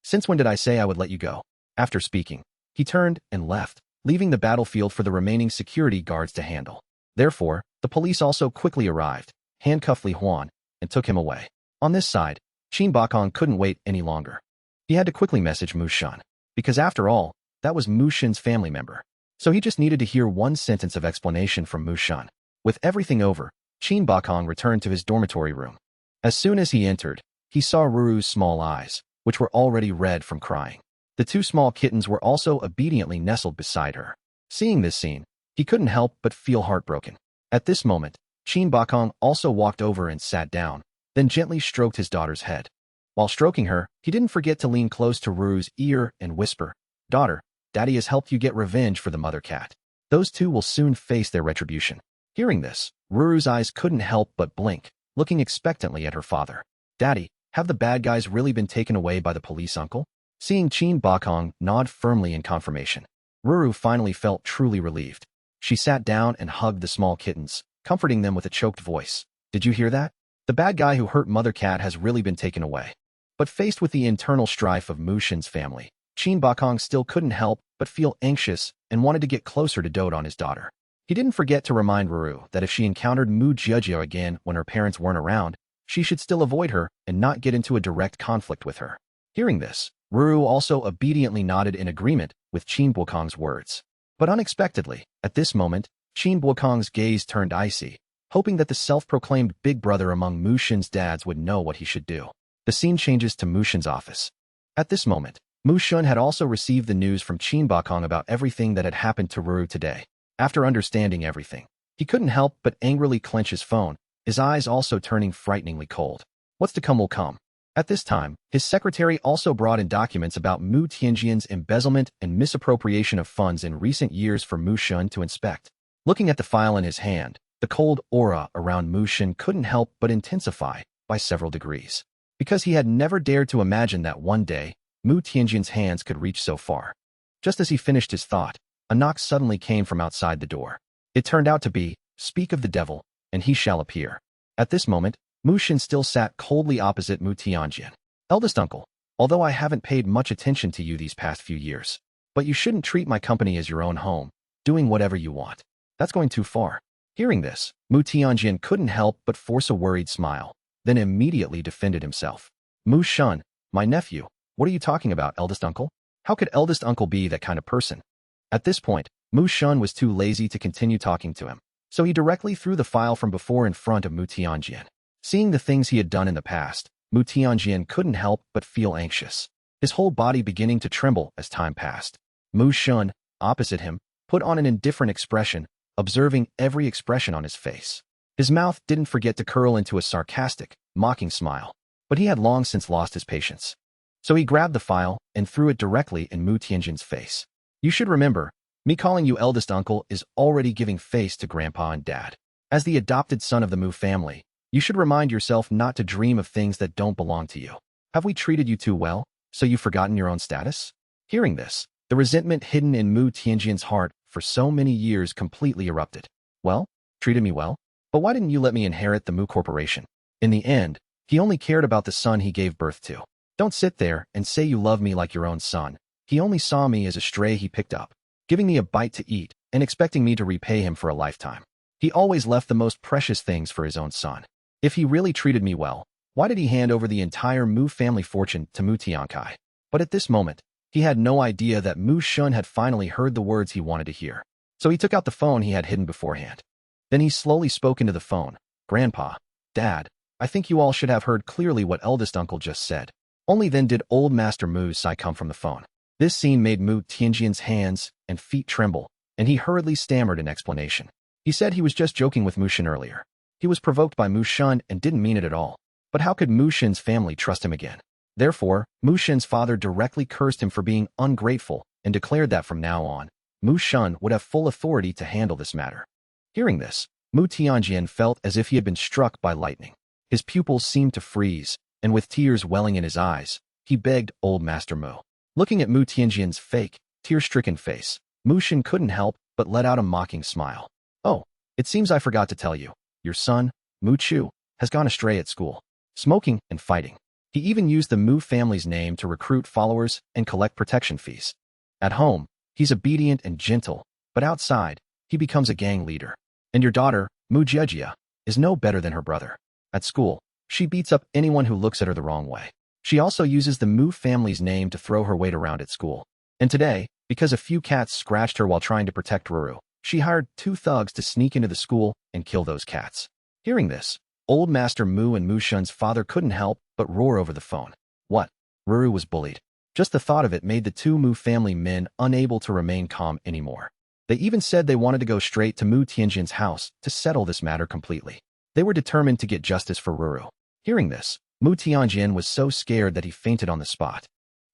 Speaker 1: Since when did I say I would let you go? After speaking, he turned and left, leaving the battlefield for the remaining security guards to handle. Therefore, the police also quickly arrived, handcuffed Li Huan, and took him away. On this side, Qin Bokong couldn't wait any longer. He had to quickly message Mu Shun, because after all, that was Mu Shun's family member. So he just needed to hear one sentence of explanation from Mu Shun. With everything over, Qin Bokong returned to his dormitory room. As soon as he entered, he saw Ruru's small eyes, which were already red from crying. The two small kittens were also obediently nestled beside her. Seeing this scene, he couldn't help but feel heartbroken. At this moment, Qin Bokong also walked over and sat down, then gently stroked his daughter's head. While stroking her, he didn't forget to lean close to Ruru's ear and whisper, Daughter, Daddy has helped you get revenge for the mother cat. Those two will soon face their retribution. Hearing this, Ruru's eyes couldn't help but blink, looking expectantly at her father. Daddy, have the bad guys really been taken away by the police, uncle? Seeing Qin Bokong nod firmly in confirmation, Ruru finally felt truly relieved. She sat down and hugged the small kittens, comforting them with a choked voice. Did you hear that? The bad guy who hurt Mother Cat has really been taken away. But faced with the internal strife of Mu Shun's family, Qin Bokong still couldn't help but feel anxious and wanted to get closer to dote on his daughter. He didn't forget to remind Ruru that if she encountered Mu Jiejie again when her parents weren't around, she should still avoid her and not get into a direct conflict with her. Hearing this, Ruru also obediently nodded in agreement with Qin Bokong's words. But unexpectedly, at this moment, Qin Bokong's gaze turned icy, hoping that the self-proclaimed big brother among Mu Shun's dads would know what he should do. The scene changes to Mu Shun's office. At this moment, Mu Shun had also received the news from Qin Bokong about everything that had happened to Ruru today. After understanding everything, he couldn't help but angrily clench his phone, his eyes also turning frighteningly cold. What's to come will come. At this time, his secretary also brought in documents about Mu Tianjian's embezzlement and misappropriation of funds in recent years for Mu Shun to inspect. Looking at the file in his hand, the cold aura around Mu Shun couldn't help but intensify by several degrees. Because he had never dared to imagine that one day, Mu Tianjian's hands could reach so far. Just as he finished his thought, a knock suddenly came from outside the door. It turned out to be, Speak of the devil, and he shall appear. At this moment, Mu Shun still sat coldly opposite Mu Tianjian. Eldest uncle, although I haven't paid much attention to you these past few years, but you shouldn't treat my company as your own home, doing whatever you want. That's going too far. Hearing this, Mu Tianjian couldn't help but force a worried smile, then immediately defended himself. Mu Shun, my nephew, what are you talking about, eldest uncle? How could eldest uncle be that kind of person? At this point, Mu Shun was too lazy to continue talking to him, so he directly threw the file from before in front of Mu Tianjian. Seeing the things he had done in the past, Mu Tianjian couldn't help but feel anxious, his whole body beginning to tremble as time passed. Mu Shun, opposite him, put on an indifferent expression, observing every expression on his face. His mouth didn't forget to curl into a sarcastic, mocking smile, but he had long since lost his patience. So he grabbed the file and threw it directly in Mu Tianjian's face. You should remember, me calling you eldest uncle is already giving face to grandpa and dad. As the adopted son of the Mu family, you should remind yourself not to dream of things that don't belong to you. Have we treated you too well, so you've forgotten your own status? Hearing this, the resentment hidden in Mu Tianjian's heart for so many years completely erupted. Well, treated me well? But why didn't you let me inherit the Mu Corporation? In the end, he only cared about the son he gave birth to. Don't sit there and say you love me like your own son. He only saw me as a stray he picked up, giving me a bite to eat and expecting me to repay him for a lifetime. He always left the most precious things for his own son. If he really treated me well, why did he hand over the entire Mu family fortune to Mu Tiankai? But at this moment, he had no idea that Mu Shun had finally heard the words he wanted to hear. So he took out the phone he had hidden beforehand. Then he slowly spoke into the phone. Grandpa, Dad, I think you all should have heard clearly what eldest uncle just said. Only then did old Master Mu's sigh come from the phone. This scene made Mu Tianjian's hands and feet tremble, and he hurriedly stammered an explanation. He said he was just joking with Mu Shun earlier. He was provoked by Mu Shun and didn't mean it at all. But how could Mu Shun's family trust him again? Therefore, Mu Shun's father directly cursed him for being ungrateful and declared that from now on, Mu Shun would have full authority to handle this matter. Hearing this, Mu Tianjian felt as if he had been struck by lightning. His pupils seemed to freeze, and with tears welling in his eyes, he begged old Master Mu. Looking at Mu Tianjian's fake, tear-stricken face, Mushin couldn't help but let out a mocking smile. Oh, it seems I forgot to tell you. Your son, Mu Chu, has gone astray at school, smoking and fighting. He even used the Mu family's name to recruit followers and collect protection fees. At home, he's obedient and gentle, but outside, he becomes a gang leader. And your daughter, Mu Jejia, is no better than her brother. At school, she beats up anyone who looks at her the wrong way. She also uses the Mu family's name to throw her weight around at school. And today, because a few cats scratched her while trying to protect Ruru, she hired 2 thugs to sneak into the school and kill those cats. Hearing this, Old Master Mu and Mu Shun's father couldn't help but roar over the phone. What? Ruru was bullied. Just the thought of it made the 2 Mu family men unable to remain calm anymore. They even said they wanted to go straight to Mu Tianjin's house to settle this matter completely. They were determined to get justice for Ruru. Hearing this, Mu Tianjin was so scared that he fainted on the spot.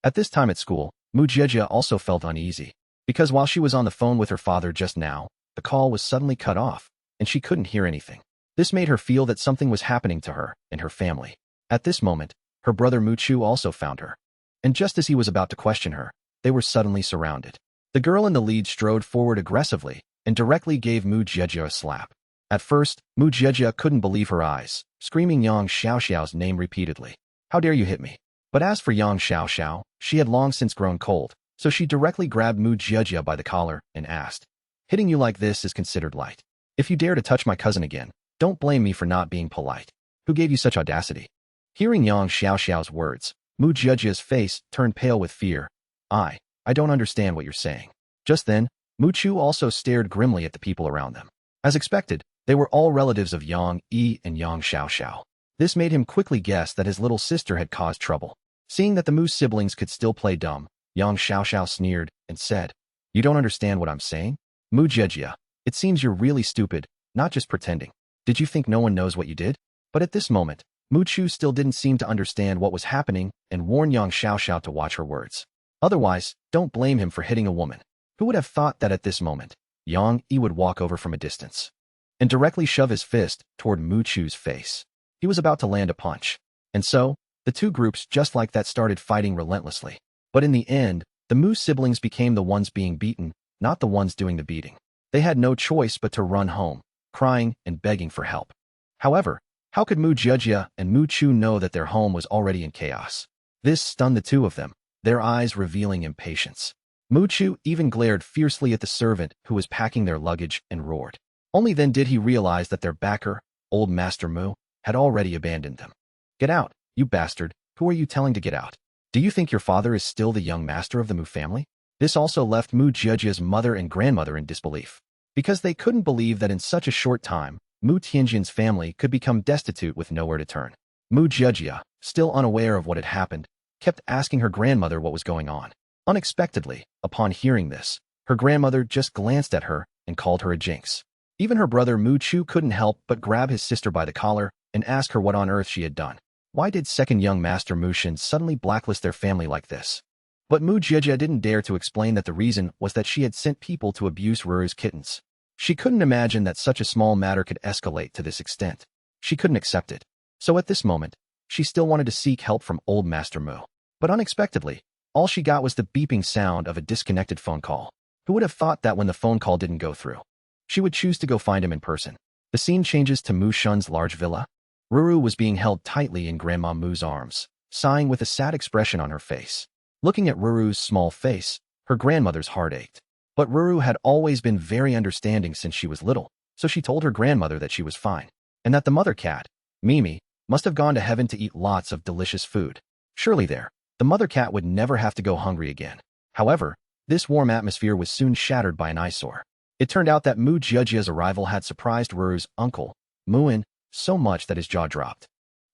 Speaker 1: At this time at school, Mu Jejia also felt uneasy, because while she was on the phone with her father just now, the call was suddenly cut off, and she couldn't hear anything. This made her feel that something was happening to her and her family. At this moment, her brother Mu Chu also found her. And just as he was about to question her, they were suddenly surrounded. The girl in the lead strode forward aggressively and directly gave Mu Jejia a slap. At first, Mu Jejia couldn't believe her eyes, screaming Yang Xiaoxiao's name repeatedly. How dare you hit me? But as for Yang Xiaoxiao, she had long since grown cold, so she directly grabbed Mu Jejia by the collar and asked, "Hitting you like this is considered light. If you dare to touch my cousin again, don't blame me for not being polite. Who gave you such audacity?" Hearing Yang Xiaoxiao's words, Mu Jejia's face turned pale with fear. I don't understand what you're saying." Just then, Mu Chu also stared grimly at the people around them. As expected, they were all relatives of Yang Yi and Yang Xiaoxiao. This made him quickly guess that his little sister had caused trouble. Seeing that the Mu siblings could still play dumb, Yang Xiaoxiao sneered and said, "You don't understand what I'm saying? Mu Jejia, it seems you're really stupid, not just pretending. Did you think no one knows what you did?" But at this moment, Mu Chu still didn't seem to understand what was happening and warned Yang Xiaoxiao to watch her words. Otherwise, don't blame him for hitting a woman. Who would have thought that at this moment, Yang Yi would walk over from a distance and directly shove his fist toward Mu Chu's face. He was about to land a punch. And so, the 2 groups just like that started fighting relentlessly. But in the end, the Mu siblings became the ones being beaten, not the ones doing the beating. They had no choice but to run home, crying and begging for help. However, how could Mu Jejia and Mu Chu know that their home was already in chaos? This stunned the 2 of them, their eyes revealing impatience. Mu Chu even glared fiercely at the servant who was packing their luggage and roared. Only then did he realize that their backer, Old Master Mu, had already abandoned them. "Get out, you bastard. Who are you telling to get out? Do you think your father is still the young master of the Mu family?" This also left Mu Jejia's mother and grandmother in disbelief, because they couldn't believe that in such a short time, Mu Tianjin's family could become destitute with nowhere to turn. Mu Jejia, still unaware of what had happened, kept asking her grandmother what was going on. Unexpectedly, upon hearing this, her grandmother just glanced at her and called her a jinx. Even her brother Mu Chu couldn't help but grab his sister by the collar and ask her what on earth she had done. Why did second young master Mu Shin suddenly blacklist their family like this? But Mu Jejia didn't dare to explain that the reason was that she had sent people to abuse Ruru's kittens. She couldn't imagine that such a small matter could escalate to this extent. She couldn't accept it. So at this moment, she still wanted to seek help from Old Master Mu. But unexpectedly, all she got was the beeping sound of a disconnected phone call. Who would have thought that when the phone call didn't go through, she would choose to go find him in person? The scene changes to Mu Shun's large villa. Ruru was being held tightly in Grandma Mu's arms, sighing with a sad expression on her face. Looking at Ruru's small face, her grandmother's heart ached. But Ruru had always been very understanding since she was little, so she told her grandmother that she was fine, and that the mother cat, Mimi, must have gone to heaven to eat lots of delicious food. Surely the mother cat would never have to go hungry again. However, this warm atmosphere was soon shattered by an eyesore. It turned out that Mu Jejia's arrival had surprised Ruru's uncle, Muin, so much that his jaw dropped.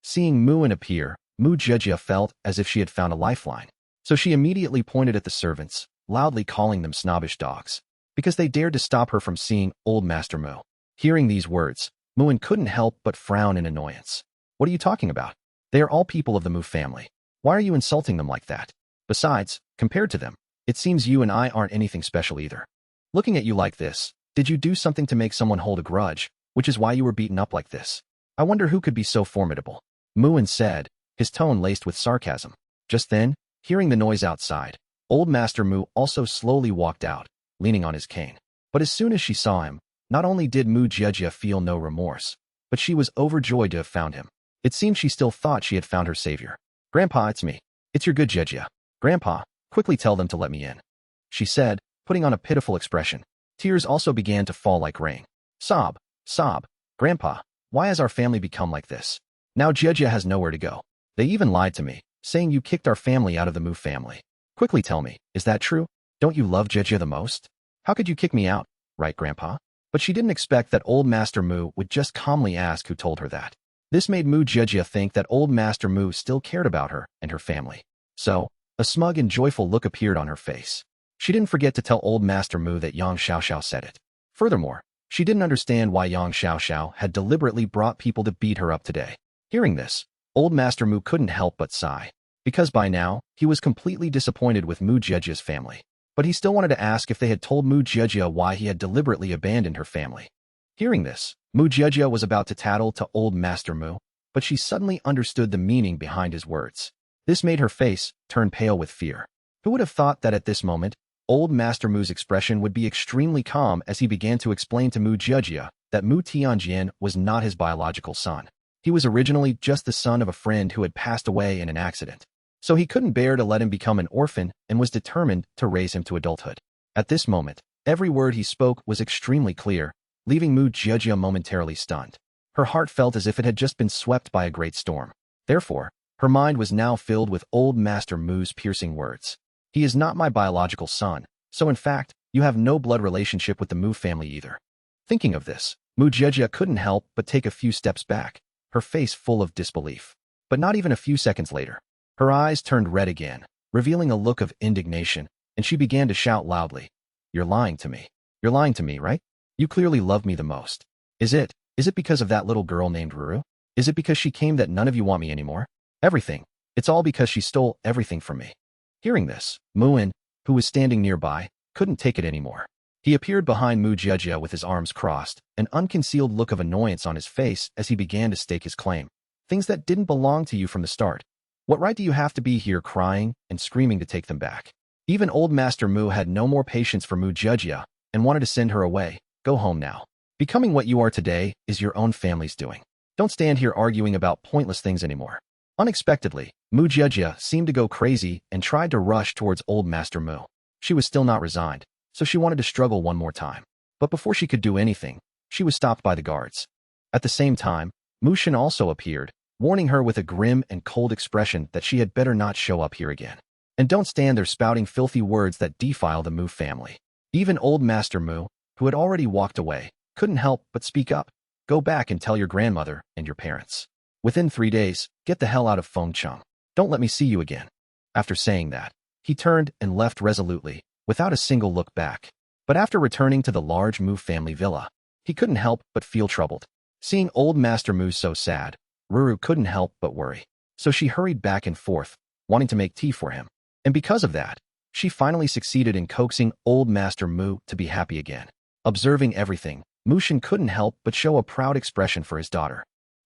Speaker 1: Seeing Muin appear, Mu Jejia felt as if she had found a lifeline. So she immediately pointed at the servants, loudly calling them snobbish dogs, because they dared to stop her from seeing Old Master Mu. Hearing these words, Muin couldn't help but frown in annoyance. What are you talking about? They are all people of the Mu family. Why are you insulting them like that? Besides, compared to them, it seems you and I aren't anything special either. Looking at you like this, did you do something to make someone hold a grudge, which is why you were beaten up like this? I wonder who could be so formidable. Muin said, his tone laced with sarcasm. Just then, hearing the noise outside, Old Master Mu also slowly walked out, leaning on his cane. But as soon as she saw him, not only did Mu Jiejia feel no remorse, but she was overjoyed to have found him. It seemed she still thought she had found her savior. "Grandpa, it's me. It's your good Jiejia. Grandpa, quickly tell them to let me in," she said, putting on a pitiful expression. Tears also began to fall like rain. Sob, sob. "Grandpa, why has our family become like this? Now Jiejia has nowhere to go. They even lied to me, saying you kicked our family out of the Mu family. Quickly tell me, is that true? Don't you love Jiejia the most? How could you kick me out, right, Grandpa?" But she didn't expect that old Master Mu would just calmly ask who told her that. This made Mu Jiejia think that old Master Mu still cared about her and her family. So, a smug and joyful look appeared on her face. She didn't forget to tell old Master Mu that Yang Xiaoxiao said it. Furthermore, she didn't understand why Yang Xiaoxiao had deliberately brought people to beat her up today. Hearing this, old Master Mu couldn't help but sigh, because by now, he was completely disappointed with Mu Jiejia's family. But he still wanted to ask if they had told Mu Jiejia why he had deliberately abandoned her family. Hearing this, Mu Jiejia was about to tattle to old Master Mu, but she suddenly understood the meaning behind his words. This made her face turn pale with fear. Who would have thought that at this moment, old Master Mu's expression would be extremely calm as he began to explain to Mu Jiejia that Mu Tianjian was not his biological son. He was originally just the son of a friend who had passed away in an accident. So he couldn't bear to let him become an orphan and was determined to raise him to adulthood. At this moment, every word he spoke was extremely clear, leaving Mu Jiejia momentarily stunned. Her heart felt as if it had just been swept by a great storm. Therefore, her mind was now filled with old Master Mu's piercing words. "He is not my biological son, so in fact, you have no blood relationship with the Mu family either." Thinking of this, Mu Jiejia couldn't help but take a few steps back, her face full of disbelief. But not even a few seconds later, her eyes turned red again, revealing a look of indignation, and she began to shout loudly, "You're lying to me. You're lying to me, right? You clearly love me the most. Is it because of that little girl named Ruru? Is it because she came that none of you want me anymore? Everything. It's all because she stole everything from me." Hearing this, Muin, who was standing nearby, couldn't take it anymore. He appeared behind Mu Jiejia with his arms crossed, an unconcealed look of annoyance on his face as he began to stake his claim. "Things that didn't belong to you from the start. What right do you have to be here crying and screaming to take them back?" Even old Master Mu had no more patience for Mu Jiejia and wanted to send her away. "Go home now. Becoming what you are today is your own family's doing. Don't stand here arguing about pointless things anymore." Unexpectedly, Mu Jiejia seemed to go crazy and tried to rush towards old Master Mu. She was still not resigned, so she wanted to struggle one more time. But before she could do anything, she was stopped by the guards. At the same time, Mu Shen also appeared, warning her with a grim and cold expression that she had better not show up here again. And don't stand there spouting filthy words that defile the Mu family. Even old Master Mu, who had already walked away, couldn't help but speak up. "Go back and tell your grandmother and your parents. Within 3 days, get the hell out of Fengcheng. Don't let me see you again." After saying that, he turned and left resolutely, without a single look back. But after returning to the large Mu family villa, he couldn't help but feel troubled. Seeing old Master Mu so sad, Ruru couldn't help but worry. So she hurried back and forth, wanting to make tea for him. And because of that, she finally succeeded in coaxing old Master Mu to be happy again. Observing everything, Mu Shen couldn't help but show a proud expression for his daughter.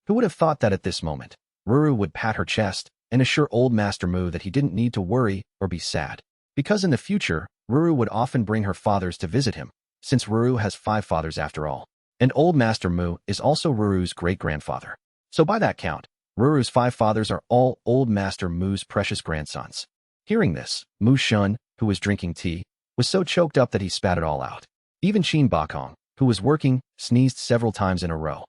Speaker 1: Who would have thought that at this moment, Ruru would pat her chest and assure old Master Mu that he didn't need to worry or be sad. Because in the future, Ruru would often bring her fathers to visit him, since Ruru has 5 fathers after all. And old Master Mu is also Ruru's great-grandfather. So by that count, Ruru's 5 fathers are all old Master Mu's precious grandsons. Hearing this, Mu Shun, who was drinking tea, was so choked up that he spat it all out. Even Qin Bakong, who was working, sneezed several times in a row.